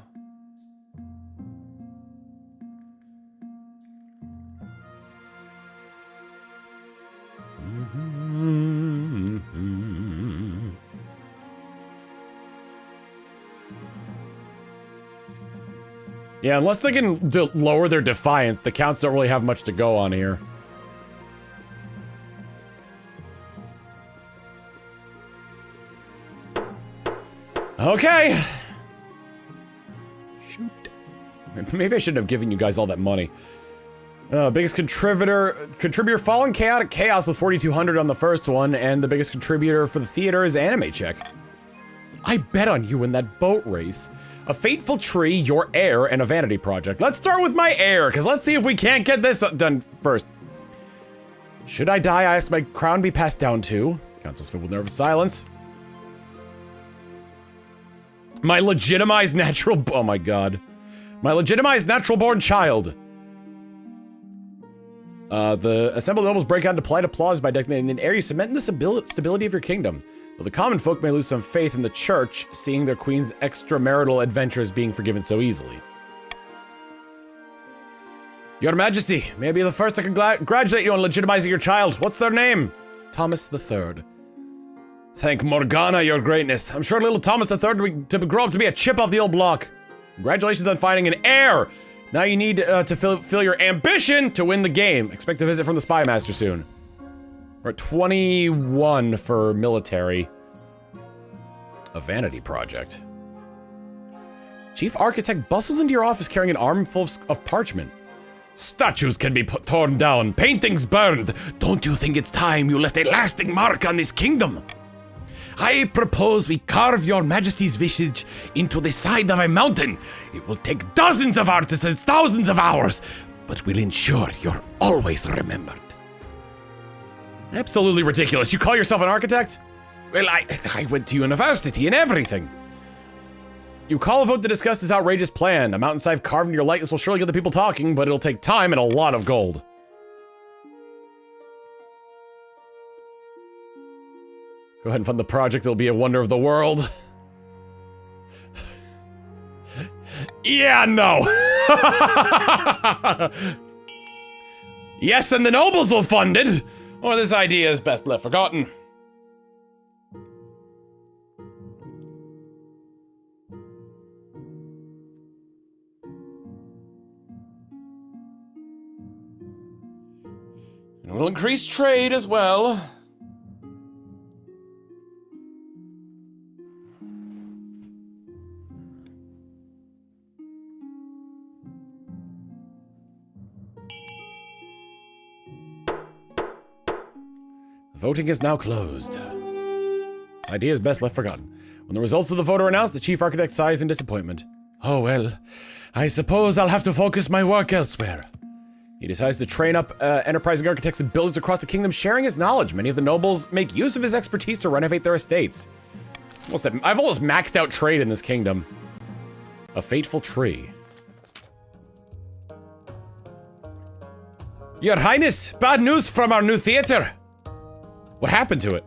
Yeah, unless they can lower their defiance, the counts don't really have much to go on here. Okay. Shoot. Maybe I shouldn't have given you guys all that money. Biggest contributor Fallen Chaotic Chaos with 4,200 on the first one, and the biggest contributor for the theater is Anime Check. I bet on you in that boat race. A fateful tree, your heir, and a vanity project. Let's start with my heir, because let's see if we can't get this done first. Should I die, I ask my crown be passed down to. Council's filled with nervous silence. My legitimized natural... Oh my god. My legitimized natural-born child. The assembled nobles break out into polite applause by designating an heir. You cement in the stability of your kingdom. Though the common folk may lose some faith in the church, seeing their queen's extramarital adventures being forgiven so easily. Your Majesty, may I be the first to congratulate you on legitimizing your child. What's their name? Thomas III. Thank Morgana, your greatness. I'm sure little Thomas III to grow up to be a chip off the old block. Congratulations on finding an heir. Now you need to fill your ambition to win the game. Expect a visit from the Spy Master soon. We're at 21 for military. A vanity project. Chief Architect bustles into your office carrying an armful of parchment. Statues can be torn down, paintings burned. Don't you think it's time you left a lasting mark on this kingdom? I propose we carve your Majesty's visage into the side of a mountain. It will take dozens of artisans, thousands of hours, but we'll ensure you're always remembered. Absolutely ridiculous. You call yourself an architect? Well, I went to university and everything. You call a vote to discuss this outrageous plan. A mountainside carved in your likeness will surely get the people talking, but it'll take time and a lot of gold. Go ahead and fund the project. It'll be a wonder of the world. Yeah, no. Yes, and the nobles will fund it. Or this idea is best left forgotten. And we'll increase trade as well. Voting is now closed. This idea is best left forgotten. When the results of the vote are announced, the chief architect sighs in disappointment. Oh well, I suppose I'll have to focus my work elsewhere. He decides to train up enterprising architects and builders across the kingdom, sharing his knowledge. Many of the nobles make use of his expertise to renovate their estates. I've almost maxed out trade in this kingdom. A fateful tree. Your Highness, bad news from our new theater. What happened to it?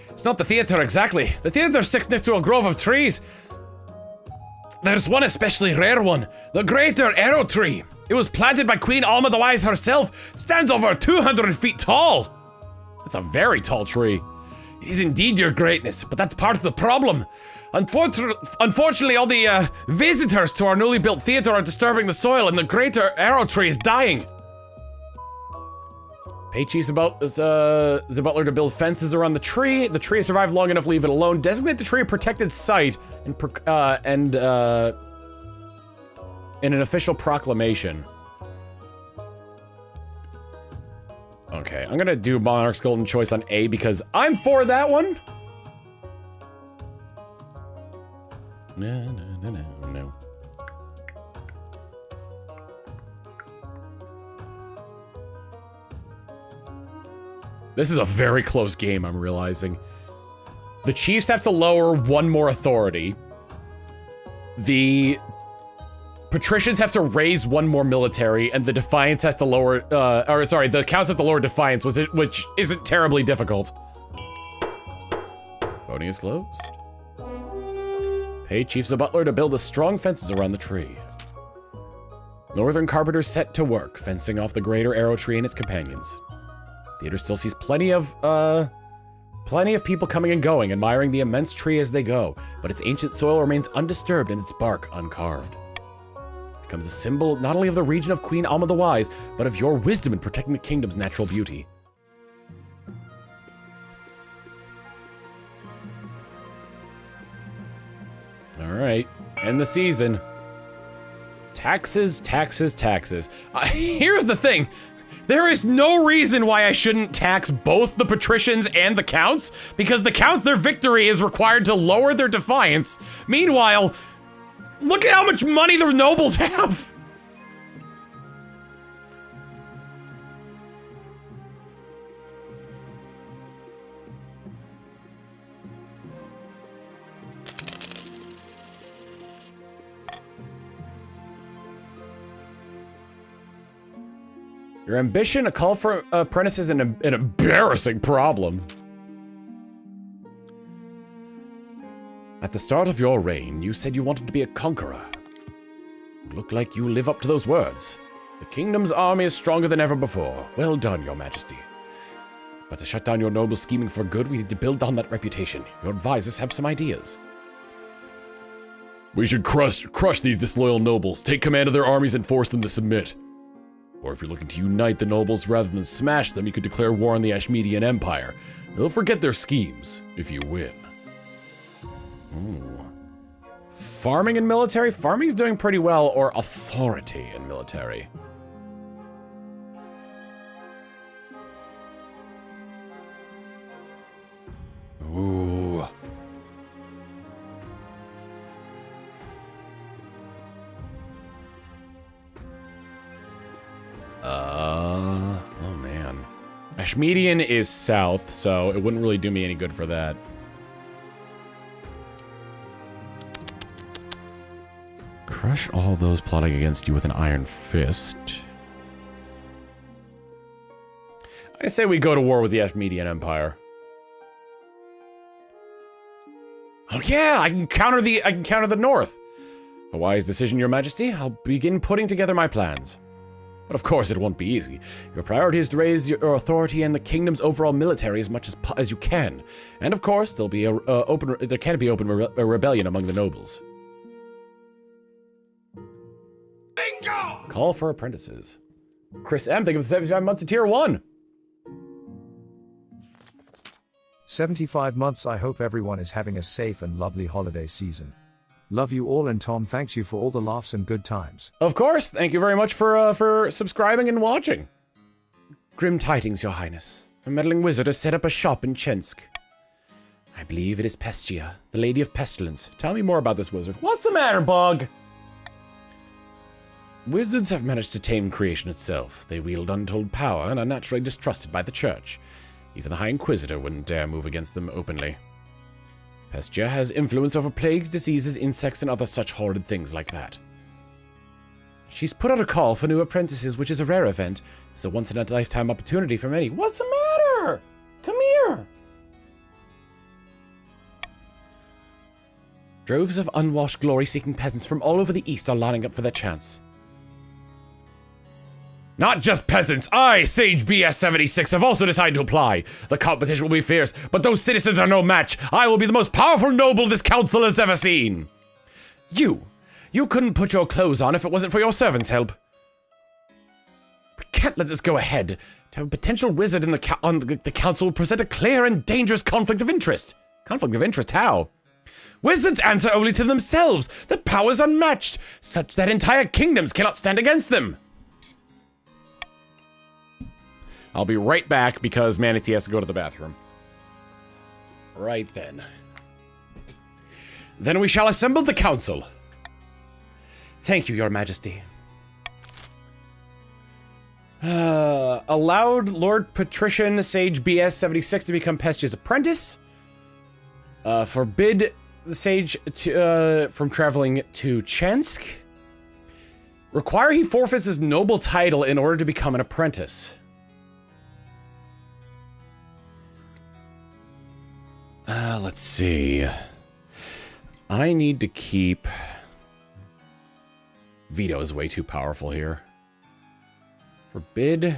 It's not the theater exactly. The theater sits next to a grove of trees. There's one especially rare one, the greater arrow tree. It was planted by Queen Alma the Wise herself, stands over 200 feet tall. That's a very tall tree. It is indeed your greatness, but that's part of the problem. Unfortunately, all the visitors to our newly built theater are disturbing the soil and the greater arrow tree is dying. Pay Chief Butler to build fences around the tree. The tree has survived long enough to leave it alone. Designate the tree a protected site and in an official proclamation. Okay, I'm gonna do Monarch's Golden Choice on A because I'm for that one. No. This is a very close game, I'm realizing. The chiefs have to lower one more authority. The patricians have to raise one more military, and the defiance has to lower, the counts have to lower defiance, which isn't terribly difficult. Voting is closed. Pay Chiefs Butler to build strong fences around the tree. Northern carpenters set to work, fencing off the greater arrow tree and its companions. Theater still sees plenty of people coming and going, admiring the immense tree as they go, but its ancient soil remains undisturbed and its bark uncarved. It becomes a symbol not only of the region of Queen Alma the Wise, but of your wisdom in protecting the kingdom's natural beauty. Alright, end the season. Taxes, taxes, taxes. Here's the thing. There is no reason why I shouldn't tax both the patricians and the counts, because the counts, their victory is required to lower their defiance. Meanwhile, look at how much money the nobles have. Your ambition, a call for apprentices, and an embarrassing problem. At the start of your reign, you said you wanted to be a conqueror. You look like you live up to those words. The kingdom's army is stronger than ever before. Well done, your majesty. But to shut down your noble scheming for good, we need to build on that reputation. Your advisors have some ideas. We should crush these disloyal nobles, take command of their armies, and force them to submit. Or if you're looking to unite the nobles rather than smash them, you could declare war on the Ashmedian Empire. They'll forget their schemes if you win. Ooh. Farming and military? Farming's doing pretty well, or authority and military? Ooh. Oh man. Ashmedian is south, so it wouldn't really do me any good for that. Crush all those plotting against you with an iron fist. I say we go to war with the Ashmedian Empire. Oh yeah, I can counter the north. A wise decision, your majesty. I'll begin putting together my plans. But of course, it won't be easy. Your priority is to raise your authority and the kingdom's overall military as much as you can. And of course, there can be open rebellion among the nobles. Bingo! Call for apprentices. Chris M, thank you for the 75 months of tier 1. 75 months. I hope everyone is having a safe and lovely holiday season. Love you all, and Tom, thanks you for all the laughs and good times. Of course, thank you very much for subscribing and watching. Grim tidings, your highness. A meddling wizard has set up a shop in Chensk. I believe it is Pestia, the Lady of Pestilence. Tell me more about this wizard. What's the matter, Bug? Wizards have managed to tame creation itself. They wield untold power and are naturally distrusted by the church. Even the High Inquisitor wouldn't dare move against them openly. Pestia has influence over plagues, diseases, insects, and other such horrid things like that. She's put out a call for new apprentices, which is a rare event. It's a once-in-a-lifetime opportunity for many. What's the matter? Come here! Droves of unwashed, glory-seeking peasants from all over the East are lining up for their chance. Not just peasants, I, Sage BS76, have also decided to apply. The competition will be fierce, but those citizens are no match. I will be the most powerful noble this council has ever seen. You couldn't put your clothes on if it wasn't for your servants' help. We can't let this go ahead. To have a potential wizard in the council will present a clear and dangerous conflict of interest. Conflict of interest, how? Wizards answer only to themselves. Their power is unmatched, such that entire kingdoms cannot stand against them. I'll be right back because Manatee has to go to the bathroom. Right then. Then we shall assemble the council. Thank you, your majesty. Allowed Lord Patrician Sage BS76 to become Pestia's apprentice. Forbid the Sage from traveling to Chensk. Require he forfeits his noble title in order to become an apprentice. Let's see. I need to keep... Veto is way too powerful here. Forbid. Okay.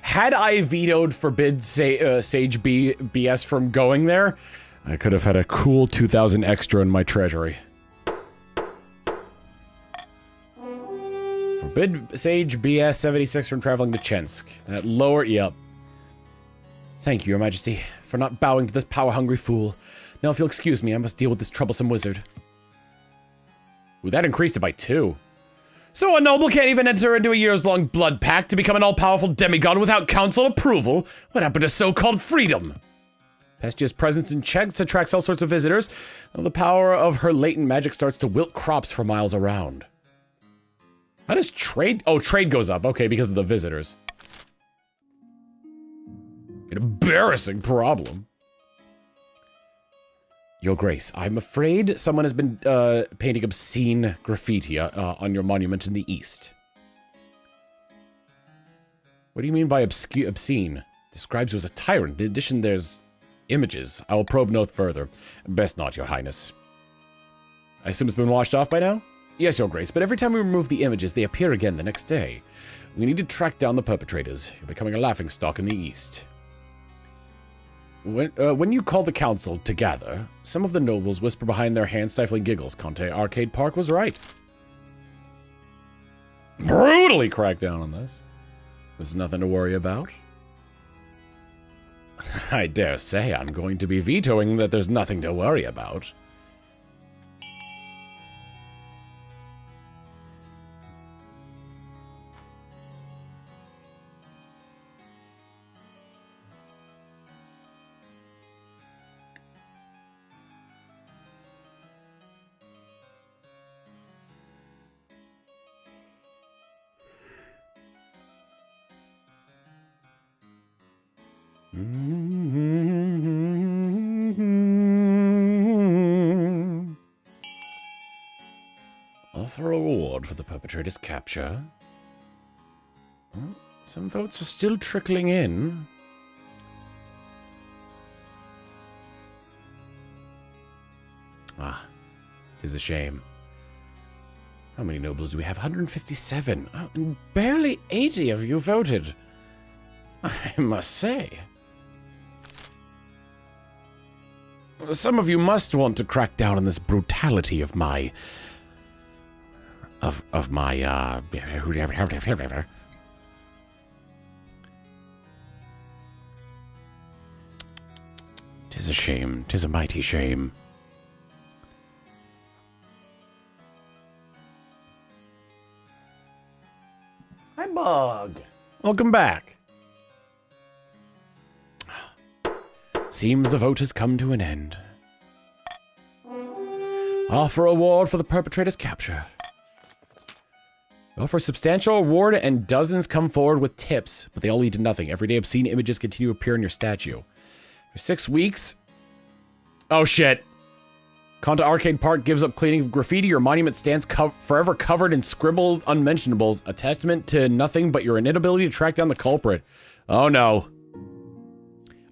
Had I vetoed forbid Sage BS from going there, I could have had a cool 2,000 extra in my treasury. Forbid Sage BS 76 from traveling to Chensk. That lower, yep. Thank you, Your Majesty, for not bowing to this power-hungry fool. Now, if you'll excuse me, I must deal with this troublesome wizard. Ooh, that increased it by 2. So a noble can't even enter into a years-long blood pact to become an all-powerful demigod without council approval? What happened to so-called freedom? Pestia's presence in Chensk attracts all sorts of visitors, and the power of her latent magic starts to wilt crops for miles around. How does trade? Oh, trade goes up. Okay, because of the visitors. An embarrassing problem. Your Grace, I'm afraid someone has been painting obscene graffiti on your monument in the east. What do you mean by obscene? Describes you as a tyrant. In addition, there's images. I will probe no further. Best not, Your Highness. I assume it's been washed off by now? Yes, Your Grace, but every time we remove the images, they appear again the next day. We need to track down the perpetrators. You're becoming a laughingstock in the east. When you call the council to gather, some of the nobles whisper behind their hand-stifling giggles. Conte Arcade Park was right. Brutally crack down on this. There's nothing to worry about. I dare say I'm going to be vetoing that there's nothing to worry about. Offer a reward for the perpetrator's capture. Well, some votes are still trickling in. Ah, 'tis a shame. How many nobles do we have? 157. Oh, and barely 80 of you voted. I must say. Some of you must want to crack down on this brutality of my... Of my, Tis a shame. Tis a mighty shame. Hi, Bug. Welcome back. Seems the vote has come to an end. Offer a reward for the perpetrator's capture. Offer a substantial reward and dozens come forward with tips, but they all lead to nothing. Everyday obscene images continue to appear in your statue. For 6 weeks... Oh shit. Conta Arcade Park gives up cleaning of graffiti. Your monument stands forever covered in scribbled unmentionables, a testament to nothing but your inability to track down the culprit. Oh no.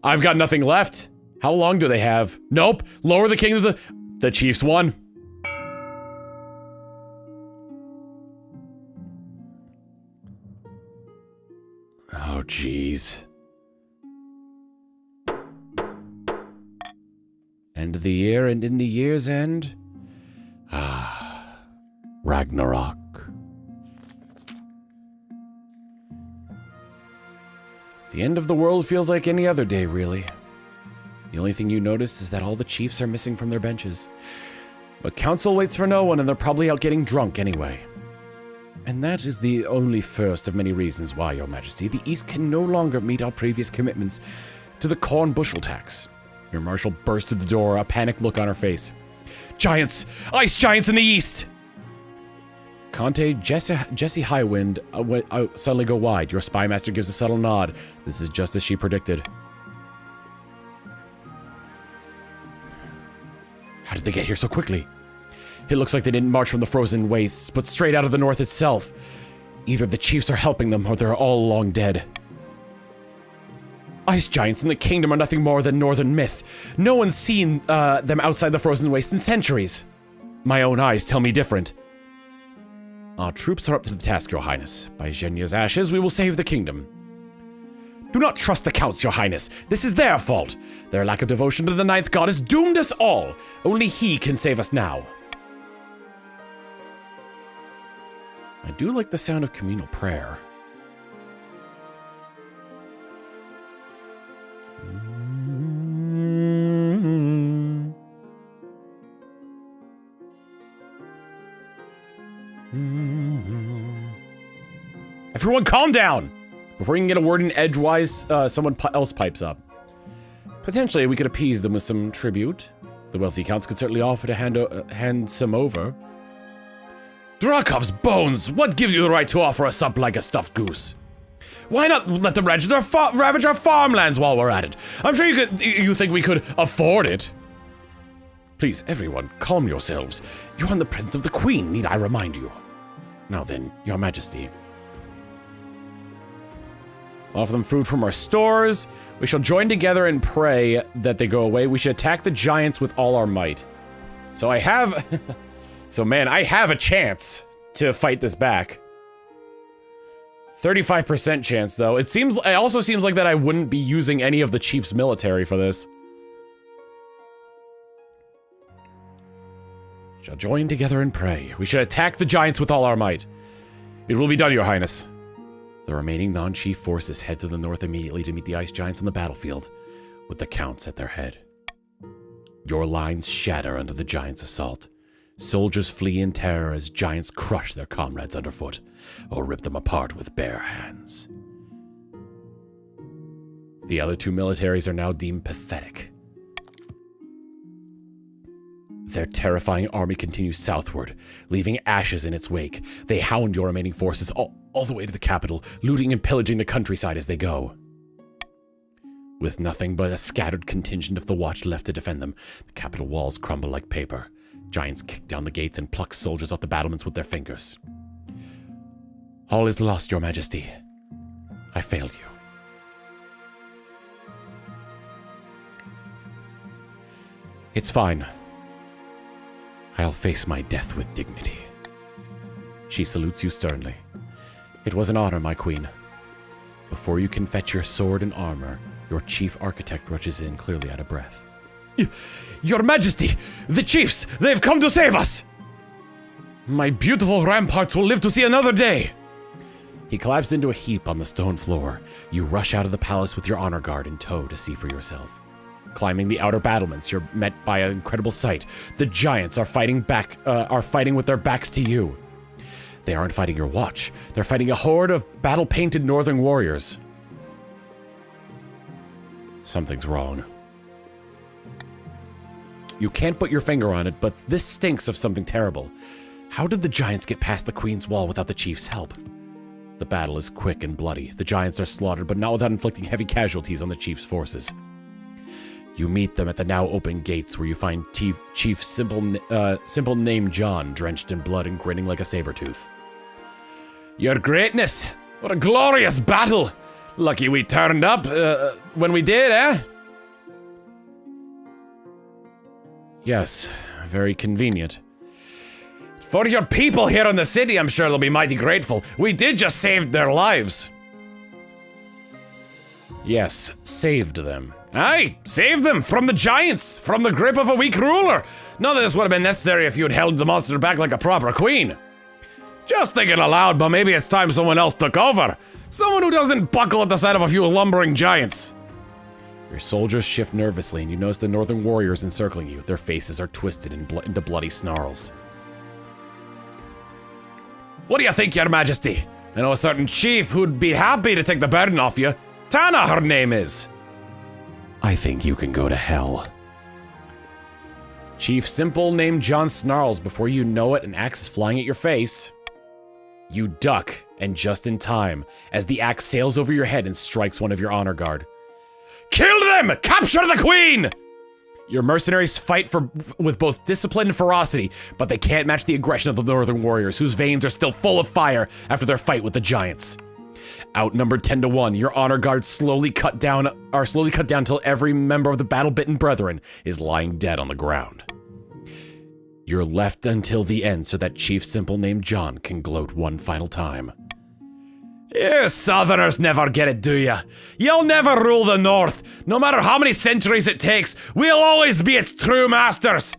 I've got nothing left. How long do they have? Nope. Lower the kingdoms. The chiefs won. Oh, jeez. End of the year, and in the year's end? Ah, Ragnarok. The end of the world feels like any other day, really. The only thing you notice is that all the chiefs are missing from their benches. But council waits for no one, and they're probably out getting drunk anyway. And that is the only first of many reasons why, Your Majesty, the East can no longer meet our previous commitments to the corn bushel tax. Your marshal burst through the door, a panicked look on her face. Giants! Ice giants in the East! Conte, Jesse Highwind suddenly go wide. Your spy master gives a subtle nod. This is just as she predicted. How did they get here so quickly? It looks like they didn't march from the frozen wastes, but straight out of the north itself. Either the chiefs are helping them, or they're all long dead. Ice giants in the kingdom are nothing more than northern myth. No one's seen them outside the frozen waste in centuries. My own eyes tell me different. Our troops are up to the task, Your Highness. By Zhenya's ashes, we will save the kingdom. Do not trust the counts, Your Highness. This is their fault. Their lack of devotion to the ninth god has doomed us all. Only he can save us now. I do like the sound of communal prayer. Everyone calm down! Before you can get a word in edgewise, someone else pipes up. Potentially, we could appease them with some tribute. The wealthy counts could certainly offer to hand some over. Drakov's bones! What gives you the right to offer us up like a stuffed goose? Why not let them ravage our farmlands while we're at it? I'm sure you think we could afford it. Please, everyone, calm yourselves. You're in the presence of the Queen, need I remind you? Now then, Your Majesty. Offer them food from our stores. We shall join together and pray that they go away. We should attack the giants with all our might. So I have... So man, I have a chance to fight this back. 35% chance though. It also seems like that I wouldn't be using any of the chief's military for this. Shall join together and pray. We should attack the giants with all our might. It will be done, Your Highness. The remaining non-chief forces head to the north immediately to meet the ice giants on the battlefield, with the counts at their head. Your lines shatter under the giants' assault. Soldiers flee in terror as giants crush their comrades underfoot, or rip them apart with bare hands. The other two militaries are now deemed pathetic. Their terrifying army continues southward, leaving ashes in its wake. They hound your remaining forces all the way to the capital, looting and pillaging the countryside as they go. With nothing but a scattered contingent of the watch left to defend them, the capital walls crumble like paper. Giants kick down the gates and pluck soldiers off the battlements with their fingers. All is lost, Your Majesty. I failed you. It's fine. I'll face my death with dignity. She salutes you sternly. It was an honor, my queen. Before you can fetch your sword and armor, your chief architect rushes in, clearly out of breath. Your Majesty! The chiefs! They've come to save us! My beautiful ramparts will live to see another day! He collapsed into a heap on the stone floor. You rush out of the palace with your honor guard in tow to see for yourself. Climbing the outer battlements, you're met by an incredible sight. The giants are fighting with their backs to you. They aren't fighting your watch. They're fighting a horde of battle-painted northern warriors. Something's wrong. You can't put your finger on it, but this stinks of something terrible. How did the giants get past the Queen's wall without the chief's help? The battle is quick and bloody. The giants are slaughtered, but not without inflicting heavy casualties on the chief's forces. You meet them at the now open gates, where you find Chief Simple Name John, drenched in blood and grinning like a saber-tooth. Your Greatness! What a glorious battle! Lucky we turned up when we did, eh? Yes, very convenient. For your people here in the city, I'm sure they'll be mighty grateful. We did just save their lives. Yes, saved them. Aye, saved them from the giants, from the grip of a weak ruler. None of this would have been necessary if you had held the monster back like a proper queen. Just thinking aloud, but maybe it's time someone else took over. Someone who doesn't buckle at the sight of a few lumbering giants. Your soldiers shift nervously, and you notice the northern warriors encircling you. Their faces are twisted into bloody snarls. What do you think, Your Majesty? I know a certain chief who'd be happy to take the burden off you. Tana, her name is. I think you can go to hell. Chief Simple named John snarls. Before you know it, an axe is flying at your face. You duck, and just in time, as the axe sails over your head and strikes one of your honor guard. Kill them! Capture the queen! Your mercenaries fight with both discipline and ferocity, but they can't match the aggression of the northern warriors, whose veins are still full of fire after their fight with the giants. Outnumbered 10-1, your honor guards are slowly cut down till every member of the battle-bitten brethren is lying dead on the ground. You're left until the end so that Chief Simple named John can gloat one final time. You Southerners never get it, do ya? You'll never rule the North. No matter how many centuries it takes, we'll always be its true masters.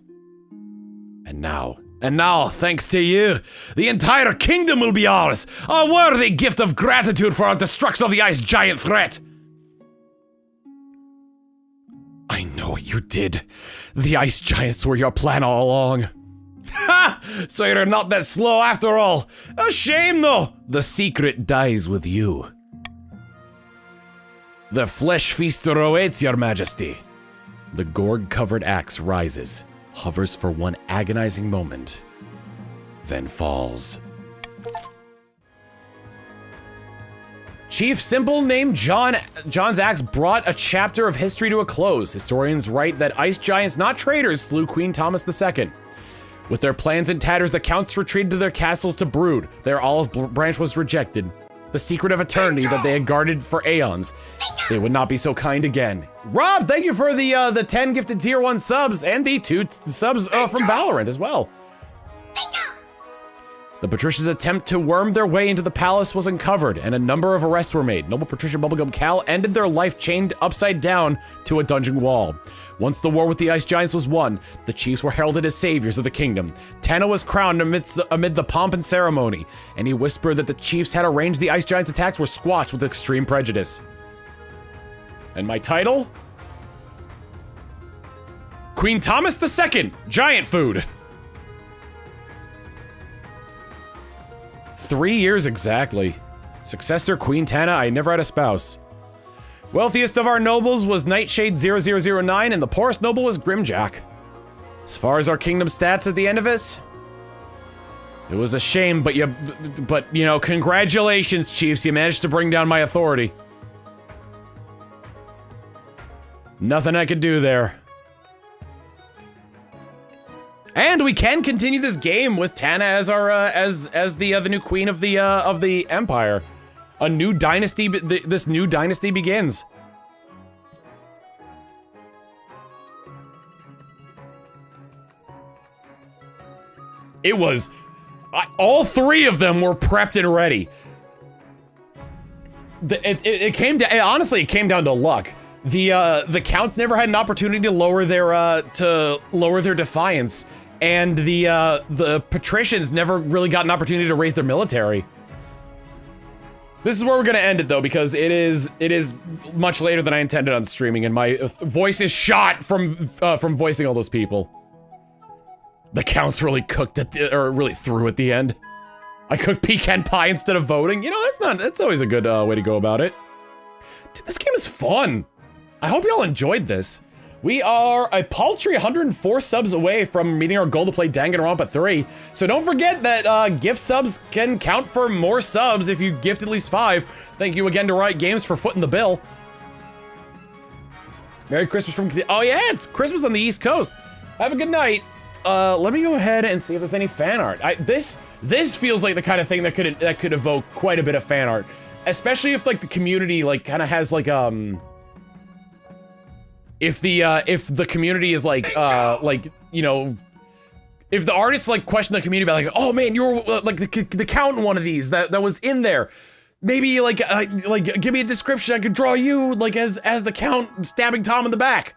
And now, thanks to you, the entire kingdom will be ours. A worthy gift of gratitude for our destruction of the ice giant threat. I know what you did. The ice giants were your plan all along. Ha! So you're not that slow after all. A shame though. The secret dies with you. The flesh feaster awaits, your majesty. The gourd-covered axe rises, hovers for one agonizing moment, then falls. Chief Simple named John's axe brought a chapter of history to a close. Historians write that ice giants, not traitors, slew Queen Thomas II. With their plans in tatters, the counts retreated to their castles to brood. Their olive branch was rejected. The secret of eternity that they had guarded for aeons. They would not be so kind again. Rob, thank you for the 10 gifted tier 1 subs and the 2 subs from Valorant as well. The patricians' attempt to worm their way into the palace was uncovered, and a number of arrests were made. Noble Patricia Bubblegum Cal ended their life chained upside down to a dungeon wall. Once the war with the ice giants was won, the chiefs were heralded as saviors of the kingdom. Tana was crowned amid the pomp and ceremony, and he whispered that the chiefs had arranged the ice giants' attacks were squashed with extreme prejudice. And my title? Queen Thomas II, Giant Food. 3 years exactly. Successor Queen Tana, I never had a spouse. Wealthiest of our nobles was Nightshade 0009, and the poorest noble was Grimjack. As far as our kingdom stats at the end of it was a shame, but you know, congratulations, chiefs, you managed to bring down my authority. Nothing I could do there. And we can continue this game with Tana as our as the new queen of the empire. A new dynasty. This new dynasty begins. It was all 3 of them were prepped and ready. It came down. Honestly, it came down to luck. The counts never had an opportunity to lower their defiance. And the patricians never really got an opportunity to raise their military. This is where we're gonna end it though, because it is much later than I intended on streaming, and my voice is shot from voicing all those people. The counts really cooked really threw at the end. I cooked pecan pie instead of voting. You know, that's always a good way to go about it. Dude, this game is fun. I hope y'all enjoyed this. We are a paltry 104 subs away from meeting our goal to play Danganronpa 3. So don't forget that gift subs can count for more subs if you gift at least 5. Thank you again to Riot Games for footing the bill. Merry Christmas from... Oh yeah, it's Christmas on the East Coast. Have a good night. Let me go ahead and see if there's any fan art. This feels like the kind of thing that could evoke quite a bit of fan art. Especially if like the community like kind of has like if the community is like you know, if the artists like question the community about like, oh man, you were like the count in one of these that was in there, maybe like give me a description, I could draw you like as the count stabbing Tom in the back.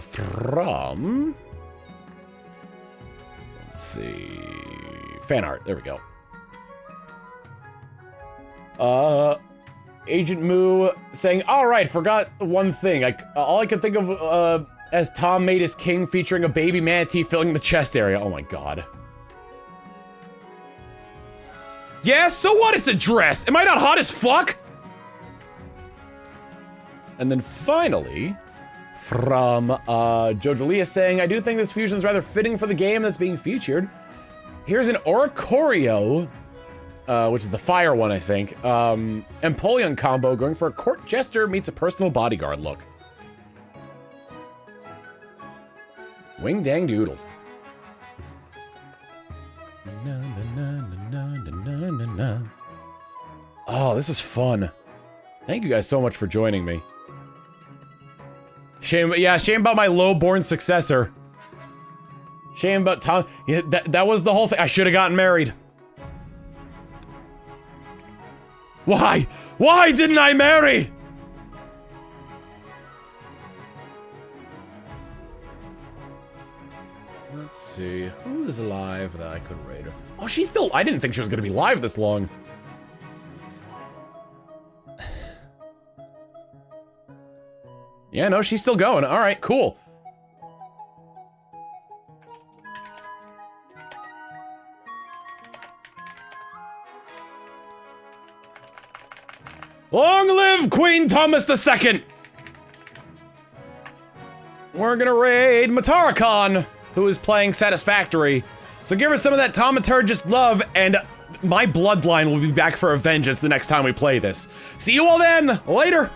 From... Let's see... Fan art, there we go. Agent Moo saying, alright, forgot one thing. All I could think of, as Tom made his king featuring a baby manatee filling the chest area. Oh my god. Yeah, so what? It's a dress! Am I not hot as fuck? And then finally, from Jojolia saying, I do think this fusion is rather fitting for the game that's being featured. Here's an Oricorio, which is the fire one, I think. Empoleon combo going for a court jester meets a personal bodyguard look. Wing dang doodle. Na, na, na, na, na, na, na, na. Oh, this is fun. Thank you guys so much for joining me. Shame about my low-born successor. Shame about Tom. Yeah, that was the whole thing. I should have gotten married. Why? Why didn't I marry? Let's see. Who is alive that I could raid her? Oh, she's still. I didn't think she was gonna be live this long. Yeah, no, she's still going. All right, cool. Long live Queen Thomas II! We're gonna raid Matara-Khan, who is playing Satisfactory. So give her some of that Thaumaturgist love, and my bloodline will be back for a vengeance the next time we play this. See you all then! Later!